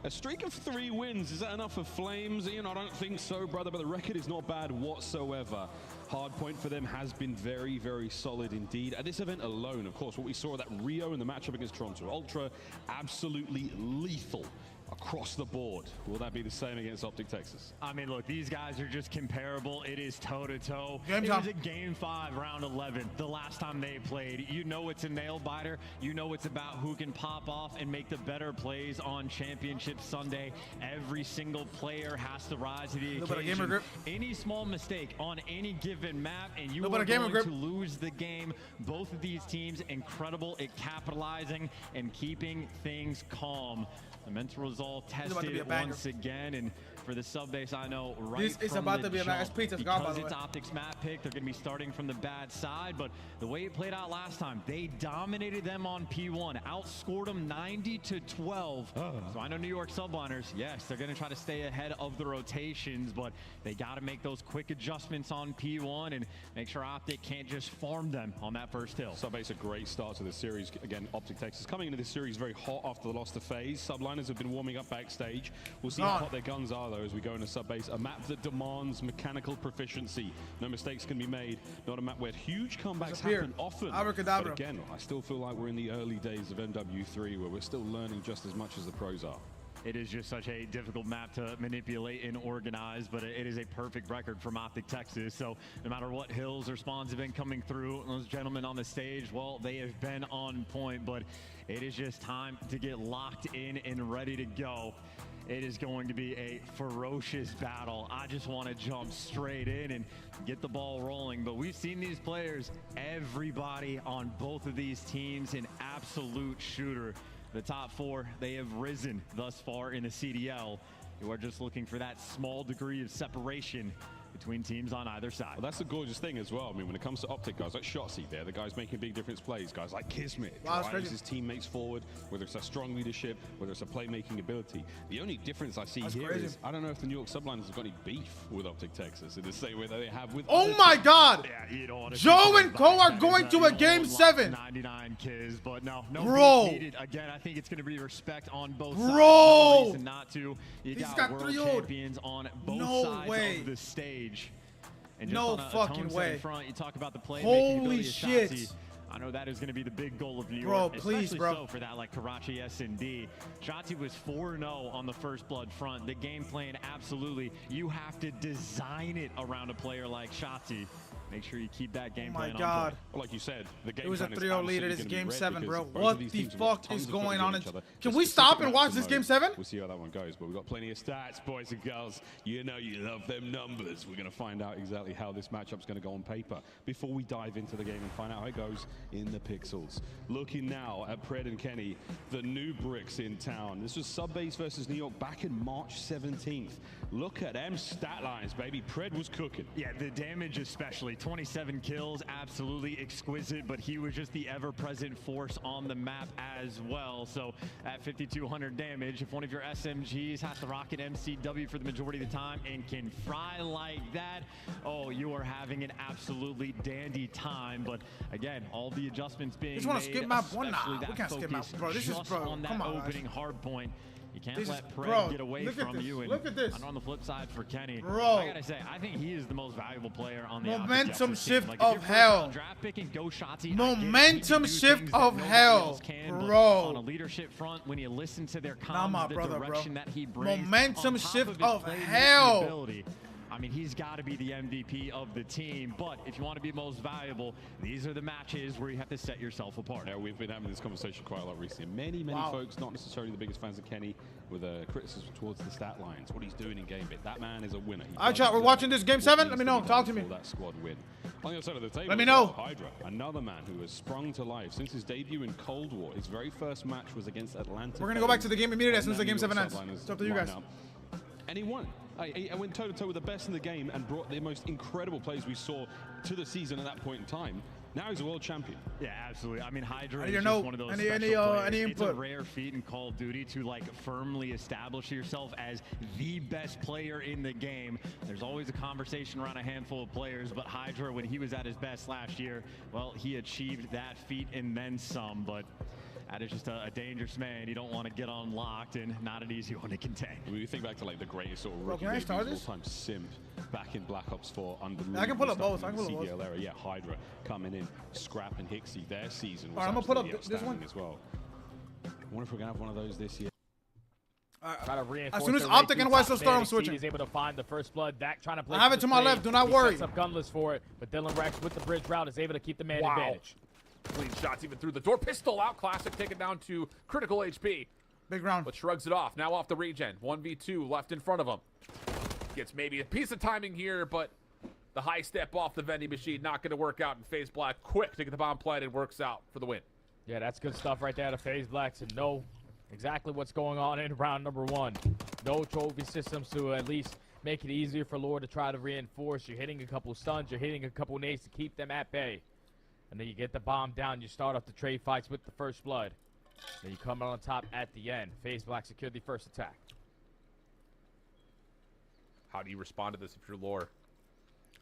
S8: A streak of 3 wins, is that enough for Flames? Ian, I don't think so, brother, but the record is not bad whatsoever. Hardpoint for them has been very, very solid indeed. At this event alone, of course, what we saw at that Rio in the matchup against Toronto Ultra, absolutely lethal across the board. Will that be the same against OpTic Texas?
S9: I mean, look, these guys are just comparable. It is toe-to-toe.
S4: Game
S9: It
S4: time.
S9: was a Game 5, round 11, the last time they played. You know it's a nail-biter. You know it's about who can pop off and make the better plays on Championship Sunday. Every single player has to rise to the occasion. Any small mistake on any given map, and you are going to lose the game. Both of these teams incredible at capitalizing and keeping things calm. The mental resolve tested once again, and for the sub base, I know right
S4: it's
S9: from
S4: about
S9: the
S4: to be
S9: jump,
S4: a match. Pizza's gone, by
S9: because
S4: the
S9: it's
S4: way.
S9: OpTic's map pick, they're going to be starting from the bad side, but the way it played out last time, they dominated them on P1, outscored them 90-12. So I know New York subliners, yes, they're going to try to stay ahead of the rotations, but they got to make those quick adjustments on P1 and make sure OpTic can't just farm them on that first hill.
S8: Subbase a great start to the series. Again, OpTic Texas coming into this series very hot after the loss to FaZe. Subliners have been warming up backstage. We'll see how hot their guns are though as we go into Subbase. A map that demands mechanical proficiency. No mistakes can be made. Not a map where huge comebacks happen often. But again, I still feel like we're in the early days of MW3 where we're still learning just as much as the pros are.
S9: It is just such a difficult map to manipulate and organize, but it is a perfect record from OpTic Texas. So no matter what hills or spawns have been coming through, those gentlemen on the stage, well, they have been on point, but it is just time to get locked in and ready to go. It is going to be a ferocious battle. I just want to jump straight in and get the ball rolling. But we've seen these players, everybody on both of these teams, an absolute shooter. The top four, they have risen thus far in the CDL. You are just looking for that small degree of separation between teams on either side.
S8: Well, that's a gorgeous thing as well. I mean, when it comes to OpTic, guys like Shotzzy there, the guys making big difference plays, guys like Kismet, drives his teammates forward, whether it's a strong leadership, whether it's a playmaking ability. The only difference I see here is, I don't know if the New York subliners have got any beef with OpTic Texas in the same way that they have with
S4: Oh my God! Joe and Co are going to a Game 7.
S9: 99 kills, but no
S4: Bro.
S9: beef needed. Again, I think it's going to be respect on both
S4: Bro.
S9: sides. No reason not to. You
S4: He's
S9: got
S4: got
S9: world
S4: 3-0'd.
S9: champions on both sides of the stage. And just
S4: No
S9: on a
S4: fucking
S9: tone
S4: way.
S9: setting front, you talk about the playmaking
S4: Holy
S9: ability of
S4: shit.
S9: Shotzzy. I know that is going to be the big goal of New
S4: Bro,
S9: York,
S4: please,
S9: especially
S4: bro.
S9: so for that like Karachi S&D. Shotzzy was 4-0 on the first blood front. The game plan, absolutely. You have to design it around a player like Shotzzy. Make sure you keep that game plan on point.
S8: Well, like you said, the game
S4: It was a
S8: plan is
S4: 3-0 lead. It is
S8: absolutely
S4: Game
S8: gonna be
S4: 7,
S8: red
S4: bro.
S8: because both
S4: What
S8: of these
S4: the
S8: teams have got
S4: fuck
S8: tons
S4: is
S8: of
S4: going
S8: focus
S4: on?
S8: each other.
S4: Can
S8: The
S4: we stop
S8: specific
S4: and watch
S8: maps
S4: this
S8: at
S4: Game
S8: the
S4: 7?
S8: We'll see how that one goes, but we've got plenty of stats, boys and girls. You know you love them numbers. We're going to find out exactly how this matchup's going to go on paper before we dive into the game and find out how it goes in the pixels. Looking now at Pred and Kenny, the new bricks in town. This was Subbase versus New York back in March 17th. Look at them stat lines, baby. Pred was cooking.
S9: Yeah, the damage especially. 27 kills, absolutely exquisite, but he was just the ever-present force on the map as well. So at 5,200 damage, if one of your SMGs has to rock an MCW for the majority of the time and can fry like that, oh, you are having an absolutely dandy time. But again, all the adjustments being
S4: Just want
S9: made,
S4: to skip map one.
S9: especially
S4: Nah, we
S9: that
S4: can't skip map.
S9: focus
S4: Bro, this is,
S9: just
S4: bro,
S9: on that
S4: come on,
S9: opening
S4: guys.
S9: hard point. You can't
S4: This
S9: let
S4: is-
S9: Pred
S4: bro,
S9: get away
S4: look at
S9: from
S4: this.
S9: you. And
S4: Look at this.
S9: I know on the flip side for Kenny,
S4: Bro.
S9: I gotta say, I think he is the most valuable player on the OpTic
S4: Momentum
S9: Texas
S4: shift
S9: team. Like, if
S4: of
S9: you're first
S4: hell.
S9: round draft picking, go Shotzzy.
S4: Momentum shift of hell, bro.
S9: On a leadership front, when you listen to their
S4: Nah, my
S9: comms, the
S4: brother, bro.
S9: direction that he brings,
S4: Momentum
S9: on top
S4: shift
S9: his
S4: of
S9: playmaking
S4: hell.
S9: ability, I mean, he's got to be the MVP of the team. But if you want to be most valuable, these are the matches where you have to set yourself apart.
S8: Now, we've been having this conversation quite a lot recently. Many folks, not necessarily the biggest fans of Kenny, with a criticism towards the stat lines, what he's doing in game bit. That man is a winner.
S4: All right, chat, we're watching this Game 7. Let me know. Talk to me.
S8: That squad win. On the other side of the table,
S4: Let me know.
S8: Hydra, another man who has sprung to life since his debut in Cold War. His very first match was against Atlanta.
S4: We're going to go back to the game immediately as soon as the Game 7 ends. It's up to you guys.
S8: And he won. I went toe-to-toe with the best in the game and brought the most incredible plays we saw to the season at that point in time. Now he's a world champion.
S9: Yeah, absolutely. I mean, Hydra
S4: I
S9: is
S4: need to
S9: just
S4: know
S9: one of those
S4: any
S9: special players. It's a
S4: input.
S9: rare feat in Call of Duty to like firmly establish yourself as the best player in the game. There's always a conversation around a handful of players, but Hydra, when he was at his best last year, well, he achieved that feat and then some. But that is just a dangerous man. You don't want to get unlocked, and not an easy one to contain.
S8: When you think back to like the greatest sort of
S4: Bro,
S8: rookie
S4: can I start
S8: debuts of
S4: this?
S8: all time, Simp back in Black Ops 4 under
S4: I can pull up
S8: stuff
S4: both. I
S8: in
S4: can
S8: the
S4: pull up both.
S8: CDL era. Yeah, Hydra coming in, Scrap and Hixie, their season was
S4: All right, I'm gonna put up
S8: absolutely
S4: this one.
S8: outstanding as well. I wonder if we're gonna have one of those this year.
S19: Trying to reinforce
S4: as soon as
S19: the
S4: OpTic
S19: raid
S4: and
S19: through
S4: West will
S19: top
S4: start,
S19: mid.
S4: I'm switching.
S19: He's able to find the first blood. Dak trying to play.
S4: I have it to my left. Do not worry.
S19: He sets up gunless for it, but Dylan Rex with the bridge route is able to keep the man advantage.
S18: Clean shots even through the door. Pistol out. Classic taken down to critical HP.
S4: Big round.
S18: But shrugs it off. Now off the regen. 1v2 left in front of him. Gets maybe a piece of timing here, but the high step off the vending machine not going to work out. And FaZe Black quick to get the bomb planted. Works out for the win.
S19: Yeah, that's good stuff right there to FaZe Black to know exactly what's going on in round number 1. No trophy systems to at least make it easier for Lord to try to reinforce. You're hitting a couple stuns. You're hitting a couple nades to keep them at bay. And then you get the bomb down. You start off the trade fights with the first blood. Then you come out on top at the end. FaZe Black secured the first attack.
S18: How do you respond to this if you're Lore?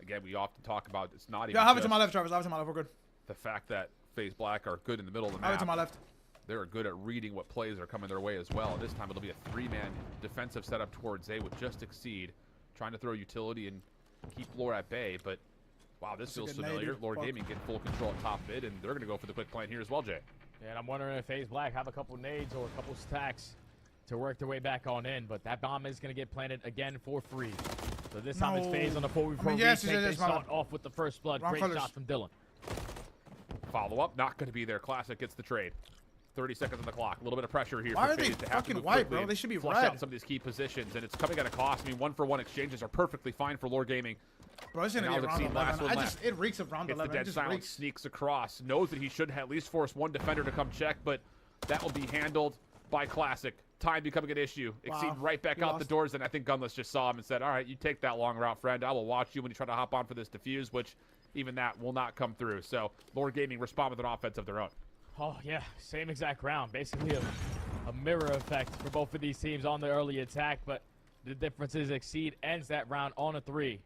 S18: Again, we often talk about it's not even.
S4: Yeah, I have it to my left, Travis. I have it to my left. We're good.
S18: The fact that FaZe Black are good in the middle of the map.
S4: I have it to my left.
S18: They're good at reading what plays are coming their way as well. This time it'll be a 3-man defensive setup towards A with just Exceed, trying to throw utility and keep Lore at bay. But wow, this feels familiar. Lore Gaming getting full control at top mid, and they're going to go for the quick plan here as well, Jay.
S19: Yeah, and I'm wondering if FaZe Black have a couple nades or a couple stacks to work their way back on in, but that bomb is going to get planted again for free. So this time it's FaZe on the 4v4
S4: yes,
S19: retake. They start off with the first blood. Great shot from Dylan.
S18: Follow up, not going to be there. Classic gets the trade. 30 seconds on the clock. A little bit of pressure here.
S4: Why
S18: for
S4: are they
S18: FaZe to have to
S4: fucking
S18: move
S4: white,
S18: quickly
S4: bro? They should be
S18: flush
S4: red.
S18: out some of these key positions, and it's coming at a cost. I mean, 1-for-1 exchanges are perfectly fine for Lore Gaming.
S4: Bro, it's gonna be round 11. It reeks of round 11.
S18: The dead silence sneaks across. Knows that he should at least force one defender to come check, but that will be handled by Classic. Time becoming an issue. Exceed right back out the doors, and I think Gunless just saw him and said, all right, you take that long route, friend. I will watch you when you try to hop on for this defuse, which even that will not come through. So Lore Gaming respond with an offense of their own.
S19: Oh, yeah, same exact round. Basically a mirror effect for both of these teams on the early attack, but the difference is Exceed ends that round on a 3.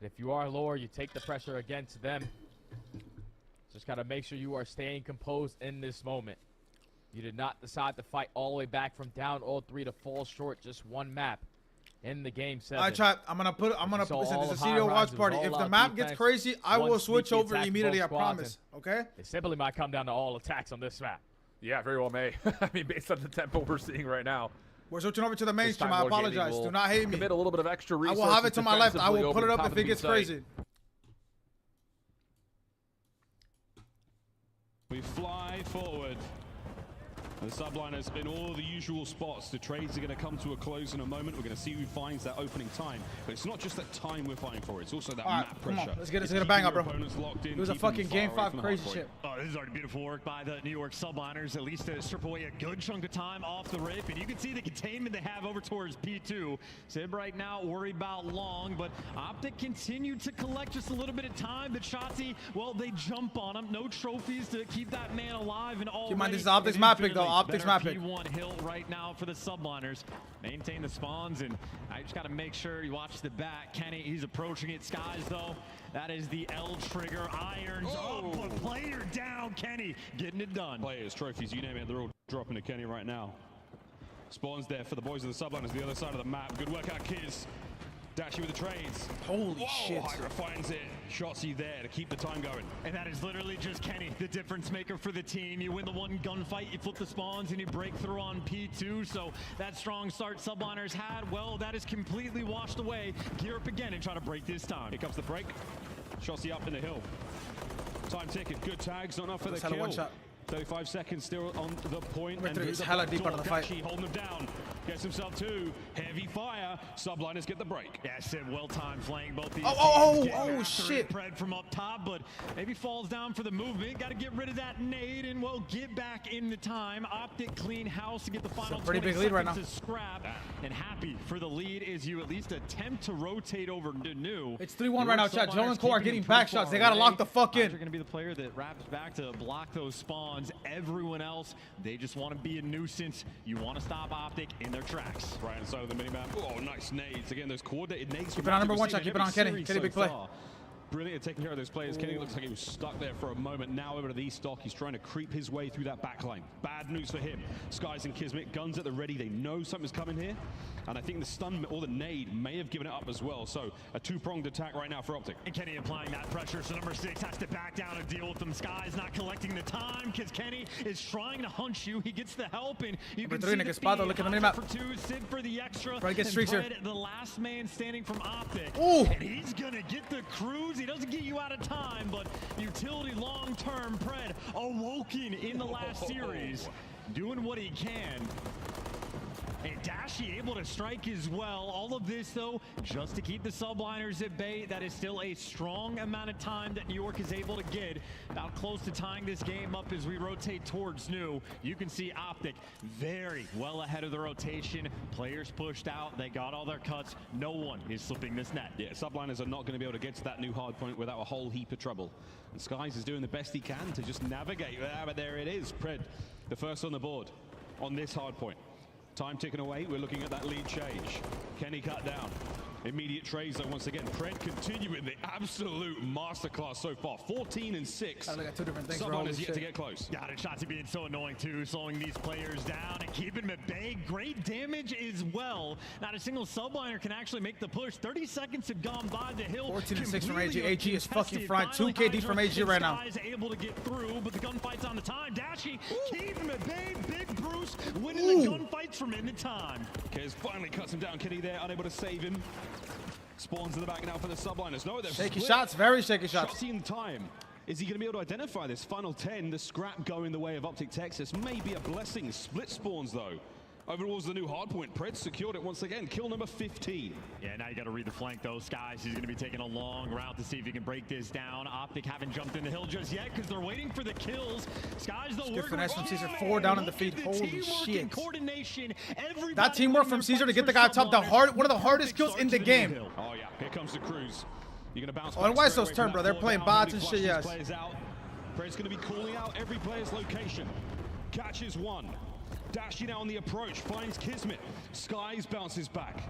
S19: And if you are Lore, you take the pressure against them. Just got to make sure you are staying composed in this moment. You did not decide to fight all the way back from down all 3 to fall short just one map in the game 7.
S4: All right, chat. Listen, this is a CEO watch party. If the map gets crazy, I will switch over immediately, I promise. Okay?
S19: It simply might come down to all attacks on this map.
S18: Yeah, very well may. I mean, based on the tempo we're seeing right now.
S4: We're switching over to the mainstream. I apologize. Do not hate me.
S18: Commit a little bit of extra
S4: I
S18: resources.
S4: will have it to my left. I will put it up if it gets crazy.
S8: We fly forward. The subliners in all the usual spots. The trades are going to come to a close in a moment. We're going to see who finds that opening time. But it's not just that time we're fighting for. It's also that map pressure.
S4: Come on. Let's get a bang up, bro. It was a fucking game 5 crazy shit.
S9: Oh, this is already beautiful work by the New York subliners, at least to strip away a good chunk of time off the rip. And you can see the containment they have over towards P2. Sib right now worried about long, but OpTic continued to collect just a little bit of time. But Shotzi, well, they jump on him. No trophies to keep that man alive. And all.
S4: Keep in mind, this is OpTic's map pick, though. OpTic's map pick.
S9: P1 hill right now for the subliners. Maintain the spawns, and I just got to make sure you watch the back. Kenny, he's approaching it. Skies, though. That is the L trigger. Irons up, but player down. Kenny getting it done.
S8: Players, trophies, you name it, they're all dropping to Kenny right now. Spawns there for the boys of the subliners, the other side of the map. Good work out, kids. Dashy with the trades.
S4: Holy shit.
S8: Hydra finds it. Shotsy there to keep the time going.
S9: And that is literally just Kenny, the difference maker for the team. You win the one gunfight, you flip the spawns, and you break through on P2. So that strong start subliners had, well, that is completely washed away. Gear up again and try to break this time.
S8: Here comes the break. Shotsy up in the hill. Time ticket. Good tags. Not enough for the kill. 35 seconds still on the point.
S4: And he's hella deep out of the fight.
S8: Holding him down. Gets himself 2. Heavy fire. Subliners get the break.
S9: Yeah, Sid, well-timed flank. Both these
S4: oh shit.
S9: Pred from up top, but maybe falls down for the movement. Got to get rid of that nade, and we'll get back in the time. OpTic clean house to get the final 20
S4: big lead right now.
S9: To scrap. And happy for the lead is you at least attempt to rotate over to new.
S4: It's 3-1 right now, chat. Joe and Cole are getting back shots. They got to lock the fuck in.
S9: They're going to be the player that wraps back to block those spawns. Everyone else, they just want to be a nuisance. You want to stop OpTic in their tracks.
S8: Right inside of the minimap. Oh, nice nades. Again, those coordinated nades.
S4: Keep it on number 1 shot. Keep it on Kenny. Kenny, big play.
S8: Brilliant at taking care of those players. Kenny looks like he was stuck there for a moment. Now over to the East Dock. He's trying to creep his way through that back line. Bad news for him. Skies and Kismet, guns at the ready. They know something's coming here. And I think the stun or the nade may have given it up as well. So a two-pronged attack right now for OpTic.
S9: And Kenny applying that pressure. So number 6 has to back down and deal with them. Skies not collecting the time because Kenny is trying to hunch you. He gets the help, and you can see the
S4: Espada, look at the minimap.
S9: For 2, Sid for the extra.
S4: Try to get streaks here.
S9: The last man standing from OpTic.
S4: Ooh.
S9: And he's gonna get the cruise. He doesn't get you out of time, but utility long-term. Pred awoken in the last series, doing what he can. And Dashi able to strike as well. All of this, though, just to keep the subliners at bay. That is still a strong amount of time that New York is able to get. About close to tying this game up as we rotate towards New. You can see OpTic very well ahead of the rotation. Players pushed out. They got all their cuts. No one is slipping this net.
S8: Yeah, subliners are not going to be able to get to that new hard point without a whole heap of trouble. And Skies is doing the best he can to just navigate. But there it is. Pred, the first on the board on this hard point. Time ticking away. We're looking at that lead change. Kenny cut down. Immediate trades though once again. Pred continuing the absolute masterclass so far. 14 and 6.
S4: I got 2 different things.
S8: Someone is yet to get close.
S9: Got it. Shots being so annoying too, slowing these players down and keeping them at bay. Great damage as well. Not a single subliner can actually make the push. 30 seconds have gone by. The hill.
S4: 14 and 6 from AG. AG is fucking frying. 2 KD from AG right now.
S9: Is able to get through, but the gunfight's on the time. Dashi keeping him at bay. Big Bruce winning the gunfights from in the time.
S8: Kez finally cuts him down. Kenny there, unable to save him. Spawns in the back now for the subliners. No, they're
S4: shaky shots, very shaky shots.
S8: Shotty in time. Is he going to be able to identify this final 10? The scrap going the way of OpTic Texas may be a blessing. Split spawns though. Over towards the new hardpoint. Pred secured it once again. Kill number 15.
S9: Yeah, now you got to read the flank though. Skies, he's going to be taking a long route to see if he can break this down. OpTic haven't jumped in the hill just yet because they're waiting for the kills. Skies though.
S4: Good finesse from Caesar. 4 down in the feed. Holy shit.
S9: Coordination.
S4: That teamwork from Caesar to get the guy up top. One of the hardest kills in the game.
S8: Oh yeah, here comes the cruise. You're going to bounce.
S4: Oh, and West Coast turn, bro. They're playing bots and shit. Yes.
S8: Pred's going to be calling out every player's location. Catches one. Dashi now on the approach, finds Kismet. Skies bounces back.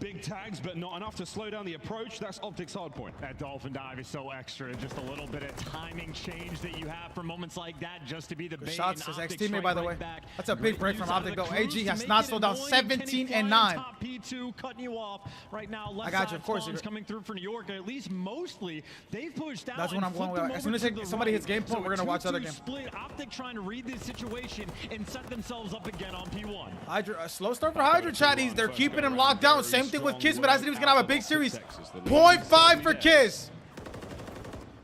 S8: Big tags, but not enough to slow down the approach. That's OpTic's hardpoint.
S9: That dolphin dive is so extra. Just a little bit of timing change that you have for moments like that, just to be the bait.
S4: Shots, his ex-teammate, by the way. That's a big break from OpTic, though. AG has not slowed down. 17 and 9.
S9: Top P2 cutting you off right now.
S4: I got you, of course.
S9: Coming through for New York, at least mostly they've pushed out.
S4: That's when I'm going with. As soon as somebody hits game point, we're gonna watch the other game.
S9: Split. OpTic trying to read this situation and set themselves up again on P1.
S4: Hydra, a slow start for Hydra, chatties. They're keeping him locked down. Same thing with Kismet. I said he was gonna have a big series. 0.5 for Kiz.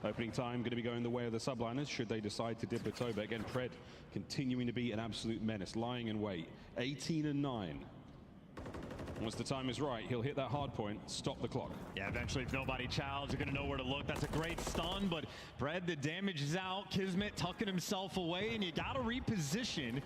S8: Opening time going to be going the way of the subliners should they decide to dip it over. Again, Pred continuing to be an absolute menace, lying in wait. 18 and 9. Once the time is right, he'll hit that hard point, stop the clock.
S9: Yeah, eventually if nobody chows, you're gonna know where to look. That's a great stun, but Pred, the damage is out. Kismet tucking himself away, and you gotta reposition.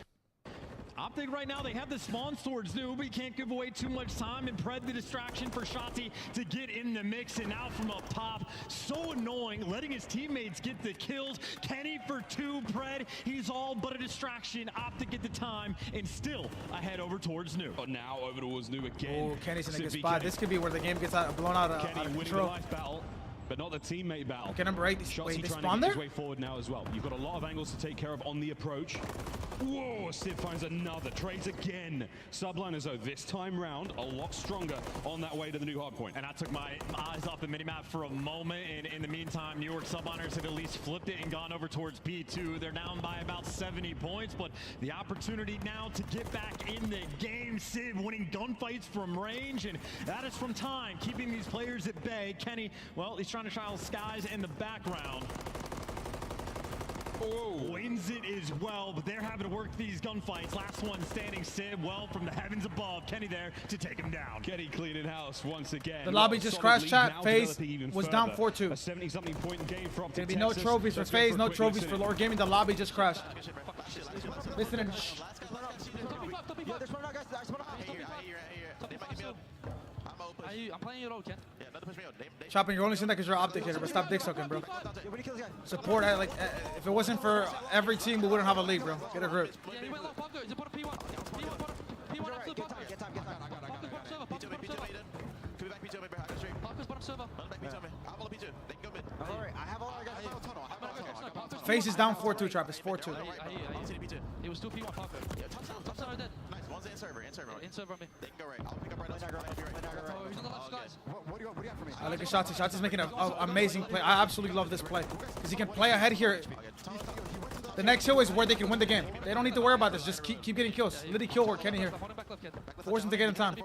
S9: OpTic right now, they have the spawns towards New, but you can't give away too much time. And Pred, the distraction for Shotty to get in the mix. And now from up top, so annoying, letting his teammates get the kills. Kenny for 2, Pred, he's all but a distraction. OpTic at the time, and still ahead over towards New.
S8: But now over towards New again.
S4: Oh, Kenny's in a good spot. This could be where the game gets blown out of
S8: winning
S4: control.
S8: The life battle, but not the teammate battle.
S4: Okay, number 8.
S8: Wait, they spawn there? His way forward now as well. You've got a lot of angles to take care of on the approach. Whoa, Sid finds another. Trades again. Subliners, though, this time round, a lot stronger on that way to the new hardpoint.
S9: And I took my eyes off the minimap for a moment, and in the meantime, New York Subliners had at least flipped it and gone over towards P2. They're down by about 70 points, but the opportunity now to get back in the game. Sid winning gunfights from range, and that is from time, keeping these players at bay. Kenny, well, he's trying to trial Skies in the background. Wins it as well, but they're having to work these gunfights. Last one standing, Sid, well, from the heavens above. Kenny there to take him down.
S8: Kenny cleaning house once again.
S4: The lobby just crashed, chat. FaZe was down 4-2.
S8: A 70-something point game for OpTic.
S4: There'll be no trophies for FaZe, no trophies for Lord Gaming. The lobby just crashed. Listen and shh.
S10: I'm playing you low, Ken.
S4: Chopping, you're only saying that because you're OpTic hitter, but stop dick sucking, bro. Support, like, if it wasn't for every team, we wouldn't have a league, bro. Get a grip.
S10: Yeah, he went low, Parker. He's put a P1. P1 absolute Parker.
S17: Get time.
S10: Parker's bottom
S4: FaZe is down 4-2, Travis. 4-2.
S10: It was 2P1 Falco. Top side dead.
S17: Nice. One's in server. In server.
S10: In server on me.
S17: They can go right. I'll pick up right on server.
S10: He's on the left, guys.
S17: What do you got for me?
S4: I look at Shots. Shots is making an amazing play. I absolutely love this play because he can play ahead here. The next hill is where they can win the game. They don't need to worry about this. Just keep getting kills. Literally kill work, Kenny here. Force him to get in time.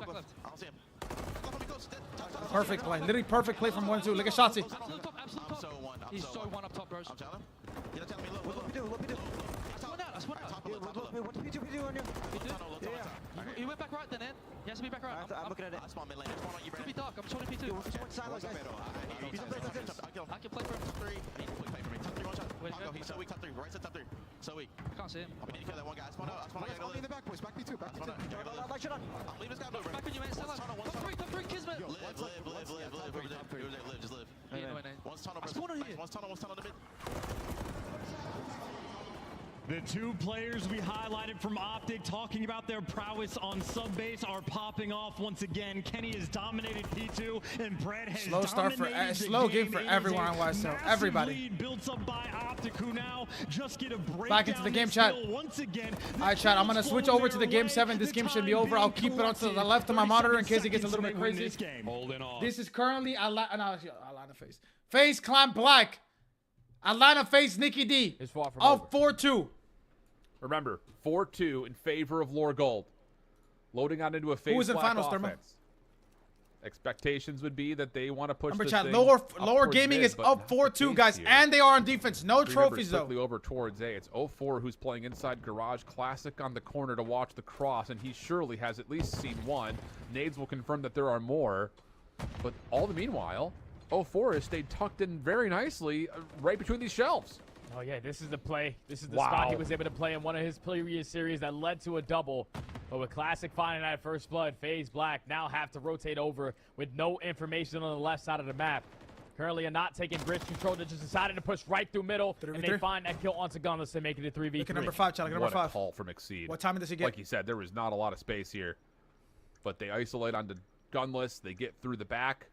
S4: Perfect play. Literally perfect play from 1-2. Look at Shotsy.
S10: He's so one up top, bros.
S17: What we do?
S10: I spun out.
S17: What did we do on you?
S10: He went back right then, Ed. He has to be back right.
S17: I'm looking at it. I spawn mid lane. Spawn on you,
S10: Could be dark. I'm showing P2. I can play for him.
S17: I need to play for me. Top 3, one shot. He's so weak. Top 3. Right side top 3. So weak.
S10: I can't see him.
S17: We need to kill that one guy. I spawn out. I'll be in the back, boys. Back B2. Back B2. I'll leave this guy blue.
S10: Back on you, man. Stay alive. Top 3, Kismet.
S17: Live. Just live. One's tunnel. One's tunnel to mid.
S9: The two players we highlighted from OpTic talking about their prowess on sub-base are popping off once again. Kenny has dominated P2 and Brett has
S4: slow game for everyone on YSL. Everybody.
S9: Lead built up by OpTic, who now just get a break
S4: back into the game, chat.
S9: Once again.
S4: All right, chat. I'm gonna switch over to the game 7. This game should be over. I'll keep it onto the left of my monitor in case it gets a little bit crazy. This is currently Atlanta FaZe. FaZe Clan Black. Atlanta FaZe Nikki D.
S18: It's far from
S4: of 4-2.
S18: Remember, 4-2 in favor of Lore Gold. Loading on into a FaZe
S4: Who was in
S18: Black
S4: finals,
S18: offense.
S4: Thermo?
S18: Expectations would be that they want to push
S4: Remember,
S18: this
S4: chat,
S18: thing
S4: lower
S18: up
S4: gaming
S18: mid,
S4: is
S18: but
S4: up
S18: not the
S4: 4-2,
S18: case
S4: guys,
S18: here.
S4: and they are on defense. No trophies, though.
S18: Quickly over towards A. It's 0-4 who's playing inside Garage. Classic on the corner to watch the cross, and he surely has at least seen one. Nades will confirm that there are more. But all the meanwhile, 0-4 has stayed tucked in very nicely right between these shelves.
S19: Oh, yeah, this is the play. This is the spot he was able to play in one of his previous series that led to a double. But with Classic finding that first blood, FaZe Black now have to rotate over with no information on the left side of the map. Currently are not taking bridge control. They just decided to push right through middle, and they find that kill onto Gunless and make it a 3v3.
S4: Look at number 5, chat. Look at number 5.
S18: What a call from Exceed.
S4: What time does he get?
S18: Like he said, there was not a lot of space here. But they isolate onto Gunless. They get through the back.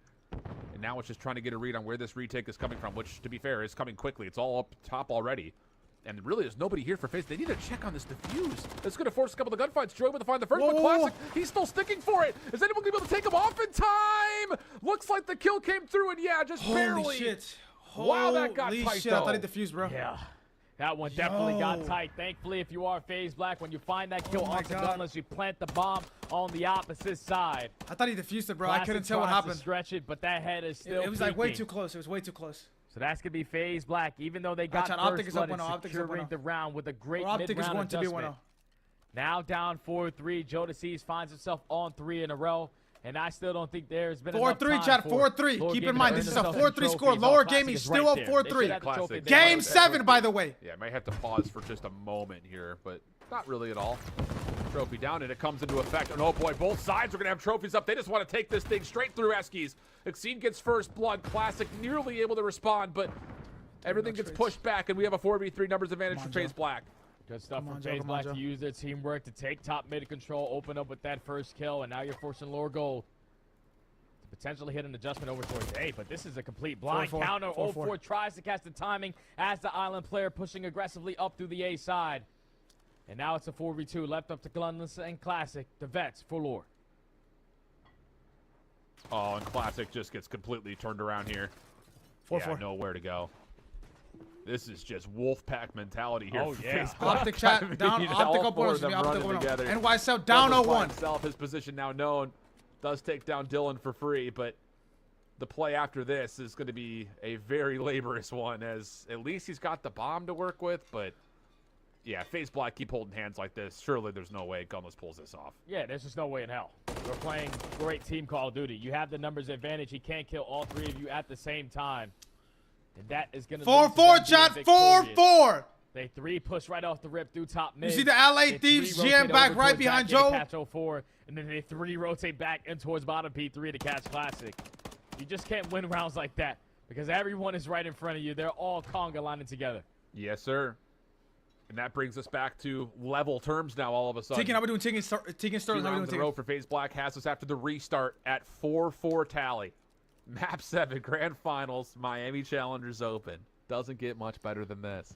S18: And now it's just trying to get a read on where this retake is coming from, which, to be fair, is coming quickly. It's all up top already. And really, there's nobody here for FaZe. They need to check on this defuse. It's going to force a couple of gunfights. Joe able to find the first, but Classic, he's still sticking for it. Is anyone going to be able to take him off in time? Looks like the kill came through, and yeah, just barely.
S4: Holy shit.
S18: Wow, that got tight,
S4: shit.
S18: though.
S4: I thought he defused, bro.
S19: Yeah. That one definitely got tight. Thankfully, if you are FaZe Black, when you find that kill onto Gunless, you plant the bomb on the opposite side.
S4: I thought he defused it, bro.
S19: Classic
S4: I couldn't tell what
S19: tries
S4: happened.
S19: to stretch it, but that head is still
S4: It was like way too close. It was way too close.
S19: So that's going to be FaZe Black, even though they got first blood and securing the round with a great mid-round adjustment. Now down 4-3. Jodeci finds himself on 3 in a row. And I still don't think there's been enough time
S4: 4-3, chat. 4-3. Keep in mind, this is a 4-3 score. Lower gaming still up 4-3. Game 7, by the way.
S18: Yeah, I might have to pause for just a moment here, but not really at all. Trophy down, and it comes into effect. And oh boy, both sides are going to have trophies up. They just want to take this thing straight through Eskies. Exceed gets first blood. Classic nearly able to respond, but everything gets pushed back, and we have a 4v3 numbers advantage for FaZe Black.
S19: Good stuff from FaZe Black to use their teamwork to take top mid control, open up with that first kill, and now you're forcing Lore Gold to potentially hit an adjustment over towards A, but this is a complete blind counter. 0-4 tries to catch the timing as the island player pushing aggressively up through the A side. And now it's a 4v2 left up to Gunless and Classic, the vets for Lore.
S18: Oh, and Classic just gets completely turned around here.
S4: 4-4.
S18: Nowhere to go. This is just Wolfpack mentality here.
S19: Oh, yeah.
S4: OpTic chat down. OpTic up 1. NYSL down 0-1.
S18: Himself, his position now known. Does take down Dylan for free, but the play after this is going to be a very laborious one, as at least he's got the bomb to work with, but yeah, FaZe Black keep holding hands like this. Surely there's no way Gunless pulls this off.
S19: Yeah, there's just no way in hell. We're playing great team Call of Duty. You have the numbers advantage. He can't kill all 3 of you at the same time. And that is going to
S4: 4-4, chat. 4-4.
S19: They 3 push right off the rip through top mid.
S4: You see the LA Thieves jam back right behind Joe?
S19: Catch 0-4, and then they 3 rotate back in towards bottom P3 to catch Classic. You just can't win rounds like that because everyone is right in front of you. They're all conga lining together.
S18: Yes, sir. And that brings us back to level terms now all of a sudden.
S4: How we doing? Tingin Sterling.
S18: 2 rounds in a row for FaZe Black has us after the restart at 4-4 tally. Map 7 Grand Finals, Miami Challengers Open. Doesn't get much better than this.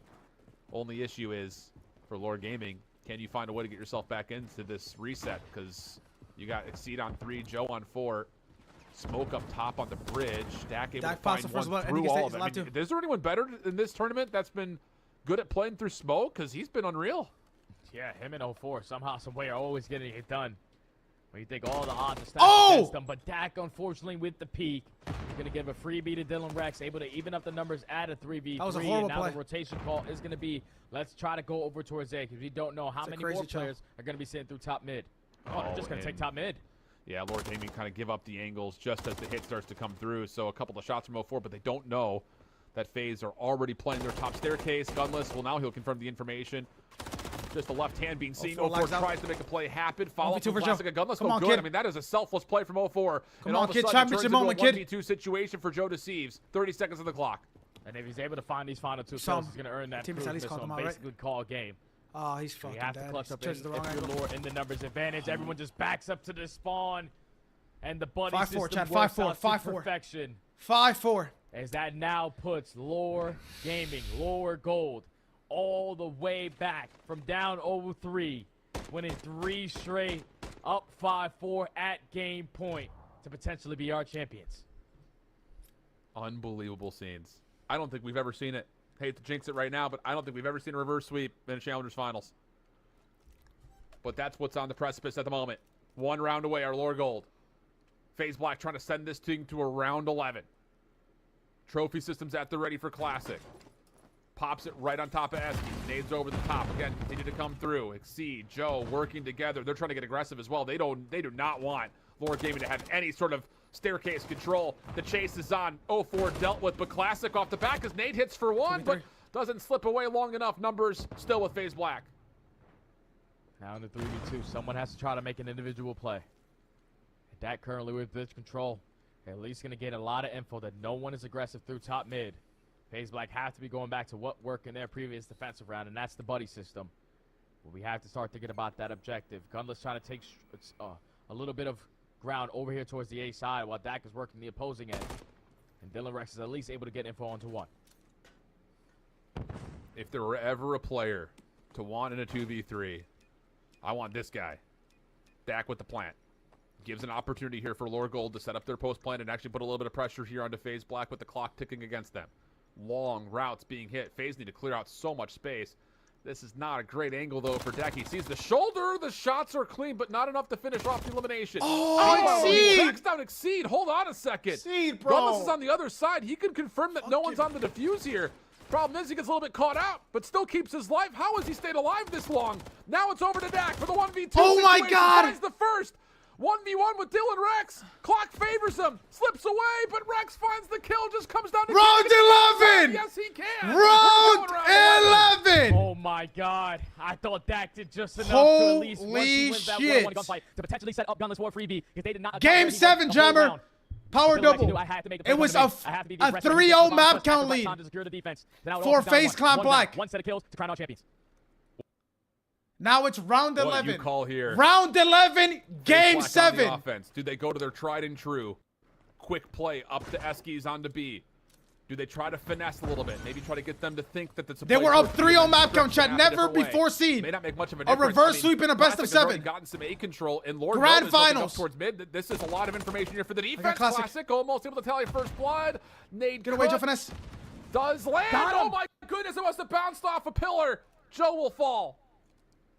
S18: Only issue is, for Lord Gaming, can you find a way to get yourself back into this reset? Because you got Exceed on 3, Joe on 4. Smoke up top on the bridge. Dak able to find one through all of them. I mean, is there anyone better in this tournament that's been good at playing through smoke? Because he's been unreal.
S19: Yeah, him and 04 somehow, some way are always getting it done. When you think all the odds are stacked against them, but Dak, unfortunately, with the peak, he's going to give a freebie to Dylan Rex, able to even up the numbers at a 3v3.
S4: That was a horrible
S19: and now
S4: play.
S19: The rotation call is going to be, let's try to go over towards A, because we don't know how many more players are going to be sitting through top mid. Oh, they're just going to take top mid.
S18: Yeah, Lord Gaming kind of give up the angles just as the hit starts to come through. So a couple of shots from 04, but they don't know that FaZe are already playing their top staircase. Gunless, well, now he'll confirm the information. Just the left hand being seen. 04 tries to make a play happen. Follow up from Classic. Gunless, no good. I mean, that is a selfless play from 04.
S4: Come on, kid. Championship moment, kid.
S18: 1v2 situation for Joe Deceives. 30 seconds on the clock.
S19: And if he's able to find these final 2 kills, he's going to earn that proof missile and basically call a game.
S4: Oh, he's fucking dead.
S19: You have to clutch up if you're Lord in the numbers advantage. Everyone just backs up to the spawn. And the buddy system works out to perfection.
S4: 5-4.
S19: As that now puts Lore Gaming, Lore Gold, all the way back from down 0-3, winning 3 straight, up 5-4 at game point to potentially be our champions.
S18: Unbelievable scenes. I don't think we've ever seen it. Hate to jinx it right now, but I don't think we've ever seen a reverse sweep in a Challengers Finals. But that's what's on the precipice at the moment. 1 round away, our Lore Gold. FaZe Black trying to send this thing to a round 11. Trophy systems at the ready for Classic. Pops it right on top of Esky. Nades over the top. Again, continue to come through. Exceed, Joe working together. They're trying to get aggressive as well. They do not want Lord Gaming to have any sort of staircase control. The chase is on. 04 dealt with, but Classic off the back as Nade hits for 1, but doesn't slip away long enough. Numbers still with FaZe Black.
S19: Now in the 3v2, someone has to try to make an individual play. Dak currently with pitch control. At least going to get a lot of info that no one is aggressive through top mid. FaZe Black have to be going back to what worked in their previous defensive round, and that's the buddy system. But we have to start thinking about that objective. Gunless trying to take a little bit of ground over here towards the A side while Dak is working the opposing end. And Dylan Rex is at least able to get info onto 1.
S18: If there were ever a player to want in a 2v3, I want this guy. Dak with the plant. Gives an opportunity here for Lore Gold to set up their post plan and actually put a little bit of pressure here onto FaZe Black with the clock ticking against them. Long routes being hit. FaZe need to clear out so much space. This is not a great angle, though, for Dak. He sees the shoulder. The shots are clean, but not enough to finish off the elimination.
S4: Oh,
S18: Exceed! Backs down Exceed. Hold on a second.
S4: Exceed, bro.
S18: Gunless is on the other side. He can confirm that no one's on the defuse here. Problem is he gets a little bit caught out, but still keeps his life. How has he stayed alive this long? Now it's over to Dak for the 1v2
S4: Oh, my
S18: situation.
S4: God.
S18: Finds the first. 1v1 with Dylan Rex. Clock favors him. Slips away, but Rex finds the kill. Just comes down to
S4: Round 11.
S18: Yes, he can.
S4: Round 11.
S19: Oh, my God. I thought Dak did just enough to at least once he wins that 1-on-1 gunfight to potentially set up Gunless for a freebie. If they did not
S4: Game 7, Jammer. Power double. It was a 3-0 map count lead for FaZe Clan Black.
S19: 1 set of kills to crown out champions.
S4: Now it's round 11.
S18: What do you call here?
S4: Round 11, game 7.
S18: Offense. Do they go to their tried and true quick play up to Eskies onto B? Do they try to finesse a little bit? Maybe try to get them to think that it's a
S4: They were up 3-0 map count, chat. Never before seen.
S18: May not make much of a
S4: difference. A reverse sweep in a best of 7.
S18: Gotten some A control, and Lord
S4: Grand
S18: Gold is looking
S4: Finals
S18: up towards mid. This is a lot of information here for the defense. Classic almost able to tally first blood. Nade
S4: get away, Joe Finesse.
S18: Does land. Oh my goodness! It must have bounced off a pillar. Joe will fall.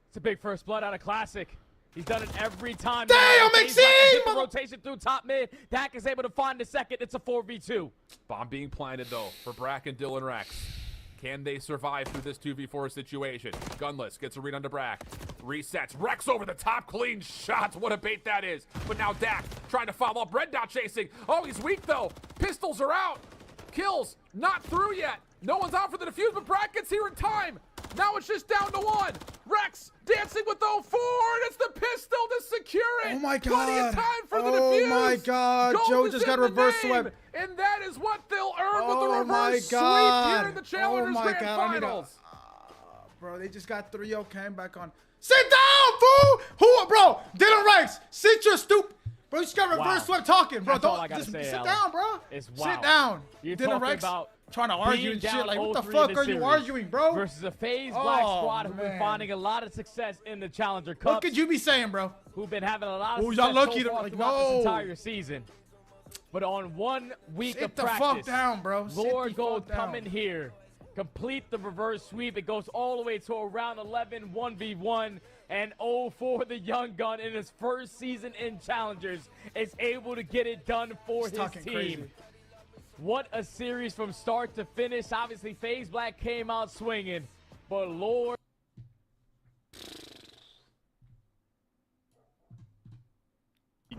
S19: It's a big first blood out of Classic. He's done it every time.
S4: Damn, Exceed!
S19: Rotation through top mid. Dak is able to find the second. It's a 4v2.
S18: Bomb being planted, though, for Brack and Dylan Rex. Can they survive through this 2v4 situation? Gunless gets a read onto Brack. Resets. Rex over the top. Clean shots. What a bait that is. But now Dak trying to follow up. Red dot chasing. Oh, he's weak, though. Pistols are out. Kills not through yet. No one's out for the defuse, but Brack gets here in time. Now it's just down to 1. Rex dancing with 04, and it's the pistol to secure it.
S4: Oh my God.
S18: Plenty of time for the defuse.
S4: Oh my God.
S18: Gold
S4: Joe just got reverse swept.
S18: And that is what they'll earn with the
S4: Oh my
S18: reverse
S4: God.
S18: sweep here in the Challengers Grand Finals.
S4: Bro, they just got 3-0, came back on. Sit down, fool! Who, bro? Dylan Rex, sit your Bro, you just got reverse swept talking, bro.
S19: That's all
S4: Don't
S19: I gotta
S4: just
S19: say,
S4: sit
S19: Alan.
S4: down, bro.
S19: It's wild.
S4: Sit down.
S19: You're
S4: Dinner
S19: talking
S4: Rex
S19: about
S4: trying to argue
S19: being
S4: and shit.
S19: down
S4: Like, what the
S19: 0-3
S4: fuck
S19: in
S4: are you
S19: series
S4: arguing, bro?
S19: Versus a FaZe Black
S4: Oh,
S19: squad who've been
S4: man.
S19: finding a lot of success in the Challenger Cup.
S4: What could you be saying, bro?
S19: Who've been having a lot of
S4: Oh,
S19: success
S4: y'all lucky
S19: so
S4: to-
S19: far
S4: like,
S19: throughout
S4: no.
S19: this entire season. But on 1 week
S4: Sit
S19: of
S4: the
S19: practice,
S4: fuck down, bro. Sit
S19: Lord
S4: the
S19: Gold
S4: fuck down.
S19: come in here, complete the reverse sweep. It goes all the way to a round 11, 1v1, and 0 the young gun in his first season in Challengers is able to get it done for
S4: He's
S19: his
S4: talking
S19: team.
S4: crazy.
S19: What a series from start to finish. Obviously, FaZe Black came out swinging, but Lord.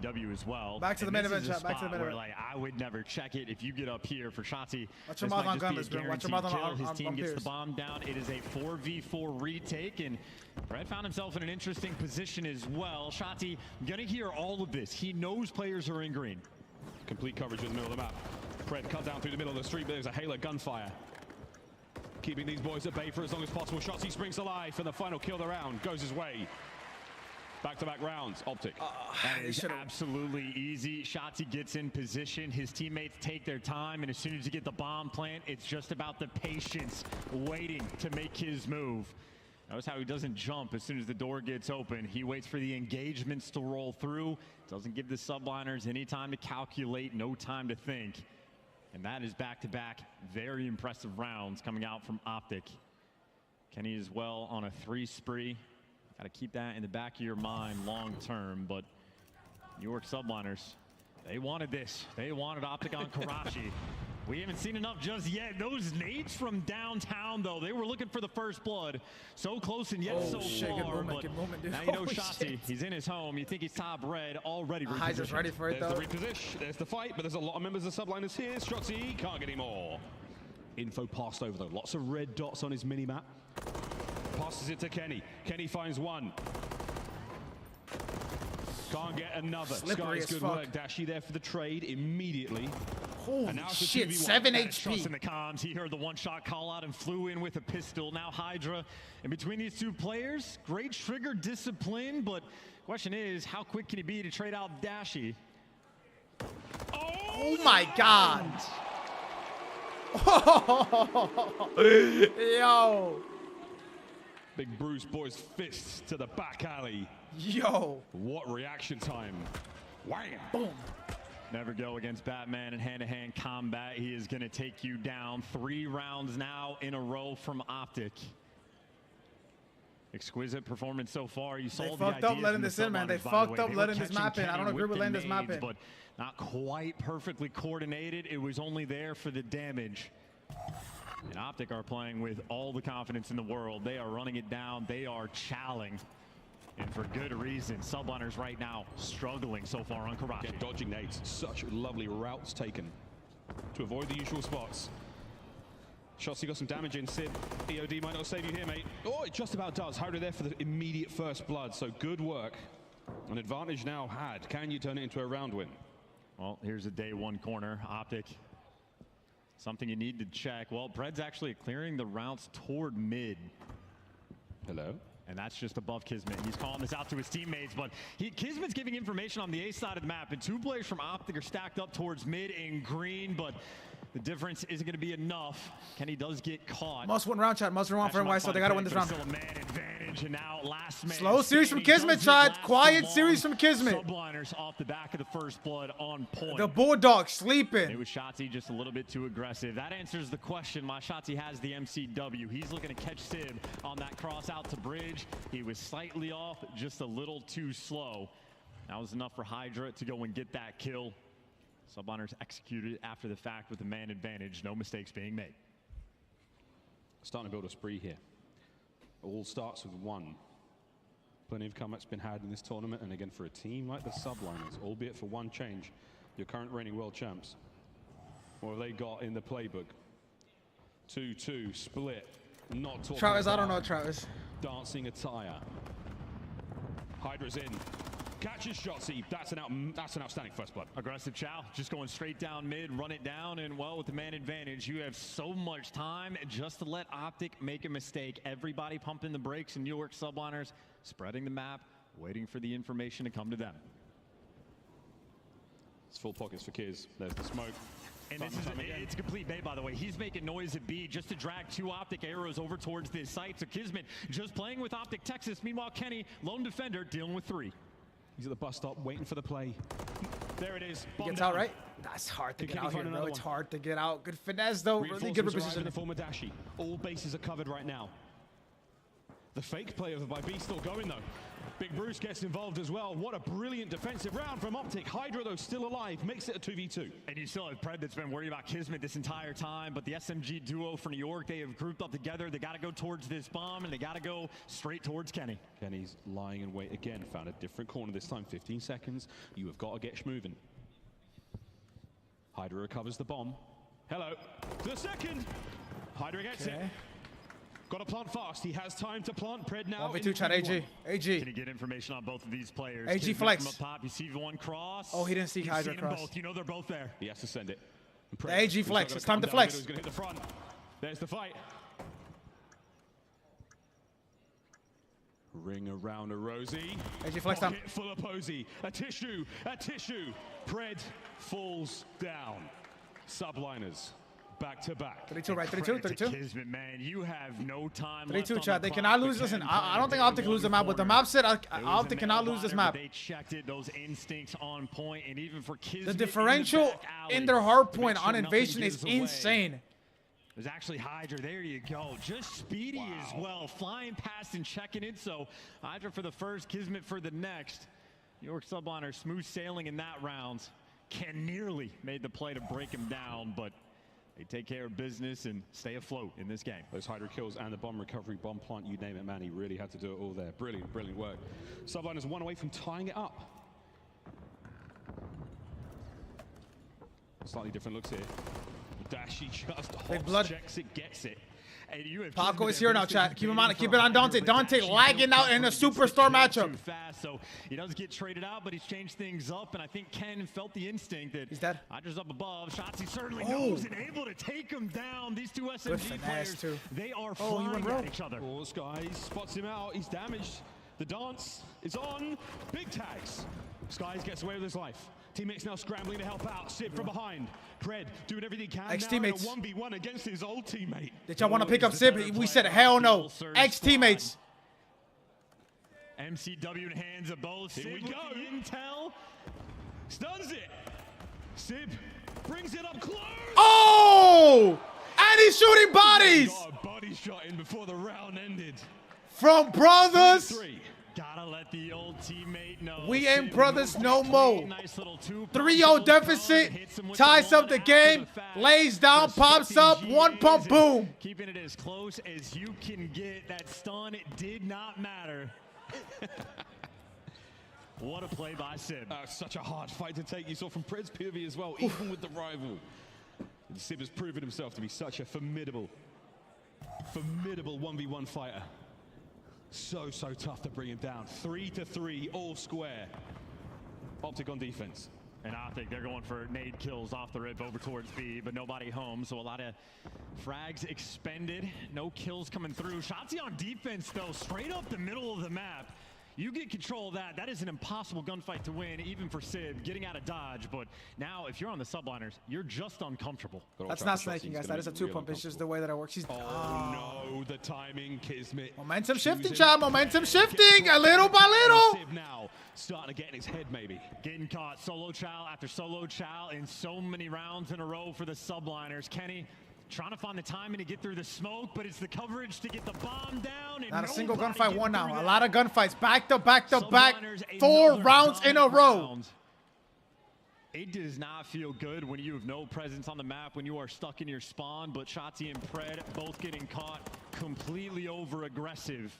S9: W as well.
S4: Back to the
S9: And
S4: main
S9: this
S4: event,
S9: is a
S4: chat. Back to the
S9: spot
S4: main
S9: where,
S4: event.
S9: like, I would never check it if you get up here for Shotzi.
S4: Watch your
S9: This
S4: mouth
S9: might
S4: on
S9: just be
S4: Gunless,
S9: a
S4: bro. Watch your
S9: guaranteed
S4: mouth on
S9: kill. His team gets the
S4: Pierce.
S9: bomb down. It is a 4v4 retake, and Fred found himself in an interesting position as well. Shotzi, gonna hear all of this. He knows players are in green.
S8: Complete coverage in the middle of the map. Fred cut down through the middle of the street, but there's a Halo gunfire. Keeping these boys at bay for as long as possible. Shotzi springs alive for the final kill of the round. Goes his way. Back-to-back rounds. OpTic.
S9: That is absolutely easy. Shotzi gets in position. His teammates take their time, and as soon as you get the bomb plant, it's just about the patience waiting to make his move. Notice how he doesn't jump as soon as the door gets open. He waits for the engagements to roll through. Doesn't give the subliners any time to calculate, no time to think. And that is back-to-back very impressive rounds coming out from OpTic. Kenny as well on a 3 spree. Got to keep that in the back of your mind long term, but New York subliners, they wanted this. They wanted OpTic on Karachi. We haven't seen enough just yet. Those nades from downtown, though, they were looking for the first blood. So close and yet so far. But now you know Shotzi, he's in his home. You think he's top red, already
S4: Hydra's ready for it,
S8: There's
S4: though.
S8: the reposition. There's the fight, but there's a lot of members of subliners here. Shotzi can't get any more. Info passed over, though. Lots of red dots on his mini-map. Passes it to Kenny. Kenny finds one. Can't get another.
S4: Slippery
S8: Sky's
S4: as
S8: good
S4: fuck.
S8: work. Dashy there for the trade immediately.
S4: Holy
S8: And now it's a
S4: shit,
S8: 2v1.
S4: 7
S9: Trust
S4: HP.
S9: in the comms. He heard the one-shot call out and flew in with a pistol. Now Hydra. And between these two players, great trigger discipline, but question is, how quick can he be to trade out Dashy?
S4: Oh my god. Yo.
S8: Big Bruce Boy's fists to the back alley.
S4: Yo.
S8: What reaction time. Wham.
S4: Boom.
S9: Never go against Batman in hand-to-hand combat. He is going to take you down. 3 rounds now in a row from OpTic. Exquisite performance so far. You saw
S4: They
S9: the
S4: fucked up
S9: ideas
S4: letting
S9: from the
S4: this in, man. They
S9: subliners, by the
S4: fucked
S9: way.
S4: up
S9: They were
S4: letting this
S9: catching
S4: map in. I
S9: Kenny
S4: don't agree with
S9: the
S4: letting this map
S9: nades,
S4: in.
S9: but not quite perfectly coordinated. It was only there for the damage. And OpTic are playing with all the confidence in the world. They are running it down. They are challenging. And for good reason. Subliners right now struggling so far on Karachi.
S8: Again, dodging nades. Such lovely routes taken to avoid the usual spots. Shotzi got some damage in. Sid, EOD might not save you here, mate. Oh, it just about does. Hydra there for the immediate first blood. So good work. An advantage now had. Can you turn it into a round win?
S9: Well, here's a day 1 corner. OpTic. Something you need to check. Well, Pred's actually clearing the routes toward mid.
S8: Hello?
S9: And that's just above Kismet. He's calling this out to his teammates, but Kismet's giving information on the A side of the map, and 2 players from OpTic are stacked up towards mid in green, but the difference isn't going to be enough. Kenny does get caught.
S4: Must win round, chat. Must win round for NY, so they got to win this round.
S9: Still a man advantage, and now last man.
S4: Slow series from Kismet, chat. Quiet series from Kismet.
S9: Subliners off the back of the first blood on point.
S4: The Bulldog sleeping.
S9: It was Shotzi just a little bit too aggressive. That answers the question. My Shotzi has the MCW. He's looking to catch Sib on that cross out to bridge. He was slightly off, just a little too slow. That was enough for Hydra to go and get that kill. Subliners executed after the fact with a man advantage. No mistakes being made.
S8: Starting to build a spree here. All starts with 1. Plenty of comebacks been had in this tournament, and again for a team like the Subliners, albeit for 1 change, your current reigning world champs. What have they got in the playbook? 2-2 split. Not talking
S4: Travis, I
S8: about
S4: don't know Travis.
S8: dancing attire. Hydra's in. Catches Shotzi. That's an outstanding first blood.
S9: Aggressive Chow, just going straight down mid, run it down, and well, with the man advantage, you have so much time just to let OpTic make a mistake. Everybody pumping the brakes in New York subliners, spreading the map, waiting for the information to come to them.
S8: It's full pockets for Kiz. There's the smoke.
S9: And this is it's a complete bait, by the way. He's making noise at B just to drag 2 OpTic arrows over towards this site. So Kismet just playing with OpTic Texas. Meanwhile, Kenny, lone defender, dealing with 3.
S8: He's at the bus stop waiting for the play. There it is.
S4: He gets out, right? That's hard to get out here, bro. It's hard to get out. Good finesse, though. Really good reposition.
S8: In the form of Dashi. All bases are covered right now. The fake play over by B still going, though. Big Bruce gets involved as well. What a brilliant defensive round from OpTic. Hydra, though, still alive. Makes it a 2v2.
S9: And you still have Pred that's been worried about Kismet this entire time. But the SMG duo for New York, they have grouped up together. They got to go towards this bomb, and they got to go straight towards Kenny.
S8: Kenny's lying in wait again. Found a different corner this time. 15 seconds. You have got to get moving. Hydra recovers the bomb. Hello. The second. Hydra gets it. Got to plant fast. He has time to plant. Pred now.
S4: 1v2 chat AG. AG.
S9: Can you get information on both of these players?
S4: AG flex.
S9: Top, you see one cross.
S4: Oh, he didn't see Hydra cross.
S9: Both. You know they're both there.
S8: He has to send it.
S4: The AG flex. It's time to flex.
S8: He's going to hit the front. There's the fight. Ring around a Rosie.
S4: AG flex time.
S8: Full of Posey. A tissue. A tissue. Pred falls down. Subliners. Back to back.
S4: 32, right? 32, 32.
S9: Kismet, man, you have no time
S4: 32, chat. They cannot lose. Listen, I don't think OpTic lose the map. With the map set, OpTic cannot lose this map.
S9: They checked it. Those instincts on point, and even for Kismet,
S4: the differential in their hard point on invasion is insane.
S9: There's actually Hydra. There you go. Just speedy as well. Flying past and checking it. So Hydra for the first, Kismet for the next. New York Subliner smooth sailing in that round. Can nearly made the play to break him down, but they take care of business and stay afloat in this game.
S8: Those Hydra kills and the bomb recovery, bomb plant, you name it, man. He really had to do it all there. Brilliant, brilliant work. Subliners 1 away from tying it up. Slightly different looks here. Dashi just checks it, gets it. And you have
S4: Paco is here now, chat. Keep him on. Keep it on Dante. Dante lagging out in a superstar matchup.
S9: Too fast, so he does get traded out, but he's changed things up. And I think Ken felt the instinct that
S4: he's dead.
S9: Hydra's up above. Shots he certainly knows and able to take him down. These two SMG players, they are flying at each other.
S8: Oh, Sky spots him out. He's damaged. The dance is on. Big tags. Skies gets away with his life. Teammates now scrambling to help out. Sid from behind. Pred doing everything he can.
S4: Ex-teammates.
S8: 1v1 against his old teammate.
S4: Did y'all want to pick up Sib? We said hell no. Ex-teammates.
S9: MCW in hands of both.
S8: Here we go.
S9: Intel.
S8: Stuns it. Sib brings it up close.
S4: Oh! And he's shooting bodies.
S8: Got a body shot in before the round ended.
S4: From brothers.
S8: 3-3.
S9: Gotta let the old teammate know.
S4: We ain't brothers no more. 3-0 deficit. Ties up the game. Lays down, pops up. One pump, boom.
S9: Keeping it as close as you can get. That stun, it did not matter. What a play by Sib.
S8: Such a hard fight to take. You saw from Pred's POV as well, even with the rival. And Sib has proven himself to be such a formidable 1v1 fighter. So tough to bring him down. 3-3, all square. OpTic on defense.
S9: And I think they're going for nade kills off the rip over towards B, but nobody home. So a lot of frags expended. No kills coming through. Shotzi on defense, though, straight up the middle of the map. You get control of that. That is an impossible gunfight to win, even for Sib, getting out of dodge. But now, if you're on the subliners, you're just uncomfortable.
S4: That's not snaking, guys. That is a 2-pump. It's just the way that it works.
S8: No, the timing, Kismet.
S4: Momentum shifting, child. Momentum shifting, a little by little.
S8: Sib now starting to get in his head, maybe.
S9: Getting caught solo chow after solo chow in so many rounds in a row for the subliners. Kenny trying to find the timing to get through the smoke, but it's the coverage to get the bomb down. And
S4: not a single gunfight won now. A lot of gunfights. Back to back to back. 4 rounds in a row.
S9: It does not feel good when you have no presence on the map, when you are stuck in your spawn, but Shotzi and Pred both getting caught completely over aggressive.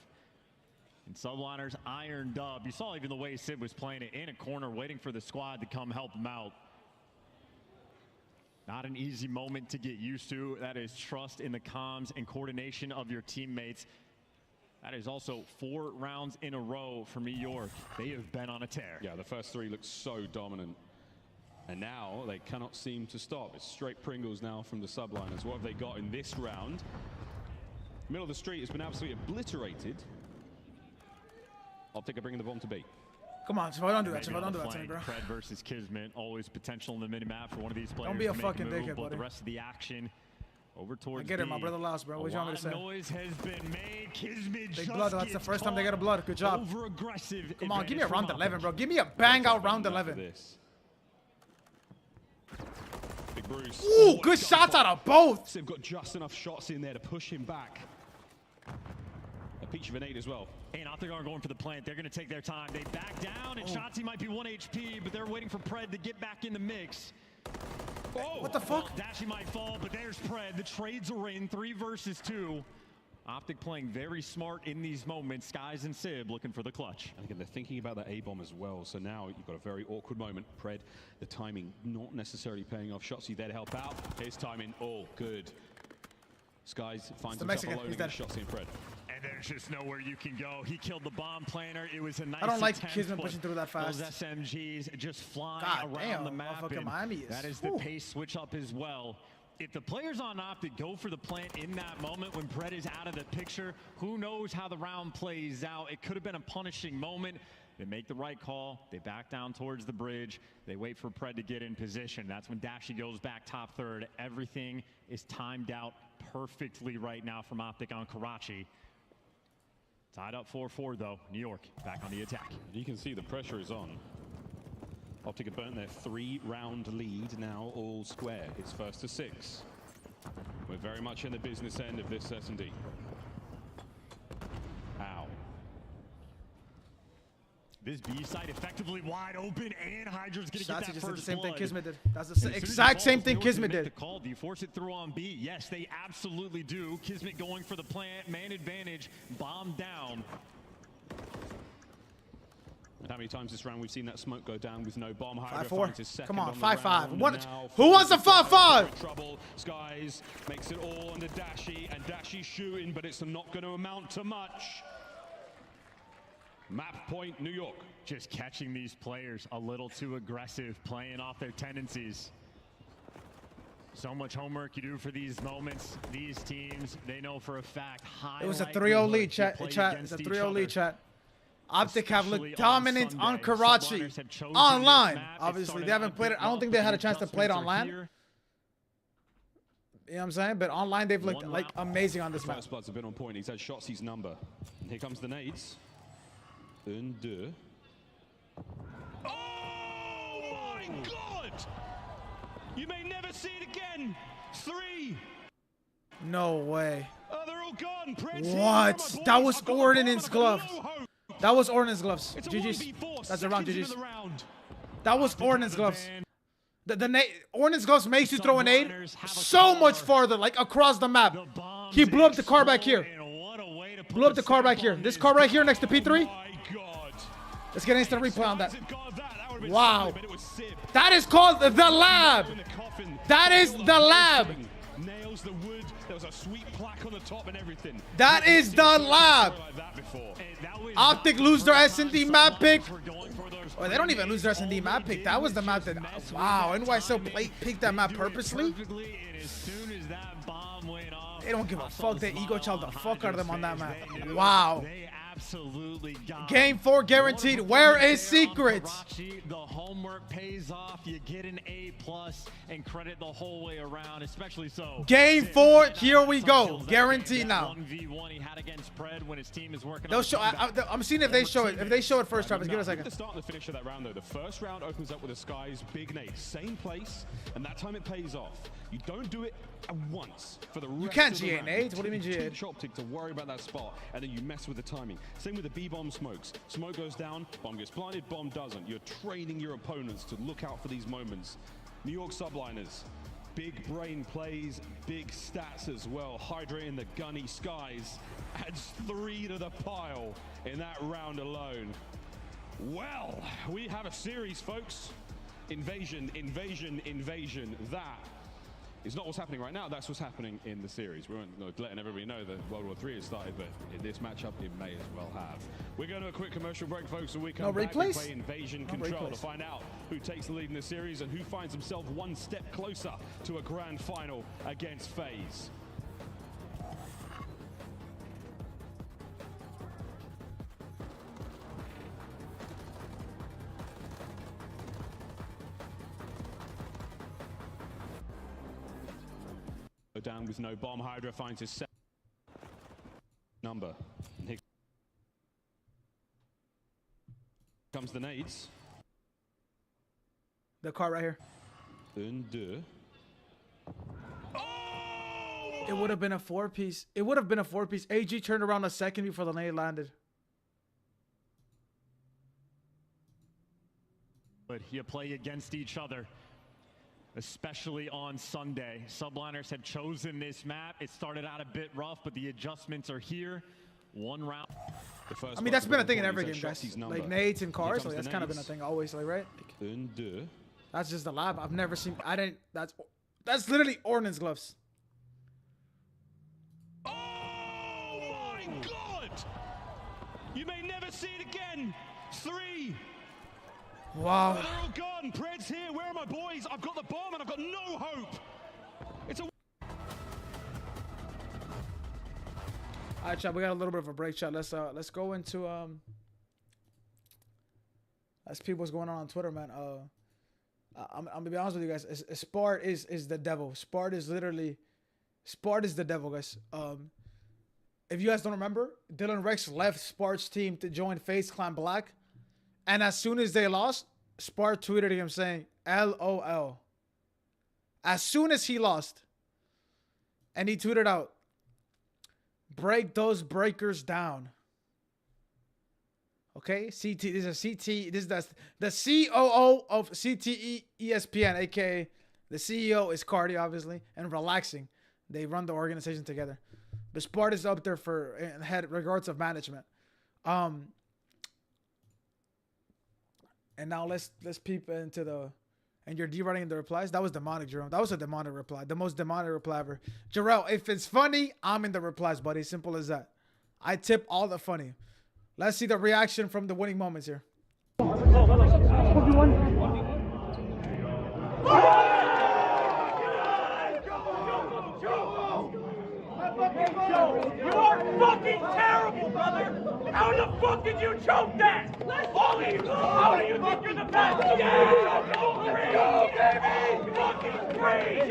S9: And subliners ironed up. You saw even the way Sid was playing it in a corner, waiting for the squad to come help him out. Not an easy moment to get used to. That is trust in the comms and coordination of your teammates. That is also 4 rounds in a row for New York. They have been on a tear.
S8: Yeah, the first 3 looked so dominant. And now they cannot seem to stop. It's straight Pringles now from the subliners. What have they got in this round? Middle of the street has been absolutely obliterated. OpTic are bringing the bomb to B.
S4: Come on, Chivo, don't do that. Chivo, don't do that to me, bro.
S9: Pred versus Kismet, always potential in the mini-map for one of these players.
S4: Don't be a
S9: to make
S4: fucking
S9: move,
S4: dickhead,
S9: but
S4: buddy.
S9: the rest of the action over towards
S4: I get it,
S9: B.
S4: my brother lost, bro. What you want me to say?
S9: Noise has been made. Kismet
S4: Big
S9: just
S4: blood, that's the first time they get a blood. Good job.
S9: Over-aggressive.
S4: Come on, give me a round 11, bro. Give me a bang-out round 11.
S8: Big Bruce.
S4: Ooh, good shots out of both.
S8: They've got just enough shots in there to push him back. A peach of an 8 as well.
S9: And OpTic are going for the plant. They're going to take their time. They back down, and Shotzi might be 1 HP, but they're waiting for Pred to get back in the mix.
S4: Oh, what the fuck?
S9: Dashy might fall, but there's Pred. The trades are in 3 versus 2. OpTic playing very smart in these moments. Skies and Sib looking for the clutch.
S8: And again, they're thinking about that A-bomb as well. So now you've got a very awkward moment. Pred, the timing not necessarily paying off. Shotzi there to help out. His timing, all good. Skies finds himself alone against Shotzi and Pred.
S9: And there's just nowhere you can go. He killed the bomb planter. It was a nice
S4: I don't like
S9: attempt,
S4: Kismet
S9: but
S4: pushing through that fast.
S9: Those SMGs just flying
S4: God
S9: around
S4: damn,
S9: the map.
S4: motherfucking Miami is-
S9: That is the pace switch up as well. If the players on OpTic go for the plant in that moment when Pred is out of the picture, who knows how the round plays out. It could have been a punishing moment. They make the right call. They back down towards the bridge. They wait for Pred to get in position. That's when Dashy goes back top third. Everything is timed out perfectly right now from OpTic on Karachi. Tied up 4-4 though. New York back on the attack.
S8: You can see the pressure is on. OpTic have burnt their 3-round lead, now all square. It's 1st to 6. We're very much in the business end of this S&D. Ow.
S9: This B side effectively wide open, and Hydra's gonna get that
S4: just
S9: first
S4: did the same thing
S9: blood.
S4: Kismet did. That's the exact same thing Kismet did.
S9: The call. Do you force it through on B? Yes, they absolutely do. Kismet going for the plant, man advantage, bomb down.
S8: And how many times this round we've seen that smoke go down with no bomb?
S4: 5-4. Come on, 5-5. Who wants a 5-5?
S8: Trouble. Skies makes it all under Dashy, and Dashy's shooting, but it's not going to amount to much. Map point, New York.
S9: Just catching these players a little too aggressive, playing off their tendencies. So much homework you do for these moments. These teams, they know for a fact.
S4: It was a 3-0 lead, chat. It's a 3-0 lead, chat. OpTic have looked dominant on Karachi online. Obviously, they haven't played it. I don't think they had a chance to play it online. You know what I'm saying? But online, they've looked like amazing on this map.
S8: First Blood's have been on point. He's had Shotzi's number. And here comes the nades. 1, 2.
S16: Oh my God! You may never see it again. 3.
S4: No way.
S16: Oh, they're all gone.
S4: What? That was Ordnance gloves. That was Ordnance gloves. GG's. That's a round, GG's. That was Ordnance gloves. The Ordnance gloves makes you throw an nade so much farther, like across the map. He blew up the car back here. Blew up the car back here. This car right here next to P3. Let's get an instant replay on that. Wow. That is called the lab. That is the lab.
S8: Nails the wood. There was a sweet plaque on the top and everything.
S4: That is the lab. OpTic lose their S&D map pick. Or they don't even lose their S&D map pick. That was the map that, wow, NYSL picked that map purposely. They don't give a fuck. They ego child the fuck out of them on that map. Wow.
S9: Absolutely got
S4: Game 4 guaranteed. Where is Secret?
S9: The homework pays off. You get an A+ and credit the whole way around, especially so.
S4: Game 4, here we go. Guaranteed now.
S9: 1v1 he had against Pred when his team is working.
S4: They'll show. I'm seeing if they show it. If they show it first, Travis, give us a second.
S8: The start and the finish of that round, though. The first round opens up with the Skies big nade, same place, and that time it pays off. You don't do it at once for the rest
S4: You can't
S8: of the
S4: GA
S8: round.
S4: nades. What do you mean GA?
S8: Teach OpTic to worry about that spot, and then you mess with the timing. Same with the B-bomb smokes. Smoke goes down, bomb gets blinded, bomb doesn't. You're training your opponents to look out for these moments. New York subliners, big brain plays, big stats as well. Hydra in the gunny. Skies adds 3 to the pile in that round alone. Well, we have a series, folks. Invasion, invasion, invasion. That is not what's happening right now. That's what's happening in the series. We weren't letting everybody know that World War III has started, but in this matchup, it may as well have. We're going to a quick commercial break, folks, and we come back and play Invasion Control to find out who takes the lead in the series and who finds himself one step closer to a grand final against FaZe. down with no bomb. Hydra finds his set number. And here comes the nades.
S4: The car right here.
S8: And
S4: it would have been a 4-piece. It would have been a 4-piece. AG turned around a second before the nade landed.
S9: But you play against each other, especially on Sunday. Subliners had chosen this map. It started out a bit rough, but the adjustments are here. One round.
S4: I mean, that's been a thing in every game, guys. Like nades and cars, like that's kind of been a thing always, like, right? Like, that's just the lab. I've never seen. I didn't. That's literally ordnance gloves.
S16: Oh my God! You may never see it again. 3.
S4: Wow.
S16: They're all gone. Pred's here. Where are my boys? I've got the bomb and I've got no hope. It's a.
S4: All right, chat. We got a little bit of a break, chat. Let's go into let's see what's going on Twitter, man. I'm gonna be honest with you guys. Spart is the devil. Spart is the devil, guys. If you guys don't remember, Dylan Rex left Spart's team to join FaZe Clan Black, and as soon as they lost, Spart tweeted him saying LOL. As soon as he lost, and he tweeted out, "Break those breakers down." Okay, CT. This is CT. This is the COO of CTE ESPN, aka the CEO is Cardi, obviously, and Relaxing. They run the organization together. But Spart is up there for in head regards of management. And now let's peep into the. And you're de-writing the replies. That was demonic, Jerome. That was a demonic reply. The most demonic reply ever. Jarrell, if it's funny, I'm in the replies, buddy. Simple as that. I tip all the funny. Let's see the reaction from the winning moments here.
S5: You are fucking terrible, brother! How the fuck did you choke that? All of you! How do you think you're the best? Yeah! Go, baby! Fucking great!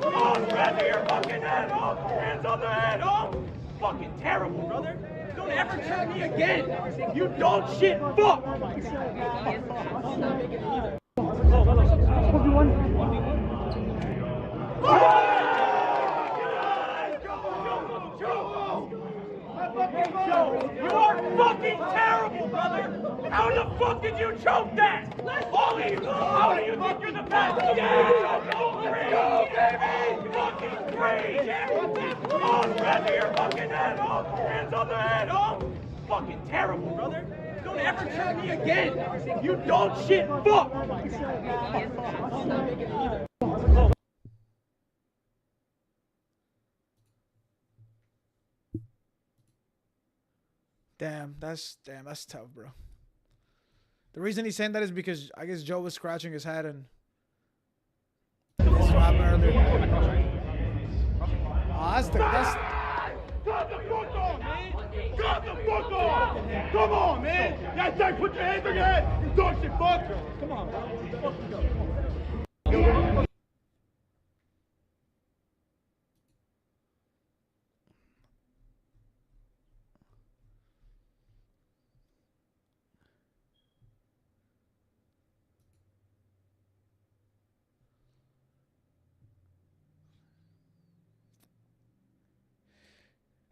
S5: Oh, rather your fucking head off! Hands on the head off! Fucking terrible, brother! Don't ever try me again! You dog shit fuck! You are fucking terrible, brother! How the fuck did you choke that? All of you! How do you think you're the best? Yeah! Go, baby! Fucking great! Oh, rather your fucking head off! Hands on the head off! Fucking terrible, brother! Don't ever try me again! You dog shit fuck!
S4: Damn, that's tough, bro. The reason he's saying that is because I guess Joe was scratching his head and that's what happened earlier. Oh, that's
S5: Got the fuck on, man! Got the fuck on! Come on, man! That's right, put your hands on your head! You dog shit fuck! Come on, bro.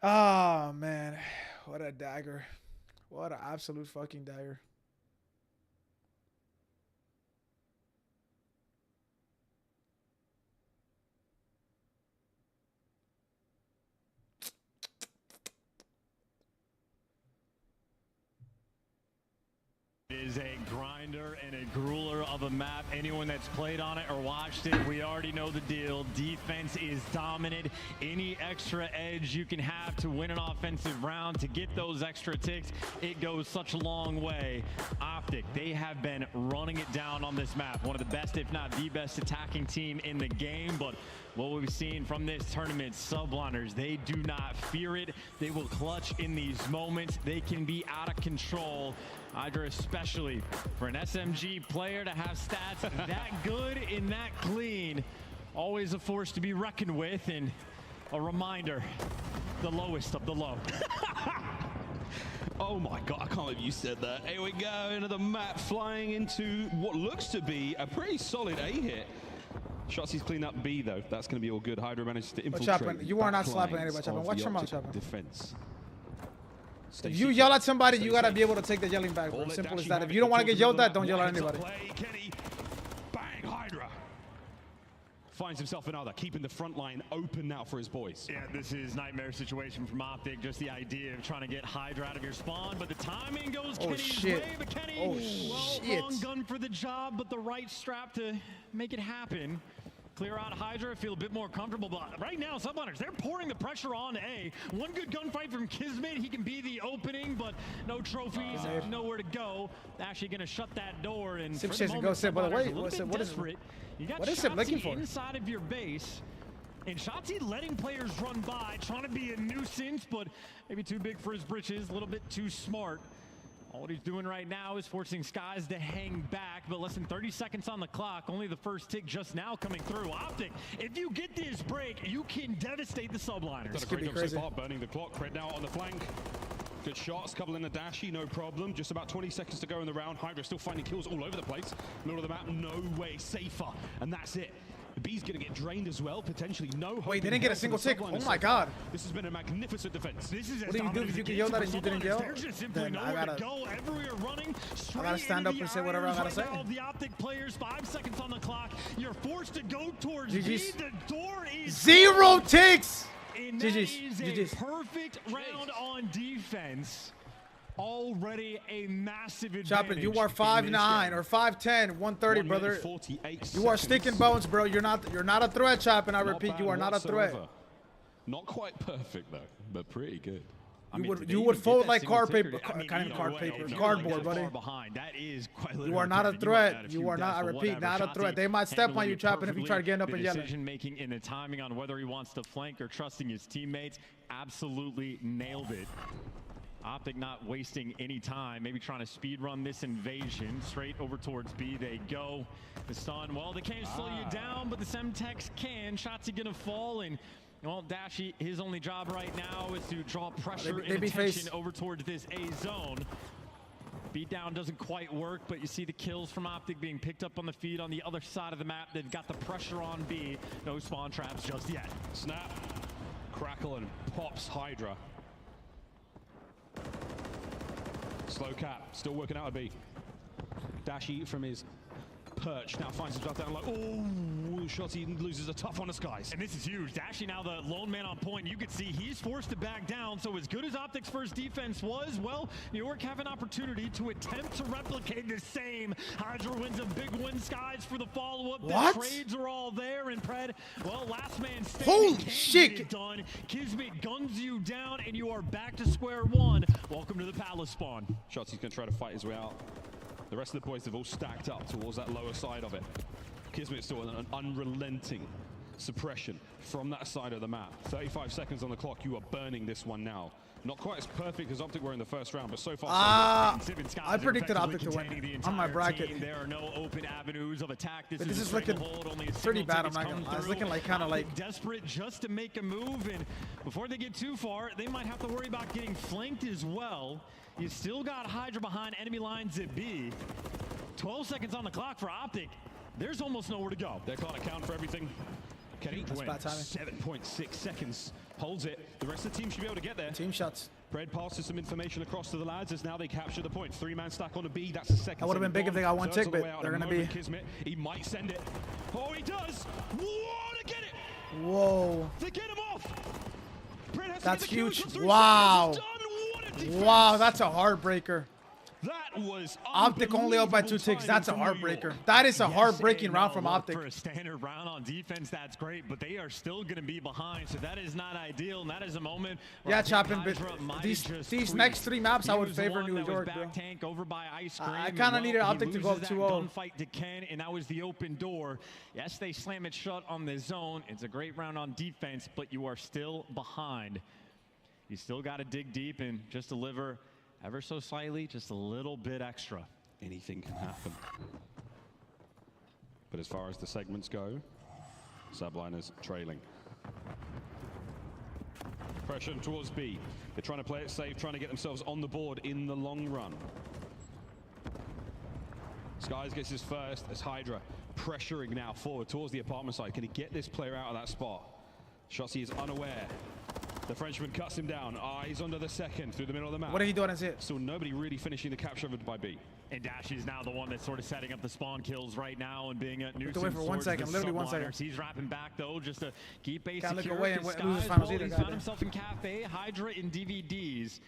S4: Oh, man. What a dagger. What an absolute fucking dagger.
S9: It is a grinder and a grueler of a map. Anyone that's played on it or watched it, we already know the deal. Defense is dominant. Any extra edge you can have to win an offensive round, to get those extra ticks, it goes such a long way. OpTic, they have been running it down on this map. One of the best, if not the best, attacking team in the game. But what we've seen from this tournament, Subliners, they do not fear it. They will clutch in these moments. They can be out of control. Hydra, especially for an SMG player to have stats that good and that clean, Always a force to be reckoned with, and a reminder, the lowest of the low.
S8: Oh my God, I can't believe you said that. Here we go, into the map, flying into what looks to be a pretty solid A hit. Shotzzy's cleaned up B though. That's going to be all good. Hydra managed to infiltrate.
S4: You are not slapping anybody, Chapman. Watch your mouth, Chapman.
S8: Defense.
S4: If you yell at somebody, you gotta be able to take the yelling back, bro. Simple as that. If you don't want to get yelled at, don't yell at anybody.
S8: Bang, Hydra. Finds himself another, keeping the front line open now for his boys.
S9: Yeah, this is nightmare situation from OpTic. Just the idea of trying to get Hydra out of your spawn, but the timing goes Kenny's way. But Kenny, wrong gun for the job, but the right strap to make it happen. Clear out Hydra, feel a bit more comfortable, but right now, Subliners, they're pouring the pressure on A. One good gunfight from Kismet, he can be the opening, but no trophies, nowhere to go. Actually gonna shut that door, and
S4: Sip chasing, go Sip, by the way, what is Sip looking for?
S9: Inside of your base, and Shotzzy letting players run by, trying to be a nuisance, but maybe too big for his britches, a little bit too smart. All what he's doing right now is forcing Skies to hang back, but less than 30 seconds on the clock. Only the first tick just now coming through. OpTic, if you get this break, you can devastate the Subliners.
S8: Got a great job so far, burning the clock. Cred now on the flank. Good shots, couple in the dashy, no problem. Just about 20 seconds to go in the round. Hydra still finding kills all over the place. Middle of the map, no way safer, and that's it. The B's gonna get drained as well, potentially. No hope.
S4: Wait, they didn't get a single tick. Oh my God.
S8: This has been a magnificent defense.
S9: This is
S4: what do you do if you can yell that and you didn't yell? Then I gotta stand up and say whatever I gotta say.
S9: The OpTic players, 5 seconds on the clock. You're forced to go towards B. The door is
S4: 0 ticks.
S9: GG's. Perfect round on defense. Already a massive advantage.
S4: Chopin, you are 5'9" or 5'10", 130, brother. You are stick and bones, bro. You're not a threat, Chopin. I repeat, you are not a threat.
S8: Not quite perfect though, but pretty good.
S4: You would fold like cardboard, buddy.
S9: That is quite
S4: you are not a threat. You are not. I repeat, not a threat. They might step on you, Chopin, if you try to get up and yell.
S9: Decision making and the timing on whether he wants to flank or trusting his teammates, absolutely nailed it. OpTic not wasting any time, maybe trying to speed run this invasion. Straight over towards B they go. The stun, well, they can't slow you down, but the Semtex can. Shotzzy gonna fall, and well, Dashy, his only job right now is to draw pressure and attention over towards this A zone. Beatdown doesn't quite work, but you see the kills from OpTic being picked up on the feed on the other side of the map. They've got the pressure on B. No spawn traps just yet.
S8: Snap, crackle, and pops Hydra. Slow cap, still working out a B. Dashy from his perch now finds himself down like, oh, Shotzzy loses a tough one to Skies.
S9: And this is huge. Dashy now the lone man on point. You can see he's forced to back down. So as good as OpTic's first defense was, well, New York have an opportunity to attempt to replicate the same. Hydra wins a big win. Skies for the follow-up. The trades are all there. And Pred, well, last man standing.
S4: Holy shit.
S9: Done. Kismet guns you down, and you are back to square one. Welcome to the palace spawn.
S8: Shotzzy's gonna try to fight his way out. The rest of the boys have all stacked up towards that lower side of it. Kismet still an unrelenting suppression from that side of the map. 35 seconds on the clock. You are burning this one now. Not quite as perfect as OpTic were in the first round, but so far.
S4: I predicted OpTic to win on my bracket.
S9: There are no open avenues of attack.
S4: This is looking pretty bad. I'm not gonna lie. It's looking like kind of like
S9: desperate just to make a move, and before they get too far, they might have to worry about getting flanked as well. You still got Hydra behind enemy lines at B. 12 seconds on the clock for OpTic. There's almost nowhere to go.
S8: They can't account for everything. Kenny, 7.6 seconds. Holds it. The rest of the team should be able to get there.
S4: Team shots.
S8: Pred passes some information across to the lads as now they capture the point. 3-man stack on a B. That's the second.
S4: That would have been big if they got one tick, but they're going to be.
S8: Kismet. He might send it. Oh, he does. Whoa, to get it.
S4: Whoa.
S8: To get him off.
S4: That's huge. Wow. Wow, that's a heartbreaker.
S8: That was
S4: OpTic only up by 2 ticks. That's a heartbreaker. That is a heartbreaking round from OpTic.
S9: For a standard round on defense, that's great, but they are still going to be behind, so that is not ideal, and that is a moment.
S4: Yeah, Chopin, but these next 3 maps, I would favor New York, bro.
S9: Over by Ice Cream.
S4: I kind of needed OpTic to go up 2-0.
S9: Gunfight to Ken, and that was the open door. Yes, they slam it shut on the zone. It's a great round on defense, but you are still behind. You still got to dig deep and just deliver ever so slightly, just a little bit extra.
S8: Anything can happen. But as far as the segments go, Subliners trailing. Pressure towards B. They're trying to play it safe, trying to get themselves on the board in the long run. Skies gets his first as Hydra pressuring now forward towards the apartment side. Can he get this player out of that spot? Shotzi is unaware. The Frenchman cuts him down. Eyes under the second through the middle of the map.
S4: What are he doing? Is it?
S8: So nobody really finishing the capture of it by B.
S9: And Dashi is now the one that's sort of setting up the spawn kills right now and being a nuisance.
S4: Wait for 1 second, literally 1 second.
S9: He's wrapping back though, just to keep base
S4: Can't
S9: secure.
S4: look away and
S9: Skies,
S4: lose his finals either.
S9: he's found himself in Cafe, Hydra in DVDs.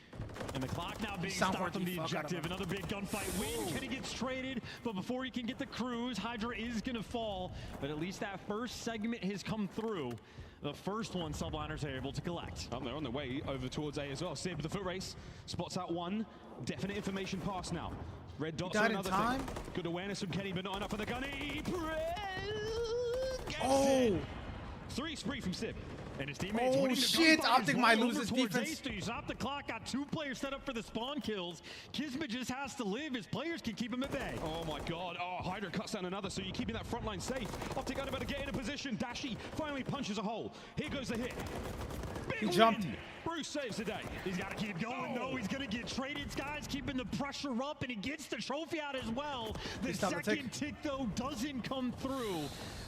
S9: And the clock now being stopped from the objective. Another big gunfight win. Kenny gets traded, but before he can get the cruise, Hydra is going to fall. But at least that first segment has come through. The first one, Subliners are able to collect.
S8: They're on their way over towards A as well. Sib with the foot race, spots out one. Definite information pass now. Red dots are another thing. Good awareness from Kenny, but not enough for the gun. He
S4: oh!
S8: 3 spree from Sib.
S9: And his teammates
S4: oh shit, OpTic might lose his defense.
S9: OpTic clock got 2 players set up for the spawn kills. Kismet just has to live. His players can keep him at bay.
S8: Oh my god. Oh, Hydra cuts down another, so you're keeping that front line safe. OpTic out about to get in a position. Dashi finally punches a hole. Here goes the hit. Big
S4: he jumped.
S8: Win. Bruce saves the day.
S9: He's got to keep going, though. He's going to get traded. Skies keeping the pressure up, and he gets the trophy out as well. The second tick, though, doesn't come through.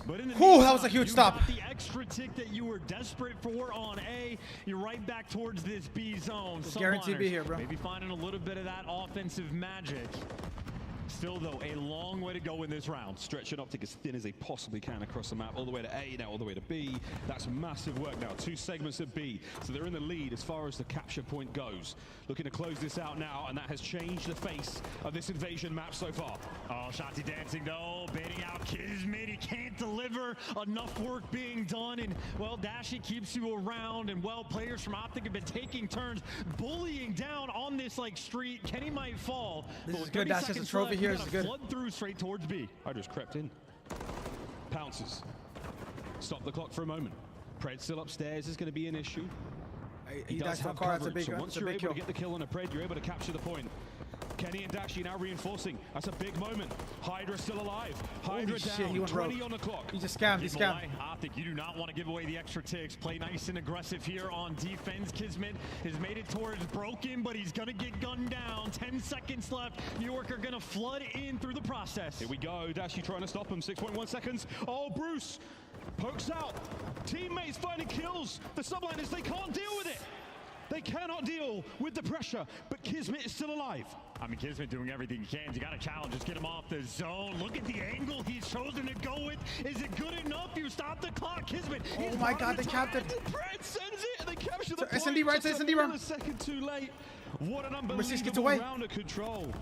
S9: But in the
S4: meantime, that was a huge stop.
S9: The extra tick that you were desperate for on A, you're right back towards this B zone.
S4: Guaranteed be here, bro.
S9: Maybe finding a little bit of that offensive magic. Still, though, a long way to go in this round.
S8: Stretching OpTic as thin as they possibly can across the map, all the way to A, now all the way to B. That's massive work now. 2 segments of B, so they're in the lead as far as the capture point goes. Looking to close this out now, and that has changed the face of this invasion map so far.
S9: Oh, Shotzi dancing, though, baiting out Kismet. He can't deliver. Enough work being done, and, well, Dashi keeps you around, and, well, players from OpTic have been taking turns bullying down on this, like, street. Kenny might fall.
S4: This is good. Dash has a trophy here. Is good.
S9: Flood through straight towards B.
S8: I just crept in. Pounces. Stop the clock for a moment. Pred still upstairs is going to be an issue. He does have coverage, so once you're able to get the kill on a Pred, you're able to capture the point. Kenny and Dashi now reinforcing. That's a big moment. Hydra still alive. Hydra down. 20 on the clock.
S4: He just scammed. He scammed.
S9: OpTic, you do not want to give away the extra ticks. Play nice and aggressive here on defense. Kismet has made it towards broken, but he's going to get gunned down. 10 seconds left. New York are going to flood in through the process.
S8: Here we go. Dashi trying to stop him. 6.1 seconds. Oh, Bruce pokes out. Teammates finding kills. The Subliners, they can't deal with it. They cannot deal with the pressure, but Kismet is still alive.
S9: I mean, Kismet doing everything he can. You got to challenge. Just get him off the zone. Look at the angle he's chosen to go with. Is it good enough? You stop the clock, Kismet.
S4: Oh my God, they captured.
S8: Brad sends it, and they capture the point.
S4: SND right, SND right.
S8: A second too late. What an unbelievable round of control.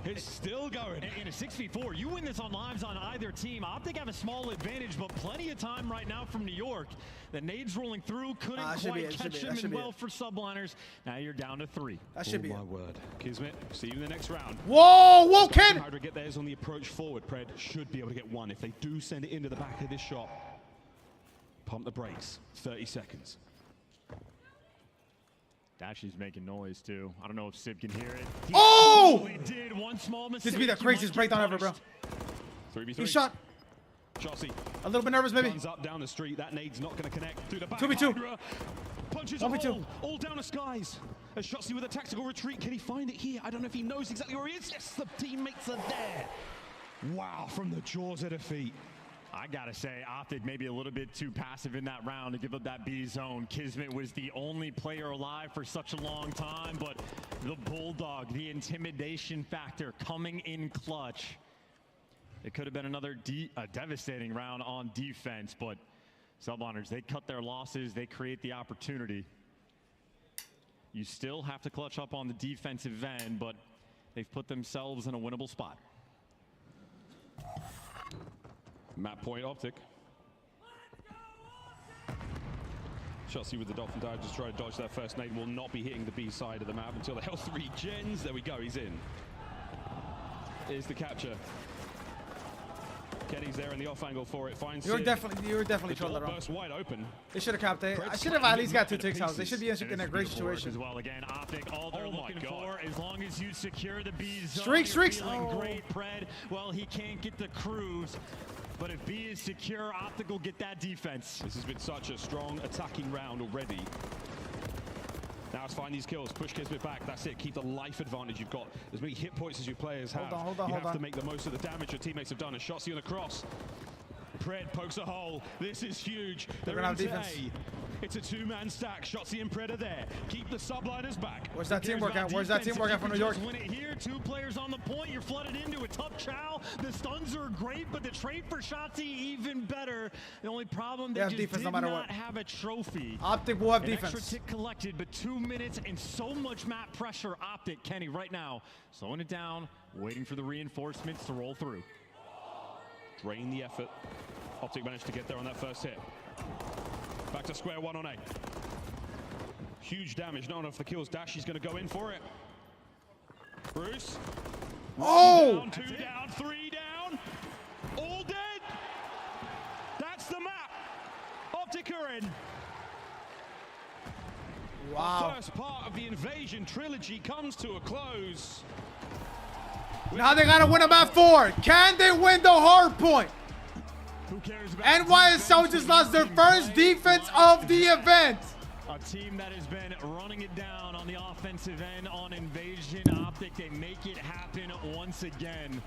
S8: It's still going.
S9: In a 6v4, you win this on lives on either team. OpTic have a small advantage, but plenty of time right now from New York. The nades rolling through, couldn't quite catch them, and well for Subliners. Now you're down to 3.
S4: That should be
S8: my word. Kismet, see you in the next round.
S4: Whoa, Ken!
S8: Hydra get theirs on the approach forward. Pred should be able to get 1 if they do send it into the back of this shot. Pump the brakes. 30 seconds.
S9: Dashi's making noise too. I don't know if Sib can hear it.
S4: He
S9: did. One small mistake.
S4: This would be the craziest breakdown ever, bro.
S8: 3v3.
S4: He shot.
S8: Chelsea.
S4: A little bit nervous, maybe.
S8: Runs up down the street. That nade's not going to connect through the back.
S4: 2v2.
S8: Punches a hole, all down the skies. As Shotzi with a tactical retreat. Can he find it here? I don't know if he knows exactly where he is. Yes, the teammates are there. Wow, from the jaws of defeat.
S9: I gotta say, OpTic maybe a little bit too passive in that round to give up that B zone. Kismet was the only player alive for such a long time, but the Bulldog, the intimidation factor coming in clutch. It could have been another devastating round on defense, but Subliners, they cut their losses, they create the opportunity. You still have to clutch up on the defensive end, but they've put themselves in a winnable spot.
S8: Map point OpTic. Chelsea with the Dolphin dive, just try to dodge that first nade. Will not be hitting the B side of the map until the health regens. There we go, he's in. Here's the capture. Kenny's there in the off angle for it. Finds
S4: you were definitely trolling that wrong.
S8: Burst wide open.
S4: They should have capped it. I should have at least got 2 ticks out. They should be in a great situation
S9: as well. Again, OpTic, all they're looking for, as long as you secure the B zone.
S4: Streaks.
S9: Great, Pred. Well, he can't get the cruise. But if B is secure. OpTic will get that defense.
S8: This has been such a strong attacking round already. Now let's find these kills. Push Kismet back. That's it. Keep the life advantage you've got. As many hit points as your players have. You have to make the most of the damage your teammates have done. And Shotzi on the cross. Pred pokes a hole. This is huge. They're
S4: gonna have
S8: into
S4: defense.
S8: A. It's a two-man stack. Shotzi and Pred are there. Keep the subliners back.
S4: Where's that teamwork at? Where's that teamwork at from New York?
S9: Win it here. 2 players on the point. You're flooded into a tough chow. The stuns are great, but the trade for Shotzi even better. The only problem, they
S4: have
S9: just
S4: defense
S9: did
S4: no matter
S9: not
S4: what.
S9: have a trophy.
S4: OpTic will have
S9: An
S4: defense.
S9: extra tick collected, but 2 minutes and so much map pressure. OpTic, Kenny, right now, slowing it down, waiting for the reinforcements to roll through.
S8: Drain the effort. OpTic managed to get there on that first hit. Back to square one on A. Huge damage, not enough for kills. Dashy's going to go in for it. Bruce.
S4: Oh!
S8: Down, 2 down, 3 down. All dead. That's the map. OpTic are in.
S4: Wow.
S8: The first part of the Invasion trilogy comes to a close.
S4: Now they gotta win a map 4. Can they win the hard point?
S9: Who cares about
S4: NYSL just lost their first defense of the event.
S9: A team that has been running it down on the offensive end on Invasion. OpTic, they make it happen once again.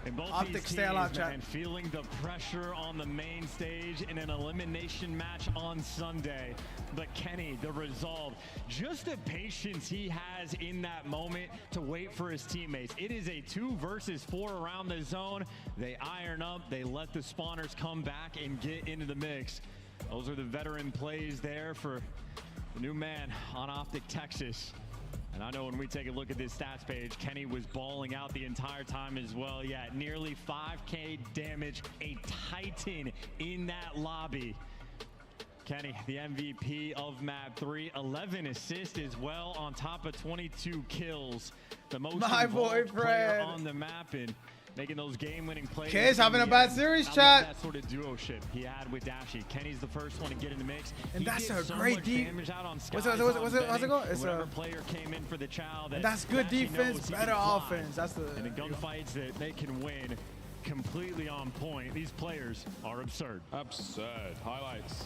S9: And both
S4: OpTic,
S9: these
S4: stay alive,
S9: teams,
S4: chat.
S9: man, feeling the pressure on the main stage in an elimination match on Sunday. But Kenny, the resolve, just the patience he has in that moment to wait for his teammates. It is a 2 versus 4 around the zone. They iron up, they let the spawners come back and get into the mix. Those are the veteran plays there for the new man on OpTic Texas. And I know when we take a look at this stats page, Kenny was balling out the entire time as well. Yeah, nearly 5K damage, a Titan in that lobby. Kenny, the MVP of map 3, 11 assists as well on top of 22 kills. The most involved player on the map and making those game-winning plays.
S4: K's having a bad series, chat.
S9: That sort of duo-ship he had with Dashy. Kenny's the first one to get in the mix.
S4: And that's
S9: did
S4: a
S9: so
S4: great
S9: much
S4: deep.
S9: damage out on
S4: How's
S9: Skies
S4: it go? It's
S9: whatever
S4: a
S9: player came in for the chow.
S4: and that's good
S9: Dashy
S4: defense,
S9: knows he
S4: better
S9: can fly.
S4: offense. That's the
S9: And the gunfights that they can win, completely on point. These players are absurd.
S8: Absurd. Highlights.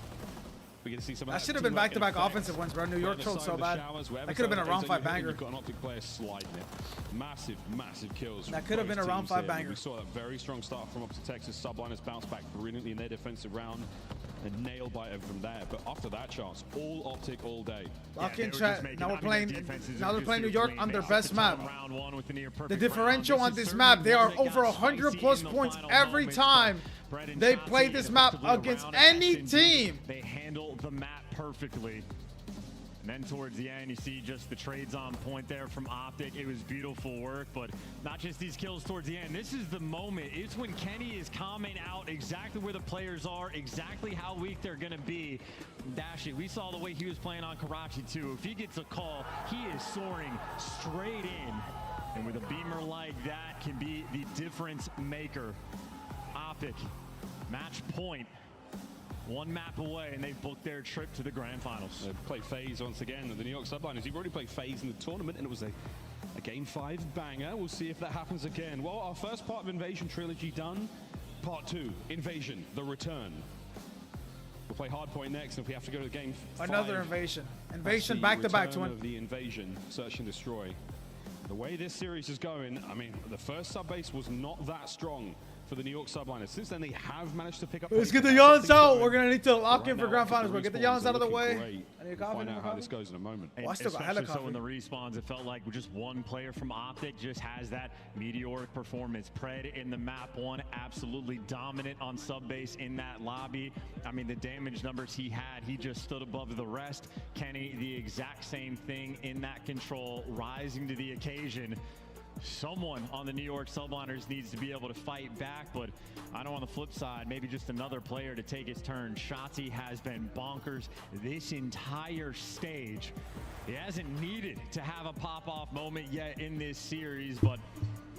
S8: We get to see some of
S4: that should have been back-to-back offensive ones, bro. New York trolled so bad. That could have been a round 5 banger.
S8: You've got an OpTic player sliding it. Massive, massive kills.
S4: That could have been a round 5 banger.
S8: We saw a very strong start from OpTic Texas. Subliners bounced back brilliantly in their defensive round and nailed by it from there. But after that chance, all OpTic all day.
S4: Lock in, chat. Now we're playing. Now they're playing New York on their best map. The differential on this map, they are over 100+ points every time they play this map against any team.
S9: They handle the map perfectly. And then towards the end, you see just the trades on point there from OpTic. It was beautiful work, but not just these kills towards the end. This is the moment. It's when Kenny is calming out exactly where the players are, exactly how weak they're going to be. Dashy, we saw the way he was playing on Karachi too. If he gets a call, he is soaring straight in. And with a beamer like that can be the difference maker. OpTic, match point. 1 map away, and they've booked their trip to the grand finals.
S8: They play FaZe once again. The New York Subliners, you've already played FaZe in the tournament, and it was a Game 5 banger. We'll see if that happens again. Well, our first part of Invasion Trilogy done. Part 2, Invasion, The Return. We'll play Hardpoint next, and if we have to go to Game 5...
S4: Another Invasion. Invasion back-to-back to win.
S8: Of the Invasion, Search and Destroy. The way this series is going, I mean, the first sub-base was not that strong for the New York Subliners. Since then, they have managed to pick up...
S4: Let's get the yawns out. We're going to need to lock in for grand finals. We'll get the yawns out of the way. I need a coffee.
S8: Find out how this goes in a moment.
S9: And especially so in the respawns, it felt like just one player from OpTic just has that meteoric performance. Pred in the map 1, absolutely dominant on sub-base in that lobby. I mean, the damage numbers he had, he just stood above the rest. Kenny, the exact same thing in that control, rising to the occasion. Someone on the New York Subliners needs to be able to fight back, but I know on the flip side, maybe just another player to take his turn. Shotzi has been bonkers this entire stage. He hasn't needed to have a pop-off moment yet in this series, but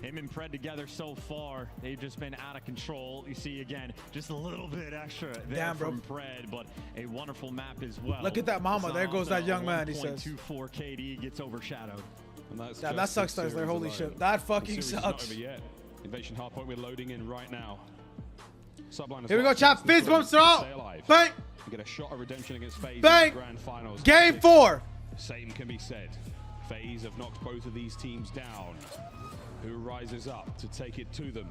S9: him and Pred together so far, they've just been out of control. You see, again, just a little bit extra there from Pred, but a wonderful map as well.
S4: Look at that mama. There goes that young man, he says.
S9: 1.24 KD gets overshadowed.
S8: And that's
S4: that sucks, Tesla. Holy shit. That fucking sucks.
S8: Not over yet. Invasion Hardpoint, we're loading in right now.
S4: Here we go, chat. FaZe bumps it out. Bang.
S8: Get a shot of redemption against FaZe
S4: Bang.
S8: in the grand finals.
S4: Game 4.
S8: Same can be said. FaZe have knocked both of these teams down. Who rises up to take it to them?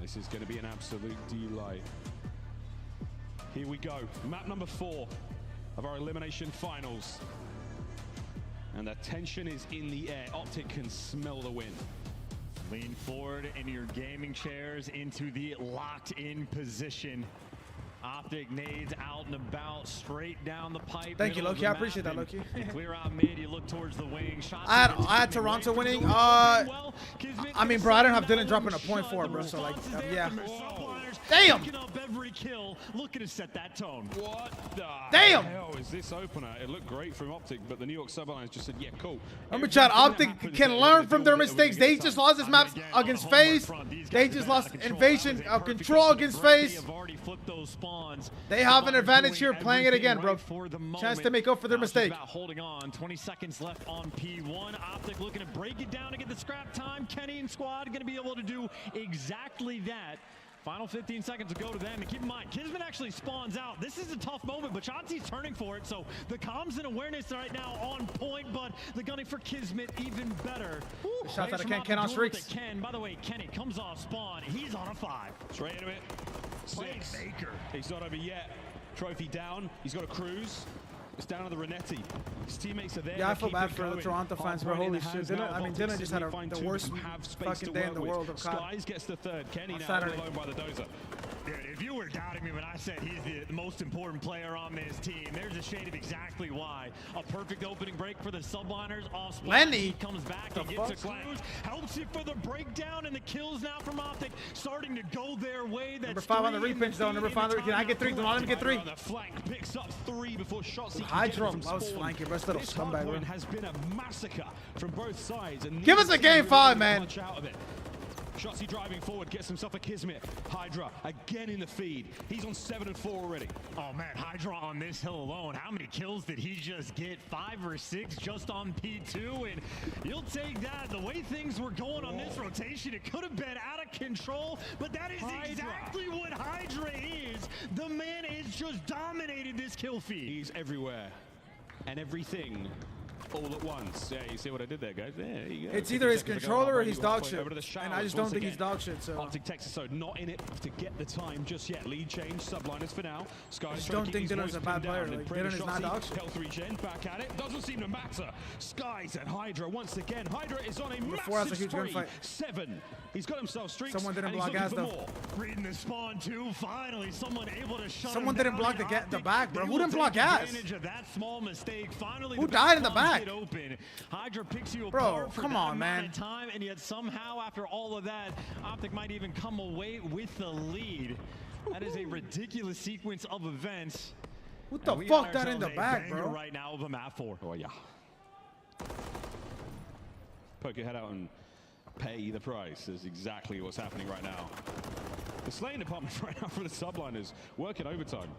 S8: This is going to be an absolute delight. Here we go. Map number 4 of our elimination finals. And the tension is in the air. OpTic can smell the win.
S9: Lean forward in your gaming chairs into the locked-in position. OpTic nades out and about, straight down the pipe.
S4: Thank you, Loki. I appreciate that, Loki.
S9: Clear out mid, you look towards the wing. Shots
S4: I had Toronto winning. I mean, bro, I didn't have Dylan dropping a point for it, bro. So, like, yeah. Damn!
S9: Picking up every kill, looking to set that tone.
S8: What the
S4: Damn!
S8: hell is this opener? It looked great from OpTic, but the New York Sublines just said, yeah, cool.
S4: Remember, chat, OpTic can learn from their mistakes. They just lost this map against FaZe. They just lost invasion control against FaZe. They have an advantage here playing it again, bro. Chance to make up for their mistake.
S9: Holding on, 20 seconds left on P1. OpTic looking to break it down to get the scrap time. Kenny and squad going to be able to do exactly that. Final 15 seconds to go to them. And keep in mind, Kismet actually spawns out. This is a tough moment, but Chauncey's turning for it. So the comms and awareness right now on point, but the gunning for Kismet even better.
S4: Shots out of Ken on streaks.
S9: By the way, Kenny comes off spawn. He's on a 5.
S8: Straight into it. 6.
S9: Baker.
S8: He's not over yet. Trophy down. He's got a cruise. It's down to the Renetti. His teammates are there.
S4: Yeah, I feel bad for the Toronto fans, bro. Holy shit. Dylan just had the worst fucking day in the world of COD.
S8: Skies gets the 3rd. Kenny now alone by the dozer.
S9: Dude, if you were doubting me when I said he's the most important player on this team, there's a shade of exactly why. A perfect opening break for the subliners. Off spot.
S4: Lenny
S9: he comes back and gets a cruise. Helps it for the breakdown, and the kills now from OpTic starting to go their way. That's
S4: number 5 on the repinch, though. Number 5 on the. Can I get 3? Don't let him get 3.
S8: The flank picks up 3 before shots.
S4: Hydro. I was flanking, bro. This little scumbag, bro.
S8: Has been a massacre from both sides. And
S4: give us a game 5, man.
S8: Shotsy driving forward, gets himself a Kismet. Hydra again in the feed. He's on 7 and 4 already.
S9: Oh man, Hydra on this hill alone. How many kills did he just get? 5 or 6 just on P2, and you'll take that. The way things were going on this rotation, it could have been out of control, but that is exactly what Hydra is. The man is just dominated this kill feed.
S8: He's everywhere and everything. All at once. Yeah, you see what I did there, guys? There you go.
S4: It's either his controller or he's dog shit. And I just don't think he's dog shit, so.
S8: OpTic Texas, so not in it to get the time just yet. Lead change, subliners for now.
S4: I just don't think Dylan's a bad player. Like, Dylan is not dog shit.
S8: Health regen, back at it. Doesn't seem to matter. Skies and Hydra once again. Hydra is on a massive spree. 7. He's got himself streaks.
S4: Someone didn't block gas, though.
S9: Reading the spawn, too. Finally, someone able to shut
S4: someone didn't block the back, bro. Who didn't block gas?
S9: Of that small mistake. Finally,
S4: who died in the back?
S9: Open. Hydra picks you
S4: bro,
S9: apart for
S4: come on, man.
S9: Time, and yet somehow, after all of that, OpTic might even come away with the lead. That is a ridiculous sequence of events.
S4: What the fuck that in the back, bro?
S9: Right now of a map 4.
S8: Oh yeah. Poke your head out and pay the price is exactly what's happening right now. The slaying department right now for the subliners working overtime.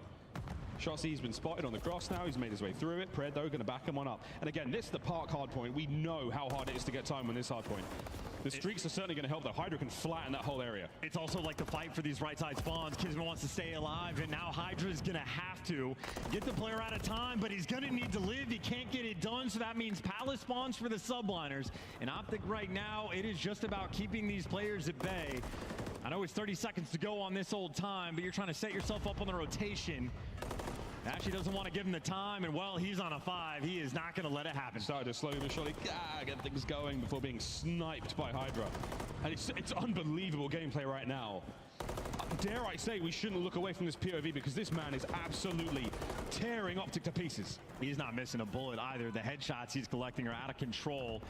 S8: Shotzi's been spotted on the cross now. He's made his way through it. Pred, though, going to back him on up. And again, this is the park hardpoint. We know how hard it is to get time on this hardpoint. The streaks are certainly going to help, though. Hydra can flatten that whole area.
S9: It's also like the fight for these right side spawns. Kismet wants to stay alive, and now Hydra's going to have to get the player out of time, but he's going to need to live. He can't get it done, so that means palace spawns for the subliners. And OpTic right now, it is just about keeping these players at bay. I know it's 30 seconds to go on this old time, but you're trying to set yourself up on the rotation. Actually doesn't want to give him the time, and while he's on a 5, he is not going to let it happen.
S8: Started to slowly but surely get things going before being sniped by Hydra. And it's unbelievable gameplay right now. Dare I say we shouldn't look away from this POV because this man is absolutely tearing OpTic to pieces.
S9: He's not missing a bullet either. The headshots he's collecting are out of control.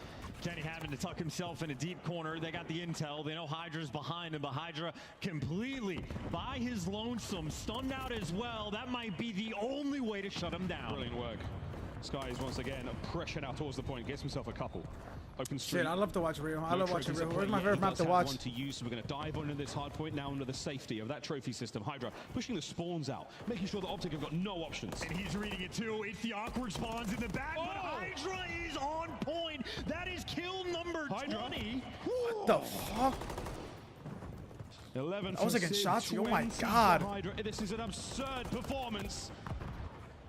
S9: Kenny having to tuck himself in a deep corner. They got the intel. They know Hydra's behind him, but Hydra completely by his lonesome, stunned out as well. That might be the only way to shut him down.
S8: Brilliant work. Skies once again pressuring out towards the point, gets himself a couple. Open street.
S4: Shit, I love to watch Rio. I love watching Rio. Where's my favorite map to watch?
S8: One to use, so we're going to dive on into this hard point now under the safety of that trophy system. Hydra pushing the spawns out, making sure that OpTic have got no options.
S9: And he's reading it too. It's the awkward spawns in the back, but Hydra is on point. That is kill number 20.
S4: What the fuck?
S8: 11
S4: I was
S8: from
S4: against
S8: Sid,
S4: Shotzi. Oh my
S8: 20 for
S4: God.
S8: Hydra. This is an absurd performance.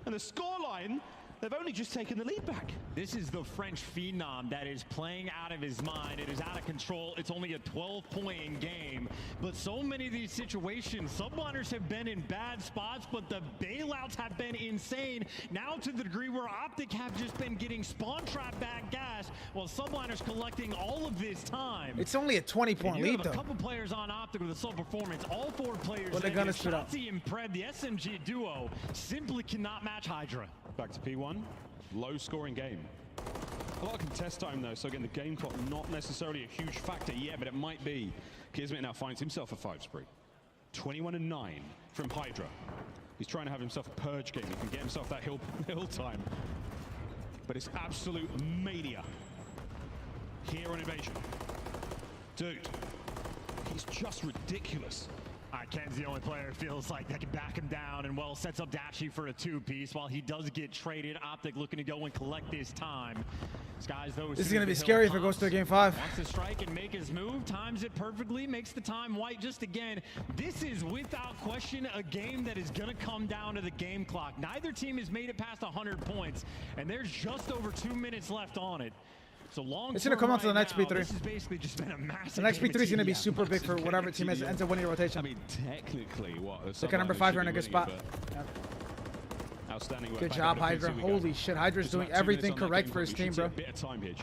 S8: And the scoreline, they've only just taken the lead back.
S9: This is the French phenom that is playing out of his mind. It is out of control. It's only a 12-point game. But so many of these situations, Subliners have been in bad spots, but the bailouts have been insane. Now to the degree where OpTic have just been getting spawn trap back gas while Subliners collecting all of this time.
S4: It's only a 20-point lead,
S9: though. A
S4: though.
S9: couple players on OpTic with a slow performance. All 4 players.
S4: Well, they're gonna shoot up.
S9: Shotzi and Pred, the SMG duo, simply cannot match Hydra.
S8: Back to P1. Low scoring game. A lot of contest time though, so again the game clock not necessarily a huge factor yet, but it might be. Kismet now finds himself a 5 spree. 21-9 from Hydra. He's trying to have himself a purge game. He can get himself that hill time. But it's absolute mania here on Invasion. Dude, he's just ridiculous.
S9: Ken's the only player it feels like that can back him down, and well, sets up Dashy for a 2-piece while he does get traded. OpTic looking to go and collect this time. Skies, though,
S4: this is going to be scary if it goes to a game 5.
S9: Wants to strike and make his move, times it perfectly, makes the time white just again. This is without question a game that is going to come down to the game clock. Neither team has made it past 100 points, and there's just over 2 minutes left on it. So long.
S4: It's going to come on to the next
S9: now,
S4: P3.
S9: This has basically just been a massive.
S4: The next P3 is going to be super big for whatever team ends up winning rotation.
S8: I mean, technically, what?
S4: Look at number 5 here in a good spot.
S8: Outstanding work.
S4: Good job, Hydra. Holy shit, Hydra's doing everything correct for his team, bro.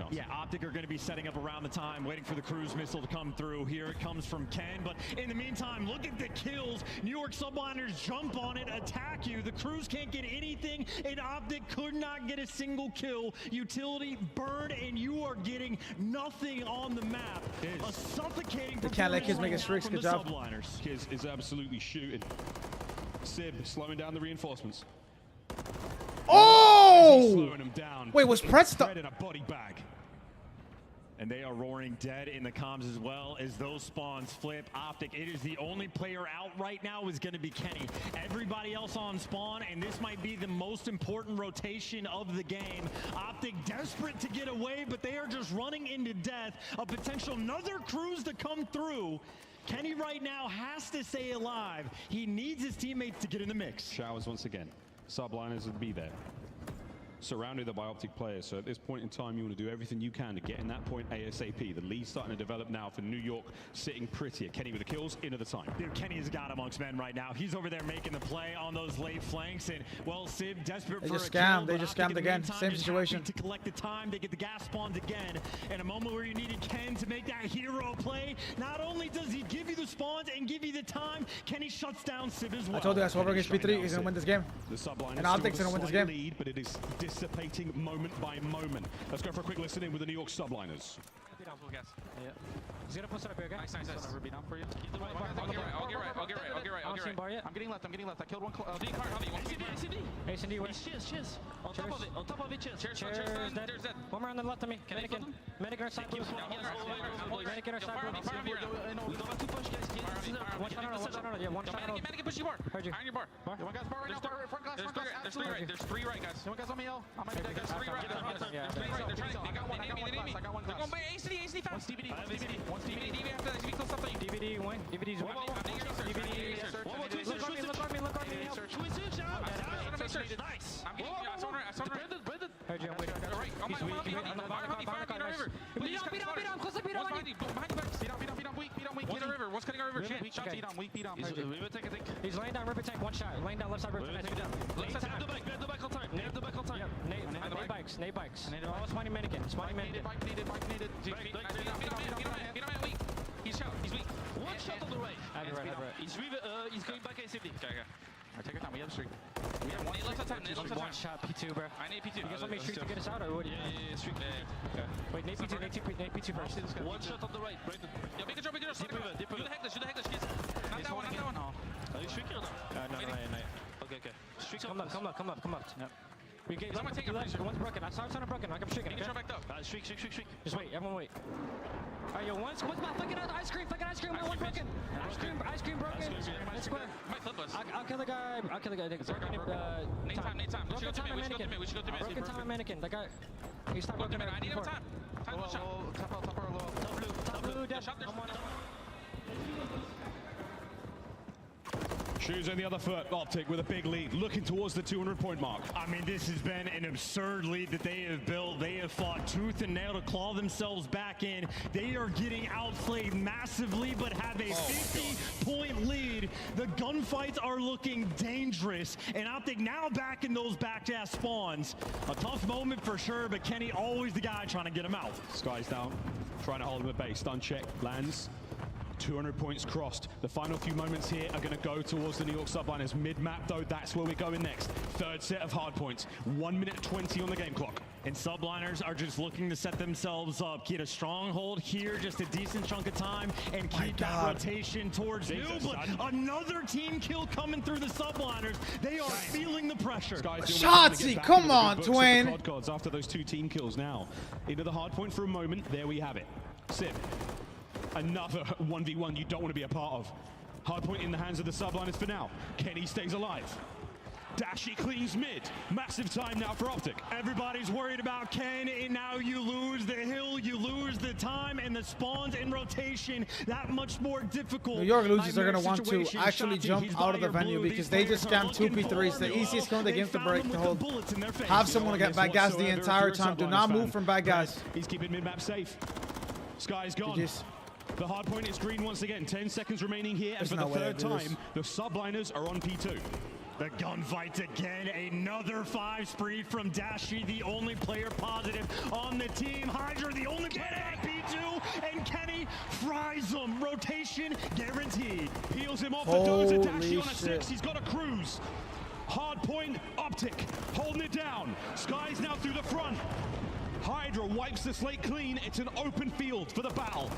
S9: Yeah, OpTic are going to be setting up around the time, waiting for the cruise missile to come through. Here it comes from Ken, but in the meantime, look at the kills. New York Subliners jump on it, attack you. The crews can't get anything, and OpTic could not get a single kill. Utility burned, and you are getting nothing on the map. A suffocating.
S4: They can't let kids make a streaks. Good job.
S8: Kids is absolutely shooting. Sib slowing down the reinforcements.
S4: Oh! Wait, was Pred stuck?
S9: In a body bag. And they are roaring dead in the comms as well as those spawns flip. OpTic, it is the only player out right now is going to be Kenny. Everybody else on spawn, and this might be the most important rotation of the game. OpTic desperate to get away, but they are just running into death. A potential another cruise to come through. Kenny right now has to stay alive. He needs his teammates to get in the mix.
S8: Showers once again. Subliners would be there. Surrounded by OpTic players, so at this point in time you want to do everything you can to get in that point ASAP. The lead's starting to develop now for New York, sitting prettier. Kenny with the kills, into the time.
S9: Dude, Kenny's got amongst men right now. He's over there making the play on those late flanks, and well, Sib desperate for a kill.
S4: They just scammed again. Same situation.
S9: To collect the time, they get the gas spawns again. In a moment where you needed Ken to make that hero play, not only does he give you the spawns and give you the time, Kenny shuts down Sib as well.
S4: I told you guys, whoever against P3 is going to win this game.
S8: The Subliners
S4: and OpTic's going to win this game.
S8: Lead, but it is dissipating moment by moment. Let's go for a quick listen in with the New York Subliners.
S10: He's gonna push it up here, guys. Nice. I'll be down for you. I'll get right. I'm getting left. I killed one. D card, Javi. ACD, where? Cheers. On top of it, cheers. Cheers. There's that. One more on the left of me. Medic on side blue. Medic on side blue. We don't have to push, guys. One shot on. Yeah, one shot on. Medic, push you bar. Heard you. Iron your bar. One guy's bar right now. Front glass. There's three right, guys. One guy's on me, L. I might be dead, guys. Three right. They're trying. They got one. I got one. They're going by ACD fast. One's DVD after that. Close up to you. DVD one. DVD's one. Look on me. Nice. I'm getting I saw Brandon. Heard you. Right. On my beat on weak. Beat on river. What's cutting our river? Weak on. River tank, I think. He's laying down river tank. One shot. Laying down left side river tank. Left side. Nade the back on time. Nade bikes. Oh, spawning mannequin. Bike needed. Beat on man weak. He's weak. One shot on the right. Have it right. He's going back ACD. Okay. Alright, take your time. We have a streak. We have one left time. One shot P2, bro. I need P2. You guys want me to streak to get us out, or what? Yeah, streak. Okay. Wait, Nate P2 first. One shot on the right, Brandon. Yeah, make a drop. Do the headless, kids. Not that one. Are you streaking or not? No. Okay. Streak. Come up. Yep. We get. Let me take it. One's broken. I saw it broken. I'm streaking. Get back up. Streak. Just wait. Everyone wait. Alright, yo, one's my fucking ice cream. One broken. Ice cream broken. Let's go. I'll kill the guy. Nate time. We should go to me. Broken time mannequin. That guy. He's not broken. I need him time. Time to shot. Top blue. Dead.
S8: Shoes on the other foot, OpTic with a big lead, looking towards the 200-point mark.
S9: I mean, this has been an absurd lead that they have built. They have fought tooth and nail to claw themselves back in. They are getting outplayed massively, but have a 50-point lead. The gunfights are looking dangerous, and OpTic now back in those back-ass spawns. A tough moment for sure, but Kenny always the guy trying to get him out.
S8: Sky's down, trying to hold him at base. Stun check, lands. 200 points crossed. The final few moments here are going to go towards the New York Subliners. Mid-map, though, that's where we're going next. Third set of hard points. 1 minute 20 on the game clock.
S9: And Subliners are just looking to set themselves up. Get a stronghold here, just a decent chunk of time, and keep that rotation towards new. But another team kill coming through the Subliners. They are feeling the pressure.
S4: Shotzzy, come on, twin.
S8: Gods after those 2 team kills now. Into the hard point for a moment. There we have it. Sim. Another 1v1 you don't want to be a part of. Hardpoint in the hands of the Subliners for now. Kenny stays alive. Dashy cleans mid. Massive time now for OpTic.
S9: Everybody's worried about Ken, and now you lose the hill, you lose the time, and the spawns in rotation that much more difficult.
S4: New York losers are going to want to actually jump out of the venue because they just scammed 2v3s. The easiest gun they give to break to hold. Have someone get bad guys the entire time. Do not move from bad guys.
S8: He's keeping mid-map safe. Sky's gone. The hard point is green once again. 10 seconds remaining here, and for the third time, the Subliners are on P2.
S9: The gunfight again, another 5 spree from Dashy, the only player positive on the team. Hydra, the only player at P2, and Kenny fries him. Rotation guaranteed.
S8: Peels him off the dozer. Dashy on a 6. He's got a cruise. Hard point, OpTic holding it down. Sky's now through the front. Hydra wipes the slate clean. It's an open field for the battle.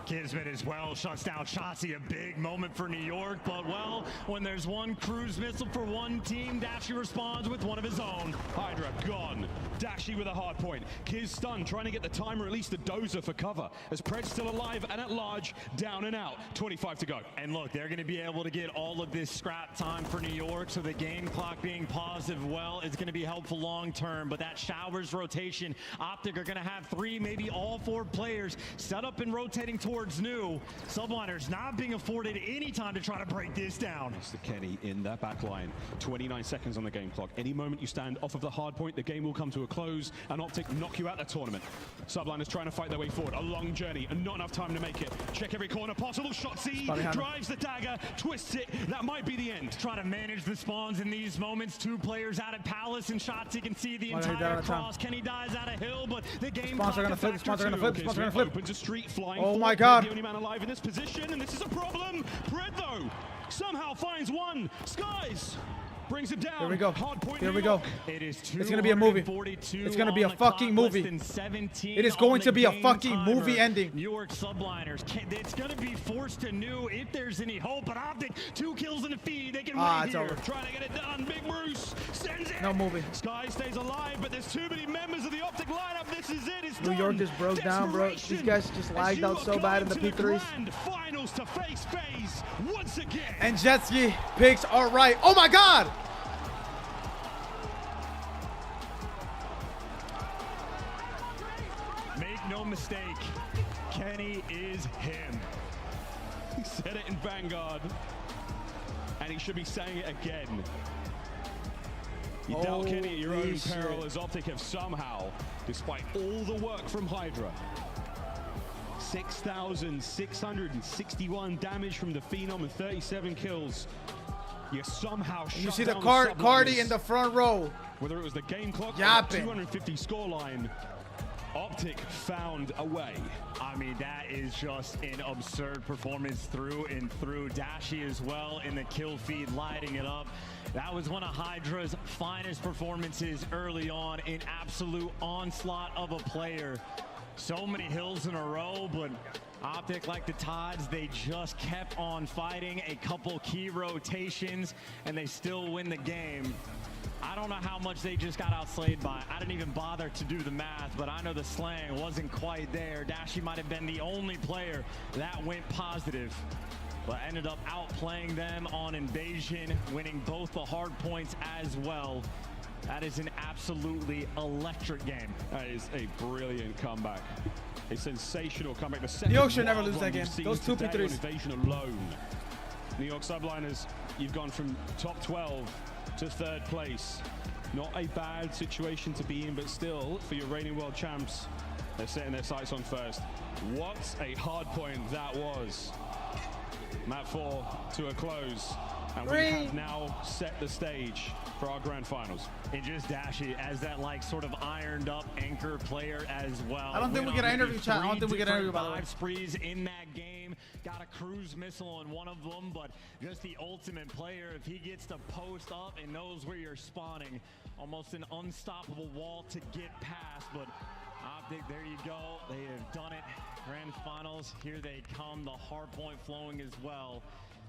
S9: Kismet as well shuts down Shotzzy. A big moment for New York, but well, when there's one cruise missile for one team, Dashy responds with one of his own.
S8: Hydra gone. Dashy with a hard point. Kiz stunned, trying to get the time or at least the dozer for cover. As Pred's still alive and at large, down and out. 25 to go.
S9: And look, they're going to be able to get all of this scrap time for New York, so the game clock being positive, well, is going to be helpful long term. But that showers rotation, OpTic are going to have 3, maybe all 4 players set up and rotating towards new. Subliners not being afforded any time to try to break this down.
S8: Mr. Kenny in that back line. 29 seconds on the game clock. Any moment you stand off of the hard point, the game will come to a close, and OpTic knock you out the tournament. Subliners trying to fight their way forward. A long journey and not enough time to make it. Check every corner possible. Shotzzy drives the dagger, twists it. That might be the end.
S9: Try to manage the spawns in these moments. 2 players out at Palace, and Shotzzy can see the entire cross. Kenny dies out of hill, but the game
S4: spawns are going to flip. Spawns are going to flip. Spawns are going to flip.
S8: Opens a street flying.
S4: Oh my God.
S8: The only man alive in this position, and this is a problem. Pred, though, somehow finds one. Skies brings him down.
S4: Here we go.
S8: Hard point.
S4: Here we go.
S9: It is
S4: it's going to be a movie. It's going to be a fucking movie. It is going to be a fucking movie ending.
S9: New York Subliners. It's going to be forced to new if there's any hope. But OpTic, 2 kills in the feed. They can win here.
S8: Over. Trying to get it done. Big Bruce sends it.
S4: No movie.
S8: Sky stays alive, but there's too many members of the OpTic lineup. This is it. It's
S4: New York just broke down, bro. These guys just lagged out so bad in the P3s.
S8: Finals to face FaZe once again.
S4: And Jetski picks are right. Oh my God.
S9: Make no mistake, Kenny is him.
S8: He said it in Vanguard, and he should be saying it again. You doubt Kenny at your own peril, as OpTic have somehow, despite all the work from Hydra, 6,661 damage from the Phenom and 37 kills. You somehow shut
S4: you see the
S8: down
S4: Cardi in the front row.
S8: Whether it was the game clock or the 250 scoreline, OpTic found a way.
S9: I mean, that is just an absurd performance through and through. Dashy as well in the kill feed, lighting it up. That was one of Hydra's finest performances early on, an absolute onslaught of a player. So many hills in a row, but OpTic, like the Tides, they just kept on fighting a couple key rotations, and they still win the game. I don't know how much they just got outslayed by. I didn't even bother to do the math, but I know the slang wasn't quite there. Dashy might have been the only player that went positive, but ended up outplaying them on Invasion, winning both the hard points as well. That is an absolutely electric game.
S8: That is a brilliant comeback. A sensational comeback. The
S4: New York should never lose that game. Those 2v3s.
S8: Invasion alone. New York Subliners, you've gone from top 12 to 3rd place. Not a bad situation to be in, but still, for your reigning world champs, they're setting their sights on 1st. What a hard point that was. Map 4 to a close. And we have now set the stage for our grand finals.
S9: And just Dashy as that like sort of ironed up anchor player as well.
S4: I don't think we get an interview, chat. I don't think we get an interview, by the way.
S9: Sprees in that game. Got a cruise missile on one of them, but just the ultimate player. If he gets to post up and knows where you're spawning, almost an unstoppable wall to get past. But OpTic, there you go. They have done it. Grand finals, here they come. The Hardpoint flowing as well.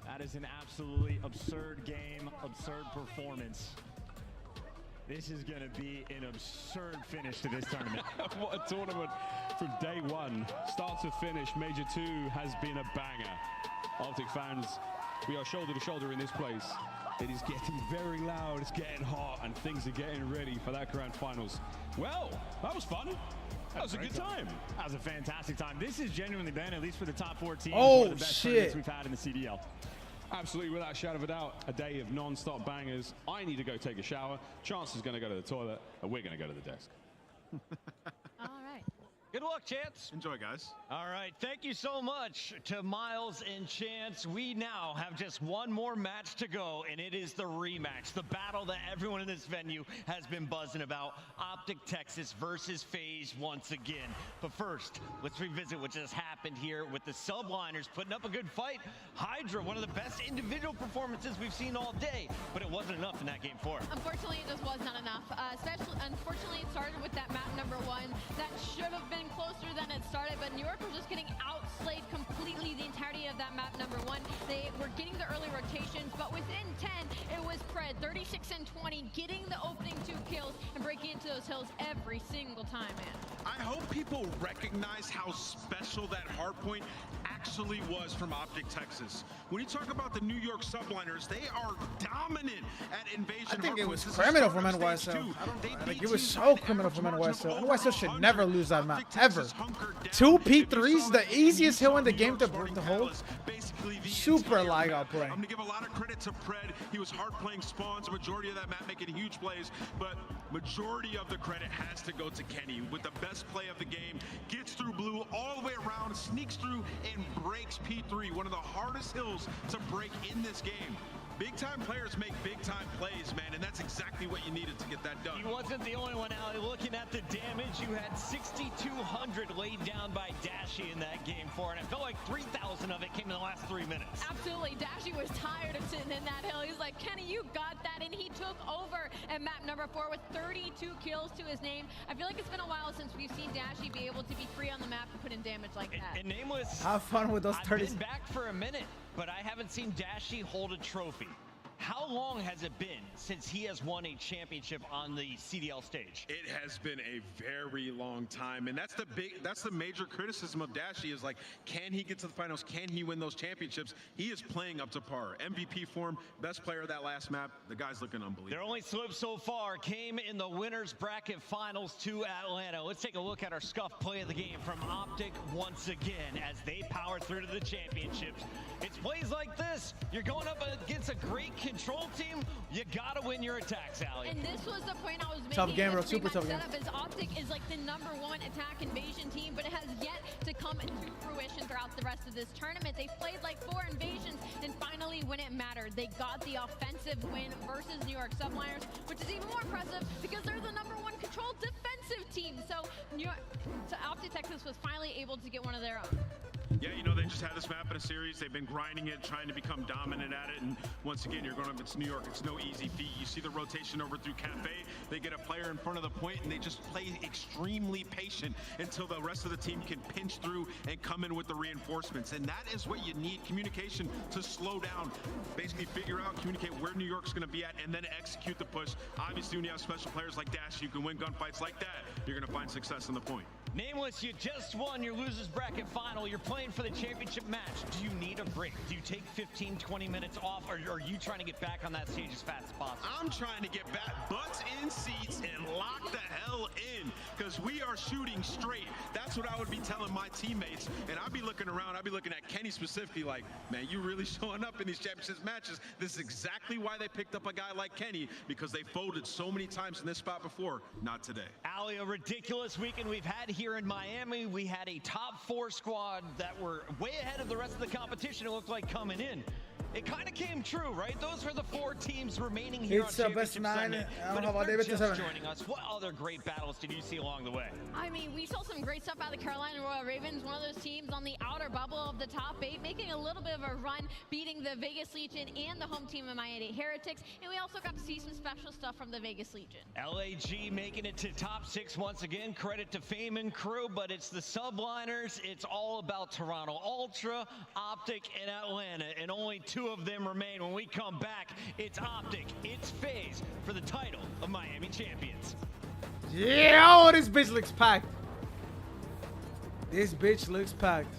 S9: That is an absolutely absurd game, absurd performance. This is going to be an absurd finish to this tournament.
S8: What a tournament from day one. Start to finish, Major 2 has been a banger. OpTic fans, we are shoulder to shoulder in this place. It is getting very loud, it's getting hot, and things are getting ready for that grand finals. Well, that was fun. That was a good time.
S9: That was a fantastic time. This has genuinely been, at least for the top 4 teams,
S4: one
S9: of the best tournaments we've had in the CDL.
S8: Absolutely, without a shadow of a doubt, a day of non-stop bangers. I need to go take a shower. Chance is going to go to the toilet, and we're going to go to the desk.
S1: All right.
S2: Good luck, Chance.
S3: Enjoy, guys.
S2: All right, thank you so much to Miles and Chance. We now have just one more match to go, and it is the rematch, the battle that everyone in this venue has been buzzing about. OpTic Texas versus FaZe once again. But first, let's revisit what just happened here with the Subliners putting up a good fight. Hydra, one of the best individual performances we've seen all day, but it wasn't enough in that game 4.
S1: Unfortunately, it just was not enough. Unfortunately, it started with that map number 1. That should have been closer than it started, but New York was just getting outslayed completely the entirety of that map number 1. They were getting the early rotations, but within 10, it was Pred, 36 and 20, getting the opening 2 kills and breaking into those hills every single time, man.
S3: I hope people recognize how special that hardpoint actually was from OpTic Texas. When you talk about the New York Subliners, they are dominant at invasion.
S4: I think it was
S3: Hardpoint.
S4: criminal from NYSL. Like, it was so criminal from NYSL. NYSL should never lose that map, ever. 2 P3s, the easiest hill in the game to hold. Super lag out play.
S3: I'm going to give a lot of credit to Pred. He was hard playing spawns, a majority of that map making huge plays, but majority of the credit has to go to Kenny with the best play of the game. Gets through blue all the way around, sneaks through and breaks P3, one of the hardest hills to break in this game. Big time players make big time plays, man, and that's exactly what you needed to get that done.
S2: He wasn't the only one, Ali. Looking at the damage, you had 6,200 laid down by Dashy in that game 4, and it felt like 3,000 of it came in the last 3 minutes.
S1: Absolutely. Dashy was tired of sitting in that hill. He's like, Kenny, you got that, and he took over at map number 4 with 32 kills to his name. I feel like it's been a while since we've seen Dashy be able to be free on the map and put in damage like that.
S2: And Nameless,
S4: have fun with those 30s.
S2: I've been back for a minute, but I haven't seen Dashy hold a trophy. How long has it been since he has won a championship on the CDL stage?
S3: It has been a very long time, and that's the major criticism of Dashy is like, can he get to the finals? Can he win those championships? He is playing up to par. MVP form, best player of that last map. The guy's looking unbelievable.
S2: Their only slip so far came in the winners bracket finals to Atlanta. Let's take a look at our scuff play of the game from OpTic once again as they power through to the championships. It's plays like this. You're going up against a great control team. You gotta win your attacks, Ali.
S1: And this was the point I was making.
S4: Tough game, bro. Super tough game.
S1: Is OpTic is like the #1 attack invasion team, but it has yet to come into fruition throughout the rest of this tournament. They've played like 4 invasions, and finally, when it mattered, they got the offensive win versus New York Subliners, which is even more impressive because they're the #1 control defensive team. So OpTic Texas was finally able to get one of their own.
S3: Yeah, you know, they just had this map in a series. They've been grinding it, trying to become dominant at it. And once again, you're going up against New York. It's no easy feat. You see the rotation over through Cafe. They get a player in front of the point, and they just play extremely patient until the rest of the team can pinch through and come in with the reinforcements. And that is what you need, communication to slow down, basically figure out, communicate where New York's going to be at, and then execute the push. Obviously, when you have special players like Dash, you can win gunfights like that. You're going to find success in the point.
S2: Nameless, you just won your losers bracket final. You're playing for the championship match. Do you need a break? Do you take 15, 20 minutes off, or are you trying to get back on that stage as fast as possible?
S3: I'm trying to get back, butts in seats and lock the hell in, because we are shooting straight. That's what I would be telling my teammates, and I'd be looking around, I'd be looking at Kenny specifically like, man, you really showing up in these championship matches. This is exactly why they picked up a guy like Kenny, because they folded so many times in this spot before. Not today.
S2: Ali, a ridiculous weekend we've had here in Miami. We had a top 4 squad that were way ahead of the rest of the competition, it looked like, coming in. It kind of came true, right? Those were the 4 teams remaining here on Championship Sunday. But if they're just joining us, what other great battles did you see along the way?
S1: I mean, we saw some great stuff out of the Carolina Royal Ravens, one of those teams on the outer bubble of the top 8, making a little bit of a run, beating the Vegas Legion and the home team of Miami Heretics. And we also got to see some special stuff from the Vegas Legion.
S2: LAG making it to top 6 once again. Credit to Fame and crew, but it's the subliners. It's all about Toronto Ultra, OpTic, and Atlanta, and only 2 of them remain. When we come back, it's OpTic, it's FaZe for the title of Miami Champions.
S4: Yeah, oh, this bitch looks packed. This bitch looks packed.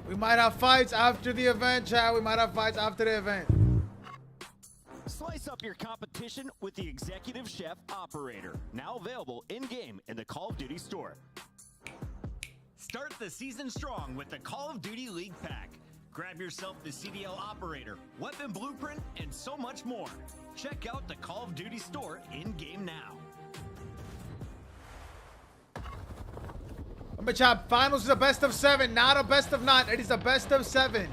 S4: We might have fights after the event, chat. We might have fights after the event.
S21: Slice up your competition with the Executive Chef Operator. Now available in-game in the Call of Duty store.
S22: Start the season strong with the Call of Duty League Pack. Grab yourself the CDL Operator, Weapon Blueprint, and so much more. Check out the Call of Duty store in-game now.
S4: But chat, finals is a best of 7, not a best of 9. It is a best of 7.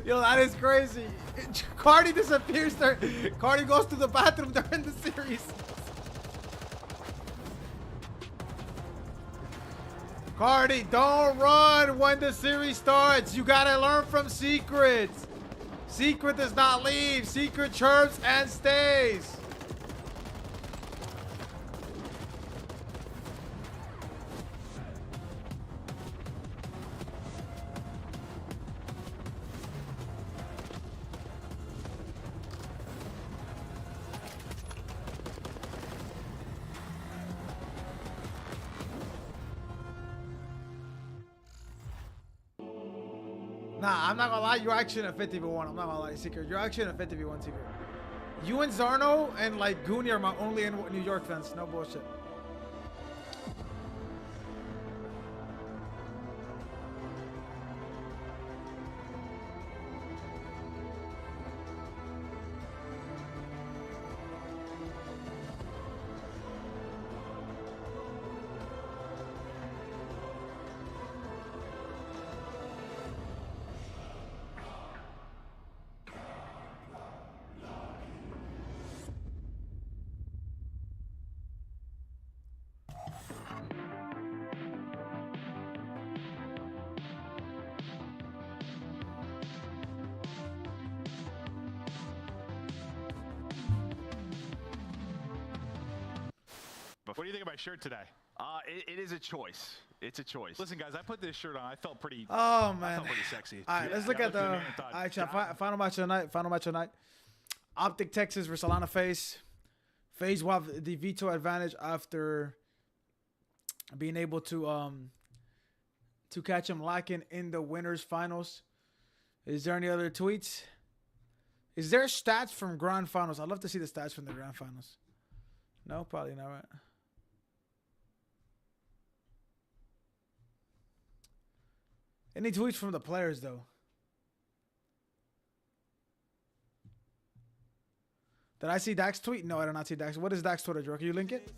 S4: Yo, that is crazy. Cardi disappears there. Cardi goes to the bathroom during the series. Cardi, don't run when the series starts. You gotta learn from Secret. Secret does not leave. Secret chirps and stays. Nah, I'm not gonna lie, you're actually in a 50v1. I'm not gonna lie, Secret. You're actually in a 50v1, Secret. You and Zarno and like Goonie are my only in New York fans. No bullshit.
S12: What do you think of my shirt today?
S23: It is a choice. It's a choice.
S12: Listen, guys, I put this shirt on. I felt pretty.
S4: Oh man,
S23: I felt pretty sexy.
S4: All right, let's look at the. All right, chat. Final match of the night. Final match of the night. OpTic Texas versus Solana FaZe. FaZe will have the veto advantage after being able to catch him lacking in the winners finals. Is there any other tweets? Is there stats from grand finals? I'd love to see the stats from the grand finals. No, probably not, right? Any tweets from the players, though? Did I see Dax tweet? No, I did not see Dax. What is Dax Twitter, Joe? Can you link it?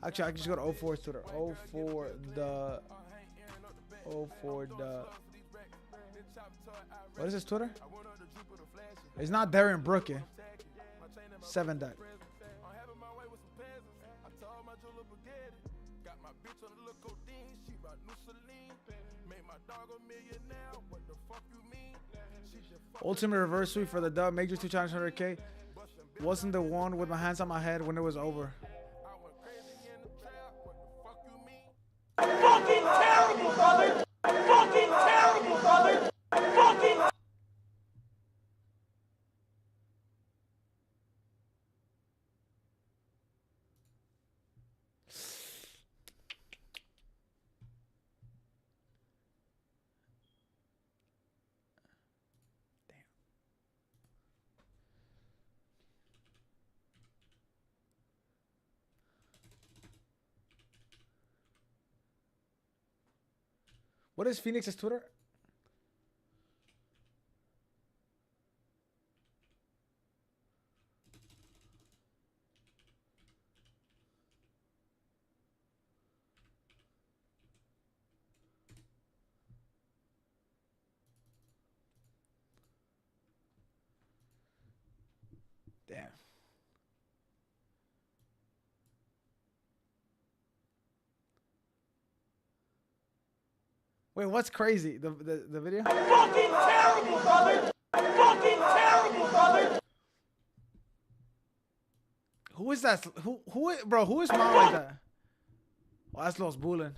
S4: Actually, I can just go to 04's Twitter. 04 the. What is his Twitter? It's not Darren Brookin. 7 deck. Ultimate reverse sweep for the dub. Major 2 times 100K. Wasn't the one with my hands on my head when it was over.
S5: Fucking terrible, brother! Fucking terrible, brother! Fucking...
S4: What is Phoenix's Twitter? Damn. Wait, what's crazy? The video?
S5: Fucking terrible, brother! Fucking terrible, brother!
S4: Who is that? Bro, who is mom like that? Oh, that's Los Bullen.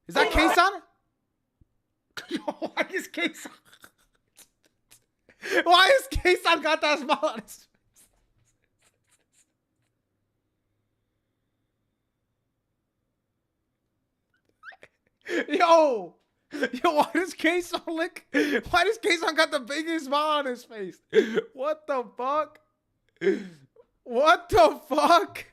S4: Is that K-San? Why is K-San? Why is K-San got that smile on his face? Yo, why does K-San lick? Why does K-San got the biggest smile on his face? What the fuck? What the fuck?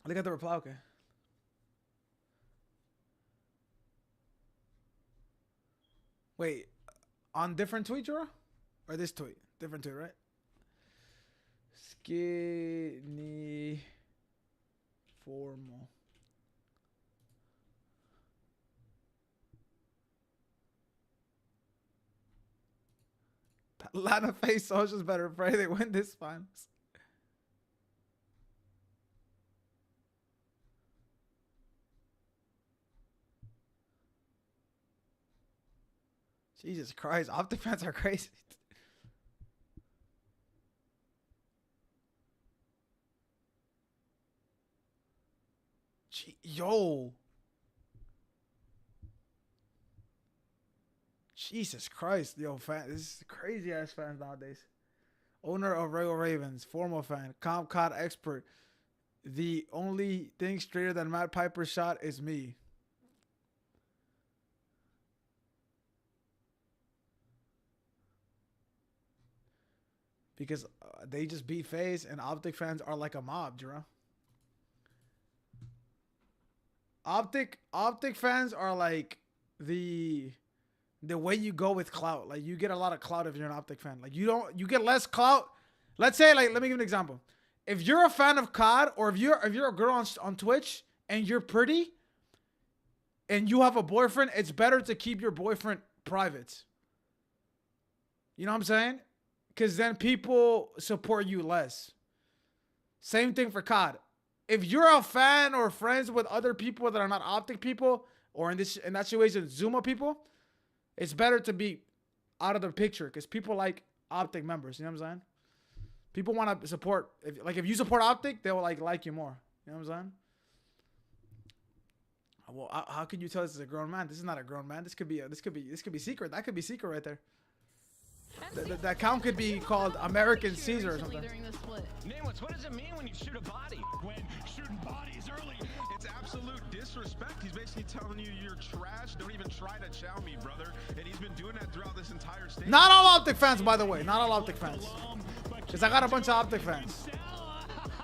S4: Look at the reply, okay. Wait, on different tweet, Jura? Or this tweet? Different tweet, right? Skinny formal. Atlanta FaZe Socials better pray they win this finals. Jesus Christ, OpTic fans are crazy. Yo. Jesus Christ, yo, fan. This is crazy ass fans nowadays. Owner of Royal Ravens, formal fan, comp COD expert. The only thing straighter than Matt Piper's shot is me. Because they just beat FaZe, and OpTic fans are like a mob, Jerome. OpTic fans are like the way you go with clout. Like, you get a lot of clout if you're an OpTic fan. Like, you get less clout. Let's say, like, let me give you an example. If you're a fan of COD, or if you're a girl on Twitch and you're pretty and you have a boyfriend, it's better to keep your boyfriend private. You know what I'm saying? Because then people support you less. Same thing for COD. If you're a fan or friends with other people that are not OpTic people, or in that situation, Zuma people, it's better to be out of the picture because people like OpTic members. You know what I'm saying? People want to support. If you support OpTic, they will like you more. You know what I'm saying? Well, how can you tell this is a grown man? This is not a grown man. This could be secret. That could be secret right there. The account could be called American Caesar or something.
S2: Nameless, what does it mean when you shoot a body?
S3: When shooting bodies early, it's absolute disrespect. He's basically telling you you're trash. Don't even try to chow me, brother. And he's been doing that throughout this entire stage.
S4: Not all OpTic fans, by the way. Not all OpTic fans. Because I got a bunch of OpTic fans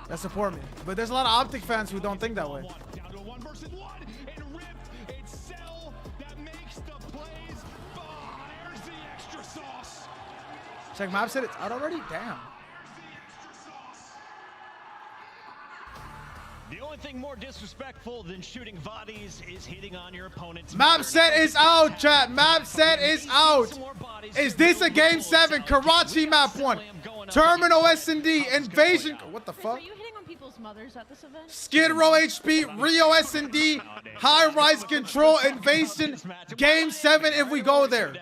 S4: that support me. But there's a lot of OpTic fans who don't think that way.
S12: Down to a 1v1 and ripped. It's Cell that makes the plays. There's the extra sauce.
S4: Check map set. It's out already? Damn.
S2: The only thing more disrespectful than shooting bodies is hitting on your opponent's
S4: map set is out, chat. Map set is out. Is this a game 7? Karachi map 1. Terminal S&D. Invasion. What the fuck?
S1: Are you hitting on people's mothers at this event?
S4: Skid Row HP. Rio S&D. High Rise Control. Invasion. Game 7 if we go there.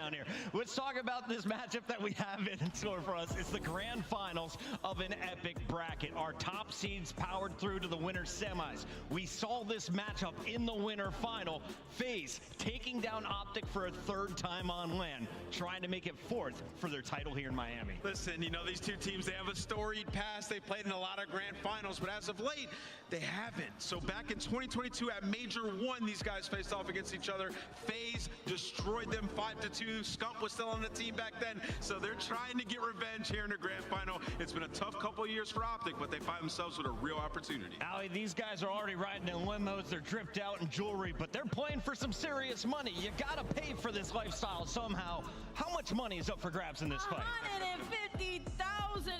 S2: Let's talk about this matchup that we have in store for us. It's the grand finals of an epic bracket. Our top seeds powered through to the winner semis. We saw this matchup in the winner final. FaZe taking down OpTic for a 3rd time on LAN, trying to make it 4th for their title here in Miami.
S3: Listen, you know, these two teams, they have a storied past. They played in a lot of grand finals, but as of late, they haven't. So back in 2022 at Major 1, these guys faced off against each other. FaZe destroyed them 5-2. Scump was still on the team back then, so they're trying to get revenge here in the grand final. It's been a tough couple of years for OpTic, but they find themselves with a real opportunity.
S2: Ali, these guys are already riding in limos. They're dripped out in jewelry, but they're playing for some serious money. You gotta pay for this lifestyle somehow. How much money is up for grabs in this fight?
S1: 150,000.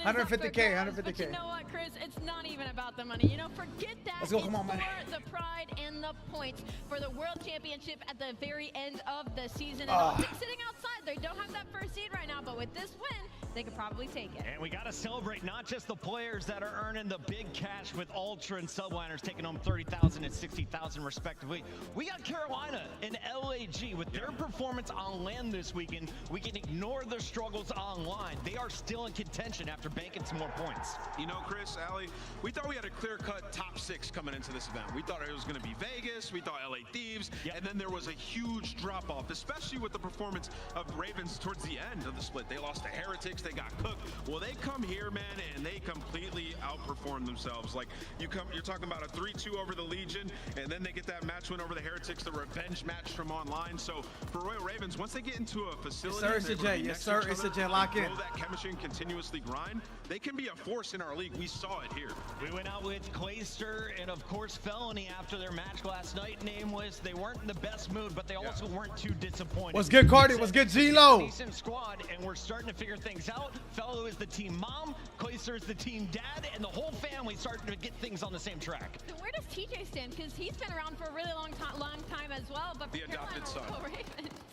S4: 150K, 150K.
S1: But you know what, Chris? It's not even about the money. You know, forget that.
S4: Let's go, come on, man.
S1: For the pride and the points for the World Championship at the very end of the season. And OpTic sitting outside. They don't have that first seed right now, but with this win, they could probably take it.
S2: And we got to celebrate not just the players that are earning the big cash with Ultra and Subliners taking home 30,000 and 60,000 respectively. We got Carolina and LAG with their performance on LAN this weekend. We can ignore the struggles online. They are still in contention after banking some more points.
S3: You know, Chris, Ali, we thought we had a clear-cut top 6 coming into this event. We thought it was going to be Vegas. We thought LA Thieves. And then there was a huge drop-off, especially with the performance of Ravens towards the end of the split. They lost to Heretics. They got cooked. Well, they come here, man, and they completely outperform themselves. Like, you're talking about a 3-2 over the Legion, and then they get that match win over the Heretics, the revenge match from online. So for Royal Ravens, once they get into a facility,
S4: yes, sir, it's a J. Yes, sir, it's a J. Lock in.
S3: That chemistry and continuously grind, they can be a force in our league. We saw it here.
S2: We went out with Clayster and, of course, Felony after their match last night. Nameless. They weren't in the best mood, but they also weren't too disappointed.
S4: What's good, Cardi? What's good, G-Lo?
S2: Decent squad, and we're starting to figure things out. Fellow is the team mom, Clayster is the team dad, and the whole family starting to get things on the same track.
S1: So where does TJ stand? Because he's been around for a really long time as well. But
S3: the adopted son.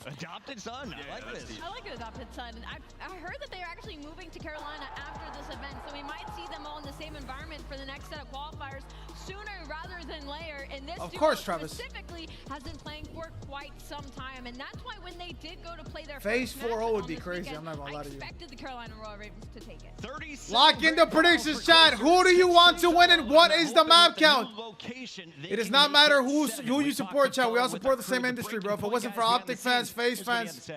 S2: Adopted son. I like this.
S1: I like an adopted son. I heard that they're actually moving to Carolina after this event, so we might see them all in the same environment for the next set of qualifiers sooner rather than later. And this
S4: of course, Travis
S1: specifically has been playing for quite some time, and that's why when they did go to play their
S4: FaZe
S1: first
S4: 4-0 would be
S1: match
S4: crazy.
S1: weekend,
S4: I'm not gonna lie to you.
S1: I expected the Carolina Royal Ravens to take it.
S4: Lock in the predictions, chat. Who do you want to win, and what is the map count? It does not matter who you support, chat. We all support the same industry, bro. If it wasn't for OpTic fans, FaZe fans,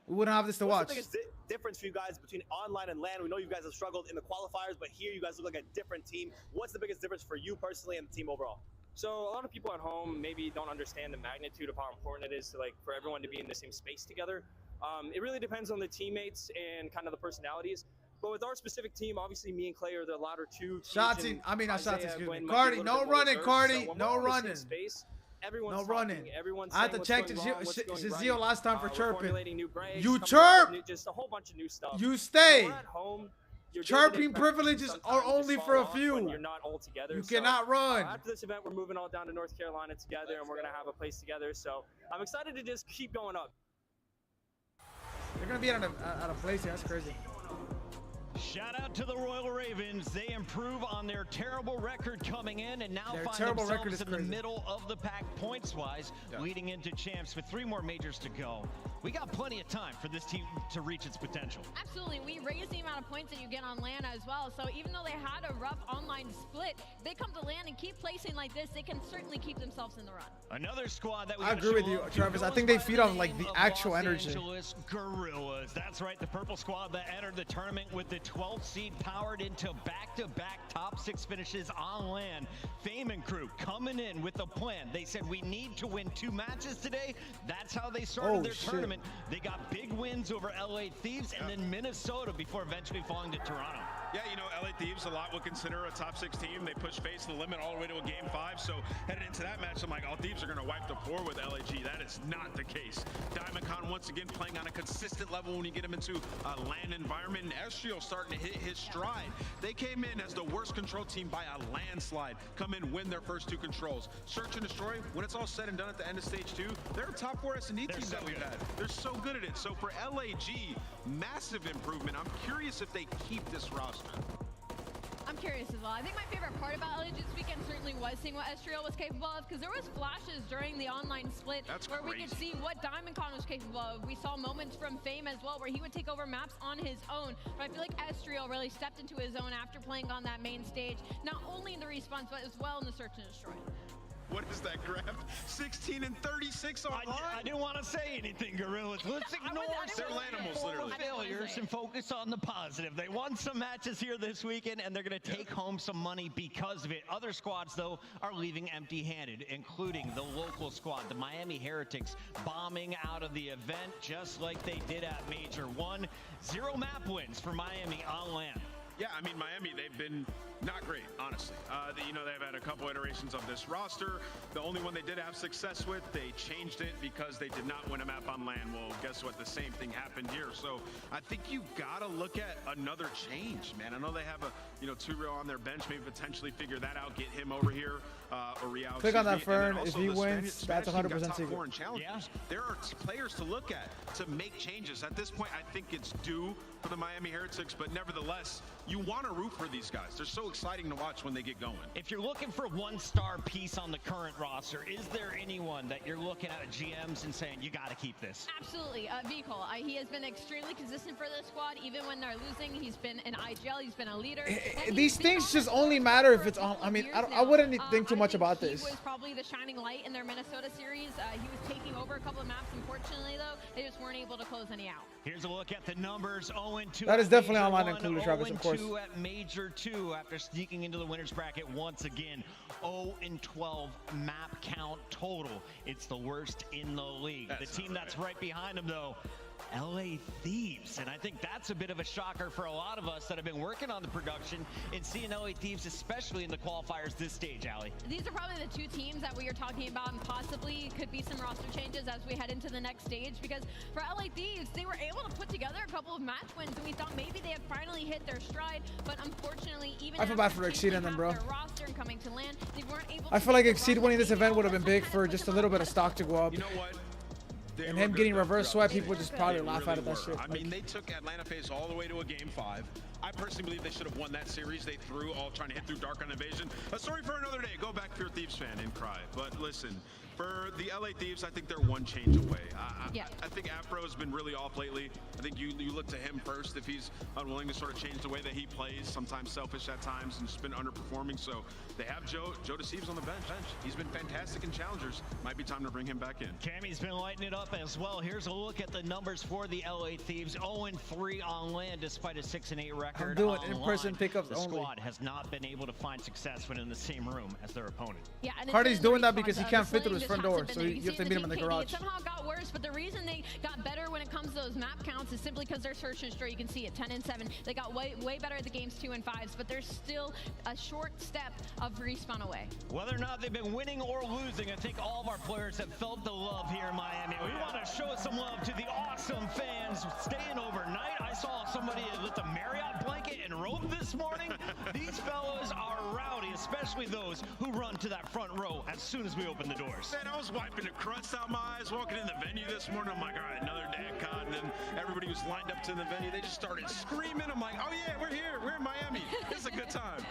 S4: we wouldn't have this to watch.
S13: What's the biggest difference for you guys between online and LAN? We know you guys have struggled in the qualifiers, but here you guys look like a different team. What's the biggest difference for you personally and the team overall?
S14: So a lot of people at home maybe don't understand the magnitude of how important it is to for everyone to be in the same space together. It really depends on the teammates and kind of the personalities. But with our specific team, obviously me and Clay are the latter two.
S4: Shots in. I mean, not shots, excuse me. Cardi, no running, Cardi. No running.
S14: Everyone's
S4: no running.
S14: Everyone's
S4: I had to check to Zio last time for chirping. You
S14: chirp. Just a whole bunch of new stuff.
S4: You stay.
S14: At home,
S4: chirping privileges are only for a few.
S14: You're not all together.
S4: You cannot run.
S14: After this event, we're moving all down to North Carolina together, and we're gonna have a place together. So I'm excited to just keep going up.
S4: You're gonna be at a place. Yeah, that's crazy.
S2: Shout out to the Royal Ravens. They improve on their terrible record coming in and now find themselves in the middle of the pack points-wise, leading into champs with 3 more majors to go. We got plenty of time for this team to reach its potential.
S1: Absolutely. We raised the amount of points that you get on LAN as well. So even though they had a rough online split, they come to LAN and keep placing like this, they can certainly keep themselves in the run.
S2: Another squad that we
S4: I agree with you, Travis. I think they feed on like the actual energy.
S2: Los Angeles Gorillas. That's right, the purple squad that entered the tournament with the 12th seed powered into back-to-back top 6 finishes on LAN. Fame and crew coming in with a plan. They said we need to win 2 matches today. That's how they started their tournament. They got big wins over LA Thieves and then Minnesota before eventually falling to Toronto.
S3: Yeah, you know, LA Thieves, a lot would consider a top 6 team. They pushed FaZe to the limit all the way to a game 5. So headed into that match, I'm like, all Thieves are going to wipe the floor with LAG. That is not the case. DiamondCon once again playing on a consistent level when you get him into a land environment. And Ezreal starting to hit his stride. They came in as the worst control team by a landslide. Come in, win their first 2 controls. Search and destroy, when it's all said and done at the end of stage 2, they're a top 4 S&D team that we've had. They're so good at it. So for LAG, massive improvement. I'm curious if they keep this roster.
S1: I'm curious as well. I think my favorite part about LAG this weekend certainly was seeing what Ezreal was capable of, because there was flashes during the online split where we could see what DiamondCon was capable of. We saw moments from Fame as well where he would take over maps on his own, but I feel like Ezreal really stepped into his own after playing on that main stage, not only in the respawns, but as well in the search and destroy.
S3: What is that graph? 16 and 36 online?
S2: I didn't want to say anything, Gorillas. Let's ignore
S3: their animals, literally.
S2: failures and focus on the positive. They won some matches here this weekend, and they're going to take home some money because of it. Other squads, though, are leaving empty-handed, including the local squad, the Miami Heretics, bombing out of the event just like they did at Major 1. 0 map wins for Miami on land.
S3: Yeah, I mean, Miami, they've been not great, honestly. You know, they've had a couple iterations of this roster. The only one they did have success with, they changed it because they did not win a map on land. Well, guess what? The same thing happened here. So I think you got to look at another change, man. I know they have a, you know, 2-real on their bench, maybe potentially figure that out, get him over here.
S4: Click on that Fern. If he wins, that's 100% secret.
S3: Yeah. There are players to look at to make changes. At this point, I think it's due for the Miami Heretics, but nevertheless, you want to root for these guys. They're so exciting to watch when they get going.
S2: If you're looking for 1-star piece on the current roster, is there anyone that you're looking at GMs and saying, you got to keep this?
S1: Absolutely. Vehicle. He has been extremely consistent for this squad. Even when they're losing, he's been an IGL. He's been a leader.
S4: These things just only matter if it's on. I mean, I wouldn't think too much about this.
S1: He was probably the shining light in their Minnesota series. He was taking over a couple of maps. Unfortunately, though, they just weren't able to close any out.
S2: Here's a look at the numbers. 0-2.
S4: That is definitely online included, Travis, of course.
S2: 0-2 at Major 2 after sneaking into the winners bracket once again. 0-12 map count total. It's the worst in the league. The team that's right behind them, though, LA Thieves, and I think that's a bit of a shocker for a lot of us that have been working on the production and seeing LA Thieves, especially in the qualifiers this stage, Allie.
S1: These are probably the 2 teams that we are talking about, and possibly could be some roster changes as we head into the next stage, because for LA Thieves, they were able to put together a couple of match wins, and we thought maybe they had finally hit their stride, but unfortunately, even
S4: I feel bad for Exceed and them, bro.
S1: Roster and coming to land, they weren't able
S4: I feel like Exceed winning this event would have been big for just a little bit of stock to go up.
S3: You know what?
S4: And him getting reverse sweat, people would just probably laugh at that shit.
S3: I mean, they took Atlanta FaZe all the way to a Game 5. I personally believe they should have won that series. They threw all trying to hit through Dark on Invasion. A story for another day. Go back if you're a Thieves fan and cry. But listen, for the LA Thieves, I think they're one change away. I think Afro has been really off lately. I think you look to him first if he's unwilling to sort of change the way that he plays, sometimes selfish at times, and just been underperforming. So they have Joe Deceives on the bench. He's been fantastic in challengers. Might be time to bring him back in.
S2: Cammy's been lighting it up as well. Here's a look at the numbers for the LA Thieves. 0-3 on land despite a 6-8 record.
S4: I'm doing in-person pickups
S2: the
S4: only.
S2: The squad has not been able to find success when in the same room as their opponent.
S1: Yeah, and
S4: Hardy's doing that because he can't fit through his front door, so you have to meet him in the garage.
S1: It somehow got worse, but the reason they got better when it comes to those map counts is simply because their search and destroy. You can see it, 10 and 7. They got way better at the games 2 and 5s, but there's still a short step of respawn away.
S2: Whether or not they've been winning or losing, I think all of our players have felt the love here in Miami. We want to show some love to the awesome fans staying overnight. I saw somebody with a Marriott blanket and robe this morning. These fellows are rowdy, especially those who run to that front row as soon as we open the doors.
S3: Man, I was wiping the crust out my eyes walking in the venue this morning. I'm like, all right, another day at COD. And then everybody was lined up to the venue. They just started screaming. I'm like, oh yeah, we're here. We're in Miami. It's a good time.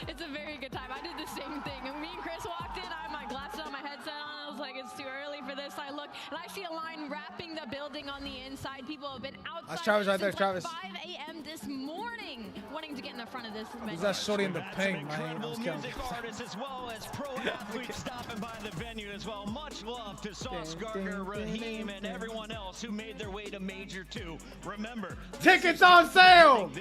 S1: It's a very good time. I did the same thing. And me and Chris walked in. I had my glasses on, my headset on. I was like, it's too early for this. I look and I see a line wrapping the building on the inside. People have been outside.
S4: That's Travis right there, Travis.
S1: 5 a.m. this morning, wanting to get in the front of this event.
S4: Who's that shorty in the ping, man?
S2: Incredible music artists as well as pro athletes stopping by the venue as well. Much love to Sauce Gardner, Raheem, and everyone else who made their way to Major 2. Remember,
S4: tickets on sale!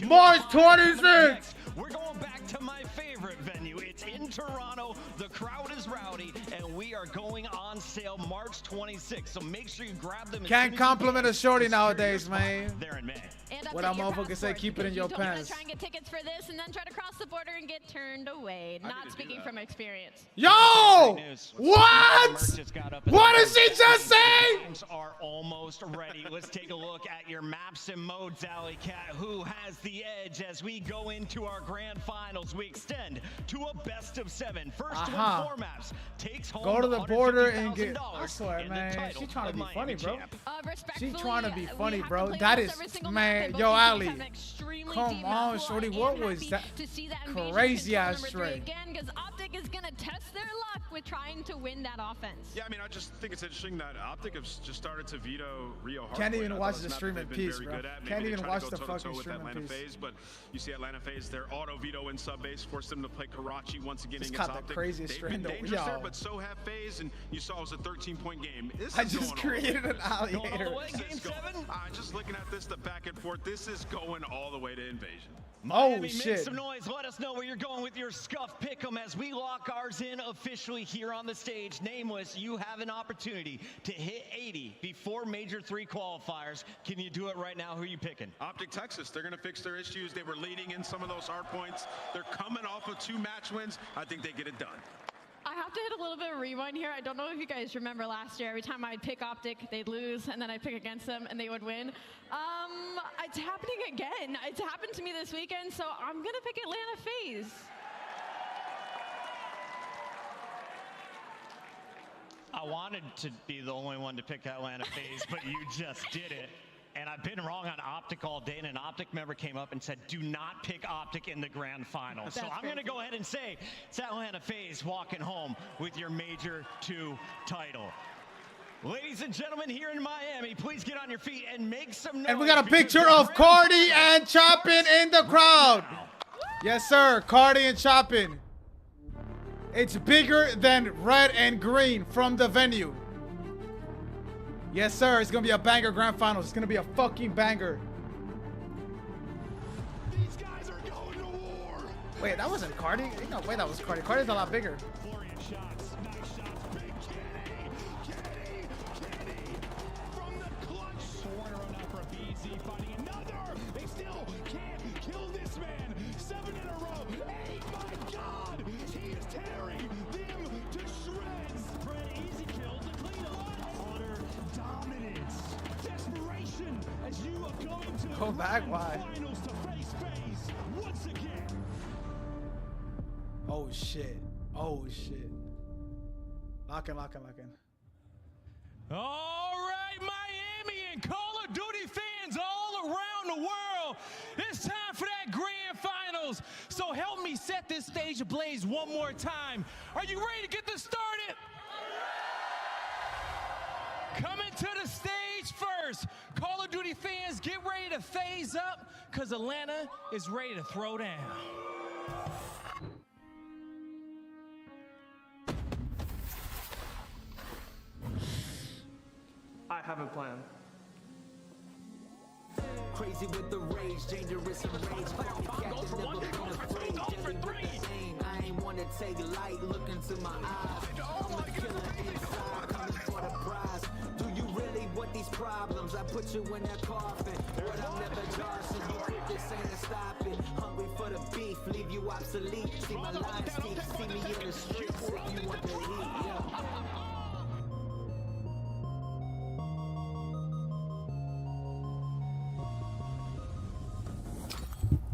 S4: March 26th!
S2: We're going back to my favorite venue. It's in Toronto. The crowd is rowdy, and we are going on sale March 26th. So make sure you grab them.
S4: Can't compliment a shorty nowadays, man.
S2: There in May.
S4: What that motherfucker say, keep it in your pants.
S1: Try and get tickets for this and then try to cross the border and get turned away. Not speaking from experience.
S4: Yo! What? What did she just say?
S2: Games are almost ready. Let's take a look at your maps and modes, Alley Cat. Who has the edge as we go into our grand finals? We extend to a best of 7. First to win 4 maps takes home.
S4: Go to the border and get. I swear, man. She trying to be funny, bro. She trying to be funny, bro. That is, man. Yo, Ali. Come on, shorty. What was that? Crazy ass straight.
S1: Again, because OpTic is gonna test their luck with trying to win that offense.
S3: Yeah, I mean, I just think it's interesting that OpTic has just started to veto Rio Hardpoint.
S4: Can't even watch the stream in peace, bro. Can't even watch the fucking stream in peace.
S3: FaZe, but you see Atlanta FaZe, their auto veto in sub base forced them to play Karachi once again against OpTic.
S4: Craziest
S3: They've been
S4: stream,
S3: dangerous
S4: though.
S3: there, but so have FaZe, and you saw it was a 13-point game.
S4: I just created an alligator.
S3: Just looking at this, the back and forth, this is going all the way to invasion.
S2: Miami,
S4: Oh,
S2: make
S4: shit.
S2: some noise. Let us know where you're going with your scuff pick'em as we lock ours in officially here on the stage. Nameless, you have an opportunity to hit 80 before Major 3 qualifiers. Can you do it right now? Who are you picking?
S3: OpTic Texas, they're going to fix their issues. They were leading in some of those hard points. They're coming off of 2 match wins. I think they get it done.
S1: I have to hit a little bit of rewind here. I don't know if you guys remember last year. Every time I'd pick OpTic, they'd lose, and then I'd pick against them, and they would win. It's happening again. It's happened to me this weekend, so I'm gonna pick Atlanta FaZe.
S2: I wanted to be the only one to pick Atlanta FaZe, but you just did it. And I've been wrong on OpTic all day, and an OpTic member came up and said, do not pick OpTic in the grand final. So I'm going to go ahead and say it's Atlanta FaZe walking home with your Major 2 title. Ladies and gentlemen, here in Miami, please get on your feet and make some noise.
S4: And we got a picture of Cardi and Choppin in the crowd. Yes, sir. Cardi and Choppin. It's bigger than red and green from the venue. Yes, sir. It's going to be a banger grand finals. It's going to be a fucking banger.
S5: These guys are going to war.
S4: Wait, that wasn't Cardi? Ain't no way that was Cardi. Cardi's a lot bigger. Go back, why? Oh shit. Oh shit. Lock in.
S7: All right, Miami and Call of Duty fans all around the world. It's time for that grand finals. So help me set this stage ablaze one more time. Are you ready to get this started? Coming to the stage first, Call of Duty fans, get ready to phase up, because Atlanta is ready to throw down.
S14: I have a plan.
S6: Crazy with the rage, dangerous and rage. Go for one, go for 3. I ain't wanna take light, look into my eyes. I'm the killer inside, coming for the prize. Do you really want these problems? I put you in that coffin, but I'm never Johnson. You quit this ain't stop it. Hungry for the beef, leave you obsolete. See my lines deep, see me in the streets if you want the heat. Yeah.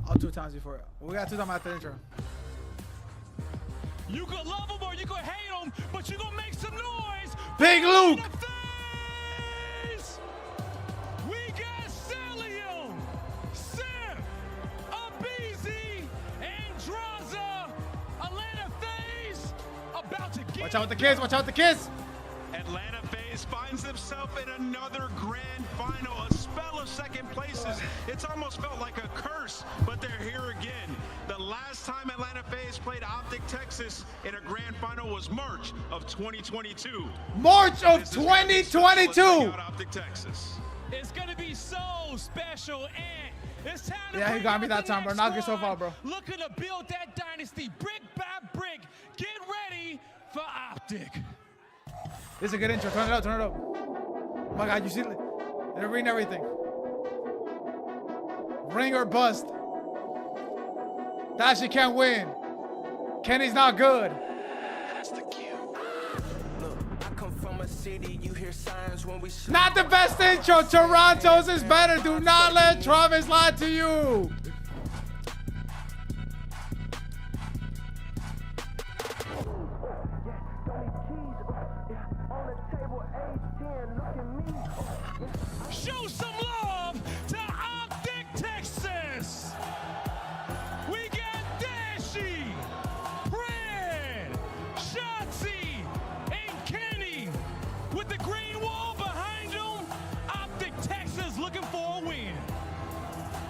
S4: All 2 times before. We got 2 times after the intro.
S7: You could love them or you could hate them, but you gonna make some noise.
S4: Big Luke.
S7: We got Celium, Sim, Abizi, Andraza, Atlanta FaZe about to get.
S4: Watch out with the kids. Watch out with the kids.
S3: Atlanta FaZe finds themselves in another grand final, a spell of second places. It's almost felt like a curse, but they're here again. The last time Atlanta FaZe played OpTic Texas in a grand final was March of 2022.
S4: March of 2022.
S3: OpTic Texas.
S7: It's gonna be so special, and It's time to
S4: Yeah, he got me that time, bro. Knock yourself out, bro.
S7: Looking to build that dynasty brick by brick. Get ready for OpTic.
S4: This is a good intro. Turn it up, turn it up. Oh my God, you see, they're reading everything. Ring or bust. Dashi can't win. Kenny's not good. Not the best intro. Toronto's is better. Do not let Travis lie to you.
S7: Show some love to OpTic, Texas. We got Dashi, Fred, Shotzi, and Kenny with the green wall behind them. OpTic, Texas looking for a win.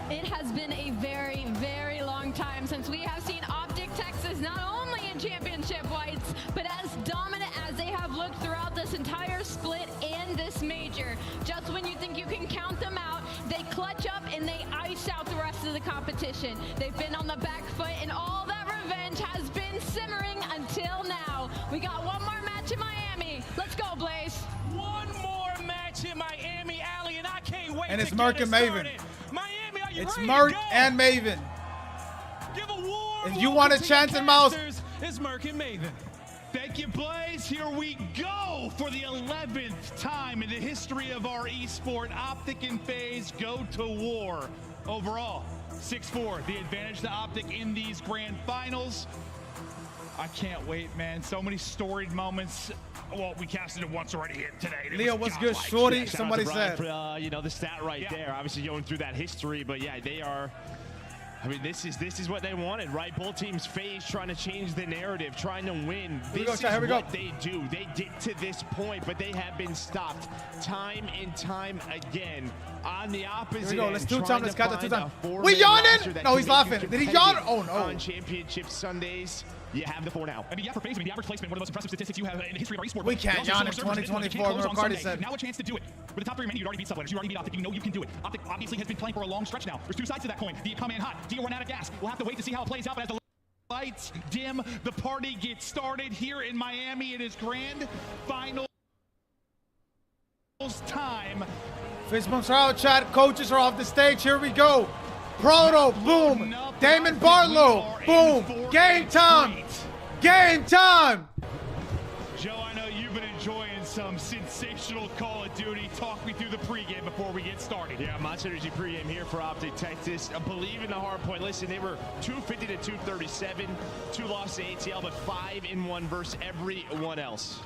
S1: It has been a very, very long time since we have seen OpTic Texas not only in championship whites, but as dominant as they have looked throughout this entire split and this major. Just when you think you can count them out, they clutch up and they ice out the rest of the competition. They've been on the back foot and all that revenge has been simmering until now. We got one more match in Miami. Let's go, Blaze.
S7: One more match in Miami, Allie, and I can't wait.
S4: And it's
S7: to
S4: Merc
S7: get
S4: and
S7: it
S4: Maven.
S7: started. Miami, are you
S4: It's
S7: ready
S4: Merc
S7: to go?
S4: and Maven.
S7: Give a warm
S4: If you want a
S7: welcome
S4: chance
S7: to
S4: in
S7: your
S4: Mouse,
S7: casters. It's Merc and Maven.
S12: Thank you, Blaze. Here we go for the 11th time in the history of our esport. OpTic and FaZe go to war. Overall, 6-4, the advantage to OpTic in these grand finals. I can't wait, man. So many storied moments. Well, we casted it once already here today. It
S4: Leo,
S12: was
S4: what's good,
S12: godlike.
S4: shorty?
S16: Yeah, shout out
S4: Somebody
S16: to Brian
S4: said.
S16: for, you know, the stat right there. Obviously going through that history, but yeah, they are. I mean, this is what they wanted, right? Both teams FaZe trying to change the narrative, trying to win. This is what they do. They get to this point, but they have been stopped time and time again. On the opposite
S4: Here we go. Let's
S16: end,
S4: two-time.
S16: trying
S4: Let's
S16: to
S4: count that
S16: find
S4: two-time.
S16: a four-man
S4: We yawning?
S16: roster that
S4: No,
S16: can
S4: he's
S16: make you
S4: laughing. Did he yawn? Oh, no.
S16: On championship Sundays, you have the 4 now.
S12: I mean, yeah, for FaZe, I mean, the average placement, one of the most impressive statistics you have in the history of our esport.
S4: We can't
S12: Also,
S4: yawn in
S12: servers didn't know you
S4: 2024,
S12: can't close on
S4: McCarty
S12: Sunday.
S4: said.
S12: Now a chance to do it. With the top 3 remaining, you'd already beat subliners. You already beat OpTic. You know you can do it. OpTic obviously has been playing for a long stretch now. There's 2 sides to that coin. Do you come in hot? Do you run out of gas? We'll have to wait to see how it plays out. But as the lights dim, the party gets started here in Miami. It is grand finals time.
S4: Fist bumps are out, chat. Coaches are off the stage. Here we go. Proto, boom. Damon Barlow, boom. Game time. Game time.
S12: Joe, I know you've been enjoying some sensational Call of Duty. Talk me through the pregame before we get started.
S16: Yeah, Monster Energy pregame here for OpTic Texas. I believe in the Hardpoint. Listen, they were 250 to 237, 2 losses to ATL, but 5-1 versus everyone else.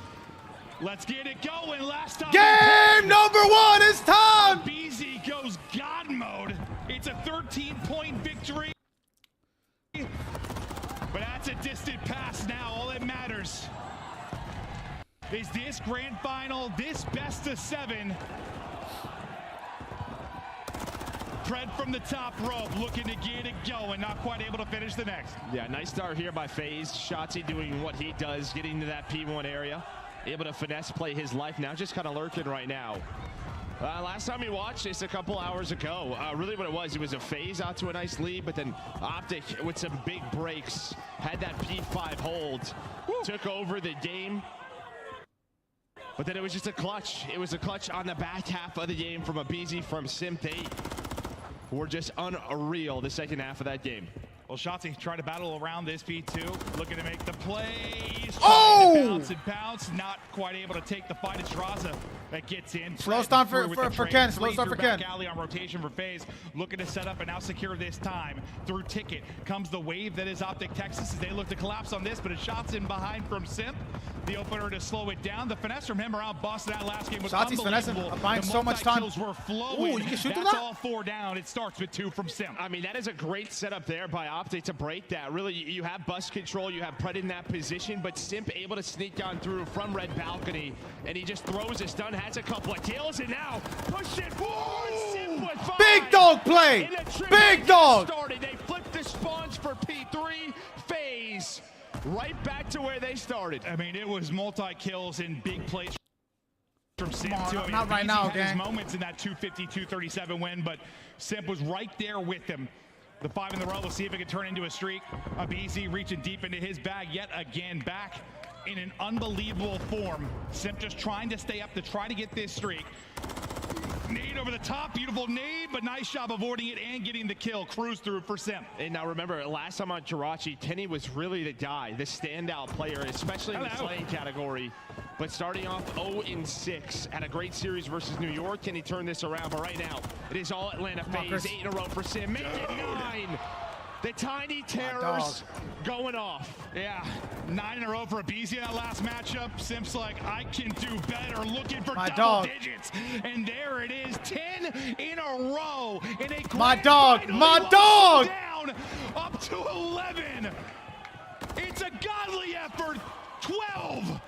S12: Let's get it going. Last time.
S4: Game number 1 is time.
S12: BZ goes God mode. It's a 13-point victory. But that's a distant pass now. All that matters is this grand final, this best of 7. Fred from the top rope looking to get it going, not quite able to finish the next.
S16: Yeah, nice start here by FaZe. Shotzi doing what he does, getting to that P1 area. Able to finesse play his life now, just kind of lurking right now. Last time we watched this a couple hours ago, really what it was a FaZe out to a nice lead, but then OpTic with some big breaks, had that P5 hold, took over the game. But then it was just a clutch. It was a clutch on the back half of the game from a BZ from Sim8. Were just unreal the second half of that game.
S12: Well, Shotzi trying to battle around this P2, looking to make the plays.
S4: Oh!
S12: Bounce, not quite able to take the fight. It's Raza that gets in.
S4: Slow start for Ken. Slow start for Ken.
S12: Alley on rotation for FaZe, looking to set up and now secure this time through Ticket. Comes the wave that is OpTic Texas as they look to collapse on this, but a shot's in behind from Simp. The opener to slow it down. The finesse from him around Boston that last game was
S4: Shotzi's finessing, buying so much time.
S12: Were flowing.
S4: Ooh, you can shoot through
S12: That's
S4: that?
S12: all 4 down. It starts with 2 from Simp.
S16: I mean, that is a great setup there by OpTic to break that. Really, you have bus control, you have Pred in that position, but Simp able to sneak on through from red balcony, and he just throws a stun, has a couple of kills, and now push it forward. Simp with 5.
S4: Big dog play. Big dog.
S16: Started. They flipped the spawns for P3. FaZe right back to where they started.
S12: I mean, it was multi-kills in big plays From Simp too. I mean,
S4: not right now,
S12: had his
S4: gang.
S12: moments in that 250-237 win, but Simp was right there with him. The 5 in the row, we'll see if it can turn into a streak. Abizi reaching deep into his bag yet again, back in an unbelievable form. Simp just trying to stay up to try to get this streak. Nade over the top, beautiful nade, but nice job avoiding it and getting the kill. Cruise through for Simp.
S16: And now remember, last time on Jirachi, Kenny was really the guy, the standout player, especially in the slaying category. But starting off 0-6 at a great series versus New York, can he turn this around? But right now, it is all Atlanta FaZe. 8 in a row for Sim. Make it 9. The Tiny Terrors going off.
S12: Yeah, 9 in a row for Abizi in that last matchup. Simp's like, I can do better, looking for double digits. And there it is, 10 in a row. In a
S4: my dog.
S12: Down up to 11. It's a godly effort. 12.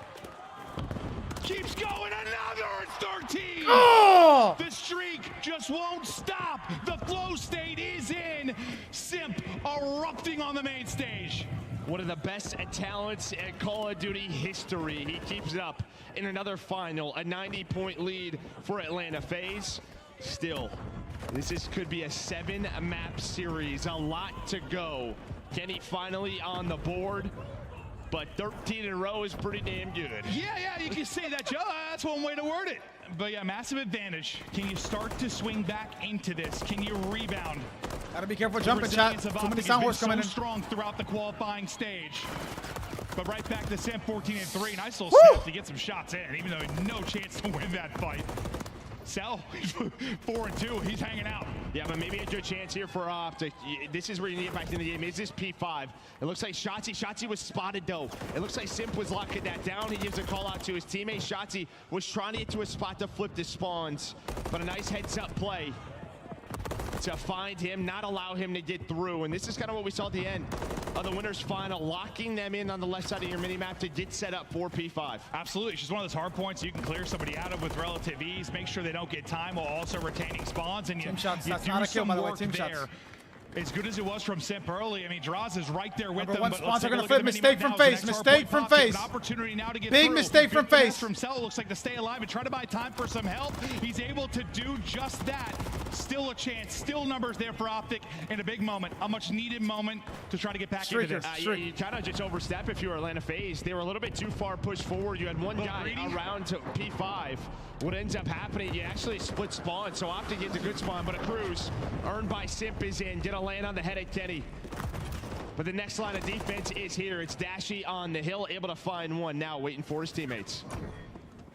S12: Keeps going, another 13.
S4: Oh!
S12: The streak just won't stop. The flow state is in. Simp erupting on the main stage.
S16: One of the best talents in Call of Duty history. He keeps it up in another final, a 90-point lead for Atlanta FaZe. Still, could be a 7-map series, a lot to go. Kenny finally on the board. But 13 in a row is pretty damn good.
S12: Yeah, you can say that, Joe. That's one way to word it. But yeah, massive advantage. Can you start to swing back into this? Can you rebound?
S4: Gotta be careful jumping, chat. Too many sound horse coming in.
S12: Strong throughout the qualifying stage. But right back to Sam, 14-3. Nice little step to get some shots in, even though he had no chance to win that fight. Cell, 4-2. He's hanging out.
S16: Yeah, but maybe a good chance here for OpTic. This is where you need to get back in the game. Is this P5? It looks like Shotzi was spotted, though. It looks like Simp was locking that down. He gives a call out to his teammate. Shotzi was trying to get to a spot to flip the spawns, but a nice heads-up play to find him, not allow him to get through. And this is kind of what we saw at the end of the winners final, locking them in on the left side of your mini-map to get set up for P5.
S12: Absolutely. It's just one of those hard points you can clear somebody out of with relative ease, make sure they don't get time while also retaining spawns. And
S4: team shots,
S12: you
S4: that's
S12: do
S4: not a kill,
S12: some
S4: by the way.
S12: work
S4: Team
S12: there.
S4: shots.
S12: As good as it was from Simp early, I mean, Draz is right there with them.
S4: One
S12: But
S4: spawns are
S12: going
S4: to flip. Mistake from FaZe. Mistake from FaZe.
S12: Opportunity now to get
S4: big
S12: through.
S4: mistake from FaZe.
S12: From Cell, looks like to stay alive and try to buy time for some help. He's able to do just that. Still a chance. Still numbers there for OpTic in a big moment. A much needed moment to try to get back into this.
S16: You kind of just overstep if you were Atlanta FaZe. They were a little bit too far pushed forward. You had one guy around to P5. What ends up happening, you actually split spawn, so OpTic gets a good spawn, but a cruise earned by Simp is in. Get a land on the head of Kenny. But the next line of defense is here. It's Dashy on the hill, able to find one now, waiting for his teammates.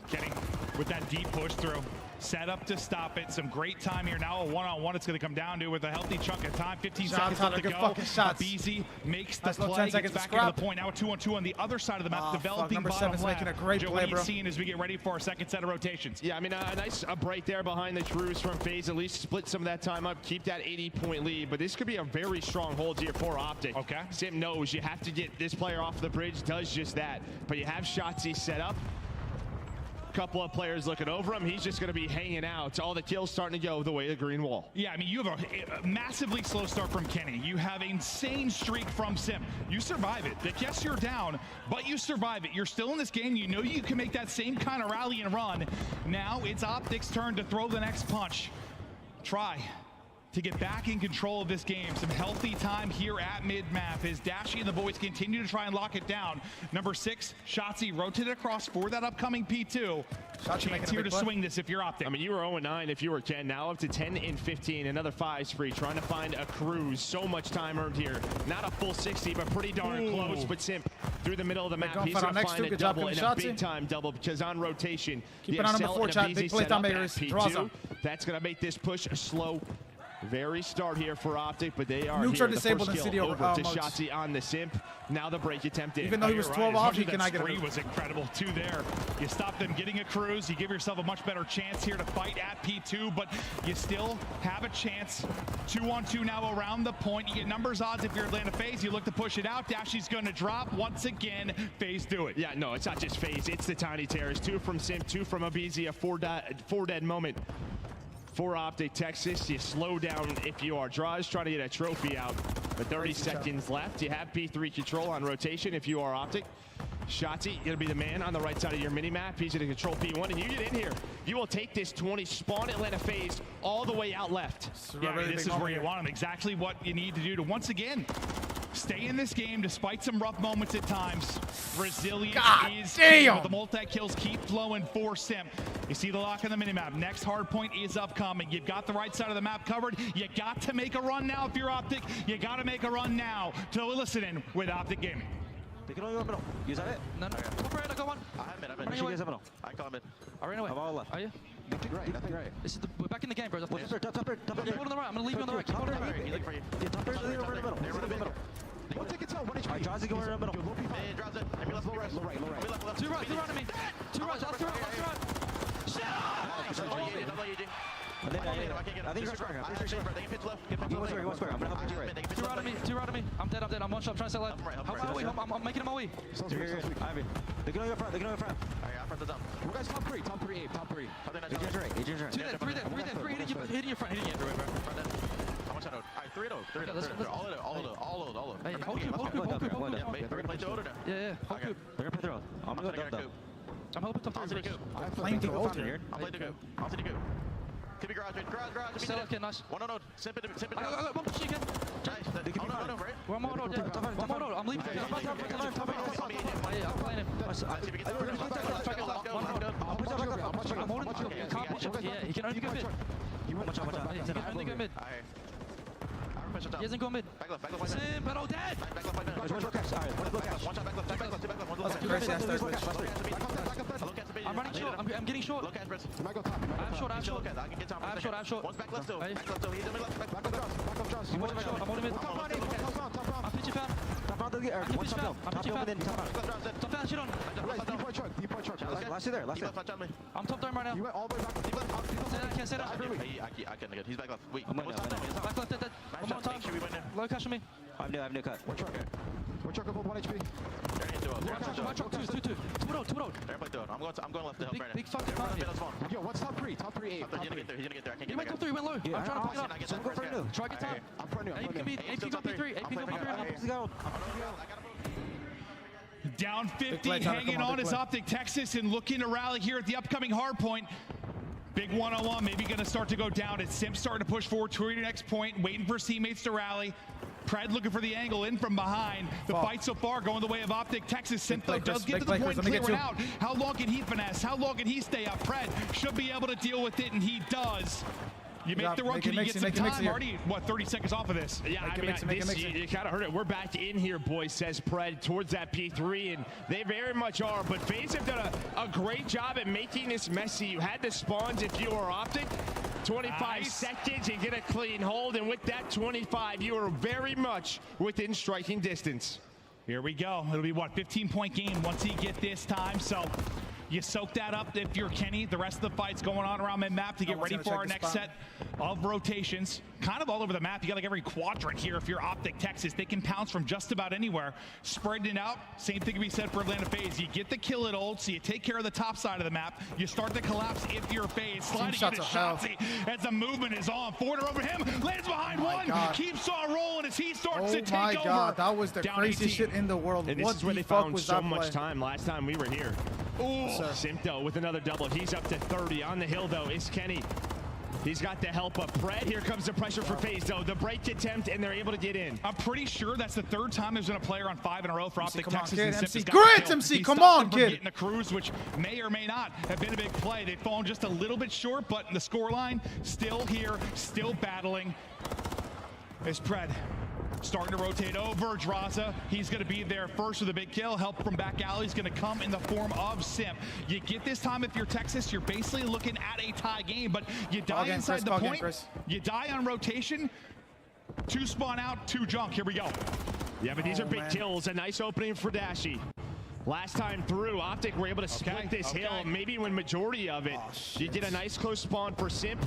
S12: Kenny with that deep push through. Set up to stop it. Some great time here. Now a one-on-one it's going to come down to with a healthy chunk of time. 15 seconds left to go. Abizi makes the play, gets back into the point. Now a 2-on-2 on the other side of the map, developing bottom left.
S4: Making a great play, bro.
S12: Seeing as we get ready for our second set of rotations.
S16: Yeah, I mean, a nice break there behind the Cruise from FaZe. At least split some of that time up, keep that 80-point lead. But this could be a very strong hold here for OpTic.
S12: Okay.
S16: Simp knows you have to get this player off the bridge, does just that. But you have Shotzi set up. Couple of players looking over him. He's just going to be hanging out. All the kills starting to go the way of the green wall.
S12: Yeah, I mean, you have a massively slow start from Kenny. You have an insane streak from Simp. You survive it. Yes, you're down, but you survive it. You're still in this game. You know you can make that same kind of rally and run. Now it's OpTic's turn to throw the next punch. Try to get back in control of this game. Some healthy time here at mid-map as Dashy and the boys continue to try and lock it down. Number 6, Shotzi rotated across for that upcoming P2. Chance here to swing this if you're OpTic.
S16: I mean, you were 0-9 if you were Ken. Now up to 10-15. Another 5 spree. Trying to find a cruise. So much time earned here. Not a full 60, but pretty darn close. But Simp through the middle of the map. He's going to find a double and a big-time double because on rotation,
S4: keep it on number 4, chat. Big play time makers.
S16: P2. That's going to make this push a slow very start here for OpTic, but they are
S4: Neutral
S16: here.
S4: disabled
S16: the
S4: in
S16: first
S4: city
S16: kill over to
S4: modes.
S16: Shotzi on the Simp. Now the break attempt in.
S4: Even though he was 12 off, he cannot get
S12: it. Was incredible too there. You stop them getting a cruise. You give yourself a much better chance here to fight at P2, but you still have a chance. 2-on-2 now around the point. You get numbers odds if you're Atlanta FaZe. You look to push it out. Dashy's going to drop once again. FaZe do it.
S16: Yeah, no, it's not just FaZe. It's the Tiny Terrors. 2 from Simp, 2 from Abizi. A 4 dead moment for OpTic Texas. You slow down if you are. Draws trying to get a trophy out, but 30 seconds left. You have P3 control on rotation if you are OpTic. Shotzi, you're gonna be the man on the right side of your mini-map. He's gonna control P1, and you get in here. You will take this 20, spawn Atlanta FaZe all the way out left.
S12: Yeah, this is where you want them. Exactly what you need to do to, once again, stay in this game despite some rough moments at times. Resilience is key, but the multi-kills keep flowing for Simp. You see the lock on the minimap. Next hardpoint is upcoming. You've got the right side of the map covered. You got to make a run now if you're OpTic. You got to make a run now to listen in with OpTic Gaming.
S10: They can only go middle. You said it? No, no. Go right, go on.
S23: I'm
S10: Running away.
S23: middle. I call mid.
S10: I ran away.
S23: I'm all left.
S10: Are you?
S23: Nothing right.
S10: This is we're back in the game, bro.
S23: Top third.
S10: Keep holding the right. I'm gonna leave you on the right. Keep holding the right.
S23: He's looking for you. Yeah, top third, leave over in the middle. Leave over in the middle. One ticket tell, one HP. Alright, Jazzy going in the middle. Hey, drops it. I mean, low right.
S10: Two right on me. Two right, left to right. Shit!
S23: I think you're square. They can pitch left. He wants square. I'm gonna help you right.
S10: Two right on me. I'm dead. I'm one shot. I'm trying to set left. I'm making him my way.
S23: Ivy. They're going to front. Alright, I'm front the dump.
S10: You guys top three.
S23: Agent's right.
S10: Three. Hitting your front.
S23: How much I know? Alright, 3-0. All of them.
S10: Hey, hold coop.
S23: We're gonna play 2 order now.
S10: Yeah. Hold coop.
S23: They're gonna play 3-0. I'm gonna go dump.
S10: I'm helping top three.
S23: I'm playing the ult here. I'm playing the coop. I'll see the coop. Could be garage.
S10: Still okay, nice.
S23: One no. Simp it.
S10: I got one push again.
S23: No, right?
S10: One more node. I'm leaving. I'm playing him. I'm holding the you can't push him. Yeah, he can only go mid. He can only go mid. He hasn't gone mid.
S23: Back left.
S10: Simp, but all dead.
S23: Back left. One shot, back left.
S10: I'm running short. I'm getting short. I have short.
S23: One's back left though.
S10: He's
S23: in mid left. Back left.
S10: I'm holding mid. I'm pitching fan.
S23: Top
S10: fan, shit on.
S23: Deep point truck. Last year there.
S10: I'm top dome right now.
S23: You went all the way back.
S10: Say that.
S23: I can't get. He's back left. Wait.
S10: Back left, dead. One more time. Low cash on me.
S23: I have no cut. One truck above 1 HP.
S10: One truck, two. Two road.
S23: I'm going left to help right now.
S10: Big fucking fan.
S23: Yo, what's top 3? Top 3 8. He's gonna get there. I can't get
S10: He went top 3, went low. I'm trying to pick it up. Try get top.
S23: I'm front new.
S10: AP got P3.
S23: Let's go.
S12: Down 50, hanging on is OpTic Texas and looking to rally here at the upcoming hardpoint. Big one-on-one, maybe going to start to go down. It's Simp starting to push forward toward your next point, waiting for his teammates to rally. Pred looking for the angle in from behind. The fight so far going the way of OpTic Texas. Simp though does get to the point, clear it out. How long can he finesse? How long can he stay up? Pred should be able to deal with it, and he does. You make the run, can you get some time? Already, what, 30 seconds off of this?
S16: Yeah, I mean, you kind of heard it. We're back in here, boys, says Pred, towards that P3, and they very much are. But FaZe have done a great job at making this messy. You had the spawns if you were OpTic. 25 seconds, you get a clean hold, and with that 25, you are very much within striking distance.
S12: Here we go. It'll be, what, 15-point game once he get this time, so... You soak that up if you're Kenny. The rest of the fight's going on around mid-map to get ready for our next set of rotations. Kind of all over the map. You got like every quadrant here if you're OpTic Texas. They can pounce from just about anywhere. Spreading it out, same thing can be said for Atlanta FaZe. You get the kill at ult, so you take care of the top side of the map. You start to collapse if you're FaZe. Sliding into Shotzi as the movement is on. Forward over him, lands behind one, keeps on rolling as he starts to take over.
S4: Oh my God, that was the craziest shit in the world.
S16: And this is where they found so much time last time we were here. Ooh, Simp with another double. He's up to 30. On the hill, though, is Kenny. He's got the help of Pred. Here comes the pressure for FaZe, though. The break attempt, and they're able to get in.
S12: I'm pretty sure that's the third time there's been a player on 5 in a row for OpTic Texas.
S4: MC, great, MC, come on, kid.
S12: Getting the cruise, which may or may not have been a big play. They've fallen just a little bit short, but the scoreline still here, still battling. Is Pred. Starting to rotate over. Draza, he's going to be there first with a big kill. Help from back alley is going to come in the form of Simp. You get this time if you're Texas, you're basically looking at a tie game, but you die inside the point. You die on rotation. 2 spawn out, 2 junk. Here we go.
S16: Yeah, but these are big kills. A nice opening for Dashy. Last time through, OpTic were able to split this hill, maybe win majority of it. You get a nice close spawn for Simp.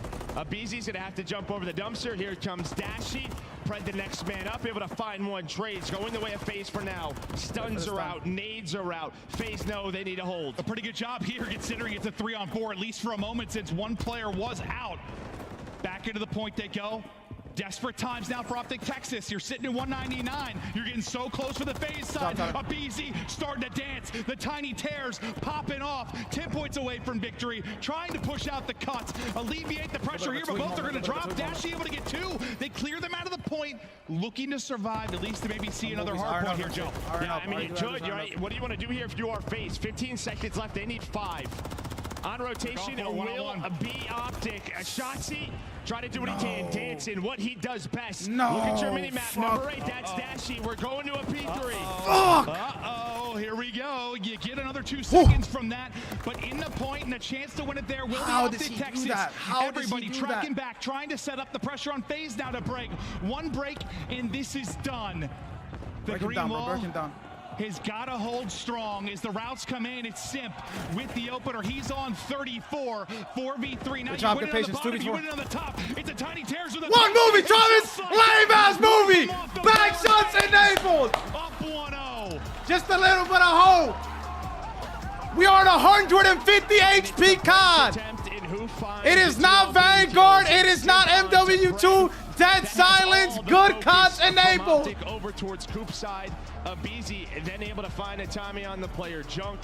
S16: BZ's gonna have to jump over the dumpster. Here comes Dashy. Pred the next man up, able to find one. Trades going the way of FaZe for now. Stuns are out, nades are out. FaZe know they need a hold.
S12: A pretty good job here considering it's a 3-on-4, at least for a moment since one player was out. Back into the point they go. Desperate times now for OpTic Texas. You're sitting at 199. You're getting so close for the FaZe side. Abizi starting to dance. The tiny tears popping off. 10 points away from victory. Trying to push out the cuts. Alleviate the pressure here, but both are going to drop. Dashy able to get 2. They clear them out of the point. Looking to survive, at least to maybe see another hard point here, Joe.
S16: Yeah, I mean, Judd, you're right. What do you want to do here if you are FaZe? 15 seconds left. They need 5. On rotation, it will be OpTic. Shotzi try to do what he can, dancing what he does best. Look at your mini map. Number 8, that's Dashy. We're going to a P3.
S12: Uh-oh, here we go. You get another 2 seconds from that, but in the point and the chance to win it there will be OpTic Texas. Everybody tracking back, trying to set up the pressure on FaZe now to break. One break, and this is done. The green wall has got to hold strong as the routes come in. It's Simp with the opener. He's on 34, 4v3. Now you win it on the bottom, you win it on the top. It's a tiny tears with a
S4: one movie, Travis! Lame-ass movie! Back shots enabled!
S12: Up 1-0.
S4: Just a little bit of hope. We are at 150 HP COD. It is not Vanguard. It is not MW2. Dead silence. Good CODs enabled.
S16: Over towards Coop side. Abizi and then able to find a Tommy on the player. Junk.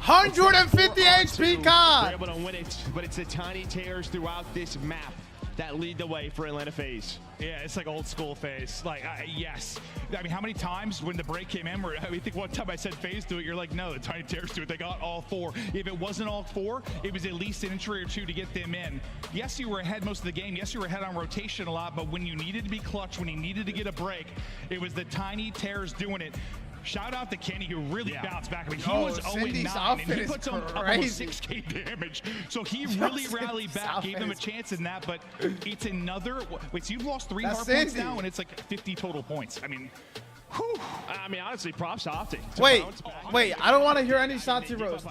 S4: 150 HP COD.
S16: They're able to win it, but it's the tiny tears throughout this map that lead the way for Atlanta FaZe.
S12: Yeah, it's like old school FaZe. Like, yes. I mean, how many times when the break came in, I think one time I said FaZe do it, you're like, no, the tiny tears do it. They got all 4. If it wasn't all 4, it was at least an entry or 2 to get them in. Yes, you were ahead most of the game. Yes, you were ahead on rotation a lot, but when you needed to be clutch, when you needed to get a break, it was the tiny tears doing it. Shout out to Kenny, who really bounced back. I mean, he was 0-9, and he puts on almost 6K damage. So he really rallied back, gave them a chance in that, but it's another... Wait, so you've lost 3 hard points now, and it's like 50 total points. I mean...
S16: Whew. I mean, honestly, props to OpTic.
S4: Wait, I don't want to hear any Shotzi roast.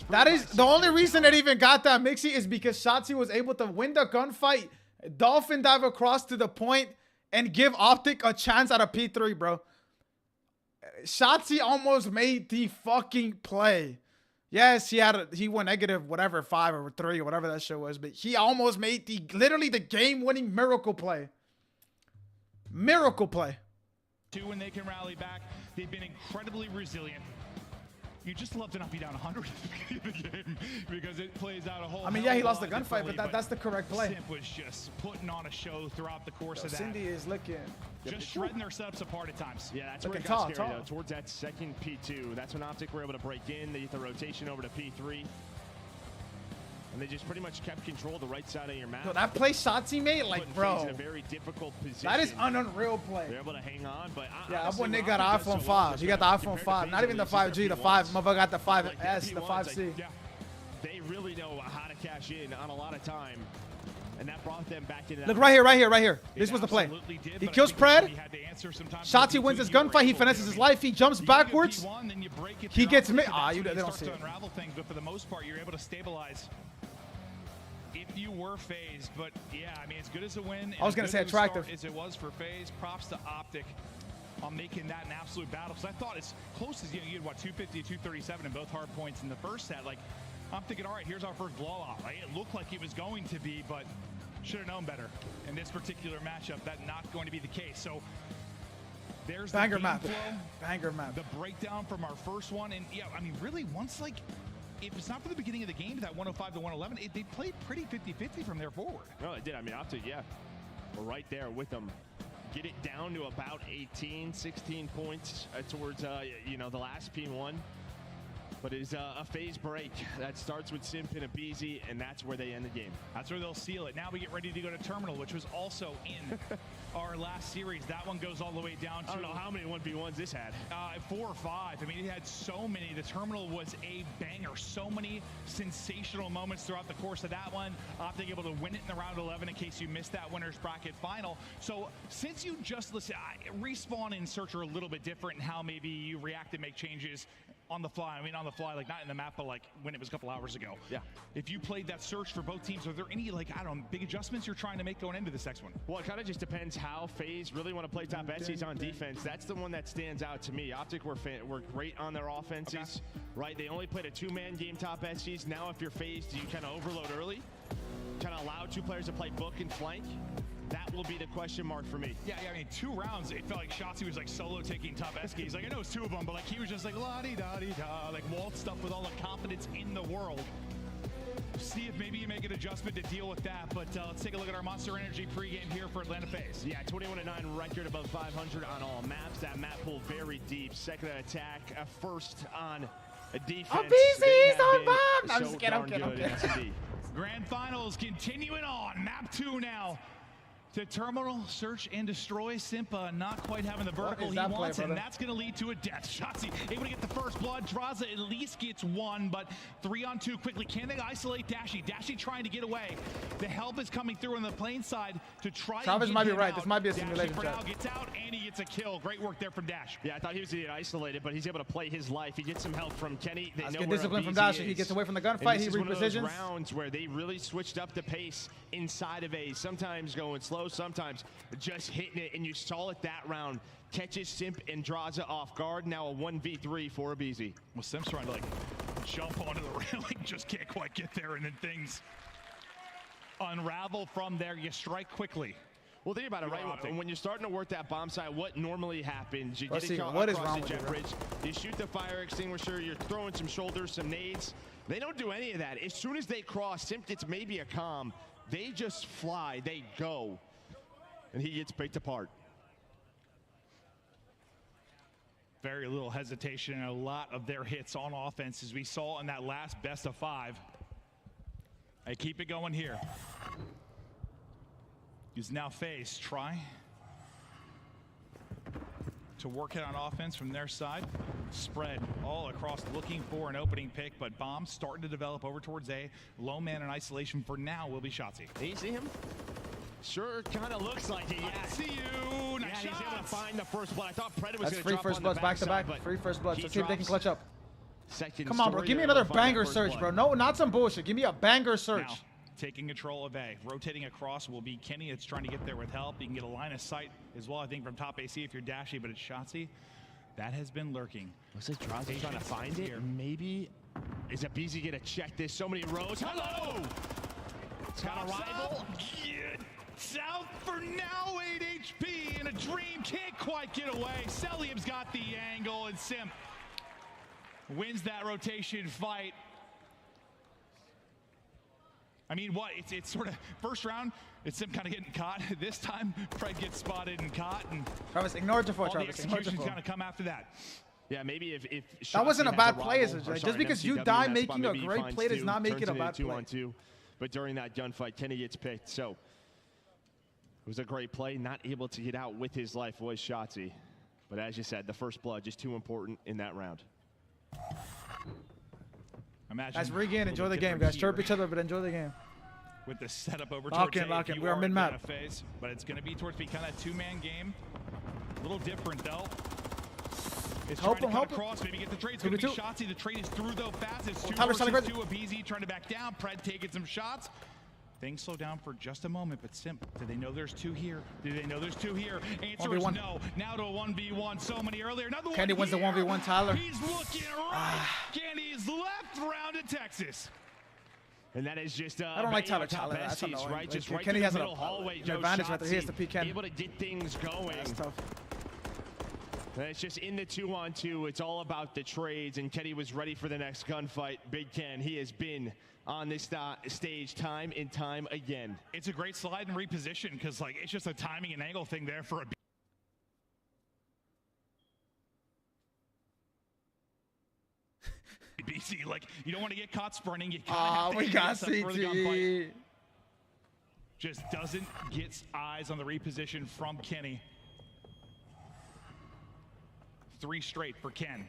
S4: That is the only reason that even got that mixy is because Shotzi was able to win the gunfight, dolphin dive across to the point, and give OpTic a chance at a P3, bro. Shotzi almost made the fucking play. Yes, he went negative whatever 5 or 3 or whatever that shit was, but he almost made literally the game-winning miracle play. Miracle play.
S12: When they can rally back, they've been incredibly resilient. You just love to not be down 100 at the beginning of the game because it plays out a whole.
S4: I mean, yeah, he lost the gunfight, but that's the correct play.
S12: Simp was just putting on a show throughout the course of that.
S4: Cindy is looking.
S12: Just shredding their setups apart at times.
S16: Yeah, that's where it got scary, though. Towards that second P2, that's when OpTic were able to break in. They get the rotation over to P3. And they just pretty much kept control of the right side of your map.
S4: Yo, that play Shotzi made, like, bro.
S16: In a very difficult position.
S4: That is an unreal play.
S16: They're able to hang on, but
S4: yeah, that one nigga got an iPhone 5. He got the iPhone 5. Not even the 5G, the 5. Motherfucker got the 5S, the 5C.
S16: Yeah, they really know how to cash in on a lot of time. And that brought them back into that.
S4: Look, right here. This was the play. He kills Pred. Shotzi wins his gunfight. He finesses his life. He jumps backwards. He gets me. They don't see it.
S12: But for the most part, you're able to stabilize. If you were FaZe, but yeah, I mean, as good as a win.
S4: I was going to say attractive.
S12: As it was for FaZe, props to OpTic on making that an absolute battle. Because I thought as close as, you had, what, 250 to 237 in both hard points in the first set. Like, I'm thinking, all right, here's our first blowout. Right? It looked like it was going to be, but should have known better. In this particular matchup, that's not going to be the case. So there's the
S4: banger map.
S12: Flow,
S4: banger map.
S12: The breakdown from our first one. And yeah, I mean, really, once like, if it's not for the beginning of the game, that 105 to 111, they played pretty 50-50 from there forward.
S16: No, they did. I mean, OpTic, yeah, we're right there with them. Get it down to about 18, 16 points towards, the last P1. But it is a FaZe break that starts with Simp and Abizi, and that's where they end the game.
S12: That's where they'll seal it. Now we get ready to go to Terminal, which was also in our last series. That one goes all the way down to...
S16: I don't know how many 1v1s this had.
S12: 4 or 5. I mean, it had so many. The Terminal was a banger. So many sensational moments throughout the course of that one. OpTic able to win it in the round 11 in case you missed that winner's bracket final. So since you just listen, Respawn and Search are a little bit different in how maybe you react and make changes on the fly. I mean, on the fly, like not in the map, but like when it was a couple hours ago.
S16: Yeah.
S12: If you played that Search for both teams, are there any, like, I don't know, big adjustments you're trying to make going into this next one?
S16: Well, it kind of just depends how FaZe really want to play top Essies on defense. That's the one that stands out to me. OpTic were great on their offenses, right? They only played a 2-man game top Essies. Now if you're FaZe, do you kind of overload early? Kind of allow 2 players to play book and flank? That will be the question mark for me.
S12: Yeah, I mean, 2 rounds, it felt like Shotzzy was like solo taking top SK. He's like, I know it's 2 of them, but like he was just like la-di-da-di-da, like waltz stuff with all the confidence in the world. See if maybe you make an adjustment to deal with that, but let's take a look at our Monster Energy pregame here for Atlanta FaZe.
S16: Yeah, 21-9 record above 500 on all maps. That map pool very deep. Second attack, first on defense.
S4: BZ's on bomb! I'm just kidding.
S12: Grand Finals continuing on. Map 2 now. To terminal, search, and destroy. Simpa not quite having the vertical he wants, and that's going to lead to a death. Shotzzy able to get the first blood. Draza at least gets 1, but 3-on-2 quickly. Can they isolate Dashy? Dashy trying to get away. The help is coming through on the plane side to try
S4: Travis might be right.
S12: Out.
S4: This might be a
S12: Dashy
S4: simulation
S12: for
S4: chat.
S12: now gets out, and he gets a kill. Great work there from Dash.
S16: Yeah, I thought he was going to get isolated, but he's able to play his life. He gets some help from Kenny. They
S4: Let's
S16: know
S4: get
S16: where
S4: discipline from
S16: BZ
S4: Dashy.
S16: is.
S4: He gets away from the gunfight. He repositions.
S16: One of those rounds where they really switched up the pace inside of A. Sometimes going slow, sometimes just hitting it, and you saw it that round. Catches Simp and Draza off guard. Now a 1v3 for BZ.
S12: Well, Simp's trying to like jump onto the railing, just can't quite get there, and then things unravel from there. You strike quickly.
S16: Well, think about it, right? When you're starting to work that bomb site, what normally happens? You get it
S4: what is
S16: across
S4: wrong
S16: the jet
S4: with
S16: bridge, you shoot the fire extinguisher, you're throwing some shoulders, some nades. They don't do any of that. As soon as they cross, Simp gets maybe a comm. They just fly, they go. And he gets picked apart.
S12: Very little hesitation and a lot of their hits on offense, as we saw in that last best of 5. They keep it going here. Is now FaZe try to work it on offense from their side. Spread all across, looking for an opening pick, but bombs starting to develop over towards A. Low man in isolation for now will be Shotzzy.
S16: Do you see him? Sure, kind of looks like it. Yeah,
S12: I see you. Nice
S16: he's able to find the first blood. I thought Predator was
S4: That's
S16: going to
S4: free
S16: drop
S4: first
S16: on
S4: bloods
S16: the
S4: back to back.
S16: backside,
S4: Free first bloods. Let's see if they can clutch up.
S16: Second
S4: Come on, bro. Give me another banger search, bro. No, not some bullshit. Give me a banger search.
S12: Now, taking control of A. Rotating across will be Kenny. It's trying to get there with help. You can get a line of sight as well, I think, from top AC if you're Dashy, but it's Shotzzy. That has been lurking.
S16: Looks like Draza's trying to find it. Maybe is it BZ going to check this? So many rows. Hello! It's got a rival.
S12: South for now, 8 HP, and a dream can't quite get away. Celium's got the angle, and Simp wins that rotation fight. I mean, what? It's sort of first round, it's Simp kind of getting caught. This time, Fred gets spotted and caught, and
S4: Travis, ignore Jafar.
S12: all the
S4: Travis, ignore
S12: execution's
S4: Jafar.
S12: going to come after that.
S16: Yeah, maybe if
S4: that wasn't a
S16: Shotzzy
S4: bad
S16: has
S4: play.
S16: rival,
S4: Just because you die making a great play does not make it a bad play.
S16: 2-on-2. But during that gunfight, Kenny gets picked. So it was a great play. Not able to get out with his life was Shotzzy. But as you said, the first blood just too important in that round.
S12: Imagine.
S4: Guys, regain. Enjoy the game, guys. Chirp each other, but enjoy the game.
S12: With the setup over
S4: Lock
S12: towards
S4: in, lock
S12: A,
S4: in. We are mid-map.
S12: FaZe, but it's going to be towards kind of that 2-man game. A little different, though. It's
S4: help
S12: trying
S4: him,
S12: to cut across, maybe get the trade. It's going to be Shotzzy. The trade is through, though, fast. It's 2 versus 2 of BZ trying to back down. Pred taking some shots. Things slow down for just a moment, but Simp, do they know there's 2 here? Do they know there's 2 here? Answer is no. Now to a 1v1. So many earlier. Another one.
S4: Candy wins the 1v1, Tyler.
S12: He's looking right. Candy's left round in Texas.
S16: And that is just
S4: I don't like Tyler.
S16: top
S4: That's
S16: SCs,
S4: annoying.
S16: right? Just
S4: Like,
S16: right
S4: Kenny
S16: through
S4: has
S16: the
S4: an
S16: middle hallway.
S4: advantage right there. He has to peek Kenny.
S16: Able to get things going.
S4: That's tough.
S16: And it's just in the 2-on-2. It's all about the trades, and Kenny was ready for the next gunfight. Big Ken, he has been on this stage time and time again.
S12: It's a great slide and reposition because, like, it's just a timing and angle thing there for a BC. Like, you don't want to get caught sprinting. You kind of
S4: we got CT.
S12: Just doesn't get eyes on the reposition from Kenny. 3 straight for Ken.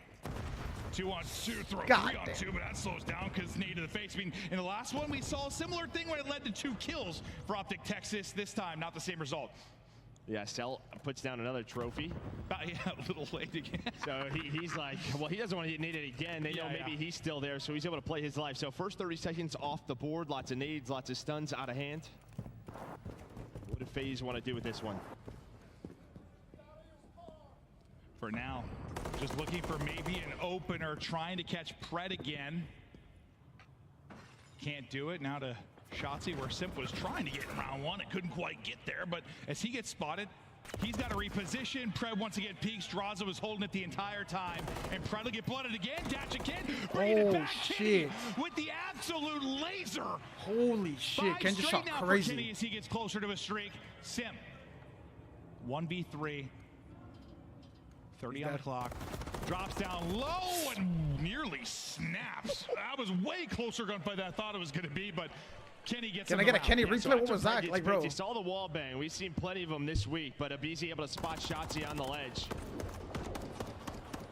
S12: 2-on-2, throw 3-on-2, but that slows down because knee to the face. I mean, in the last one, we saw a similar thing when it led to 2 kills for OpTic Texas. This time, not the same result.
S16: Yeah, Cell puts down another trophy.
S12: Yeah, a little late again.
S16: So he's like, well, he doesn't want to need it again. They know maybe he's still there, so he's able to play his life. So first 30 seconds off the board, lots of nades, lots of stuns out of hand. What do FaZe want to do with this one?
S12: For now, just looking for maybe an opener, trying to catch Pred again. Can't do it. Now to Shotzzy, where Simp was trying to get in round one. It couldn't quite get there, but as he gets spotted, he's got to reposition. Pred once again peeks. Draza was holding it the entire time. And Pred will get blooded again. Dash again. Bring it back.
S4: Shit.
S12: With the absolute laser.
S4: Holy shit. Ken just shot crazy.
S12: Kenny as he gets closer to a streak. Simp. 1v3. 30 on the clock. Drops down low and nearly snaps. That was way closer gunplay than I thought it was going to be, but Kenny gets
S4: Can I get a Kenny replay? What was that? Like, bro.
S16: You saw the wall bang. We've seen plenty of them this week, but Abizi able to spot Shotzzy on the ledge.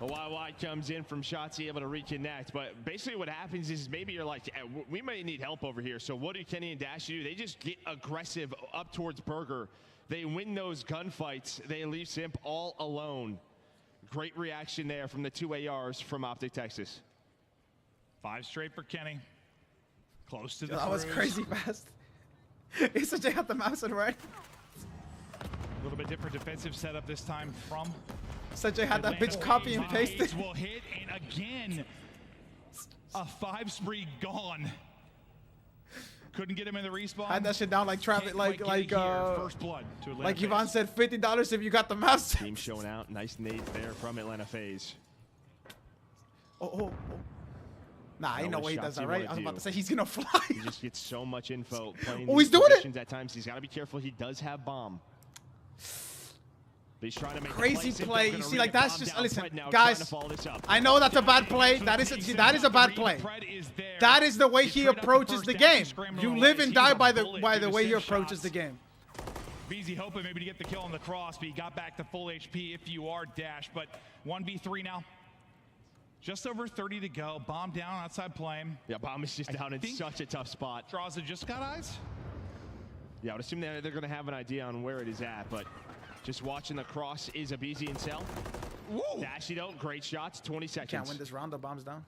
S16: A wide comes in from Shotzzy, able to reconnect. But basically what happens is maybe you're like, we might need help over here. So what do Kenny and Dash do? They just get aggressive up towards Burger. They win those gunfights. They leave Simp all alone. Great reaction there from the 2 ARs from OpTic Texas.
S12: 5 straight for Kenny. Close to the
S4: That was crazy fast. It's such a got the mouse and right.
S12: A little bit different defensive setup this time from
S4: Such a had that bitch copy and pasted.
S12: Will hit, and again, a 5 spree gone. Couldn't get him in the respawn.
S4: Had that shit down like Travis, like
S12: first blood to Atlanta
S4: like
S12: FaZe.
S4: Yvonne said, $50 if you got the mouse.
S16: Team showing out. Nice nades there from Atlanta FaZe.
S4: Oh. Nah, ain't no way he does that, right? I was about to say he's gonna fly.
S16: He just gets so much info playing
S4: he's doing it.
S16: At times, he's got to be careful. He does have bomb. But he's trying to make
S4: crazy
S16: the
S4: play. You see, like that's just listen, guys. I know that's a bad play. That is a bad play. That is the way he approaches the game. You live and die by the way he approaches the game.
S12: VZ hoping maybe to get the kill on the cross, but he got back to full HP if you are Dash. But 1v3 now. Just over 30 to go. Bomb down outside plane.
S16: Yeah, bomb is just down in such a tough spot.
S12: Draza just got eyes.
S16: Yeah, I would assume they're going to have an idea on where it is at, but just watching the cross is Abizi and Cell. Dashy though, great shots, 20 seconds.
S4: Can't win this round, the bomb's down.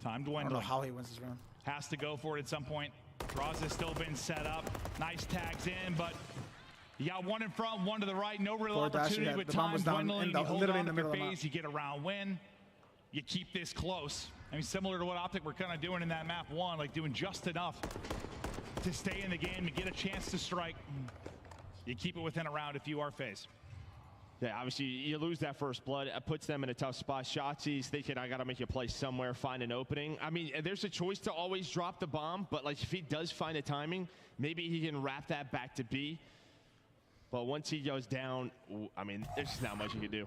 S12: Time dwindling.
S4: I don't know how he wins this round.
S12: Has to go for it at some point. Draza's still been set up. Nice tags in, but you got one in front, one to the right. No real opportunity with time dwindling. You hold on to your phase, you get a round win. You keep this close. I mean, similar to what OpTic were kind of doing in that map 1, like doing just enough to stay in the game and get a chance to strike. You keep it within a round if you are FaZe.
S16: Yeah, obviously you lose that first blood. It puts them in a tough spot. Shotzi's thinking, I got to make a play somewhere, find an opening. I mean, there's a choice to always drop the bomb, but like if he does find a timing, maybe he can wrap that back to B. But once he goes down, I mean, there's just not much you can do.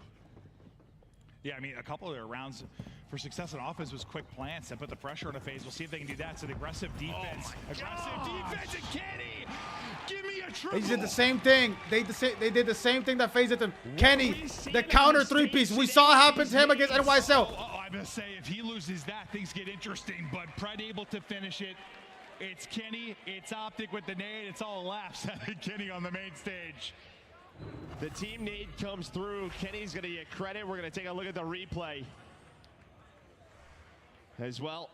S12: Yeah, I mean, a couple of their rounds for success on offense was quick plants that put the pressure on a FaZe. We'll see if they can do that. So the aggressive defense. Defense and Kenny! Give me a triple!
S4: They did the same thing. They did the same thing that FaZe did to them. Kenny, the counter 3-piece. We saw it happen to him against NYSL.
S12: I'm going to say, if he loses that, things get interesting. But Pred able to finish it. It's Kenny, it's OpTic with the nade. It's all laps at Kenny on the main stage.
S16: The team nade comes through. Kenny's going to get credit. We're going to take a look at the replay as well.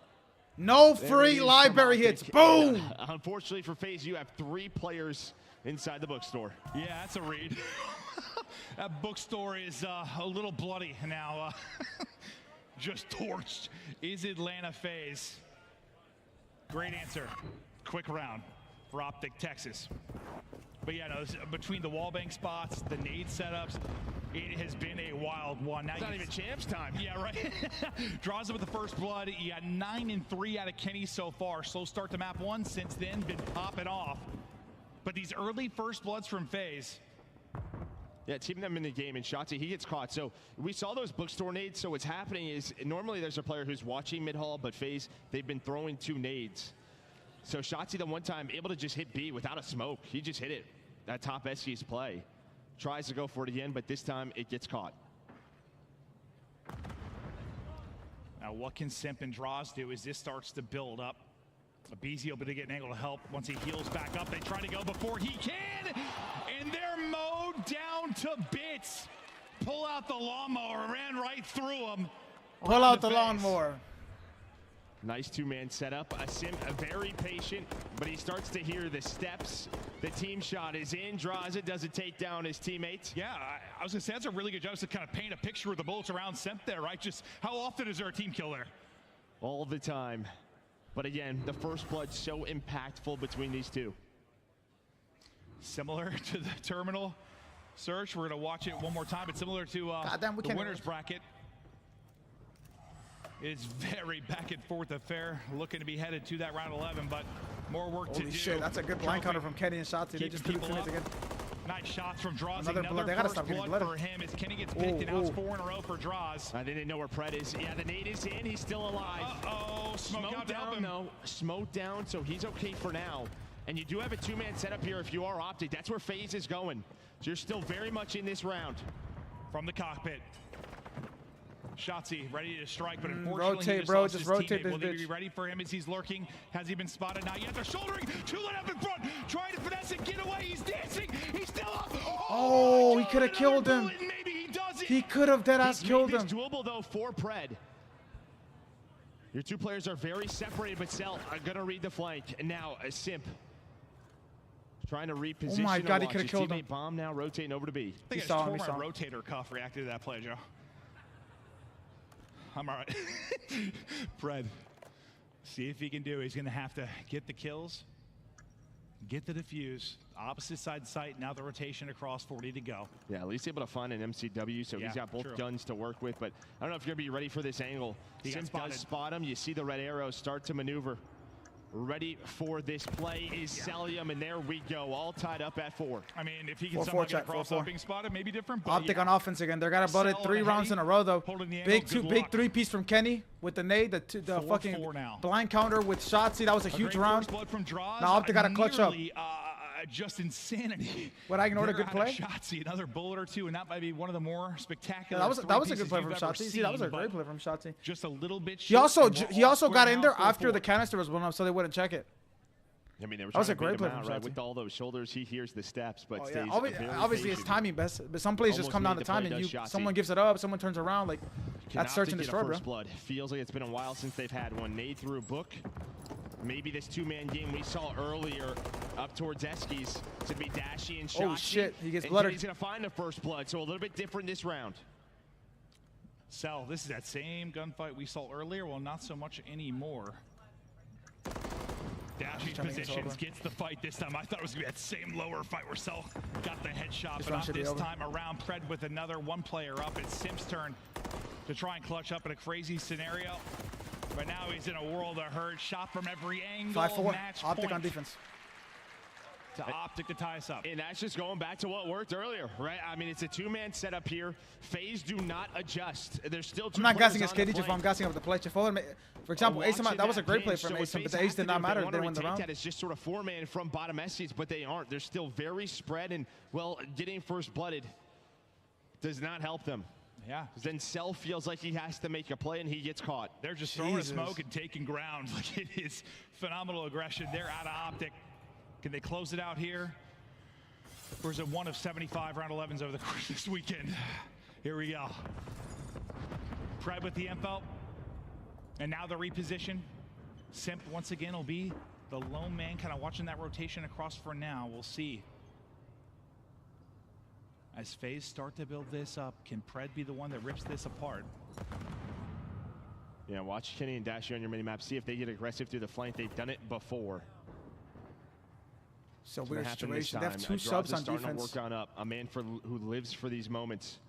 S4: No free library hits. Boom!
S16: Unfortunately for FaZe, you have 3 players inside the bookstore.
S12: Yeah, that's a read. That bookstore is a little bloody now. Just torched. Is Atlanta FaZe? Great answer. Quick round for OpTic Texas. But yeah, no, between the wallbang spots, the nade setups, it has been a wild one. Now
S16: it's not even champs time.
S12: Yeah, right. Draws it with the first blood. You got 9 and 3 out of Kenny so far. Slow start to map 1. Since then, been popping off. But these early first bloods from FaZe.
S16: Yeah, team them in the game, and Shotzzy, he gets caught. So we saw those bookstore nades. So what's happening is normally there's a player who's watching mid-hall, but FaZe, they've been throwing 2 nades. So Shotzzy, the one time, able to just hit B without a smoke. He just hit it. That top SG's play. Tries to go for it again, but this time it gets caught.
S12: Now what can Simp and Draws do as this starts to build up? Abizi able to get an angle to help. Once he heals back up, they try to go before he can. And they're mowed down to bits. Pull out the lawnmower, ran right through him.
S4: Pull out the lawnmower.
S16: Nice 2-man setup. Sim very patient, but he starts to hear the steps. The team shot is in. Draws it, doesn't take down his teammates.
S12: Yeah, I was gonna say that's a really good job to kind of paint a picture of the bullets around Simp there, right? Just how often is there a team kill there?
S16: All the time. But again, the first blood so impactful between these two.
S12: Similar to the terminal search. We're going to watch it one more time. It's similar to the winner's bracket. It's very back and forth affair. Looking to be headed to that round 11, but more work to do.
S4: Holy shit, that's a good blind counter from Kenny and Shotzi. They just threw the teammates again.
S12: Nice shots from Draws.
S4: Another blood. They gotta stop getting
S12: blood
S4: blooded.
S12: for him as Kenny gets picked, and now it's 4 in a row for Draws.
S16: I think they know where Pred is. Yeah, the nade is in. He's still alive.
S12: Uh-oh,
S16: Smoke down, though. Smoke down, so he's okay for now. And you do have a two-man setup here if you are OpTic. That's where FaZe is going. So you're still very much in this round.
S12: From the cockpit. Shotzi ready to strike, but unfortunately
S4: rotate,
S12: he
S4: bro.
S12: lost
S4: Just
S12: his
S4: rotate
S12: teammate.
S4: this
S12: Will they
S4: bitch.
S12: be ready for him as he's lurking? Has he been spotted? Not yet. They're shouldering. Two-lit up in front. Trying to finesse it. Get away. He's dancing. He's still up.
S4: Oh, he could have killed him.
S12: Maybe he does it.
S4: He could have deadass killed him.
S16: It's doable, though, for Pred. Your two players are very separated, but Cell are going to read the flank. And now, Simp trying to reposition.
S4: Oh my God, he could have killed him.
S16: Bomb now rotating over to B.
S12: I think it's tore my rotator cuff reacted to that play, Joe. I'm all right. Pred, see if he can do it. He's going to have to get the kills, get the defuse. Opposite side site, now the rotation across, 40 to go.
S16: Yeah, at least able to find an MCW, so he's got both guns to work with. But I don't know if you're going to be ready for this angle. Simp does spot him. You see the red arrow start to maneuver. Ready for this play is Celium, and there we go, all tied up at 4.
S12: I mean, if he can somehow get across up being spotted, maybe different. But
S4: OpTic on offense again. They're got about it 3 rounds in a row though. Big 3-piece from Kenny with the nade, the fucking blind counter with Shotzi. That was a huge round.
S12: Blood from Draws.
S4: Now OpTic got a clutch up.
S12: Just insanity.
S4: What, I ignored a good play?
S12: Shotzi, another bullet or two, and that might be one of the more spectacular.
S4: Yeah, that was a good play from Shotzi. See, that was a great play from Shotzi.
S12: Just a little bit.
S4: He also got in there after the canister was blown up, so they wouldn't check it.
S16: I mean, they were
S4: that was a
S16: trying to
S4: great
S16: beat
S4: play
S16: him
S4: from
S16: out, right?
S4: Shotzi.
S16: With all those shoulders, he hears the steps, but
S4: Yeah.
S16: stays
S4: Obviously, it's timing best, but some plays just come down to timing. Someone gives it up, someone turns around, like that's search and destroy, bro.
S16: Blood. Feels like it's been a while since they've had one. Nade through a book. Maybe this two-man game we saw earlier up towards Eskies to be Dashy and Shotzi.
S4: Oh shit, he gets
S16: and
S4: blooded.
S16: He's gonna find the first blood, so a little bit different this round.
S12: Cell, this is that same gunfight we saw earlier. Well, not so much anymore. Dashy positions, gets the fight this time. I thought it was going to be that same lower fight where Cell got the headshot, but not this time around. Pred with another one player up. It's Simp's turn to try and clutch up in a crazy scenario. But now he's in a world of hurt. Shot from every angle.
S4: 5-4.
S12: Match
S4: OpTic
S12: point
S4: on defense.
S12: To OpTic to tie us up.
S16: And that's just going back to what worked earlier, right? I mean, it's a two-man setup here. FaZe do not adjust. There's still two
S4: I'm not gassing his
S16: KD,
S4: KD, I'm gassing up the play. For example, Ace, that was a great play from Ace, but the Ace did not matter. They won the round.
S16: That is just sort of 4-man from bottom Essies, but they aren't. They're still very spread, and, well, getting first blooded does not help them.
S12: Yeah.
S16: Then Cell feels like he has to make a play, and he gets caught.
S12: They're just throwing smoke and taking ground. Like, it is phenomenal aggression. They're out of OpTic. Can they close it out here? Or is it 1 of 75 round 11s over the course of this weekend? Here we go. Pred with the info. And now the reposition. Simp once again will be the lone man, kind of watching that rotation across for now. We'll see. As FaZe start to build this up, can Pred be the one that rips this apart?
S16: Yeah, watch Kenny and Dashy on your minimap. See if they get aggressive through the flank. They've done it before.
S4: So weird situation. They have 2 subs on defense.
S16: To work on up. A man who lives for these moments.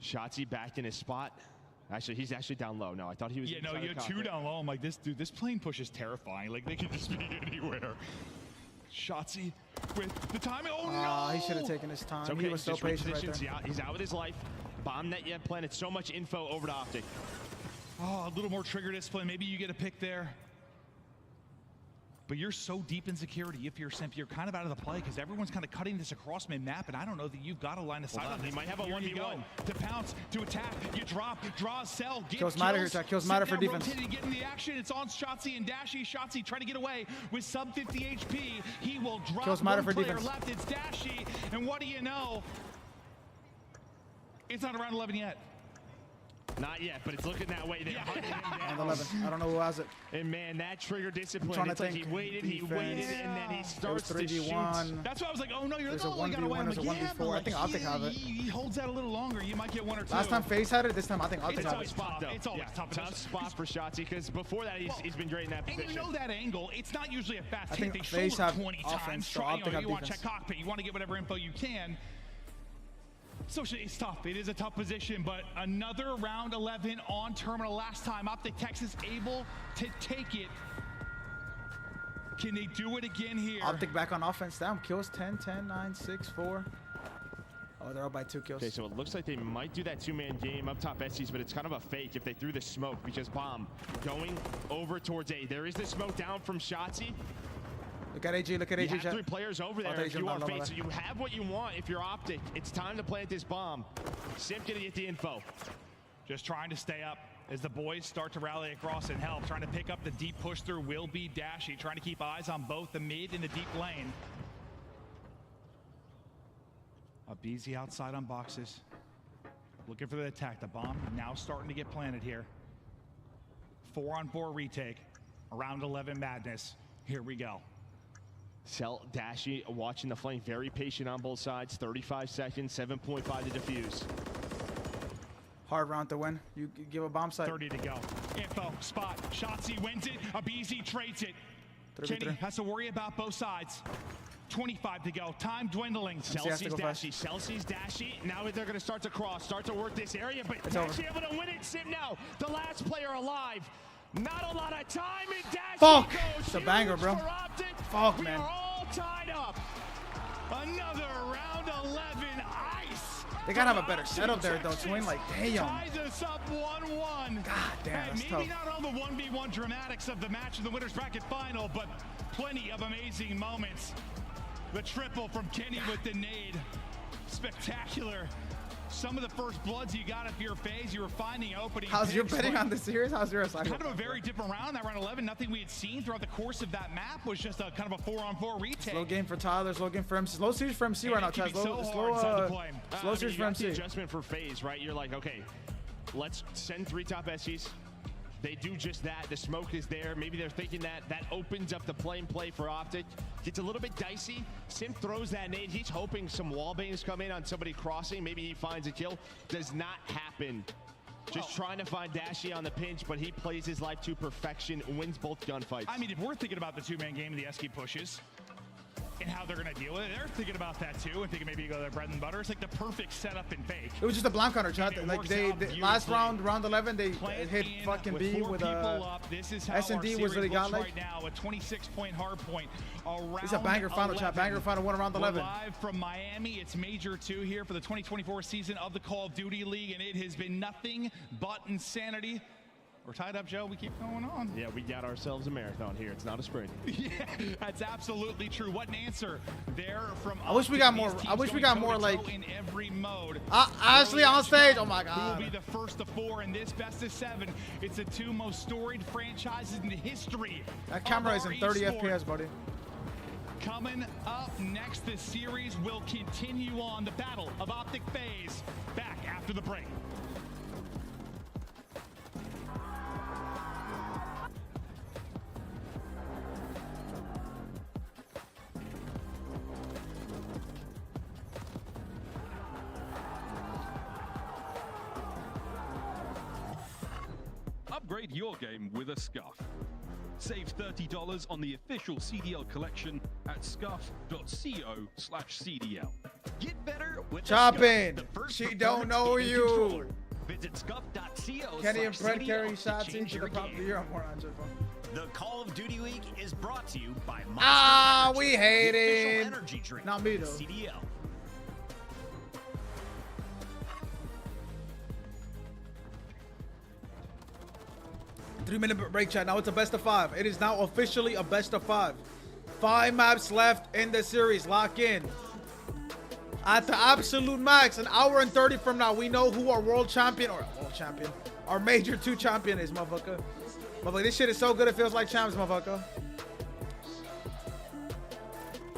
S16: Shotzi back in his spot. Actually, he's actually down low. No, I thought he was.
S12: Yeah, no, you had 2 down low. I'm like, this plane push is terrifying. Like, they could just be anywhere. Shotzi with the timing. Oh, no!
S4: He should have taken his time.
S16: Okay.
S4: He was so patient right there.
S16: He's out with his life. Bomb net yet planted. So much info over to OpTic.
S12: Oh, a little more trigger discipline. Maybe you get a pick there. But you're so deep in security if you're Simp. You're kind of out of the play because everyone's kind of cutting this across mid-map, and I don't know that you've got a line of sight on this.
S16: He might have a 1v1.
S12: To pounce, to attack, you drop, draw, Cell, get
S4: kills. Matter here, kills matter for defense.
S12: Get in the action. It's on Shotzi and Dashy. Shotzi trying to get away with sub 50 HP. He will drop.
S4: Kills matter for
S12: player
S4: defense.
S12: Left. It's Dashy, and what do you know? It's not around 11 yet.
S16: Not yet, but it's looking that way. They're hunting him down.
S4: On 11. I don't know who has it.
S16: And man, that trigger discipline. It's like he waited, and then he starts to shoot.
S12: That's why I was like, oh no, you're
S4: There's
S12: like,
S4: a
S12: oh, you got away.
S4: 1v1, there's a 1v4. I think OpTic have it.
S12: He holds that a little longer. You might get one or two.
S4: Last time FaZe had it, this time I think OpTic
S12: It's
S4: have
S12: always
S4: it.
S12: tough. It's always tough.
S16: Tough spot for Shotzzy because before that he's been great in that position.
S12: And you know that angle, it's not usually a fast
S4: I
S12: hit.
S4: think
S12: They
S4: FaZe
S12: shoulder
S4: have
S12: 20
S4: offense,
S12: times.
S4: so OpTic have
S12: You want to
S4: defense.
S12: check cockpit. You want to get whatever info you can. So it's tough. It is a tough position, but another round 11 on terminal. Last time, OpTic Texas able to take it. Can they do it again here?
S4: OpTic back on offense. Down. Kills 10, 10, 9, 6, 4. Oh, they're up by 2 kills.
S16: Okay, so it looks like they might do that 2-man game up top SCs, but it's kind of a fake if they threw the smoke because bomb going over towards A. There is the smoke down from Shotzzy.
S4: Look at AG, look at AG.
S16: You have 3 players over there if you are FaZe, so you
S4: you
S16: have what you want if you're OpTic. It's time to plant this bomb. Simp gonna get the info.
S12: Just trying to stay up as the boys start to rally across and help. Trying to pick up the deep push through will be Dashy. Trying to keep eyes on both the mid and the deep lane. Abizi outside on boxes. Looking for the attack. The bomb now starting to get planted here. 4-on-4 retake. Around 11 madness. Here we go.
S16: Cell Dashy watching the flame, very patient on both sides. 35 seconds, 7.5 to defuse.
S4: Hard round to win. You give a bomb site.
S12: 30 to go. Info, spot. Shotzzy wins it. Abizi trades it.
S4: 3v3.
S12: Kenny has to worry about both sides. 25 to go. Time dwindling.
S16: Celsius Dashy. Celsius Dashy. Now they're going to start to cross, start to work this area, but
S4: It's
S16: Dashy
S4: over.
S16: able to win it. Sim now, the last player alive. Not a lot of time, and Dashy
S4: Fuck.
S16: goes.
S4: It's a banger, bro.
S16: For OpTic.
S4: Fuck,
S16: we
S4: man.
S16: are all tied up.
S12: Another round 11 ice.
S4: They gotta have a better setup there, though, Twin. Like, damn.
S12: Ties us up 1-1.
S4: God damn, that's
S12: maybe
S4: tough.
S12: not on the 1v1 dramatics of the match in the winner's bracket final, but plenty of amazing moments. The triple from Kenny with the nade. Spectacular. Some of the first bloods you got if you're FaZe, you were finding opening.
S4: How's your
S12: picks,
S4: betting
S12: but
S4: on the series? How's yours?
S12: kind of a very different round. That round 11, nothing we had seen throughout the course of that map was just a kind of a 4-on-4 retake.
S4: Slow game for Tyler, slow game for MC. Slow series for MC right now, Chad. Slow series for MC.
S16: The adjustment for FaZe, right? You're like, okay, let's send 3 top SCs. They do just that. The smoke is there. Maybe they're thinking that opens up the play for OpTic. Gets a little bit dicey. Simp throws that nade. He's hoping some wall bangs come in on somebody crossing. Maybe he finds a kill. Does not happen. Just trying to find Dashy on the pinch, but he plays his life to perfection, wins both gunfights.
S12: I mean, if we're thinking about the 2-man game and the SK pushes and how they're going to deal with it, they're thinking about that too and thinking maybe you go their bread and butter. It's like the perfect setup in fake.
S4: It was just a blind counter, Chad. Like they last round 11, they hit fucking B with a S&D was what he got like.
S12: Right now, a 26-point hard point.
S4: It's a banger final, Chad. Banger final, 1 around 11.
S12: We're live from Miami. It's Major 2 here for the 2024 season of the Call of Duty League, and it has been nothing but insanity. We're tied up, Joe. We keep going on.
S16: Yeah, we got ourselves a marathon here. It's not a sprint.
S12: Yeah, that's absolutely true. What an answer there from
S4: I wish we got more. I wish we got more like
S12: in every mode.
S4: Ashley on stage. Oh my
S12: Who
S4: God.
S12: will be the first of 4 in this best of 7? It's the 2 most storied franchises in the history.
S4: That camera is
S12: of
S4: in
S12: our
S4: 30
S12: esport.
S4: FPS, buddy.
S12: Coming up next, this series will continue on. The battle of OpTic FaZe. Back after the break.
S11: Upgrade your game with a Scuff. Save $30 on the official CDL collection at scuff.co/CDL.
S22: Get better with
S4: Chopping.
S22: the first
S4: She don't know
S22: performance
S4: you.
S22: controller. Visit scuff.co/CDL.
S4: Kenny and Fred carry shots
S22: to
S4: into
S22: change
S4: the
S22: your
S4: top of the
S22: game.
S4: year. I'm more on phone.
S22: The Call of Duty League is brought to you by Monster
S4: Ah,
S22: Energy,
S4: we hate
S22: the official
S4: it.
S22: energy drink.
S4: Not me, though.
S22: CDL.
S4: Three-minute break, chat. Now it's a best of 5. It is now officially a best of 5. 5 maps left in the series. Lock in. At the absolute max, an hour and 30 from now, we know who our world champion, our Major 2 champion is, motherfucker. Motherfucker, this shit is so good it feels like champs, motherfucker.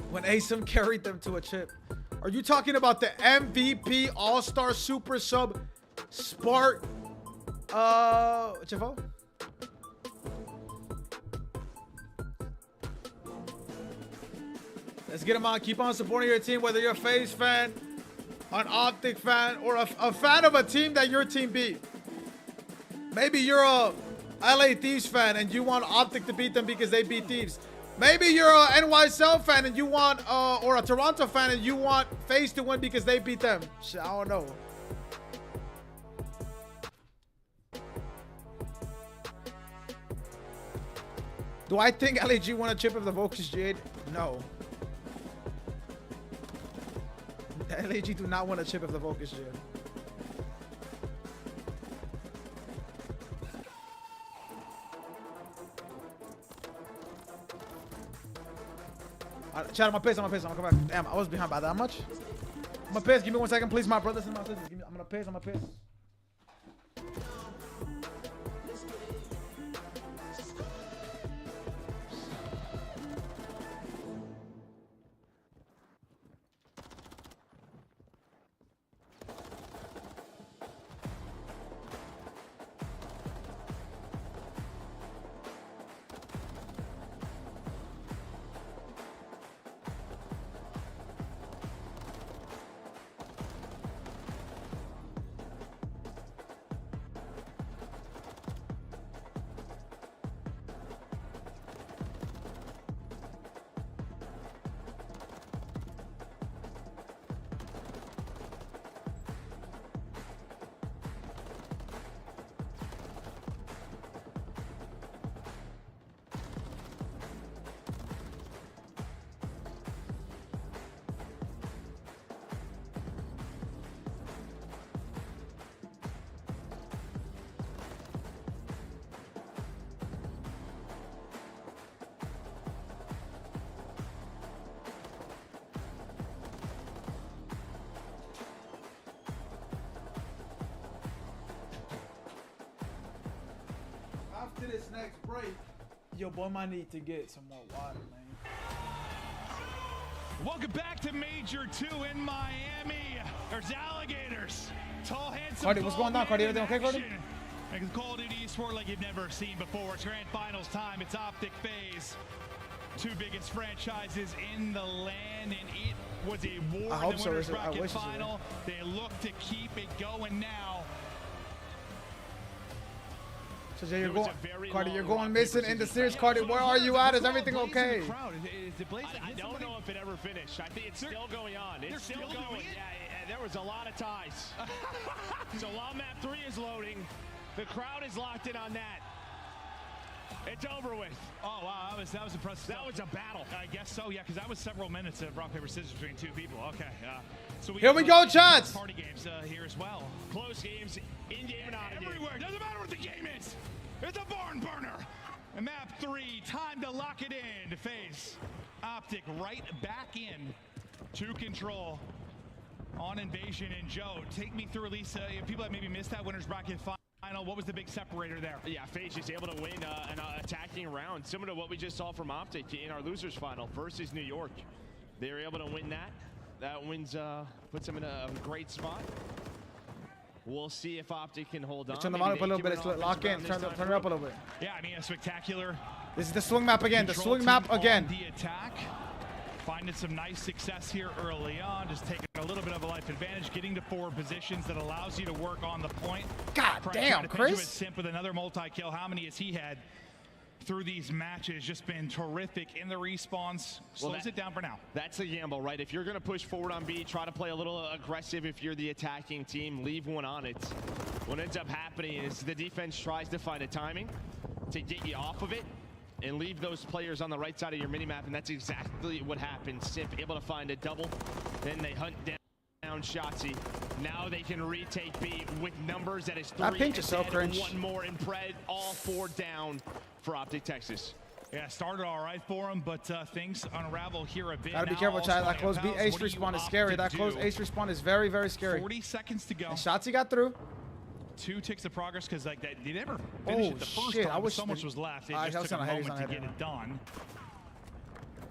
S4: When ASIM carried them to a chip. Are you talking about the MVP All-Star Super Sub Spark Chavo? Let's get them on. Keep on supporting your team, whether you're a FaZe fan, an OpTic fan, or a fan of a team that your team beat. Maybe you're a LA Thieves fan and you want OpTic to beat them because they beat Thieves. Maybe you're a NYSL fan and you want, or a Toronto fan and you want FaZe to win because they beat them. Shit, I don't know. Do I think LAG won a chip of the Focus Jade? No. LAG do not want a chip of the Focus Jade. Chat, I'm gonna piss. I'm gonna come back. Damn, I was behind by that much. I'm gonna piss. Give me 1 second, please, my brothers and my sisters. I'm gonna piss. After this next break, yo, boy, might need to get some more water, man.
S12: Welcome back to Major 2 in Miami. There's alligators. Tall, handsome.
S4: Cardi, what's going on, Cardi? Everything okay, Cardi?
S12: Like it's Call of Duty esport like you've never seen before. It's grand finals time. It's OpTic FaZe. Two biggest franchises in the land, and it was a war in the winners bracket final. They look to keep it going now.
S4: So Jay, you're going, Cardi, you're going missing in the series. Cardi, where are you at? Is everything okay?
S16: I don't know if it ever finished. I think it's still going on. It's still going. Yeah, there was a lot of ties. So while map 3 is loading, the crowd is locked in on that. It's over with.
S12: Oh, wow, that was impressive.
S16: That was a battle.
S12: I guess so, yeah, because that was several minutes of rock, paper, scissors between two people. Okay, so
S4: here we go, chats.
S12: Party games here as well.
S16: Close games, in-game and out-of-game.
S12: Everywhere. Doesn't matter what the game is. It's a barn burner. And map 3, time to lock it in to FaZe. OpTic right back in to control on Invasion. And Joe, take me through, Lisa, if people have maybe missed that winners bracket final, what was the big separator there?
S16: Yeah, FaZe is able to win an attacking round, similar to what we just saw from OpTic in our losers final versus New York. They were able to win that. That wins, puts them in a great spot. We'll see if OpTic can hold on.
S4: Turn them up a little bit. It's lock in. Turn it up a little bit.
S12: Yeah, I mean, a spectacular.
S4: This is the swing map again. The swing map again.
S12: The attack. Finding some nice success here early on, just taking a little bit of a life advantage, getting to forward positions that allows you to work on the point.
S4: God damn, Chris.
S12: Simp with another multi-kill. How many has he had through these matches? Just been terrific in the respawns. Slows it down for now.
S16: That's a gamble, right? If you're going to push forward on B, try to play a little aggressive. If you're the attacking team, leave one on it. What ends up happening is the defense tries to find a timing to get you off of it and leave those players on the right side of your minimap, and that's exactly what happened. Simp able to find a double, then they hunt down Shotzi. Now they can retake B with numbers that is 3 and one more in Pred, all 4 down for OpTic Texas.
S12: Yeah, started all right for him, but things unravel here a bit.
S4: Gotta be careful, Chad. That close B ace respawn is scary. That close ace respawn is very, very scary.
S12: 40 seconds to go.
S4: And Shotzi got through.
S12: 2 ticks of progress because like that they never finished it the first time. So much was left. It just took a moment to get it done.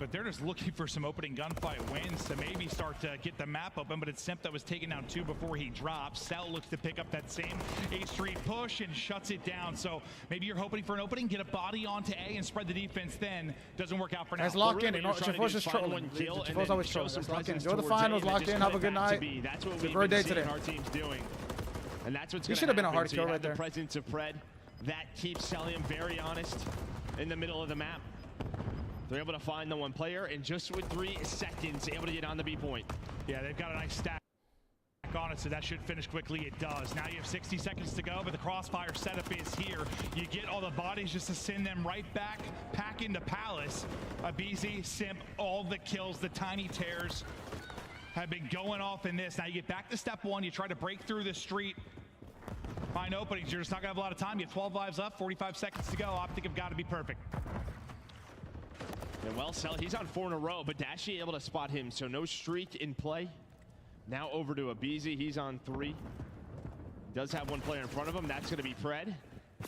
S12: but they're just looking for some opening gunfight wins to maybe start to get the map open, but it's Simp that was taking down 2 before he drops. Cell looks to pick up that same A Street push and shuts it down. So maybe you're hoping for an opening, get a body onto A and spread the defense then. Doesn't work out for now.
S4: Guys, lock in. Jafor's just trolling. Jafor's always trolling. Lock in. Enjoy the finals, lock in, have a good night.
S16: That's what
S4: it's a
S16: we've
S4: great day
S16: been seeing
S4: today.
S16: our team's doing. And that's what's
S4: He
S16: going to
S4: should have been a hard
S16: so
S4: kill
S16: you
S4: right
S16: have
S4: there.
S16: The presence of Pred. That keeps Celium very honest in the middle of the map. They're able to find the one player, and just with 3 seconds, able to get on the B point.
S12: Yeah, they've got a nice stack on it, so that should finish quickly. It does. Now you have 60 seconds to go, but the crossfire setup is here. You get all the bodies just to send them right back into Palace. Abizi, Simp, all the kills, the tiny tears have been going off in this. Now you get back to step 1. You try to break through the street, find openings. You're just not gonna have a lot of time. You have 12 lives left, 45 seconds to go. OpTic have got to be perfect.
S16: And well, Cell, he's on 4 in a row, but Dashi able to spot him, so no streak in play. Now over to Abizi, he's on 3. Does have one player in front of him, that's gonna be Pred.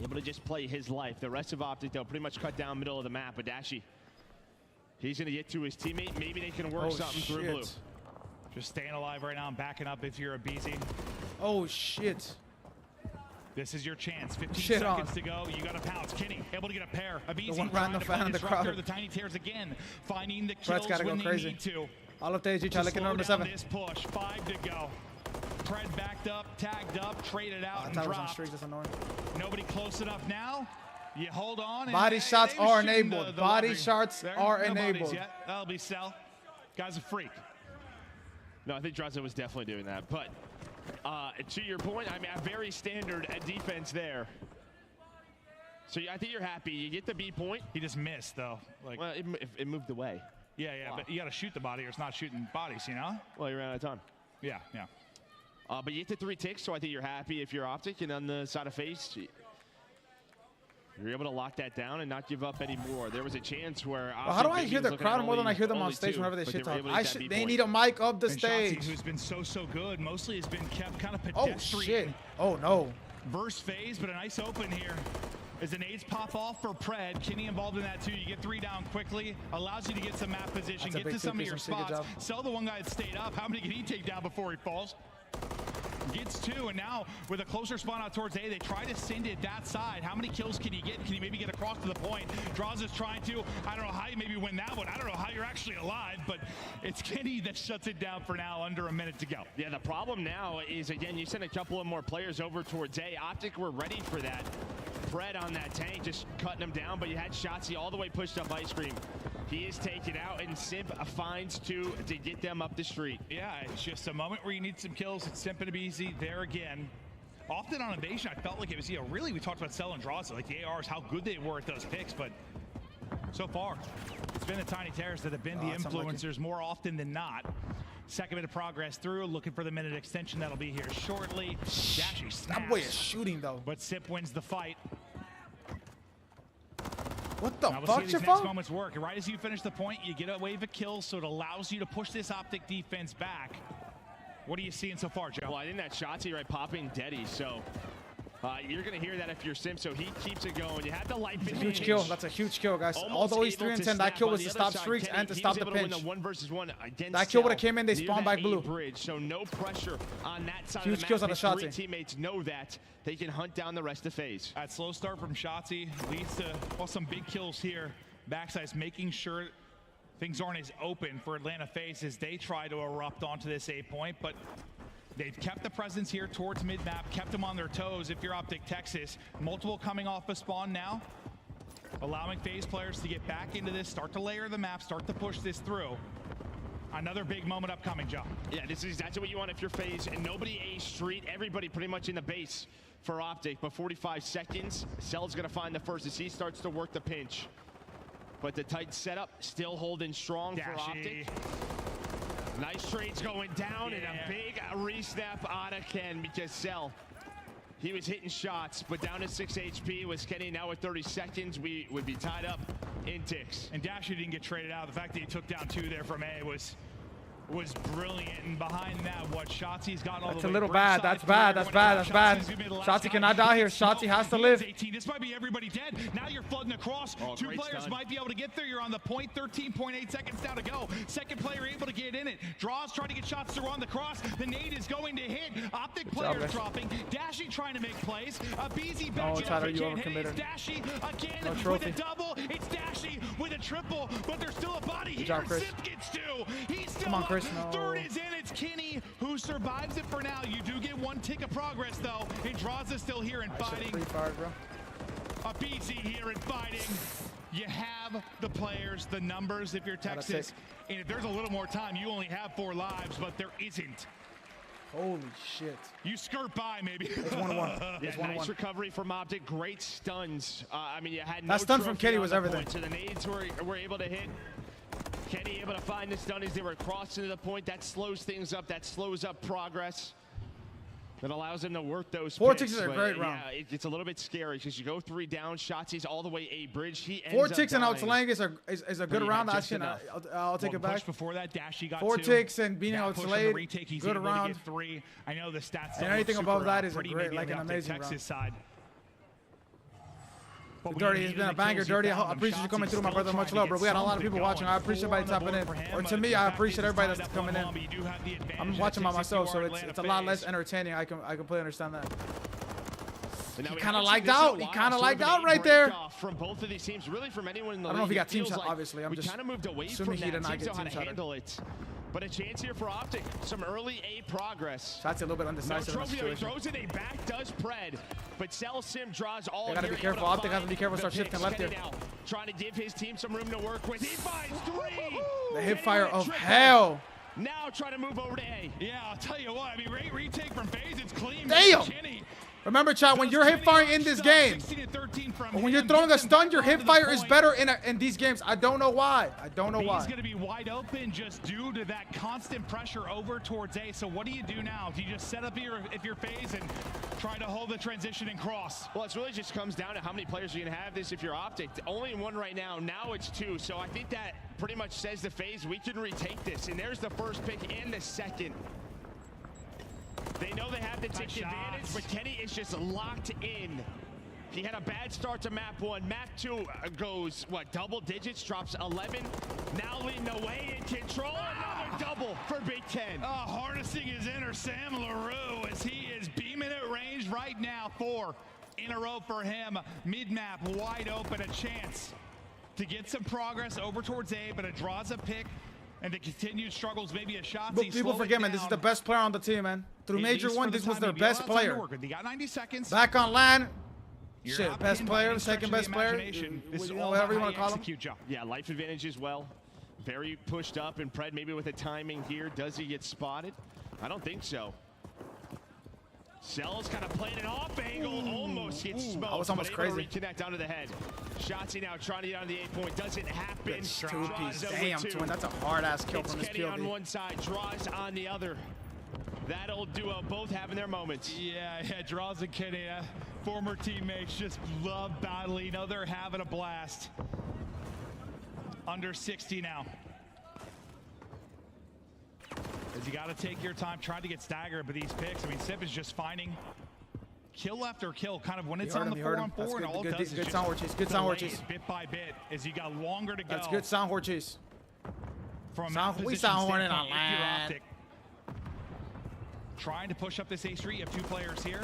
S16: Able to just play his life. The rest of OpTic, they'll pretty much cut down middle of the map, but Dashi, he's gonna get to his teammate. Maybe they can work something through blue.
S12: Just staying alive right now and backing up if you're Abizi.
S4: Oh, shit.
S12: This is your chance. 15 seconds to go. You got to pounce. Kenny able to get a pair. Abizi trying to find the crowd. The tiny tears again. Finding the kills when they need to.
S4: All of AG, try looking number 7.
S12: This push. 5 to go. Pred backed up, tagged up, traded out, and dropped.
S4: That's annoying.
S12: Nobody close enough now. You hold on.
S4: Body shots are enabled. Body shots are enabled.
S12: That'll be Cell. Guy's a freak.
S16: No, I think Draza was definitely doing that. But to your point, I mean, a very standard defense there. So I think you're happy. You get the B point.
S12: He just missed, though. Like,
S16: well, it moved away.
S12: Yeah, but you got to shoot the body or it's not shooting bodies, you know?
S16: Well, you ran out of time.
S12: Yeah.
S16: But you get the 3 ticks, so I think you're happy if you're OpTic. And on the side of FaZe, you're able to lock that down and not give up any more. There was a chance where
S4: how do I hear the crowd more than I hear them on stage whenever they shit talk? They need a mic up the stage.
S12: Shotzi, who's been so good, mostly has been kept kind of pedestrian.
S4: Oh shit! Oh no.
S12: Verse FaZe, but a nice open here. As the nades pop off for Pred, Kenny involved in that too. You get 3 down quickly, allows you to get some map position, get to some of your spots. Sell the one guy that stayed up. How many can he take down before he falls? Gets 2, and now with a closer spawn out towards A, they try to send it that side. How many kills can he get? Can he maybe get across to the point? Draws is trying to. I don't know how you maybe win that one. I don't know how you're actually alive, but it's Kenny that shuts it down for now, under a minute to go.
S16: Yeah, the problem now is, again, you send a couple of more players over towards A. OpTic were ready for that. Pred on that tank, just cutting him down, but you had Shotzi all the way pushed up Ice Cream. He is taken out, and Simp finds 2 to get them up the street.
S12: Yeah, it's just a moment where you need some kills. It's Simp and Abizi there again. Often on Invasion, I felt like it was, really we talked about Cell and Draza, like the ARs, how good they were at those picks, but so far, it's been the Tiny Terrors that have been the influencers more often than not. Second bit of progress through, looking for the minute extension that'll be here shortly. Dashi snaps.
S4: That boy is shooting though.
S12: But Simp wins the fight.
S4: What the
S12: fuck,
S4: your
S12: next
S4: phone?
S12: moments work. Right as you finish the point, you get a wave of kills, so it allows you to push this OpTic defense back. What are you seeing so far, Joe?
S16: Well, I think that Shotzi right popping Deddy, so you're going to hear that if you're Simp, so he keeps it going. You have the life advantage.
S4: Huge kill. That's a huge kill, guys. Although he's 3 and 10, that kill was to stop streaks and to stop the pinch. That kill would have came in, they spawned back blue.
S16: Bridge, so no pressure on that side
S4: huge
S16: of the
S4: kills
S16: map.
S4: on the Shotzi.
S16: Teammates know that. They can hunt down the rest of FaZe.
S12: That slow start from Shotzi leads to, well, some big kills here. Backside's making sure things aren't as open for Atlanta FaZe as they try to erupt onto this A point, but they've kept the presence here towards mid-map, kept them on their toes if you're OpTic Texas. Multiple coming off a spawn now, allowing FaZe players to get back into this, start to layer the map, start to push this through. Another big moment upcoming, Joe.
S16: Yeah, this is exactly what you want if you're FaZe, and nobody A street, everybody pretty much in the base for OpTic, but 45 seconds, Cell's gonna find the first as he starts to work the pinch. But the tight setup still holding strong for OpTic. Nice trades going down, and a big re-snap out of Ken because Cell, he was hitting shots, but down to 6 HP was Kenny. Now with 30 seconds, we would be tied up in ticks.
S12: And Dashi didn't get traded out. The fact that he took down 2 there from A was was brilliant, and behind that, what Shotzi's got all
S4: That's
S12: the
S4: a
S12: way
S4: little bad. That's bad. That's bad. That's bad. Shotzi cannot die here. Shotzi has to live.
S12: 18. This might be everybody dead. Now you're flooding across. Two players might be able to get there. You're on the point. 13.8 seconds down to go. Second player able to get in it. Draws trying to get shots through on the cross. The nade is going to hit. OpTic player dropping. Dashy trying to make plays. BZ backing up.
S4: You overcommitted.
S12: Dashy again with a double. It's Dashy with a triple, but there's still a body here.
S4: Job, Chris.
S12: Sip gets 2. He's still
S4: Come on, Chris. No.
S12: Third is in. It's Kenny who survives it for now. You do get 1 tick of progress though. And Draws is still here and fighting.
S4: Fired, bro.
S12: A BZ here and fighting. You have the players, the numbers if you're Texas. And if there's a little more time, you only have 4 lives, but there isn't.
S4: Holy shit.
S12: You skirt by, maybe.
S4: It's 1-1.
S16: Yeah, nice recovery from OpTic. Great stuns. I mean, you had no
S4: that stun from Kenny was everything.
S16: So the nades were able to hit. Kenny able to find the stun as they were crossing to the point. That slows things up. That slows up progress. That allows them to work those
S4: 4
S16: picks,
S4: ticks is a great round.
S16: Yeah, it's a little bit scary because you go 3 down. Shotzi's all the way A bridge. He ends
S4: 4
S16: up
S4: ticks and
S16: dying.
S4: outslang is a good round. I'll take it back.
S12: Before that, Dashy got
S4: 4
S12: 2.
S4: ticks and being
S12: That push on the
S4: outslayed.
S12: retake, he's
S4: Good
S12: able to
S4: round.
S12: get 3. I know the stats.
S4: And anything above that is a
S12: pretty
S4: great,
S12: maybe
S4: like an
S12: on the
S4: amazing
S12: Texas
S4: round.
S12: side. But
S4: Dirty, it's been a banger. Dirty, I appreciate you coming through, my brother. Much love, bro. We got a lot of people watching. I appreciate everybody tapping in. Or to me, I appreciate everybody that's coming in. I'm watching by myself, so it's a lot less entertaining. I completely understand that. He kind of lagged out. He kind of lagged out right there.
S16: From both of these teams, really from anyone in the
S4: I don't know if he
S16: league,
S4: got team shot, obviously. I'm just
S16: kind of moved away
S4: assuming
S16: from
S4: he
S16: that.
S4: did not
S16: Teams
S4: get
S16: know how
S4: team
S16: to
S4: shot.
S16: handle it. But a chance here for OpTic. Some early A progress.
S4: Shots a little bit undecisive.
S16: No trophy, he throws it a back, does Pred. But Cell Sim draws all.
S4: They gotta be careful. OpTic has to be careful. Start shifting left here.
S16: Trying to give his team some room to work with. He finds 3.
S4: The hip fire of hell.
S16: Now trying to move over to A.
S12: Yeah, I'll tell you what. I mean, great retake from FaZe. It's clean.
S4: Damn. Remember, chat, when you're hip firing in this game, when you're throwing a stun, your hip fire is better in these games. I don't know why. I don't know why.
S12: He's going to be wide open just due to that constant pressure over towards A. So what do you do now? Do you just set up if you're FaZe and try to hold the transition and cross?
S16: Well, it really just comes down to how many players are going to have this if you're OpTic. Only 1 right now. Now it's 2. So I think that pretty much says to FaZe, we can retake this. And there's the first pick and the second. They know they have the tick advantage, but Kenny is just locked in. He had a bad start to map 1. Map 2 goes, what, double digits, drops 11. Now leading the way in control. Another double for Big Ken.
S12: Harnessing his inner Sam LaRue as he is beaming at range right now. 4 in a row for him. Mid-map, wide open, a chance to get some progress over towards A, but it draws a pick. And the continued struggles, maybe a shot.
S4: People forget, man, this is the best player on the team, man. Through Major 1, this was their best player.
S12: They got 90 seconds.
S4: Back on LAN. Shit, best player, second best player. Whatever you want to call him.
S16: Yeah, life advantage as well. Very pushed up, and Pred maybe with the timing here. Does he get spotted? I don't think so. Cell's kind of playing an off angle, almost gets smoked.
S4: That was almost crazy.
S16: Reconnect onto the head. Shotzi now trying to get on the 8-point. Doesn't happen.
S4: Two-piece. Damn, twin. That's a hard-ass kill from this
S16: Kenny
S4: POV.
S16: on one side, Draws on the other. That old duo both having their moments.
S12: Yeah, Draws and Kenny, former teammates, just love battling. You know, they're having a blast. Under 60 now. Because you got to take your time trying to get staggered, but these picks, I mean, Sip is just finding kill after kill, kind of when it's on the 4-on-4, and all it does is
S4: good sound chase. Good sound chase.
S12: Bit by bit, as you got longer to go.
S4: That's good sound chase.
S12: From
S4: we sound horning on LAN.
S12: Trying to push up this A street. You have 2 players here.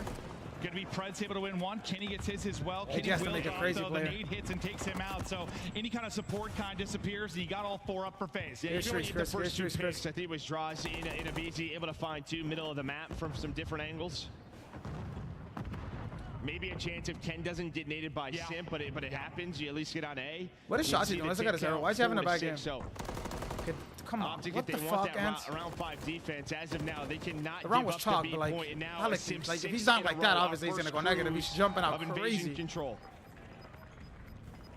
S12: Going to be Pred's able to win 1. Kenny gets his as well. Kenny
S4: has to make a crazy player.
S12: The nade hits and takes him out. So any kind of support kind of disappears, and you got all 4 up for FaZe.
S16: Yeah, the first 2 picks, I think it was Draws in a BZ, able to find 2 middle of the map from some different angles. Maybe a chance if Ken doesn't get naded by Simp, but it happens. You at least get on A.
S4: What is Shotzi doing? Let's look at his arrow. Why is he having a bad game?
S16: So,
S4: come on,
S16: OpTic,
S4: what the fuck, Ants?
S16: Round 5 defense, as of now, they cannot
S4: the round
S16: give
S4: was
S16: up
S4: chalk,
S16: the
S4: but like,
S16: point, and now
S4: Alex, like if he's not like that, obviously he's gonna go negative. He's jumping out crazy.
S16: Control.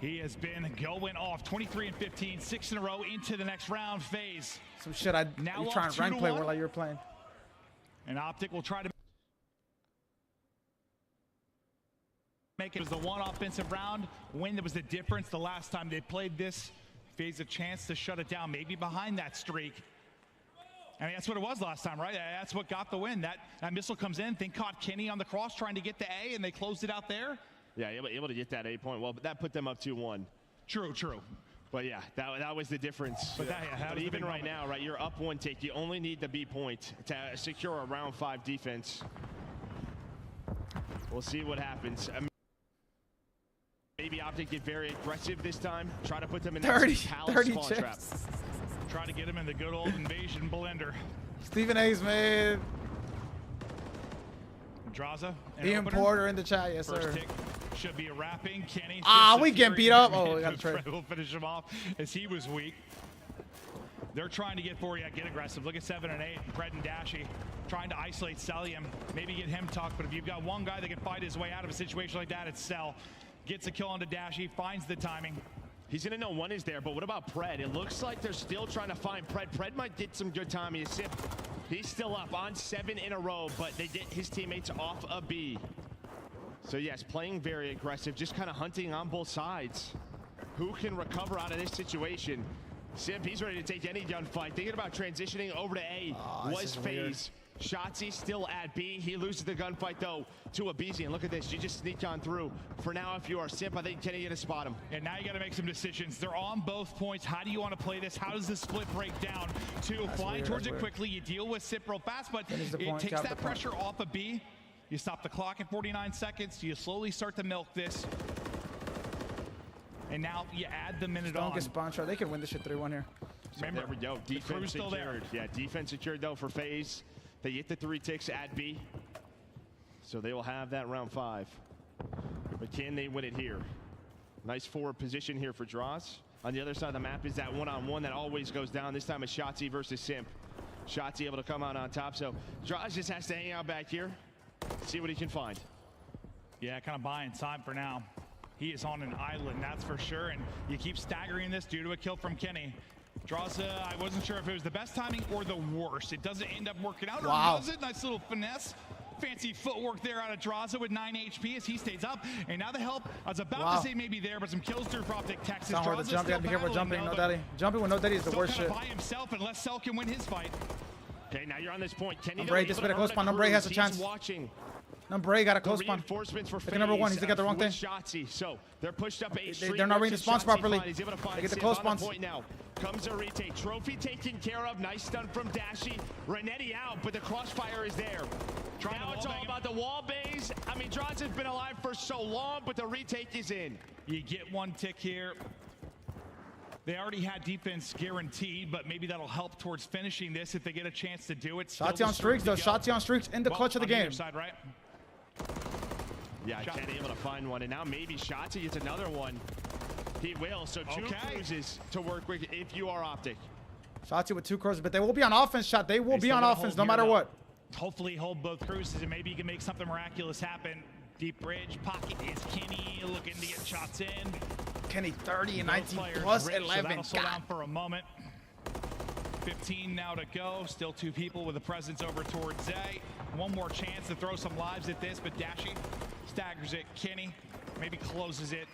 S12: He has been going off 23 and 15, 6 in a row into the next round. FaZe.
S4: Some shit I try and rank play where like you're playing.
S12: And OpTic will try to make it was the 1 offensive round. When there was the difference the last time they played this. FaZe a chance to shut it down, maybe behind that streak. I mean, that's what it was last time, right? That's what got the win. That missile comes in. Think caught Kenny on the cross trying to get the A, and they closed it out there.
S16: Yeah, able to get that 8-point. Well, but that put them up 2-1.
S12: True.
S16: But yeah, that was the difference.
S12: But,
S16: but even right now, right, you're up 1 tick. You only need the B point to secure a round 5 defense. We'll see what happens. Maybe OpTic get very aggressive this time. Try to put them in that
S4: 30
S16: spawn trap.
S12: Try to get him in the good old invasion blender.
S4: Stephen A's, man.
S12: Draza.
S4: Ian Porter in the chat, yes,
S12: First
S4: sir.
S12: tick should be a wrapping. Kenny.
S4: We getting beat up. Oh, we got to trade.
S12: We'll finish him off as he was weak. They're trying to get get aggressive. Look at 7 and 8. Fred and Dashy trying to isolate Celium. Maybe get him tucked. But if you've got one guy that can fight his way out of a situation like that, it's Cell. Gets a kill onto Dashy. Finds the timing.
S16: He's going to know one is there, but what about Pred? It looks like they're still trying to find Pred. Pred might get some good timing. He's still up on 7 in a row, but they get his teammates off a B. So yes, playing very aggressive, just kind of hunting on both sides. Who can recover out of this situation? Simp, he's ready to take any gunfight. Thinking about transitioning over to A was FaZe. Shotzzy still at B. He loses the gunfight, though, to a BZ. And look at this. You just sneak on through. For now, if you are Simp, I think Kenny going to spot him.
S12: And now you got to make some decisions. They're on both points. How do you want to play this? How does the split break down? Flying towards it quickly. You deal with Simp real fast, but it takes that pressure off of B. You stop the clock at 49 seconds. You slowly start to milk this. And now you add the minute on.
S4: Spawn shot. They can win this shit 3-1 here.
S16: Remember, there we go. Defense
S12: still
S16: secured. Yeah, defense secured, though, for FaZe. They get the 3 ticks at B. So they will have that round 5. But can they win it here? Nice forward position here for Draws. On the other side of the map is that one-on-one that always goes down. This time it's Shotzzy versus Simp. Shotzzy able to come out on top. So Draws just has to hang out back here. See what he can find.
S12: Yeah, kind of buying time for now. He is on an island, that's for sure. And you keep staggering this due to a kill from Kenny. Draza, I wasn't sure if it was the best timing or the worst. It doesn't end up working out, or does it? Nice little finesse. Fancy footwork there out of Draza with 9 HP as he stays up. And now the help, I was about to say maybe there, but some kills through for OpTic Texas.
S4: Not worth the jump. You gotta be careful jumping. No daddy. Jumping with no daddy is the worst shit.
S12: By himself unless Cell can win his fight.
S16: Okay, now you're on this point. Kenny,
S4: Number 8, this bit of close spawn. Number 8 has a chance.
S16: Watching.
S4: Number 8 got a close spawn.
S16: Reinforcements for
S4: FaZe. Number 1, he's got the wrong thing.
S16: Shotzzy. So they're pushed up 8.
S4: They're not reading the spawns properly.
S16: They
S4: get the close spawns.
S16: Now comes a retake. Trophy taken care of. Nice stun from Dashy. Renetti out, but the crossfire is there. Now it's all about the wall bays. I mean, Draws has been alive for so long, but the retake is in.
S12: You get 1 tick here. They already had defense guaranteed, but maybe that'll help towards finishing this if they get a chance to do it.
S4: Shotzzy on streaks, though. Shotzzy on streaks in the clutch of the game.
S12: Side, right?
S16: Yeah, Kenny able to find one, and now maybe Shotzzy gets another one. He will, so 2 cruises to work with if you are OpTic.
S4: Shotzzy with 2 cruises, but they will be on offense, shot. They will be on offense no matter what.
S12: Hopefully hold both cruises, and maybe you can make something miraculous happen. Deep bridge, pocket is Kenny looking to get shots in.
S4: Kenny 30 and 19 plus 11.
S12: So that'll slow down for a moment. 15 now to go. Still 2 people with a presence over towards A. 1 more chance to throw some lives at this, but Dashy staggers it. Kenny maybe closes it.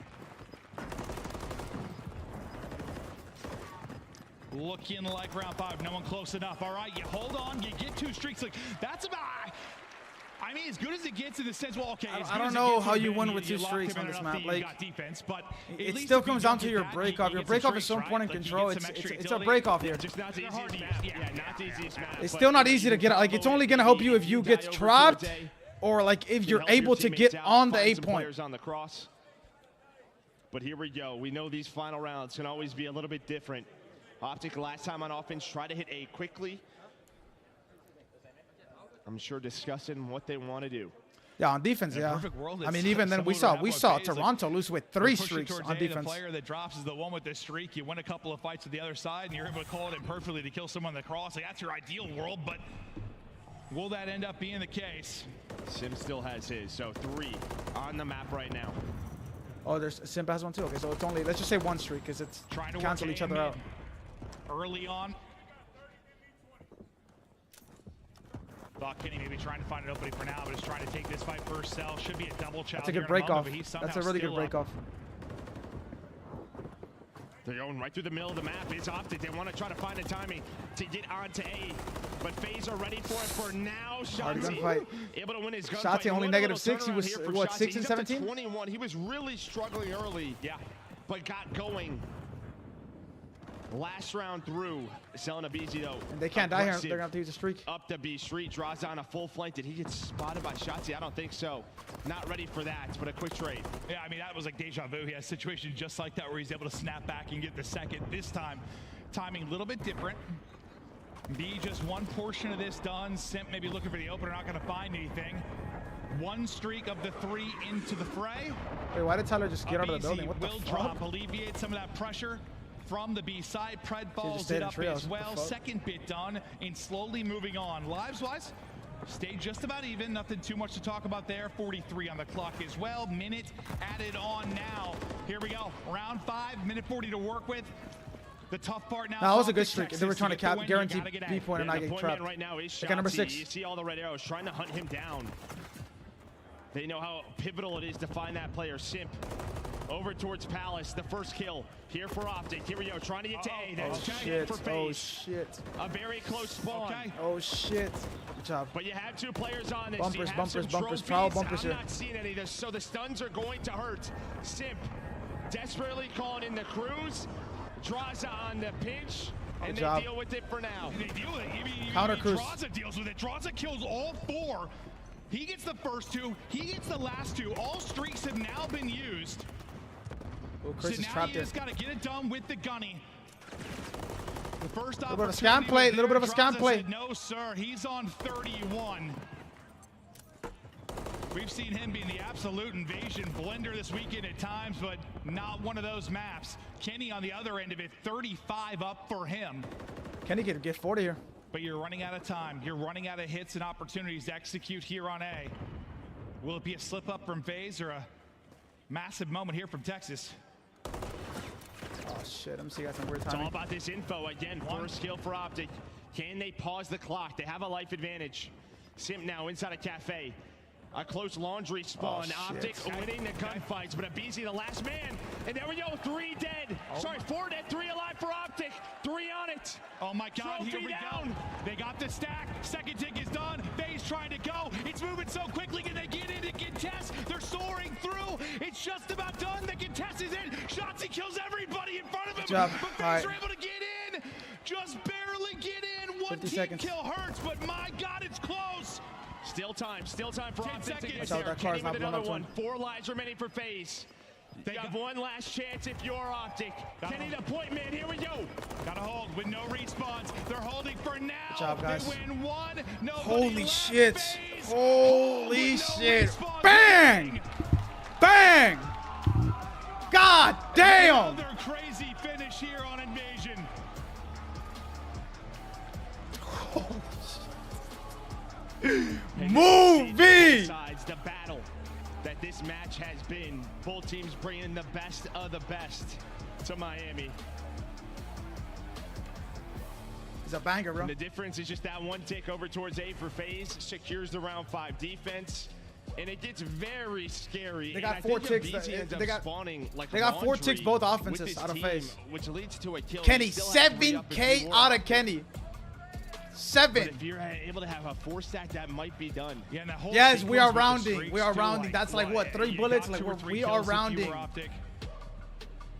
S12: Looking like round 5. No one close enough. All right, you hold on. You get 2 streaks. Like that's about. I mean, as good as it gets in the sense, well, okay.
S4: I don't know how you win with 2 streaks on this map. Like,
S12: defense, but
S4: it still comes down to your break-off. Your break-off is so important in control. It's a break-off here.
S16: Just not the easiest map. Yeah, not the easiest map.
S4: It's still not easy to get. Like, it's only gonna help you if you get trapped, or like if you're able to get on the 8 point.
S16: On the cross. But here we go. We know these final rounds can always be a little bit different. OpTic last time on offense tried to hit A quickly. I'm sure discussing what they want to do.
S4: Yeah, on defense, yeah. I mean, even then we saw Toronto lose with 3 streaks on defense.
S12: The player that drops is the one with the streak. You win a couple of fights with the other side, and you're able to call it in perfectly to kill someone on the cross. Like, that's your ideal world, but will that end up being the case?
S16: Sim still has his, so 3 on the map right now.
S4: Oh, there's Simp has 1 too. Okay, so it's only, let's just say 1 streak because it's
S12: trying to
S4: cancel each other out.
S12: Early on. Thought Kenny maybe trying to find an opening for now, but is trying to take this fight first. Cell should be a double challenge.
S4: That's a good break off. That's a really good break off.
S16: They're going right through the middle of the map. It's OpTic. They want to try to find a timing to get onto A. But FaZe are ready for it for now. Shotzi able to win his gunfight.
S4: Shotzi only -6. He was, what, 6 and 17?
S16: 21. He was really struggling early. Yeah. But got going. Last round through, selling a BZ though.
S4: And they can't die here. They're going to have to use a streak.
S16: Up to B street, draws on a full flank. Did he get spotted by Shotzi? I don't think so. Not ready for that, but a quick trade.
S12: Yeah, I mean, that was like deja vu. He has a situation just like that where he's able to snap back and get the second. This time, timing a little bit different. B just one portion of this done. Simp maybe looking for the opener, not going to find anything. One streak of the 3 into the fray.
S4: Wait, why did Tyler just get out of the building? What the
S12: will
S4: fuck?
S12: drop, alleviate some of that pressure from the B side. Pred follows it up as well. Second bit done and slowly moving on. Lives-wise, stayed just about even. Nothing too much to talk about there. 43 on the clock as well. Minute added on now. Here we go. Round 5, minute 40 to work with. The tough part now.
S4: That was a good streak. They were trying to guarantee B point and not get trapped.
S16: Right now is
S4: Like number 6.
S16: You see all the red arrows trying to hunt him down. They know how pivotal it is to find that player. Simp over towards Palace. The first kill here for OpTic. Here we go, trying to get to A. That's
S4: shit.
S16: for FaZe.
S4: Oh shit.
S16: A very close spawn.
S12: Okay.
S4: Oh shit. Good job.
S16: But you have 2 players on this.
S4: Bumpers,
S16: so
S4: bumpers. Proud bumpers
S16: I'm
S4: here.
S16: not seeing any of this, so the stuns are going to hurt. Simp desperately calling in the cruise. Draws on the pinch. And they deal with it for now.
S12: They deal with it.
S4: Counter cruise.
S12: Draza deals with it. Draza kills all 4. He gets the first 2. He gets the last 2. All streaks have now been used.
S4: Oh, Chris
S12: so
S4: is
S12: now
S4: trapped
S12: you just got to get it done with the gunny. The first
S4: a little bit of a scam play. A little bit of a scam play.
S12: No, sir. He's on 31. We've seen him be in the absolute invasion blender this weekend at times, but not one of those maps. Kenny on the other end of it, 35 up for him.
S4: Kenny can get 40 here.
S12: But you're running out of time. You're running out of hits and opportunities to execute here on A. Will it be a slip up from FaZe or a massive moment here from Texas?
S4: Oh shit, let me see, got some weird
S16: It's
S4: timing.
S16: all about this info again. First kill for OpTic. Can they pause the clock? They have a life advantage. Simp now inside a cafe. A close laundry spawn. OpTic winning the gunfights, but Abizi the last man. And there we go, 3 dead. Sorry, 4 dead, 3 alive for OpTic. 3 on it.
S12: Oh my God,
S16: Trophy
S12: here we
S16: down.
S12: go. They got the stack. Second tick is done. FaZe trying to go. It's moving so quickly. Can they get in and contest? They're soaring through. It's just about done. The contest is in. Shotzi kills everybody in front of him.
S4: Job.
S12: But FaZe are able to get in. Just barely get in. One team
S4: seconds.
S12: kill hurts, but my God, it's close.
S16: Still time for
S12: 10
S16: OpTic.
S12: seconds.
S4: Watch out, that car's not
S16: With
S4: blown
S16: another
S4: up
S16: one. 4 lives remaining for FaZe. They have one last chance if you're OpTic. Kenny the point man, here we go.
S12: Gotta hold with no respawns. They're holding for now.
S4: Good job, guys.
S12: They win 1.
S4: Holy shit. Holy shit. Bang! Bang! God damn!
S12: Another crazy finish here on Invasion.
S4: Movie!
S16: Besides the battle that this match has been, both teams bringing the best of the best to Miami.
S4: It's a banger, bro.
S16: And the difference is just that one tick over towards A for FaZe, secures the round 5 defense, and it gets very scary.
S4: They got
S16: and
S4: 4
S16: I
S4: ticks.
S16: think Abizi
S4: They got
S16: spawning like
S4: they got 4 ticks both
S16: with
S4: offenses
S16: this
S4: out of
S16: team,
S4: FaZe.
S16: which leads to a kill.
S4: Kenny,
S16: You still have to re-up if
S4: 7K
S16: you
S4: out
S16: want.
S4: of Kenny.
S16: But
S4: 7.
S16: if you're able to have a 4 stack, that might be done.
S12: Yeah, and that whole
S4: Yes, we are
S12: sequence with the
S4: rounding.
S12: streaks
S4: We are
S12: too,
S4: rounding. That's like what, 3
S12: you
S4: bullets?
S12: got
S4: Like
S12: 2 or 3
S4: we are
S12: kills if you
S4: rounding.
S12: were OpTic.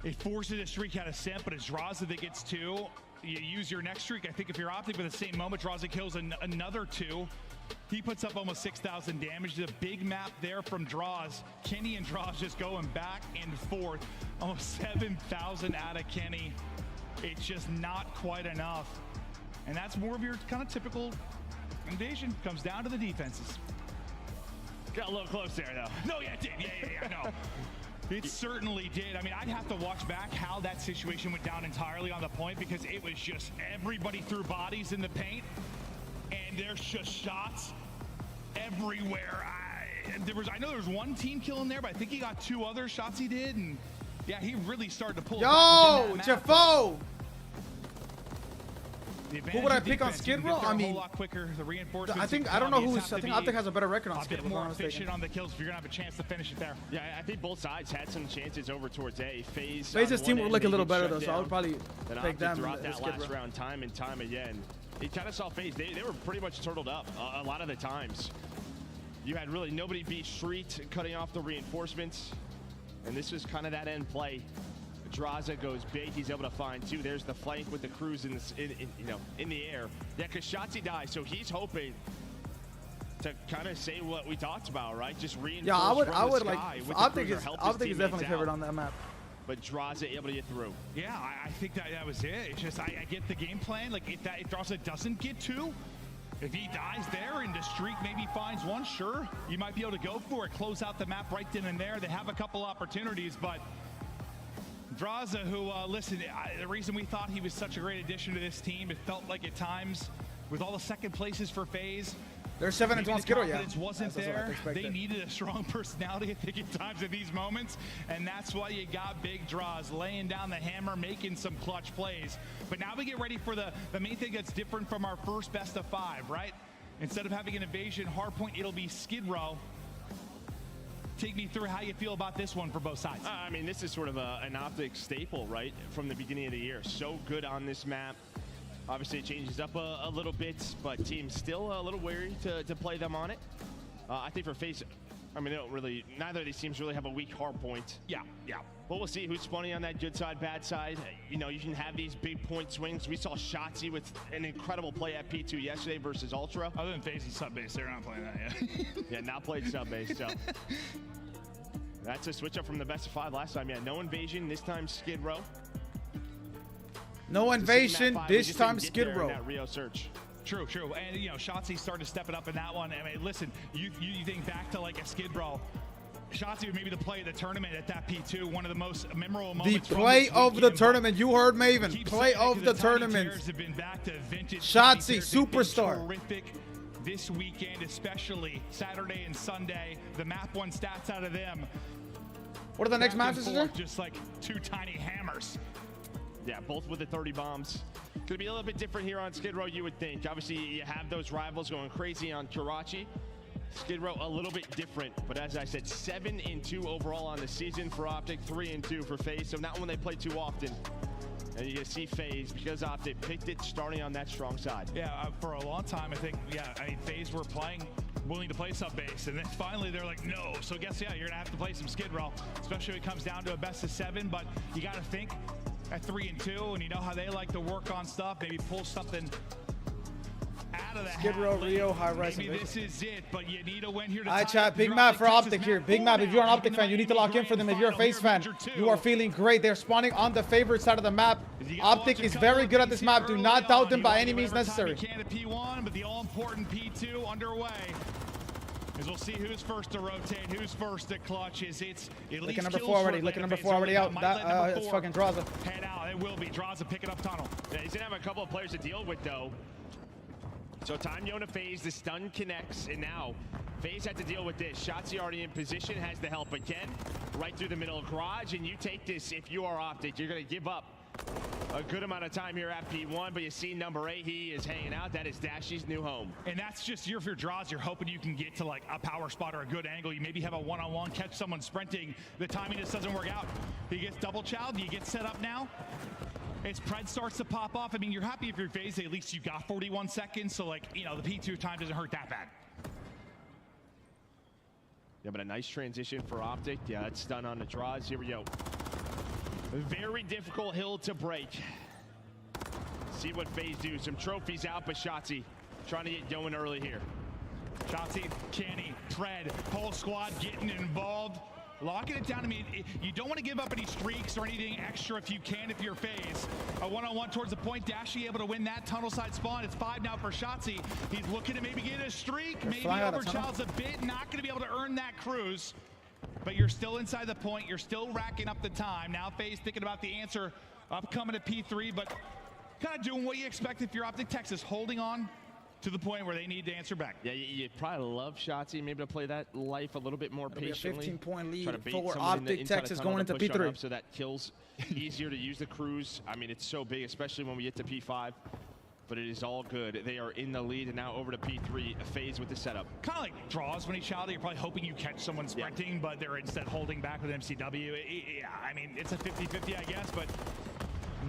S12: It forces a streak out of Simp, but it's Draza that gets 2. You use your next streak. I think if you're OpTic with the same moment, Draza kills another 2. He puts up almost 6,000 damage. The big map there from Draws. Kenny and Draws just going back and forth. Almost 7,000 out of Kenny. It's just not quite enough. And that's more of your kind of typical Invasion. Comes down to the defenses.
S16: Got a little close there, though.
S12: No, yeah, it did. Yeah, no. It certainly did. I mean, I'd have to watch back how that situation went down entirely on the point, because it was just everybody threw bodies in the paint, and there's just shots everywhere. I know there was 1 team kill in there, but I think he got 2 other shots he did, and yeah, he really started to pull.
S4: Yo, Jafo! Who would I pick on Skid Row? I mean,
S12: quicker. The reinforcements.
S4: I think I don't know who's. I think OpTic has a better record on Skid Row.
S12: More efficient on the kills if you're gonna have a chance to finish it there.
S16: Yeah, I think both sides had some chances over towards A.
S4: FaZe's team would look a little better though, so I would probably pick them
S16: throughout that last round, time and time again. You kind of saw FaZe. They were pretty much turtled up a lot of the times. You had really nobody beat Street cutting off the reinforcements, and this was kind of that end play. Draza goes big. He's able to find two. There's the flank with the crews in the air. Yeah, because Shotzi dies, so he's hoping to kind of say what we talked about, right? Just reinforce.
S4: Yeah, I would like. OpTic is definitely favored on that map.
S16: But Draza able to get through.
S12: Yeah, I think that was it. It's just I get the game plan. Like if Draza doesn't get two, if he dies there and the streak maybe finds one, sure, you might be able to go for it, close out the map right then and there. They have a couple opportunities, but Draza, who, listen, the reason we thought he was such a great addition to this team, it felt like at times, with all the second places for FaZe,
S4: they're 7-1 Skid Row, yeah.
S12: Wasn't there. They needed a strong personality, I think, at times in these moments, and that's why you got big draws, laying down the hammer, making some clutch plays. But now we get ready for the main thing that's different from our first best of 5, right? Instead of having an invasion hardpoint, it'll be Skid Row. Take me through how you feel about this one for both sides.
S16: I mean, this is sort of an OpTic staple, right, from the beginning of the year. So good on this map. Obviously, it changes up a little bit, but teams still a little wary to play them on it. I think for FaZe, I mean, they don't really, neither of these teams really have a weak hard point.
S12: Yeah.
S16: But we'll see who's spawning on that good side, bad side. You know, you can have these big point swings. We saw Shotzi with an incredible play at P2 yesterday versus Ultra.
S12: Other than FaZe and sub-base, they're not playing that yet.
S16: Yeah, not played sub-base, so. That's a switch up from the best of 5 last time. Yeah, no invasion, this time Skid Row.
S4: No invasion, this time Skid Row.
S16: Rio search.
S12: True. And, you know, Shotzi started to step it up in that one. I mean, listen, you think back to like a Skid Row. Shotzi was maybe the play of the tournament at that P2, one of the most memorable moments.
S4: The play of the tournament. You heard Maven. Play of the tournament. Shotzi, superstar.
S12: Terrific this weekend, especially Saturday and Sunday. The map one stats out of them.
S4: What are the next matches?
S12: Just like 2 tiny hammers.
S16: Yeah, both with the 30 bombs. Gonna be a little bit different here on Skid Row, you would think. Obviously, you have those rivals going crazy on Karachi. Skid Row a little bit different, but as I said, 7-2 overall on the season for OpTic, 3-2 for FaZe. So not when they play too often. And you can see FaZe, because OpTic picked it starting on that strong side.
S12: Yeah, for a long time, I think, FaZe were willing to play sub-base, and then finally they're like, no. So I guess, you're gonna have to play some Skid Row, especially when it comes down to a best of 7, but you gotta think at 3-2, and you know how they like to work on stuff, maybe pull something out of the
S4: Skid Row, Rio, high rise.
S12: Maybe this is it, but you need a win here to
S4: tie. Chat, big map for OpTic here. Big map. If you're an OpTic fan, you need to lock in for them. If you're a FaZe fan, you are feeling great. They're spawning on the favorite side of the map. OpTic is very good at this map. Do not doubt them by any means necessary.
S12: P1, but the all-important P2 underway. As we'll see who's first to rotate, who's first to clutch. It's at least
S4: look at number 4 already. Look at number 4 already out. It's fucking Draza.
S12: Head out. It will be Draza picking up tunnel.
S16: Yeah, he's gonna have a couple of players to deal with though. So time Yona FaZe, the stun connects, and now FaZe had to deal with this. Shotzi already in position, has the help again, right through the middle of garage, and you take this if you are OpTic. You're gonna give up a good amount of time here at P1, but you see number 8, he is hanging out. That is Dashy's new home.
S12: And that's just your draws. You're hoping you can get to like a power spot or a good angle. You maybe have a one-on-one, catch someone sprinting. The timing just doesn't work out. He gets double chowed. You get set up now. As Pred starts to pop off, I mean, you're happy if you're FaZe, at least you got 41 seconds. So like, the P2 time doesn't hurt that bad.
S16: Yeah, but a nice transition for OpTic. Yeah, that's done on the draws. Here we go. A very difficult hill to break. See what FaZe do. Some trophies out, but Shotzi trying to get going early here.
S12: Shotzi, Kenny, Pred, whole squad getting involved. Locking it down. I mean, you don't want to give up any streaks or anything extra if you can, if you're FaZe. A one-on-one towards the point. Dashy able to win that tunnel side spawn. It's 5 now for Shotzi. He's looking to maybe get a streak. Maybe overchild's a bit. Not going to be able to earn that cruise. But you're still inside the point. You're still racking up the time. Now FaZe thinking about the answer upcoming at P3, but kind of doing what you expect if you're OpTic Texas, holding on to the point where they need to answer back.
S16: Yeah, you probably love Shotzi maybe to play that life a little bit more patiently.
S4: A 15-point lead for OpTic Texas going into P3.
S16: So that kills easier to use the cruise. I mean, it's so big, especially when we get to P5. but it is all good. They are in the lead, and now over to P3, FaZe with the setup.
S12: Kind of like draws when he shot. You're probably hoping you catch someone sprinting, but they're instead holding back with MCW. Yeah, I mean, it's a 50-50, I guess, but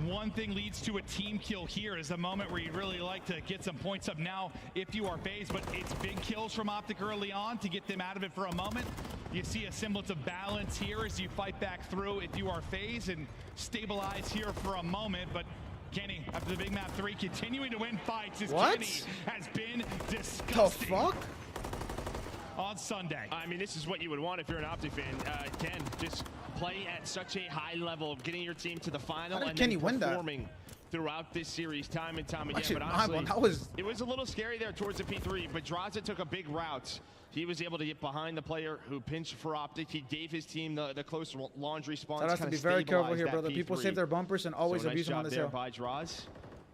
S12: one thing leads to a team kill here is the moment where you'd really like to get some points up now if you are FaZe, but it's big kills from OpTic early on to get them out of it for a moment. You see a semblance of balance here as you fight back through if you are FaZe and stabilize here for a moment, but Kenny, after the big map 3, continuing to win fights as Kenny has been disgusting.
S4: The fuck?
S12: On Sunday.
S16: I mean, this is what you would want if you're an OpTic fan. Ken, just play at such a high level, getting your team to the final and then performing throughout this series time and time again.
S4: Actually,
S16: but honestly, it was a little scary there towards the P3, but Draza took a big route. He was able to get behind the player who pinched for OpTic. He gave his team the close laundry response.
S4: That has to be very careful here, brother. People save their bumpers and always abuse them on this hill.
S16: By Draz.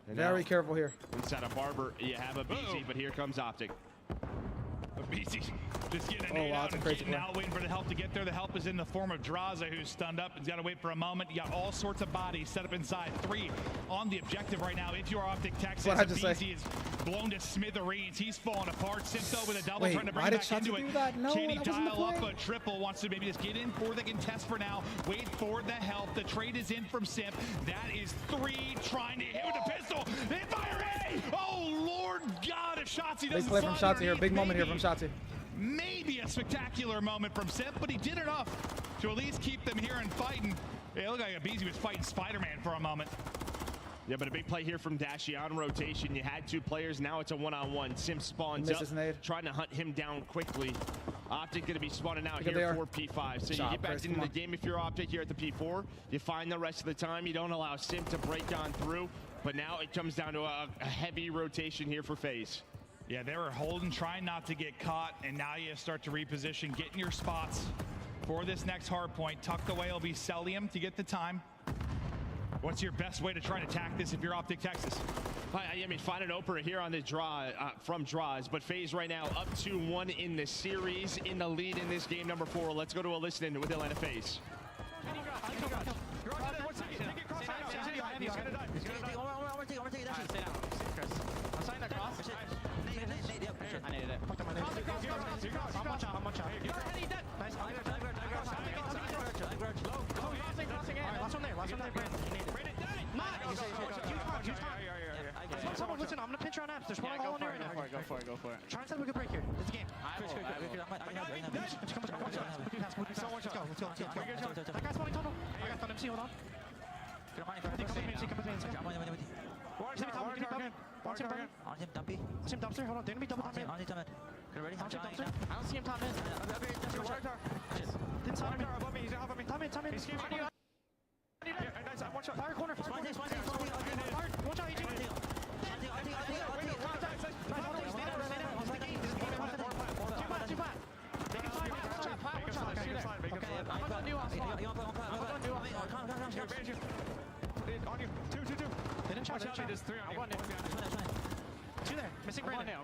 S4: Very careful here.
S16: Inside a Barber, you have a BZ, but here comes OpTic.
S12: A BZ just getting a nade out and getting out, waiting for the help to get there. The help is in the form of Draza, who's stunned up. He's got to wait for a moment. You got all sorts of bodies set up inside. 3 on the objective right now. If you're OpTic Texas, BZ is blown to smithereens. He's falling apart. Simpto with a double trying to bring it back into it. Can he dial up a triple? Wants to maybe just get in for the contest for now. Wait for the help. The trade is in from Simp. That is 3 trying to hit with the pistol. They fire it! Oh, Lord God, if Shotzi doesn't
S4: big play from Shotzi here. Big moment here from Shotzi.
S12: Maybe a spectacular moment from Simp, but he did enough to at least keep them here and fighting. It looked like BZ was fighting Spider-Man for a moment.
S16: Yeah, but a big play here from Dashy on rotation. You had 2 players, now it's a one-on-one. Simp spawns up, trying to hunt him down quickly. OpTic going to be spawning out here for P5. So you get back into the game if you're OpTic here at the P4. You find the rest of the time. You don't allow Simp to break on through. But now it comes down to a heavy rotation here for FaZe.
S12: Yeah, they were holding, trying not to get caught, and now you start to reposition, get in your spots for this next hard point. Tucked away will be Celium to get the time. What's your best way to try and attack this if you're OpTic Texas?
S16: I mean, find an opener here on the draw from Draws, but FaZe right now up 2-1 in the series, in the lead in this game number 4. Let's go to a listen with Atlanta FaZe.
S10: I needed it. Someone listen, I'm gonna pinch around apps. There's one hole in there right now. Go for it. Try and set up a good break here. It's a game. Let's go. That guy's spawning tunnel. I got MC, hold on. Come with me. Watch him dumpy. Sim dumpster, hold on. They're gonna be double time in. Ready? I don't see him top in. Didn't sign him above me. He's above me. Time in. He's nice. One shot. Fire corner. Fire. Watch out, AJ. On you. Two. They didn't shot. There's 3 on you. 2 there. Missing Brandon.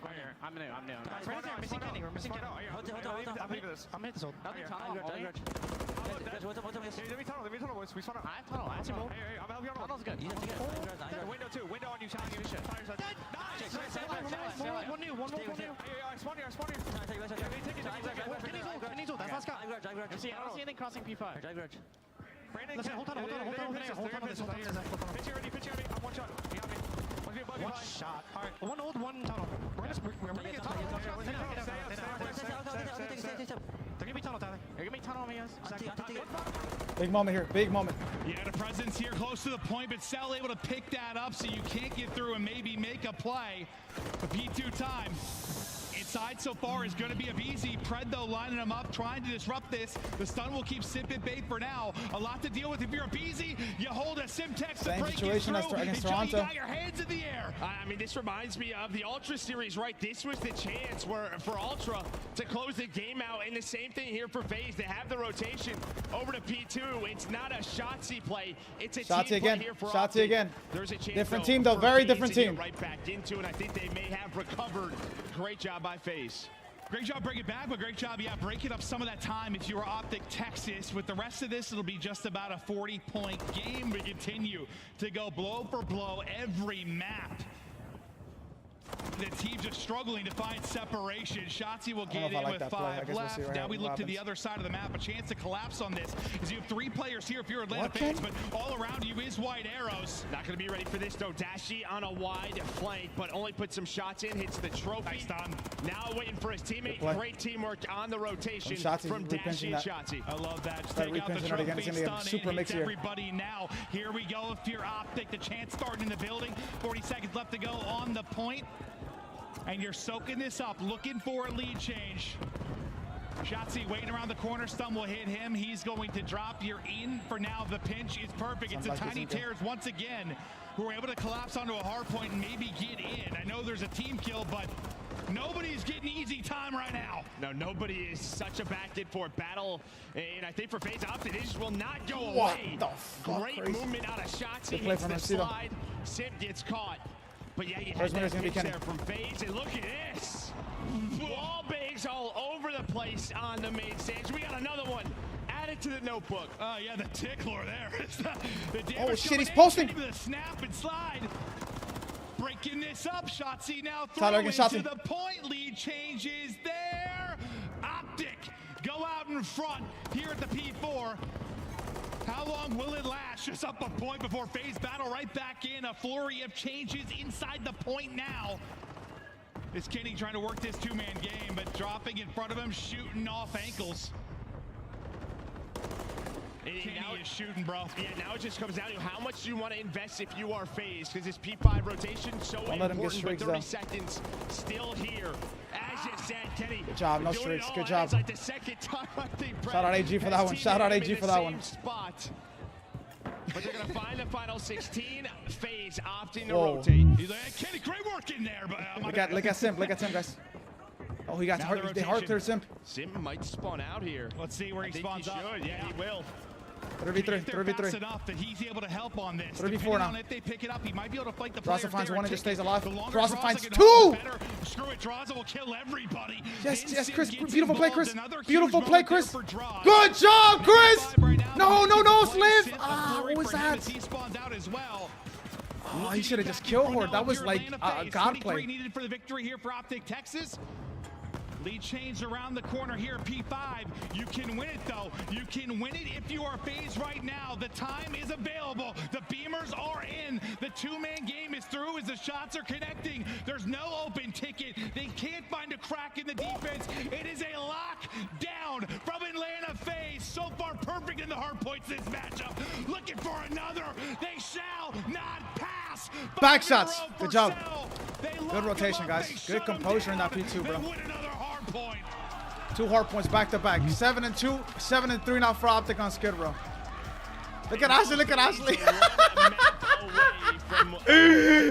S10: I'm new. Brandon's there. Missing Kenny. We're missing Kenny. Hold on. I'm hitting this. I'm hitting this hold. Let me tunnel, boys. We spawn out. I have tunnel. I have tunnel. Hey, I'm helping you on. Tunnel's good. Window 2. Window on you. Challenge you. Fire inside. Nice. One new. I spawn here. Kenny's hold. That's last guy. I don't see anything crossing P5. Brandon, listen, hold on. Pitch ready. I'm one shot. You got me. One shot. All right. One old, one tunnel. We're gonna get tunnel. They're gonna be tunnel, Tyler. They're gonna be tunnel on me, guys.
S4: Big moment here. Big moment.
S12: Yeah, the presence here close to the point, but Cell able to pick that up so you can't get through and maybe make a play. The P2 time. Inside so far is going to be a BZ. Pred, though, lining him up, trying to disrupt this. The stun will keep Simp at bay for now. A lot to deal with if you're a BZ. You hold a Simtex to break
S4: situation
S12: it through.
S4: against
S12: Until
S4: Toronto.
S12: You got your hands in the air.
S16: I mean, this reminds me of the Ultra series, right? This was the chance for Ultra to close the game out. And the same thing here for FaZe. They have the rotation over to P2. It's not a Shotzi play. It's a
S4: Shotzi
S16: team
S4: again.
S16: play here for
S4: Shotzi
S16: OpTic.
S4: again.
S16: There's a chance,
S4: different
S16: though,
S4: team, though. Very
S16: FaZe
S4: different
S16: to get
S4: team.
S16: right back into, and I think they may have recovered. Great job by FaZe.
S12: Great job bringing it back, but great job, breaking up some of that time if you were OpTic Texas. With the rest of this, it'll be just about a 40-point game. We continue to go blow for blow every map. the team just struggling to find separation. Shotzzy will get in with 5 left. Now we look to the other side of the map. A chance to collapse on this is you have 3 players here if you're Atlanta FaZe, but all around you is white arrows.
S16: Not going to be ready for this though. Dashy on a wide flank, but only put some shots in. Hits the trophy.
S12: Nice done.
S16: Now waiting for his teammate. Great teamwork on the rotation from Dashy and Shotzzy.
S12: I love that. Just take out the trophy, stun in, hits everybody now. Here we go. If you're OpTic, the chance starting in the building. 40 seconds left to go on the point. And you're soaking this up, looking for a lead change. Shotzzy waiting around the corner. Stun will hit him. He's going to drop. You're in for now. The pinch is perfect. It's the Tiny Tears once again who are able to collapse onto a hard point and maybe get in. I know there's a team kill, but nobody's getting easy time right now.
S16: No, nobody is such a back-and-forth battle. And I think for FaZe, OpTic, they just will not go
S4: What
S16: away.
S4: the fuck?
S16: Great movement out of Shotzzy.
S4: Good play from
S16: the
S4: Mercedo.
S16: slide. Simp gets caught. But yeah, you had that pitch there from FaZe. And look at this. Wall bangs all over the place on the main stage. We got another one. Added to the notebook.
S12: Oh, yeah, the tickler there.
S4: Oh, shit, he's posting.
S12: The snap and slide. Breaking this up. Shotzzy now
S4: Tyler
S12: through into the point. Lead changes there. OpTic go out in front here at the P4. How long will it last? Just up a point before FaZe battle right back in. A flurry of changes inside the point now. It's Kenny trying to work this 2-man game, but dropping in front of him, shooting off ankles. Kenny is shooting, bro.
S16: Yeah, now it just comes down to how much do you want to invest if you are FaZe, because this P5 rotation so important, but 30 seconds still here. As you said, Kenny.
S4: Good job, no streaks. Good job.
S16: Like the second time, I think,
S4: shout out AG for that one. Shout out AG for that one.
S16: Spot. But they're going to find the final 16. FaZe opting to rotate.
S12: He's like, Kenny, great work in there. But
S4: look at Simp, guys. Oh, he got hard clear Simp.
S16: Simp might spawn out here.
S12: Let's see where he spawns up.
S16: Yeah, he will.
S4: 3v3, 3v3.
S12: Enough that he's able to help on this.
S4: 3v4 now.
S12: If they pick it up, he might be able to fight the
S4: Draza finds one and just stays alive.
S12: Draza
S4: finds 2!
S12: Screw it, Draza will kill everybody.
S4: Yes, Chris. Beautiful play, Chris. Beautiful play, Chris. Good job, Chris! No, Sliv! Ah, what was that?
S12: He spawns out as well.
S4: Oh, he should have just killed her. That was like a god play.
S12: Needed for the victory here for OpTic Texas. Lead change around the corner here at P5. You can win it, though. You can win it if you are FaZe right now. The time is available. The beamers are in. The 2-man game is through as the shots are connecting. There's no open ticket. They can't find a crack in the defense. It is a lockdown from Atlanta FaZe. So far, perfect in the hardpoints this matchup. Looking for another. They shall not pass.
S4: Back shots. Good job. Good rotation, guys. Good composure in that P2, bro. 2 hard points back to back. 7 and 2, 7 and 3 now for OpTic on Skid Row. Look at Ashley. Look at Ashley.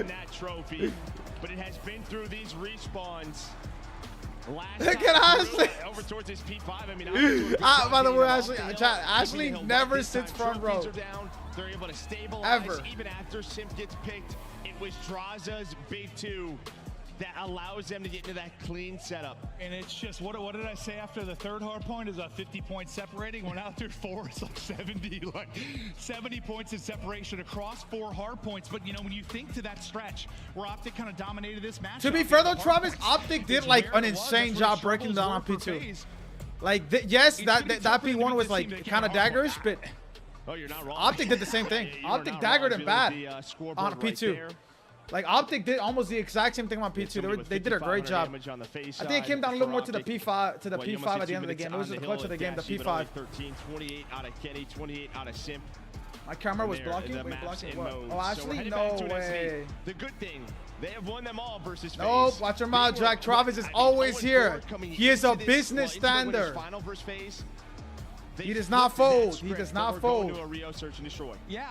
S16: That trophy, but it has been through these respawns.
S4: Look at Ashley.
S16: Over towards this P5. I mean,
S4: by the way, Ashley never sits front row.
S16: They're able to stabilize
S4: ever.
S16: Even after Simp gets picked. It was Draza's big 2 that allows them to get into that clean setup.
S12: And it's just, what did I say after the 3rd hard point is a 50 points separating? We're now through 4, it's like 70, like 70 points in separation across 4 hard points. But you know, when you think to that stretch where OpTic kind of dominated this match.
S4: To be fair though, Travis, OpTic did like an insane job breaking down on P2. Like, yes, that P1 was like kind of daggerish, but
S16: oh, you're not wrong.
S4: OpTic did the same thing. OpTic daggered him bad on P2. Like, OpTic did almost the exact same thing on P2. They did a great job. I think it came down a little more to the P5 at the end of the game. It was the clutch of the game, the P5.
S16: 13, 28 out of Kenny, 28 out of Simp.
S4: My camera was blocking. Wait, blocking what? Oh, actually, no way.
S16: The good thing, they have won them all versus FaZe.
S4: Nope, watch your mouth, Jack. Travis is always here. He is a business standard. He does not fold. He does not fold.
S12: Yeah,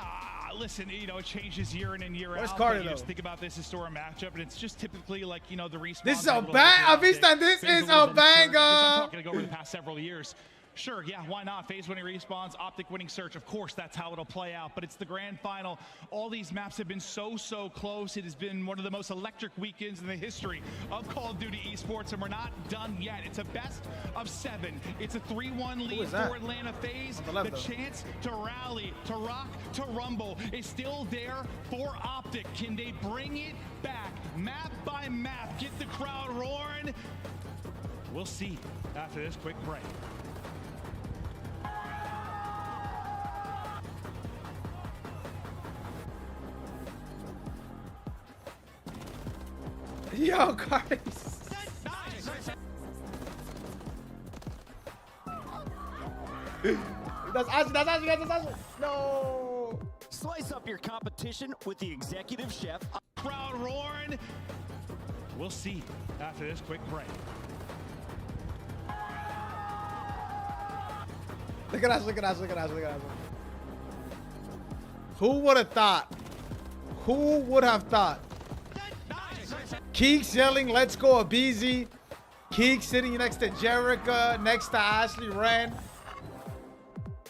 S12: listen, you know, it changes year in and year
S4: Where's
S12: out.
S4: Carter,
S12: You just
S4: though?
S12: think about this historic matchup, and it's just typically like, you know, the respawn.
S4: This is a bang. Avista, this is a banger.
S12: I'm talking to go over the past several years. Sure, yeah, why not? FaZe winning respawns, OpTic winning search. Of course, that's how it'll play out. But it's the grand final. All these maps have been so close. It has been one of the most electric weekends in the history of Call of Duty esports, and we're not done yet. It's a best of 7. It's a 3-1 lead for Atlanta FaZe. The chance to rally, to rock, to rumble is still there for OpTic. Can they bring it back, map by map, get the crowd roaring? We'll see after this quick break.
S4: Yo, guys. That's Ashley. No.
S21: Slice up your competition with the executive chef.
S12: Crowd roaring. We'll see after this quick break.
S4: Look at us. Who would have thought? Who would have thought? Keeks yelling, let's go Abizi. Keeks sitting next to Jerica, next to Ashley Wren.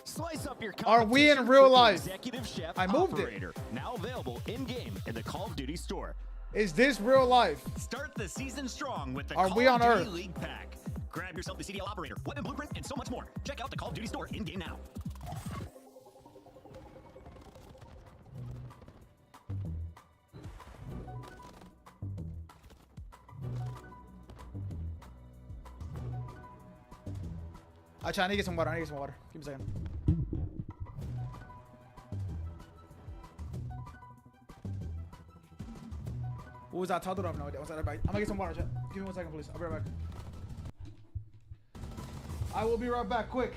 S21: Slice up your
S4: Are we in real life?
S21: Executive chef
S4: I moved
S21: operator. Now available in-game in the Call of Duty store.
S4: Is this real life?
S22: Start the season strong with the
S4: Are
S22: Call
S4: we on
S22: of Duty
S4: Earth?
S22: League Pack. Grab yourself the CDL operator, weapon blueprint, and so much more. Check out the Call of Duty store in-game now.
S4: I need to get some water. Give me a second. What was that? I have no idea. What's that, everybody? I'm gonna get some water, chat. Give me 1 second, please. I'll be right back. I will be right back, quick.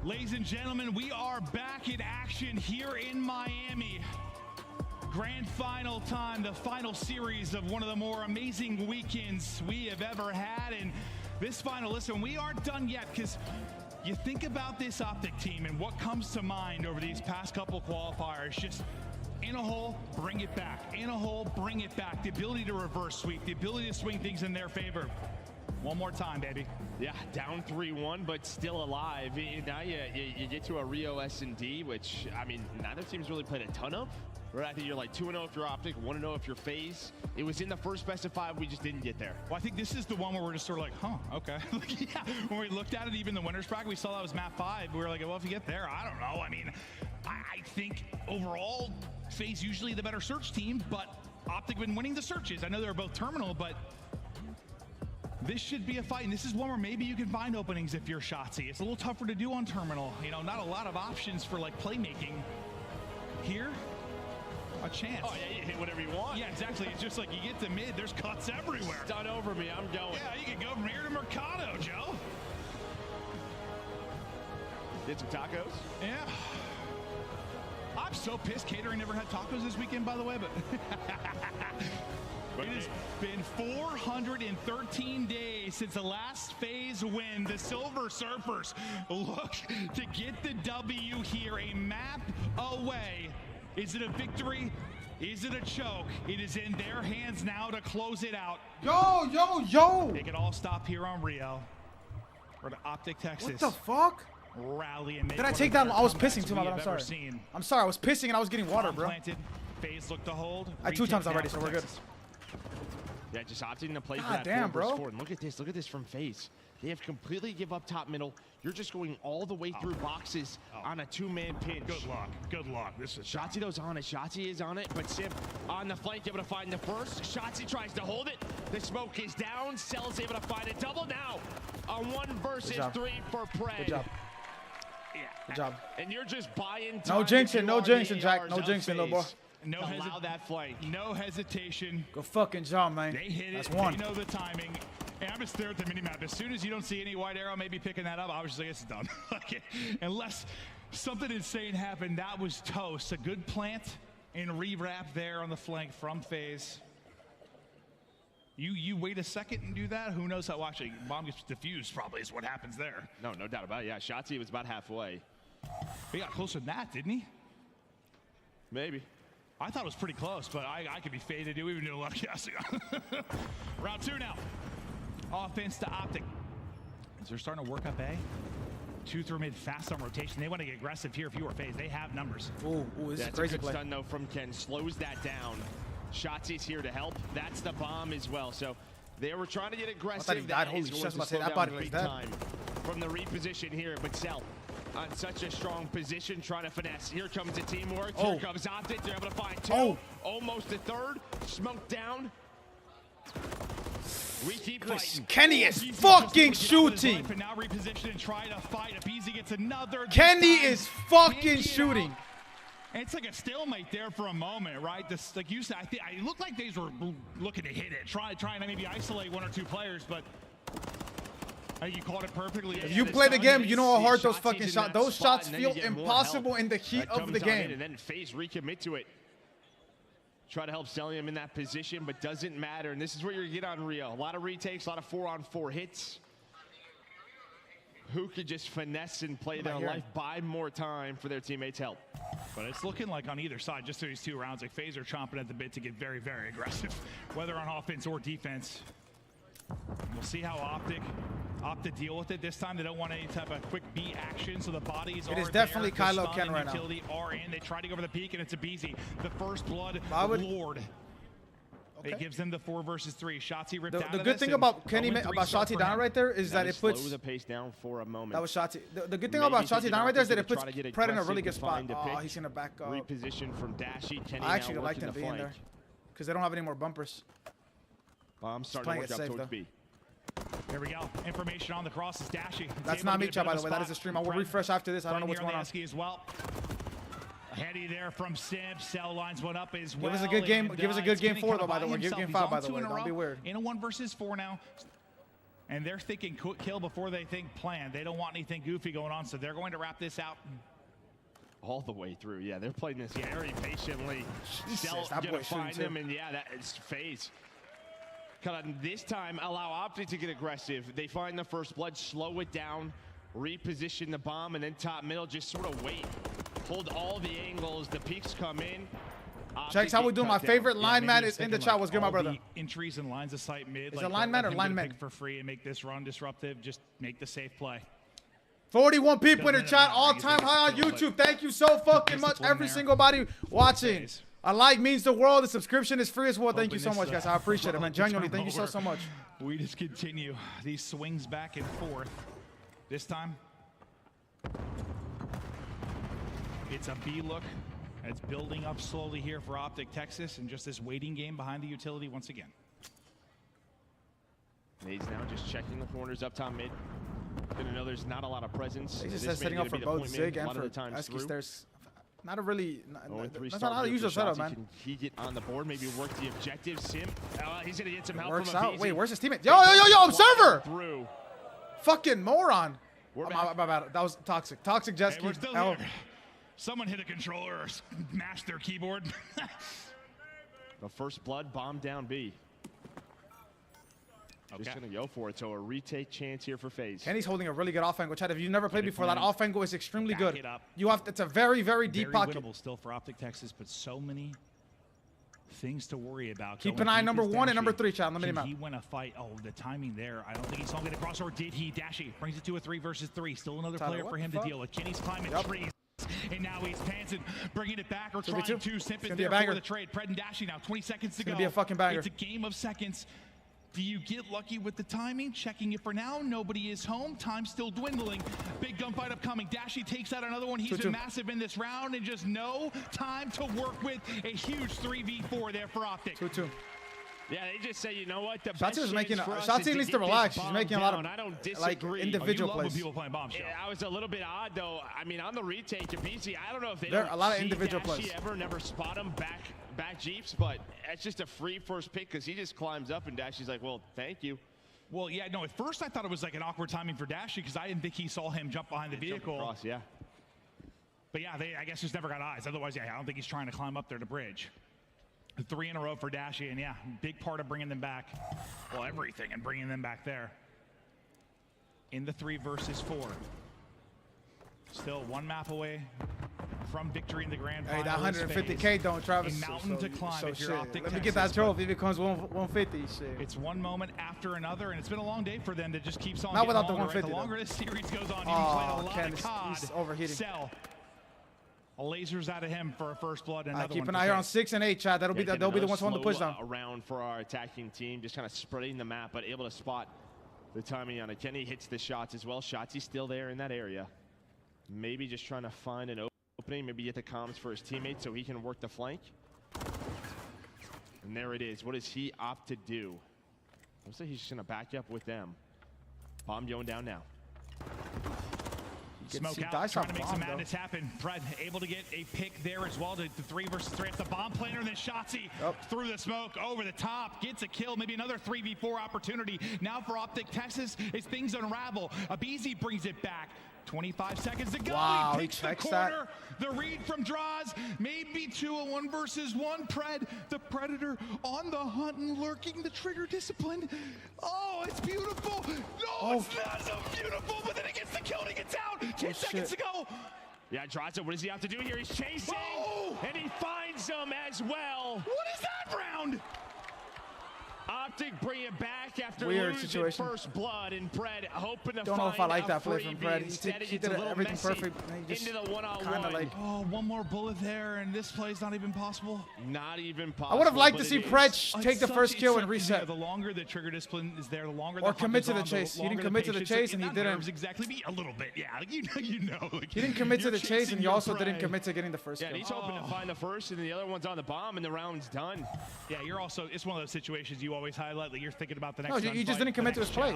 S12: Ladies and gentlemen, we are back in action here in Miami. Grand final time, the final series of one of the more amazing weekends we have ever had. And this final, listen, we aren't done yet, because you think about this OpTic team and what comes to mind over these past couple qualifiers. Just in a hole, bring it back. In a hole, bring it back. The ability to reverse sweep, the ability to swing things in their favor. One more time, baby.
S16: Yeah, down 3-1, but still alive. Now you get to a Rio S&D, which, I mean, neither team's really played a ton of, Or I think you're like 2-0 if you're OpTic, 1-0 if you're FaZe. It was in the first best of 5, we just didn't get there.
S12: Well, I think this is the one where we're just sort of like, huh, okay. Like, yeah, when we looked at it, even the winners bracket, we saw that was map 5. We were like, well, if you get there, I don't know. I mean, I think overall, FaZe usually the better search team, but OpTic been winning the searches. I know they're both terminal, but this should be a fight, and this is one where maybe you can find openings if you're Shotzzy. It's a little tougher to do on terminal. You know, not a lot of options for like playmaking. Here, a chance.
S16: Oh yeah, you hit whatever you want.
S12: Yeah, exactly. It's just like you get to mid, there's cuts everywhere.
S16: Done over me, I'm going.
S12: Yeah, you can go from here to Mercado, Joe.
S16: Did some tacos?
S12: Yeah. I'm so pissed catering never had tacos this weekend, by the way, but it has been 413 days since the last FaZe win. The Silver Surfers look to get the W here, a map away. Is it a victory? Is it a choke? It is in their hands now to close it out.
S4: Yo, yo, yo!
S12: They can all stop here on Rio. We're to OpTic, Texas.
S4: What the fuck?
S12: Rally and make.
S4: Did I take that? I was pissing too much. I'm sorry. I'm sorry. I was pissing and I was getting water, bro.
S12: Planted. FaZe looked to hold.
S4: I 2 times already, so we're good.
S16: Yeah, just opting to play for
S4: God
S16: that
S4: damn, bro.
S16: score. And look at this from FaZe. They have completely give up top middle. You're just going all the way through boxes on a 2-man pinch.
S12: Good luck. Good luck. This is
S16: Shotzzy though on it. Shotzzy is on it, but Sip on the flank able to find the first. Shotzzy tries to hold it. The smoke is down. Cell's able to find a double now. A 1 versus 3 for Prey.
S4: Good job.
S16: Yeah.
S4: Good job.
S16: And you're just buying time.
S4: No jinxing, no jinxing, Jack. No jinxing, little boy.
S12: No
S16: allow that flank.
S12: No hesitation.
S4: Go fucking jump, man.
S12: They hit it.
S4: That's one.
S12: They know the timing. And I'm just there at the minimap. As soon as you don't see any white arrow, maybe picking that up, I was just like, it's done. Unless something insane happened, that was toast. A good plant and re-wrap there on the flank from FaZe. You wait a second and do that? Who knows how actually bomb gets diffused probably is what happens there.
S16: No doubt about it. Yeah, Shotzzy was about halfway.
S12: He got closer than that, didn't he?
S16: Maybe.
S12: I thought it was pretty close, but I could be faded to even do a luck guessing. Round 2 now. Offense to OpTic. As they're starting to work up A. 2 through mid, fast on rotation. They want to get aggressive here if you are FaZe. They have numbers.
S4: Ooh, this is
S16: a
S4: crazy
S16: good
S4: play.
S16: stun though from Ken. Slows that down. Shotzzy's here to help. That's the bomb as well. So they were trying to get aggressive.
S4: I thought he died. Holy shit, I was about to say that body was dead.
S16: From the reposition here, but Cell on such a strong position, trying to finesse. Here comes the teamwork. Here comes OpTic. They're able to find 2. Almost a 3rd. Smoke down. We keep fighting.
S4: Kenny is fucking shooting.
S12: And now reposition and try to fight. Abizi gets another.
S4: Kenny is fucking shooting.
S12: And it's like a stalemate there for a moment, right? This, like you said, I looked like they were looking to hit it, trying to maybe isolate 1 or 2 players, but I think you called it perfectly.
S4: If you play the game, you know how hard those fucking shots. Those shots feel impossible in the heat of the game.
S16: And then FaZe recommit to it. Try to help Celium in that position, but doesn't matter. And this is where you get on Rio. A lot of retakes, a lot of 4-on-4 hits. Who could just finesse and play their life, buy more time for their teammates' help.
S12: But it's looking like on either side, just through these 2 rounds, like FaZe are chomping at the bit to get very, very aggressive, whether on offense or defense. We'll see how OpTic opt to deal with it this time. They don't want any type of quick B action, so the bodies
S4: It is definitely Kylo Ken right now.
S12: Utility are in. They try to go over the peak, and it's Abizi, the first blood lord. Okay. It gives them the 4 versus 3. Shotzzy ripped out.
S4: The good thing about Kenny, about Shotzzy down right there is that it puts
S16: slow the pace down for a moment.
S4: That was Shotzzy. The good thing about Shotzzy down right there is that it puts Pred in a really good spot. Oh, he's gonna back up.
S16: Reposition from Dashy. Kenny
S4: I actually like them being there because they don't have any more bumpers.
S16: Bomb starting to work up towards B.
S12: Here we go. Information on the cross is Dashy.
S4: That's not me, chat, by the way. That is the stream. I will refresh after this. I don't know what's going on.
S12: As well. Heady there from Simp. Cell lines one up as well.
S4: Give us a good game. Give us a good game 4 though, by the way. Give game 5 by the way. Don't be weird.
S12: In a 1 versus 4 now. And they're thinking quick kill before they think plan. They don't want anything goofy going on, so they're going to wrap this out.
S16: All the way through. Yeah, they're playing this very patiently.
S4: Jesus,
S16: Cell gonna find them, and yeah, that is FaZe. This time, allow OpTic to get aggressive. They find the first blood, slow it down, reposition the bomb, and then top middle, just sort of wait. Hold all the angles, the peaks come in.
S4: Checks how we do. My favorite line man is in the chat. What's good, my brother?
S12: Entries and lines of sight mid.
S4: Is it line man or line man?
S12: For free and make this run disruptive. Just make the safe play.
S4: 41 people in the chat. All time high on YouTube. Thank you so fucking much, every single body watching. A like means the world. The subscription is free as well. Thank you so much, guys. I appreciate it, man. Genuinely, thank you so much.
S12: We just continue these swings back and forth. This time, it's a B look. It's building up slowly here for OpTic Texas, and just this waiting game behind the utility once again.
S16: Nades now just checking the corners up top mid. Gonna know there's not a lot of presence.
S4: He's just setting up for both Zig and for Esky Stairs. Not a really, that's not how the usual setup, man.
S16: Can he get on the board, maybe work the objective? Sim, he's gonna get some help
S4: works
S16: from
S4: out. Wait, where's his teammate? Yo, observer!
S16: Through.
S4: Fucking moron. My bad. That was toxic. Toxic jet ski.
S12: We're still here. Someone hit a controller or smashed their keyboard.
S16: The first blood, bomb down B. Just gonna go for it. So a retake chance here for FaZe.
S4: Kenny's holding a really good off angle. Chad, if you've never played before, that off angle is extremely good. You have it's a very, very deep pocket.
S12: Winnable still for OpTic Texas, but so many things to worry about.
S4: Keep an eye on number 1 and number 3, Chad, on the minimap.
S12: He win a fight. Oh, the timing there. I don't think he saw him get across, or did he? Dashy brings it to a 3 versus 3. Still another player for him to deal with. Kenny's climbing trees. And now he's Panson bringing it back or trying to. Simp it there for the trade. Pred and Dashy now. 20 seconds to go.
S4: It's gonna be a fucking banger.
S12: It's a game of seconds. Do you get lucky with the timing? Checking it for now. Nobody is home. Time still dwindling. Big gunfight upcoming. Dashy takes out another one. He's been massive in this round, and just no time to work with. A huge 3v4 there for OpTic.
S4: 2-2.
S16: Yeah, they just say, you know what? The
S4: Shotzi was making. Shotzi needs to relax. She's making a lot of like individual plays.
S12: People playing bombs.
S16: Yeah, I was a little bit odd though. I mean, on the retake to BC, I don't know if they
S4: there are a lot of individual plays.
S16: Never spot him back Jeeps, but it's just a free first pick because he just climbs up and Dashy's like, well, thank you.
S12: Well, yeah, no. At first, I thought it was like an awkward timing for Dashy because I didn't think he saw him jump behind the vehicle.
S16: Across, yeah.
S12: But yeah, I guess just never got eyes. Otherwise, yeah, I don't think he's trying to climb up there to bridge. 3 in a row for Dashy, and yeah, big part of bringing them back. Well, everything and bringing them back there. In the 3 versus 4. Still 1 map away from victory in the grand final.
S4: Hey, that 150K don't, Travis.
S12: A mountain to climb if you're OpTic
S4: Let me get that trophy. It becomes 150. Shit.
S12: It's one moment after another, and it's been a long day for them that just keeps on.
S4: Not without
S12: longer,
S4: the 150.
S12: Right? The longer this series goes on, you've played a lot of COD.
S4: He's overheating.
S12: Cell. Lasers out of him for a first blood. And
S4: keep an eye on 6 and 8, Chad. They'll be the ones on the push down.
S16: Around for our attacking team, just kind of spreading the map, but able to spot the timing on it. Kenny hits the shots as well. Shotzi's still there in that area. Maybe just trying to find an opening, maybe get the comms for his teammate so he can work the flank. And there it is. What does he opt to do? Looks like he's just gonna back up with them. Bomb going down now.
S12: Smoke out, trying to make some madness happen. Pred able to get a pick there as well. The 3 versus 3 at the bomb planer, and then Shotzi through the smoke, over the top, gets a kill, maybe another 3v4 opportunity. Now for OpTic Texas, as things unravel, Abizi brings it back. 25 seconds to go.
S4: Wow,
S12: he picks the corner. The read from Draws, maybe 2-1 versus 1. Pred, the Predator, on the hunt and lurking. The trigger discipline. Oh, it's beautiful. No, it's not so beautiful, but then he gets the kill and he gets out. 10 seconds to go.
S16: Yeah, Draza, what does he have to do here? He's chasing, and he finds him as well.
S12: What is that round?
S16: OpTic bring it back after
S4: weird
S16: losing
S4: situation.
S16: first blood, and Pred hoping to
S4: Don't know if I like that play from Pred.
S16: He did everything perfect. Into the one-on-one.
S12: Like, oh, one more bullet there, and this play's not even possible.
S16: Not even possible.
S4: I would have liked to see Pred take the first kill and reset.
S12: Yeah, the longer the trigger discipline is there, the longer.
S4: Or commit to the chase. He didn't commit to the chase, and he didn't.
S12: Exactly, a little bit. Yeah, like, you know. Like,
S4: he didn't commit to the chase, and he also didn't commit to getting the first kill.
S16: Yeah, he's hoping to find the first, and the other one's on the bomb, and the round's done.
S12: Yeah, you're also. It's one of those situations you always highlight. Like, you're thinking about the next.
S4: No, you just didn't commit to his play.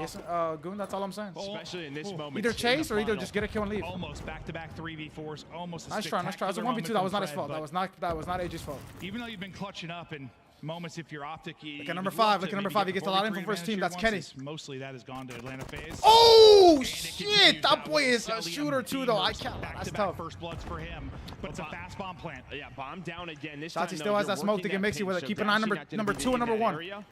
S4: Goon, that's all I'm saying.
S16: Especially in this moment.
S4: Either chase or either just get a kill and leave.
S12: Almost back-to-back 3v4s. Almost.
S4: Nice try. It was a 1v2. That was not his fault. That was not AJ's fault.
S12: Even though you've been clutching up in moments, if you're OpTic,
S4: look at number 5. Look at number 5. He gets a lot of info for his team. That's Kenny.
S12: Mostly that has gone to Atlanta FaZe.
S4: Oh shit! That boy is a shooter too, though. I can't. That's tough.
S12: First bloods for him, but it's a fast bomb plant.
S16: Yeah, bomb down again. This
S4: time still has that smoke to get mixy with it. Keep an eye on number 2 and number 1.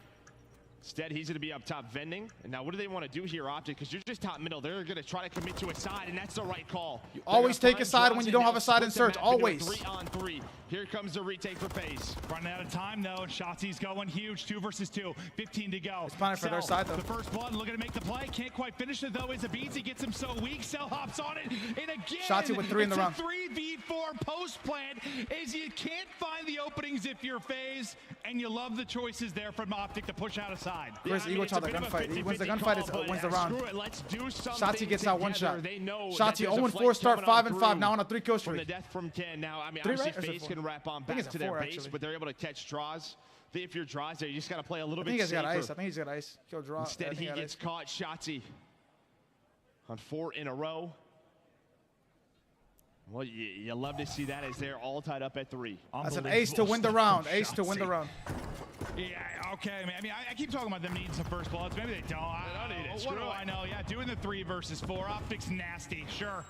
S16: Instead, he's going to be up top vending. And now what do they want to do here, OpTic? Because you're just top middle. They're going to try to commit to a side, and that's the right call.
S4: You always take a side when you don't have a side in search. Always.
S16: 3-on-3. Here comes the retake for FaZe.
S12: Running out of time, though. Shotzzy's going huge. 2 versus 2. 15 to go.
S4: It's planning for their side, though.
S12: The first blood looking to make the play. Can't quite finish it, though. Is a beats. He gets him so weak. Cell hops on it. And again,
S4: Shotzzy with 3 in the round.
S12: 3v4 post plant is you can't find the openings if you're FaZe, and you love the choices there from OpTic to push out a side.
S4: Chris, Eagle tried the gunfight. He wins the gunfight, wins the round. Shotzzy gets out 1 shot. Shotzzy 0-4, start 5-5, now on a 3-kill streak.
S16: From the death from Ken. Now, I mean, obviously FaZe can wrap on back to their base, but they're able to catch draws. I think if you're draws there, you just got to play a little bit safer.
S4: I think he's got ice. Kill draw.
S16: Instead, he gets caught. Shotzzy on 4 in a row. Well, you love to see that as they're all tied up at 3.
S4: That's an ace to win the round. Ace to win the round.
S12: Yeah, okay. I mean, I keep talking about them needing some first bloods. Maybe they don't. I don't need it. What do I know? Yeah, doing the 3 versus 4. OpTic's nasty, sure.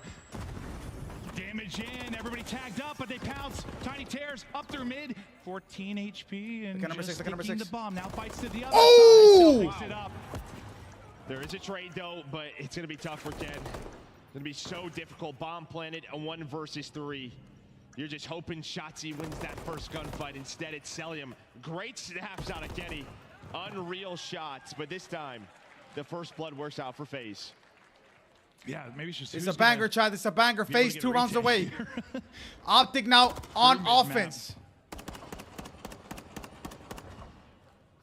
S12: Damage in, everybody tagged up, but they pounce. Tiny tears up through mid, 14 HP, and
S4: number 6, number 6.
S12: The bomb now fights to the other
S4: side.
S12: Picks it up.
S16: There is a trade though, but it's gonna be tough for Ken. It's gonna be so difficult. Bomb planted, a 1 versus 3. You're just hoping Shotzzy wins that first gunfight. Instead, it's Celium. Great snaps out of Kenny. Unreal shots, but this time, the first blood works out for FaZe.
S12: Yeah, maybe it's just.
S4: It's a banger, Chad. It's a banger. FaZe 2 rounds away. OpTic now on offense.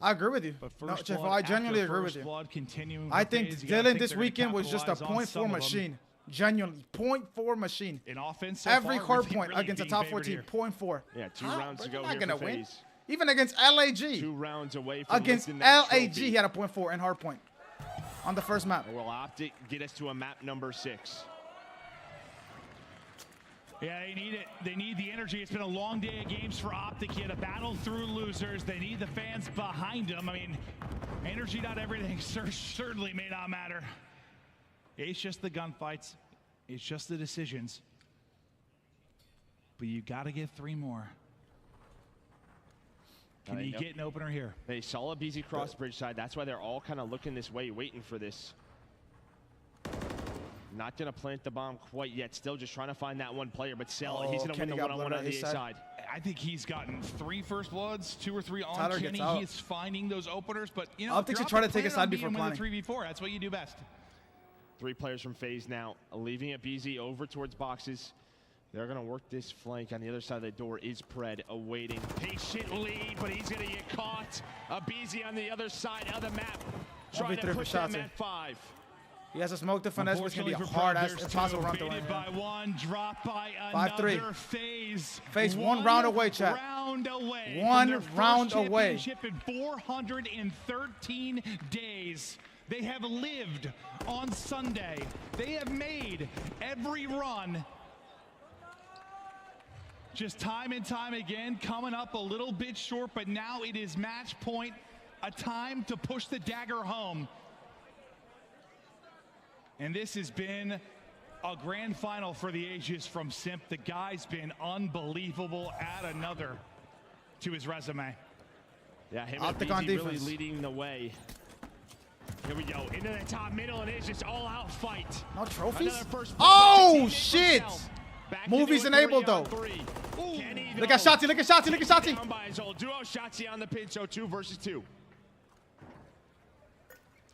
S4: I agree with you. No, Jeff, I genuinely agree with you. I think Dylan this weekend was just a 0.4 machine. Genuinely, 0.4 machine.
S12: In offense,
S4: every hardpoint against a top 14, 0.4.
S16: Yeah, 2 rounds to go here for FaZe.
S4: Even against LAG.
S16: 2 rounds away from
S4: against LAG, he had a 0.4 in hardpoint on the first map.
S16: Will OpTic get us to a map number 6?
S12: Yeah, they need it. They need the energy. It's been a long day of games for OpTic. He had a battle through losers. They need the fans behind him. I mean, energy, not everything. Certainly may not matter. It's just the gunfights. It's just the decisions. But you got to get 3 more. Can you get an opener here?
S16: They saw a BZ cross bridge side. That's why they're all kind of looking this way, waiting for this. Not going to plant the bomb quite yet. Still just trying to find that one player. But Cell, he's going to win the one-on-one on the A side.
S12: I think he's gotten 3 first bloods, 2 or 3 on Kenny. He's finding those openers. But, you know,
S4: OpTic should try to take a side before planning.
S12: 3v4. That's what you do best.
S16: 3 players from FaZe now, leaving it BZ over towards boxes. They're going to work this flank. On the other side of the door is Pred, awaiting patiently, but he's going to get caught. BZ on the other side of the map, trying to push them at 5.
S4: He has a smoke to finesse, which can be a hard-ass impossible run to win.
S12: By 1, dropped by another. FaZe.
S4: FaZe 1 round away, chat. 1 round away.
S12: In 413 days. They have lived on Sunday. They have made every run. Just time and time again, coming up a little bit short, but now it is match point, a time to push the dagger home. And this has been a grand final for the ages from Simp. The guy's been unbelievable. Add another to his resume.
S16: Yeah, him and BZ really leading the way. Here we go, into the top middle, and it's just all-out fight.
S4: No trophies? Oh, shit! Movies enabled, though. Look at Shotzzy, look at Shotzzy, look at Shotzzy.
S16: Down by his old duo, Shotzzy on the pin, so 2 versus 2.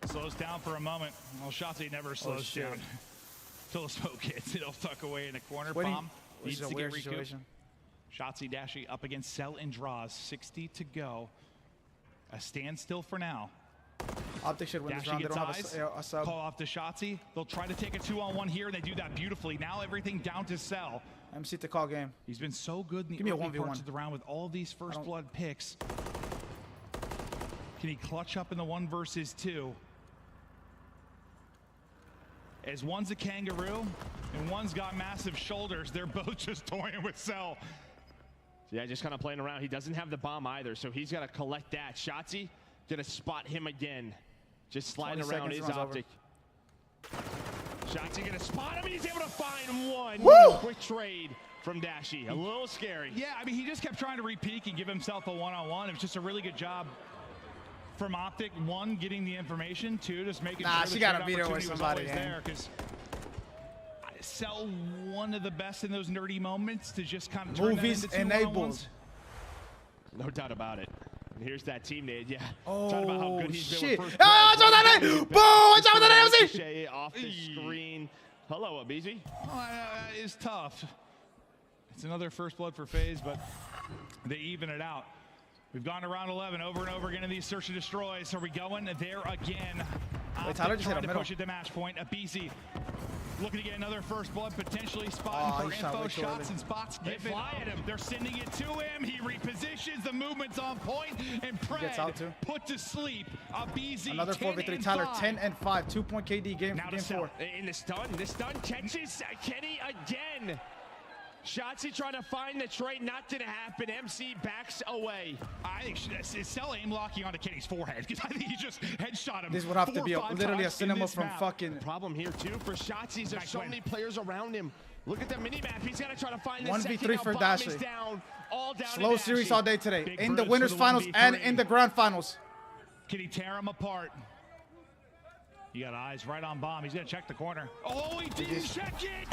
S12: Slows down for a moment. Well, Shotzzy never slows down. Till the smoke hits, it'll tuck away in the corner. Bomb needs to get recouped. Shotzzy dashing up against Cell and draws. 60 to go. A standstill for now.
S4: OpTic should win this round. They don't have a sub.
S12: Call off to Shotzzy. They'll try to take a 2-on-1 here, and they do that beautifully. Now everything down to Cell.
S4: MC to call game.
S12: He's been so good in the early parts of the round with all these first blood picks. Can he clutch up in the 1 versus 2? As one's a kangaroo and one's got massive shoulders, they're both just toying with Cell.
S16: Yeah, just kind of playing around. He doesn't have the bomb either, so he's got to collect that. Shotzzy gonna spot him again. Just sliding around is OpTic. Shotzzy gonna spot him, and he's able to find one.
S4: Woo!
S16: Quick trade from Dashy. A little scary.
S12: Yeah, I mean, he just kept trying to re-peek and give himself a 1-on-1. It was just a really good job from OpTic. One, getting the information. Two, just making
S4: nah,
S12: sure
S4: she gotta beat her with
S12: was
S4: somebody
S12: there, because Cell, one of the best in those nerdy moments to just kind of turn
S4: movies
S12: that into
S4: enabled.
S16: No doubt about it. And here's that teammate, yeah.
S4: Oh,
S16: talking about how good he's
S4: shit.
S16: been with
S4: Ah, watch out that name! Boom! Watch out with that
S16: MC! Off the screen. Hello, Abizi.
S12: Is tough. It's another first blood for FaZe, but they even it out. We've gone to round 11 over and over again in these search and destroys. Are we going there again?
S4: Wait, Tyler just hit a
S12: trying to
S4: middle.
S12: push it to match point. Abizi looking to get another first blood, potentially spotting for info shots and spots.
S16: They fly at him.
S12: They're sending it to him. He repositions. The movement's on point, and
S4: gets out too.
S12: put to sleep. Abizi.
S4: Another 4v3. Tyler 10 and 5. 2-point KD game
S16: Now
S4: for game 4.
S16: In the stun catches Kenny again. Shotzzy trying to find the trade, not gonna happen. MC backs away.
S12: I think Cell aim locking onto Kenny's forehead, because I think he just headshot him.
S4: This would have to be literally a cinema from
S12: map.
S4: fucking.
S16: Problem here too for Shotzzy. There's so many players around him. Look at the mini map. He's gonna try to find the
S4: 1v3 for Dashley.
S16: Down, all down.
S4: Slow series all day today.
S12: Big
S4: in the
S12: bruise
S4: winners
S12: for the
S4: finals
S12: 1v3.
S4: and in the grand finals.
S12: Can he tear him apart? You got eyes right on bomb. He's gonna check the corner. Oh, he didn't check it.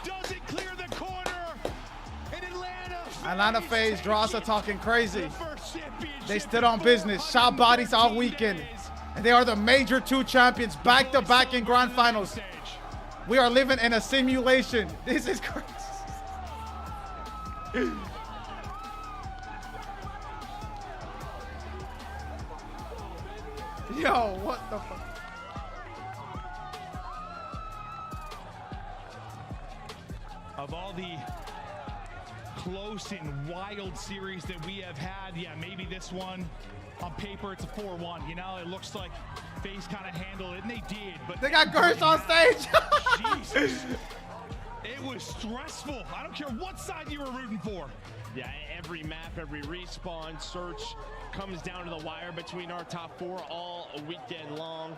S12: Doesn't clear the corner.
S4: Atlanta FaZe, Drossa talking crazy. They stood on business, shot bodies all weekend. And they are the major 2 champions back-to-back in grand finals. We are living in a simulation. This is crazy. Yo, what the fuck?
S12: Of all the close and wild series that we have had, yeah, maybe this one on paper it's a 4-1. You know, it looks like FaZe kind of handled it, and they did. But
S4: they got Gersh on stage.
S12: Jesus, it was stressful. I don't care what side you were rooting for.
S16: Yeah, every map, every respawn, search comes down to the wire between our top 4 all weekend long.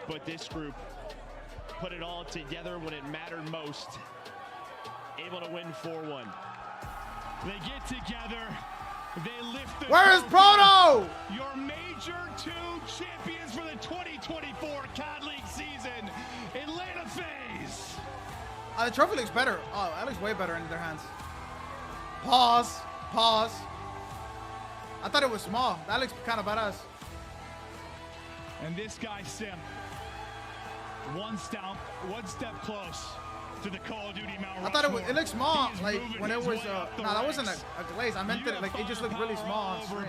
S16: But this group put it all together when it mattered most. Able to win 4-1.
S12: They get together. They lift the
S4: Where is
S12: trophy.
S4: Proto?
S12: Your major 2 champions for the 2024 COD League season, Atlanta FaZe.
S4: The trophy looks better. Oh, that looks way better in their hands. Pause. Pause. I thought it was small. That looks kind of badass.
S12: And this guy, Sim, one step close to the Call of Duty Mount Rushmore.
S4: I thought it looked small, like when it was. No, that wasn't a glaze. I meant that like it just looked really small on screen.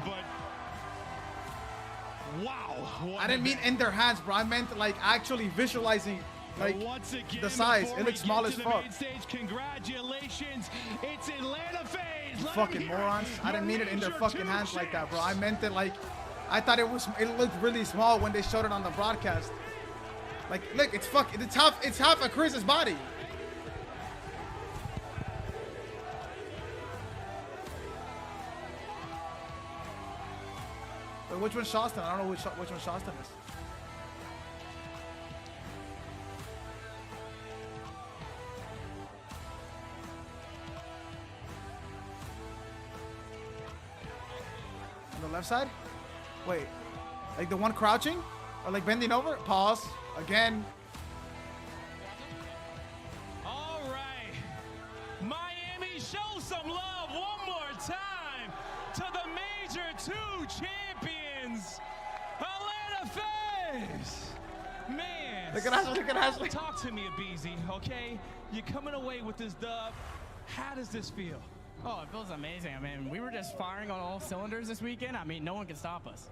S12: Wow!
S4: I didn't mean in their hands, bro. I meant like actually visualizing like the size. It looks small as fuck.
S12: Congratulations! It's Atlanta FaZe.
S4: You fucking morons! I didn't mean it in their fucking hands like that, bro. I meant it like I thought it was. It looked really small when they showed it on the broadcast. Like, look, it's half of Chris's body. Wait, which one's Shoston? I don't know which one Shoston is. On the left side? Wait, like the one crouching? Or like bending over? Pause. Again.
S7: All right. Miami, show some love one more time to the major 2 champions, Atlanta FaZe. Man.
S4: Look at Ashley, look at Ashley.
S7: Talk to me, Abizi, okay? You're coming away with this dub. How does this feel?
S15: Oh, it feels amazing. I mean, we were just firing on all cylinders this weekend. I mean, no one can stop us.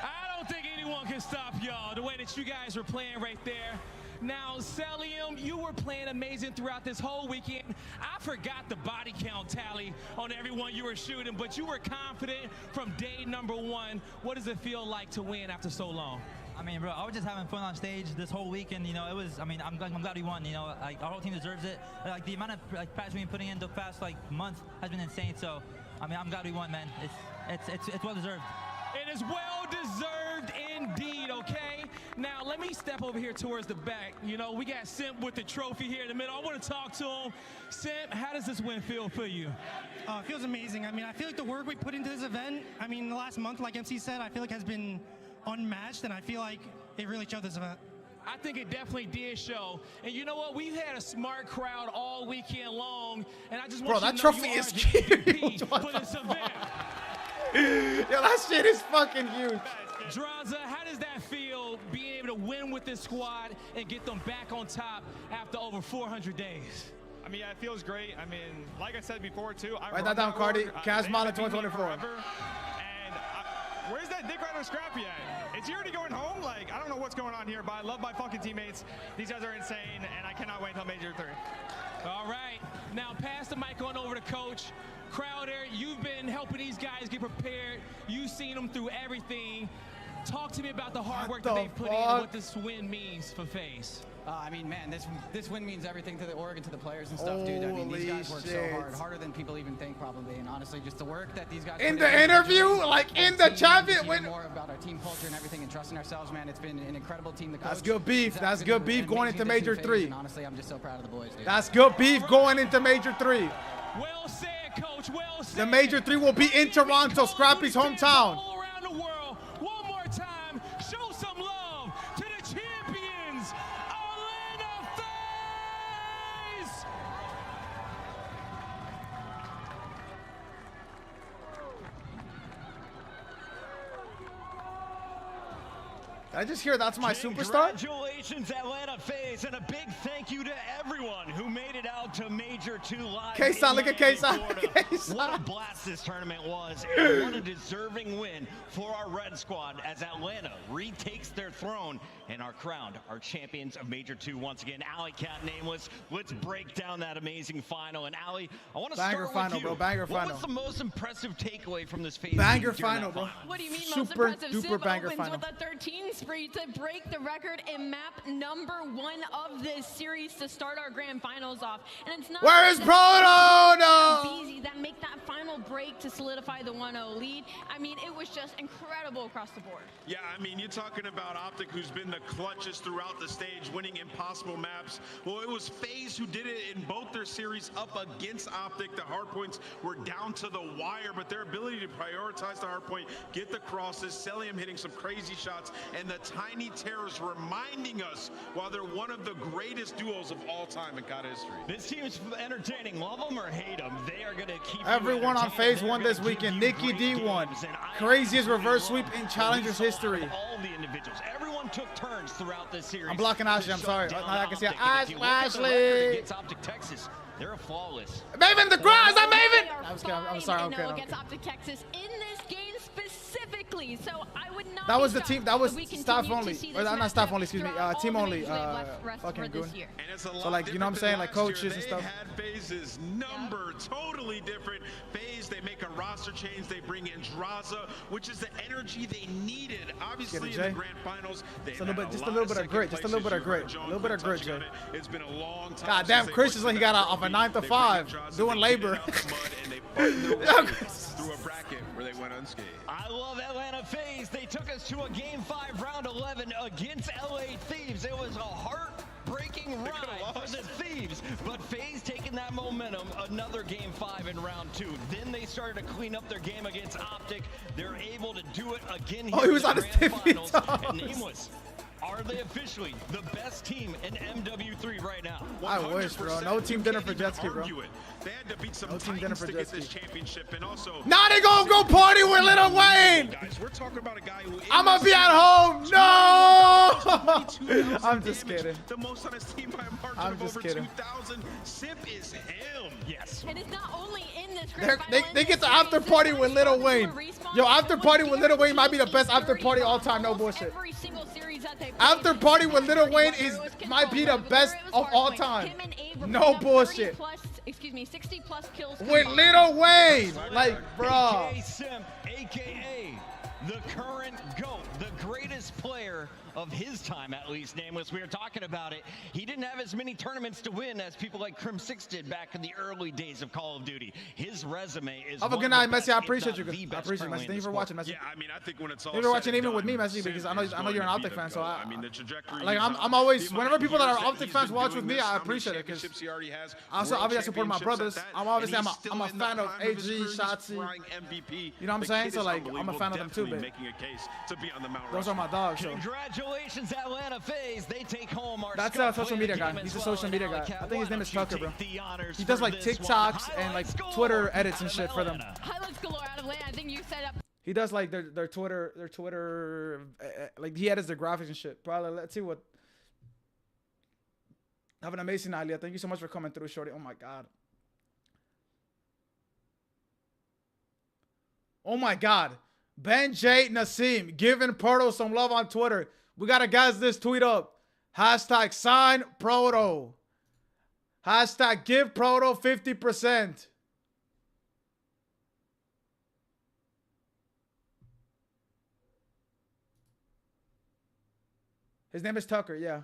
S7: I don't think anyone can stop y'all, the way that you guys are playing right there. Now, Celium, you were playing amazing throughout this whole weekend. I forgot the body count tally on everyone you were shooting, but you were confident from day number 1. What does it feel like to win after so long?
S17: I mean, bro, I was just having fun on stage this whole weekend. You know, it was. I mean, I'm glad we won. You know, like our whole team deserves it. Like the amount of like practice we've been putting in the past like month has been insane. So, I mean, I'm glad we won, man. It's well deserved.
S7: It is well deserved indeed. Okay. Now let me step over here towards the back. You know, we got Simp with the trophy here in the middle. I want to talk to him. Simp, how does this win feel for you?
S20: It feels amazing. I mean, I feel like the work we put into this event, I mean, the last month, like MC said, I feel like has been
S18: unmatched, and I feel like it really showed this event.
S7: I think it definitely did show. And you know what? We've had a smart crowd all weekend long, and I just want
S4: Bro,
S7: you
S4: that
S7: to know
S4: trophy
S7: you
S4: is
S7: are the
S4: huge.
S7: MVP for this event.
S4: Yo, that shit is fucking huge.
S7: Draza, how does that feel, being able to win with this squad and get them back on top after over 400 days?
S19: I mean, it feels great. I mean, like I said before, too.
S4: Write that down, Cardi. Cash Mala 2024.
S19: And where's that Dick Rider Scrappy at? Is he already going home? Like, I don't know what's going on here, but I love my fucking teammates. These guys are insane, and I cannot wait until Major 3.
S7: All right. Now, pass the mic on over to Coach. Crowder, you've been helping these guys get prepared. You've seen them through everything. Talk to me about the hard work that they put in and what this win means for FaZe.
S15: I mean, man, this win means everything to the org and to the players and stuff, dude. I mean, these guys work so hard, harder than people even think, probably. And honestly, just the work that these guys
S4: in the interview, like in the champion, when
S15: more about our team culture and everything and trusting ourselves, man. It's been an incredible team.
S4: That's good beef. That's good beef going into Major 3.
S15: And honestly, I'm just so proud of the boys, dude.
S4: That's good beef going into Major 3.
S7: Well said, Coach. Well said.
S4: The Major 3 will be in Toronto, Scrappy's hometown.
S7: All around the world. One more time, show some love to the champions, Atlanta FaZe.
S4: Did I just hear that's my superstar?
S2: Congratulations, Atlanta FaZe, and a big thank you to everyone who made it out to Major 2 live.
S4: K-San, look at K-San.
S2: What a blast this tournament was, and what a deserving win for our Red Squad as Atlanta retakes their throne and are crowned our champions of Major 2 once again. Alley Cat Nameless, let's break down that amazing final. And Alley, I want to
S4: Banger
S2: start
S4: final,
S2: with you.
S4: bro. Banger
S2: what
S4: final.
S2: was the most impressive takeaway from this FaZe
S4: Banger
S2: team during
S4: final,
S2: that
S4: bro.
S1: What do you mean
S4: Super
S1: most impressive?
S4: duper
S1: Civ
S4: banger
S1: opens
S4: final.
S1: with a 13 spree to break the record in map number 1 of this series to start our grand finals off. And it's not
S4: Where is Proto? No.
S1: easy that make that final break to solidify the 1-0 lead. I mean, it was just incredible across the board.
S3: Yeah, I mean, you're talking about OpTic, who's been the clutchest throughout the stage, winning impossible maps. Well, it was FaZe who did it in both their series up against OpTic. The hardpoints were down to the wire, but their ability to prioritize the hardpoint, get the crosses, Celium hitting some crazy shots, and the Tiny Terrors reminding us why they're one of the greatest duos of all time in COD history.
S2: This team is entertaining. Love them or hate them, they are going to keep
S4: Everyone on FaZe won this weekend. Nikki D won. Craziest reverse sweep in Challengers history.
S2: All the individuals. Everyone took turns throughout this series.
S4: I'm blocking Ashley. I'm sorry. I can see it. Ashley.
S2: Against OpTic Texas, they're flawless.
S4: Maven the grass. I'm Maven. I'm sorry. Okay.
S1: Against OpTic Texas in this game specifically. So I would not.
S4: That was the team. That was staff only. Or not staff only. Excuse me. Team only. Fucking goon. So like, you know what I'm saying? Like coaches and stuff.
S3: They had FaZe's number totally different. FaZe, they make a roster change. They bring in Draza, which is the energy they needed. Obviously, in the grand finals, they
S4: just a little bit of grit. Just a little bit of grit. A little bit of grit, Jay.
S3: It's been a long time.
S4: God damn, Chris is like he got off a 9 to 5 doing labor.
S3: Through a bracket where they went unscathed.
S2: I love Atlanta FaZe. They took us to a Game 5, Round 11 against LA Thieves. It was a heartbreaking ride for the Thieves, but FaZe taking that momentum, another Game 5 in Round 2. Then they started to clean up their game against OpTic. They're able to do it again here.
S4: Oh, he was on his tippy
S2: toes. And Nameless, are they officially the best team in MW3 right now?
S4: I wish, bro. No team dinner for Jet Ski, bro.
S3: They had to beat some
S4: No team dinner for
S3: to
S4: Jet
S3: get this
S4: Ski.
S3: championship, and also.
S4: Now they gonna go party with Lil Wayne.
S3: Guys, we're talking about a guy who.
S4: I'm gonna be at home. No. I'm just kidding.
S3: The most on his team by a margin
S4: I'm
S3: of
S4: just
S3: over
S4: kidding.
S3: 2,000. Simp is him.
S2: Yes.
S1: And it's not only in this
S4: They get the after party with Lil Wayne. Yo, after party with Lil Wayne might be the best after party all time. No bullshit.
S1: every single series that they
S4: After party with Lil Wayne might be the best of all time. No bullshit.
S1: 60 plus kills
S4: With Lil Wayne, like, bro.
S2: AKA Simp, AKA the current GOAT, the greatest player of his time, at least, Nameless. We were talking about it. He didn't have as many tournaments to win as people like Crim6 did back in the early days of Call of Duty. His resume is
S4: have a good night, Messi. I appreciate you. I appreciate you, Messi. Thank you for watching, Messi.
S3: Yeah, I mean, I think when it's all
S4: Thank you for watching,
S3: said and
S4: even with me,
S3: done,
S4: Messi, because I know you're an OpTic fan. So
S3: I mean, the trajectory.
S4: like,
S3: he's
S4: I'm
S3: on,
S4: always,
S3: the amount
S4: whenever
S3: of
S4: people that
S3: years
S4: are OpTic
S3: he's
S4: fans
S3: been
S4: watch
S3: doing
S4: with me,
S3: this,
S4: I
S3: how many
S4: appreciate it because
S3: championships he already has,
S4: also
S3: world
S4: obviously I support my
S3: championships
S4: brothers.
S3: at that,
S4: I'm obviously
S3: and
S4: I'm
S3: he's still
S4: a
S3: in the
S4: fan of
S3: prime his
S4: AG,
S3: career. He's
S4: Shotzi.
S3: flying MVP.
S4: You know what I'm
S3: The
S4: saying?
S3: kid
S4: So
S3: is
S4: like, I'm a
S3: unbelievable,
S4: fan of them too,
S3: definitely
S4: babe.
S3: making a case to be on the Mount
S4: Those are my dogs. So.
S2: Congratulations, Atlanta FaZe. They take home our
S4: That's a social media guy. He's a social media guy. I think his name is Tucker, bro. He does like TikToks and like Twitter edits and shit for them.
S1: Highlights galore out of land. I think you set up.
S4: He does like their Twitter, like he edits their graphics and shit. Probably, let's see what. Have an amazing night, Leah. Thank you so much for coming through, shorty. Oh my god. Oh my god. Ben J. Nassim giving Proto some love on Twitter. We gotta gas this tweet up. Hashtag sign Proto. Hashtag give Proto 50%. His name is Tucker, yeah.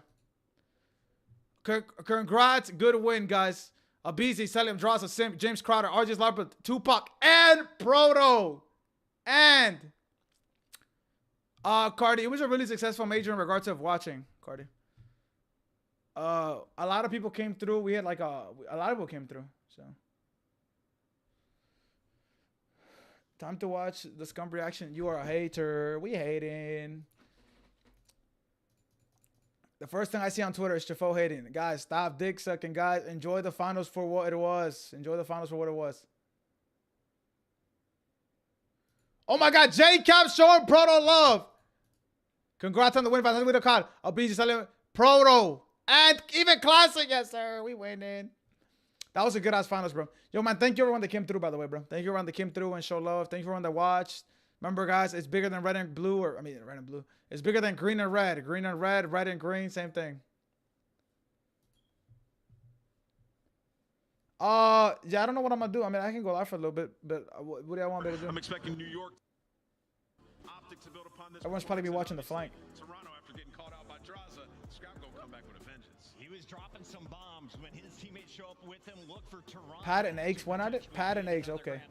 S4: Congrats, good win, guys. Abizi, Selim, Dross, Sim, James Crowder, RJ's Larpa, Tupac, and Proto. And Cardi, it was a really successful major in regards of watching, Cardi. A lot of people came through. We had like a lot of people came through. So time to watch the scum reaction. You are a hater. We hating. The first thing I see on Twitter is Chafo hating. Guys, stop dick sucking. Guys, enjoy the finals for what it was. Enjoy the finals for what it was. Oh my God, J-Cap showing Proto love. Congrats on the win. Fantastic with the card. I'll be just telling Proto. And even Classic. Yes, sir. We winning. That was a good ass finals, bro. Yo, man, thank you everyone that came through, by the way, bro. Thank you everyone that came through and showed love. Thank you everyone that watched. Remember, guys, it's bigger than red and blue. Red and blue. It's bigger than green and red. Green and red, red and green, same thing. Yeah, I don't know what I'm gonna do. I mean, I can go live for a little bit, but what do I want me to do?
S3: I'm expecting New York OpTic to build upon this.
S4: Everyone's probably be watching the flank.
S3: Toronto, after getting caught out by Draza, Scrap gonna come back with a vengeance.
S2: He was dropping some bombs when his teammates show up with him. Look for Toronto.
S4: Pat and eggs went at it. Pat and eggs, okay.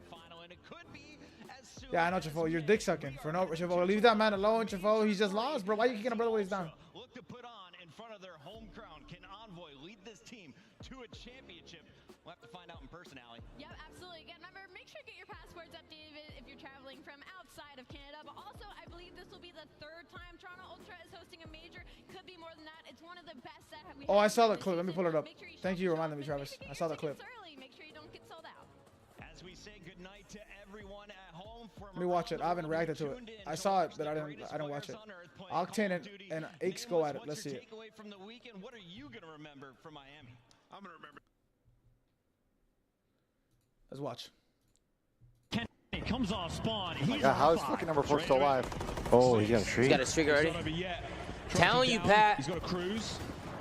S4: Yeah, I know, Chafo. You're dick sucking. For no, Chafo. Leave that man alone, Chafo. He's just lost, bro. Why you kicking a brother when he's down?
S2: Look to put on in front of their home crown. Can Envoy lead this team to a championship? We'll have to find out in person, Allie.
S1: Yep, absolutely. Again, remember, make sure to get your passports updated if you're traveling from outside of Canada. But also, I believe this will be the third time Toronto Ultra is hosting a major. Could be more than that. It's one of the best that we have.
S4: Oh, I saw the clip. Let me pull it up. Thank you for reminding me, Travis. I saw the clip.
S1: Make sure you don't get sold out.
S2: As we say goodnight to everyone at home.
S4: Let me watch it. I haven't reacted to it. I saw it, but I didn't watch it. Octane and Aches go at it. Let's see it.
S2: From the weekend, what are you gonna remember from Miami?
S3: I'm gonna remember.
S4: Let's watch.
S8: He comes off spawn.
S9: Oh my God, how is fucking number 4 still alive? Oh, he got a streak.
S20: He's got a streak already. Telling you, Pat.
S8: He's got a cruise.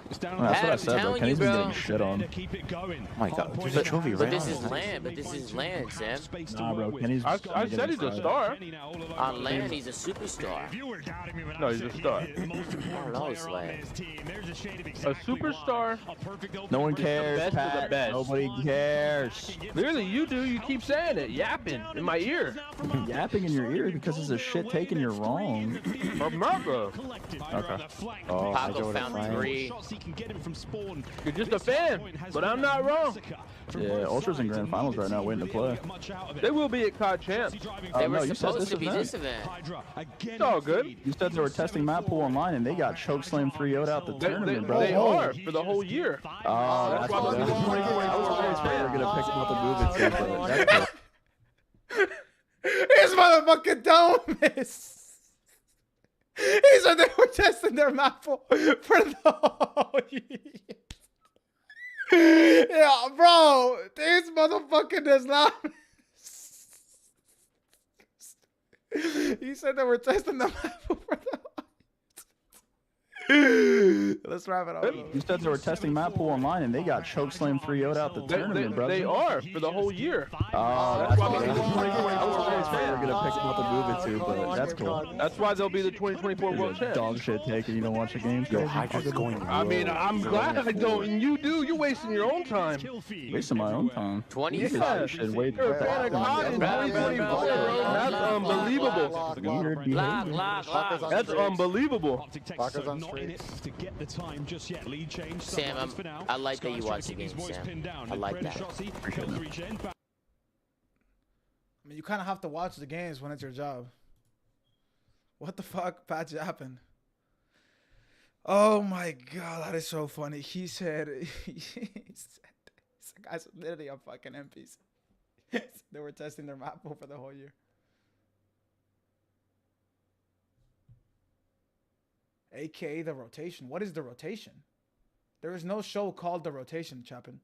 S9: That's what I said, bro. Kenny's been getting shit on.
S8: Oh
S9: my God, there's a trophy right
S20: This is land, but this is land, Sam.
S9: Nah, bro, Kenny's.
S19: I said he's a star.
S20: On land, he's a superstar.
S19: No, he's a star.
S20: I don't know, it's land.
S19: A superstar.
S9: No one cares,
S19: The best of the
S9: Pat.
S19: best.
S9: Nobody cares.
S19: Clearly, you do. You keep saying it, yapping in my ear.
S9: Yapping in your ear because it's a shit take and you're wrong.
S19: I'm not, bro.
S9: Okay. Oh, I
S20: Paco found 3.
S19: You're just a fan, but I'm not wrong.
S9: Yeah, Ultra's in grand finals right now, waiting to play.
S19: They will be at COD Champs.
S20: They were
S9: no, you said
S20: supposed to be
S9: event.
S20: this event.
S19: It's all good.
S9: You said they were testing map pool online and they got chokeslam 3-0'd out the tournament, bro.
S19: They are for the whole year.
S9: Oh, that's
S19: why
S9: what we're gonna pick them up and move it.
S4: His motherfucking dome is. He said they were testing their map for the whole year. Yeah, bro, this motherfucker does not. He said they were testing the map for the. Let's wrap it up.
S9: You said they were testing map pool online and they got chokeslam 3-0'd out the tournament, brother.
S5: They are for the whole year.
S9: Oh, that's why they're gonna pick them up and move it to, but that's cool.
S5: That's why they'll be the 2024 world champ.
S9: Dog shit take and you don't watch the games.
S20: Yo, Hydra's going.
S5: I mean, I'm glad I don't, and you do. You're wasting your own time.
S9: Wasting my own time.
S20: 20.
S5: You're a fan of COD in 2024, bro. That's unbelievable. That's unbelievable.
S11: Not in it to get the time just yet. Lead change.
S20: Sam, I like that you watch the game, Sam. I like that.
S4: I mean, you kind of have to watch the games when it's your job. What the fuck, Patch happened? Oh my god, that is so funny. He said, this guy's literally a fucking NPC. They were testing their map pool for the whole year. AKA the rotation. What is the rotation? There is no show called The Rotation, Chapin.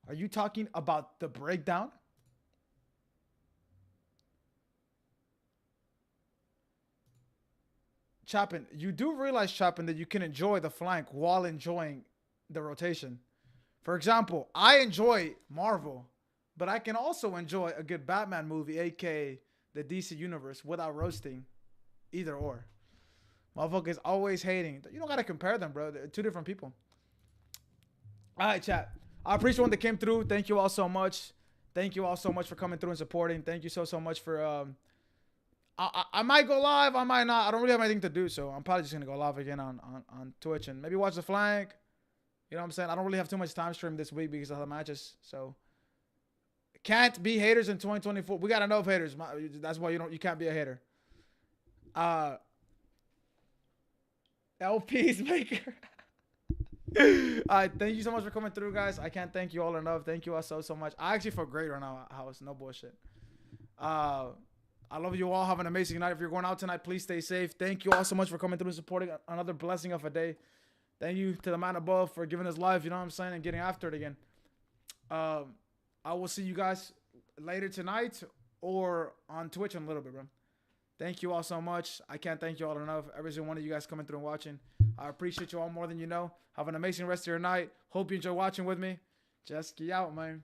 S4: Are you talking about the breakdown? Chapin, you do realize, Chapin, that you can enjoy the flank while enjoying the rotation. For example, I enjoy Marvel, but I can also enjoy a good Batman movie, aka the DC Universe, without roasting either or. Motherfuckers always hating. You don't gotta compare them, bro. They're two different people. All right, chat. I appreciate one that came through. Thank you all so much. Thank you all so much for coming through and supporting. Thank you so much for I might go live, I might not. I don't really have anything to do, so I'm probably just gonna go live again on Twitch and maybe watch the flank. You know what I'm saying? I don't really have too much time stream this week because of the matches, so can't be haters in 2024. We got enough haters. That's why you can't be a hater. LP's maker. Alright, thank you so much for coming through, guys. I can't thank you all enough. Thank you all so much. I actually feel great right now, house. No bullshit. I love you all. Have an amazing night. If you're going out tonight, please stay safe. Thank you all so much for coming through and supporting another blessing of a day. Thank you to the man above for giving us life, you know what I'm saying, and getting after it again. I will see you guys later tonight or on Twitch in a little bit, bro. Thank you all so much. I can't thank you all enough. Every single one of you guys coming through and watching. I appreciate you all more than you know. Have an amazing rest of your night. Hope you enjoy watching with me. Just get out, man.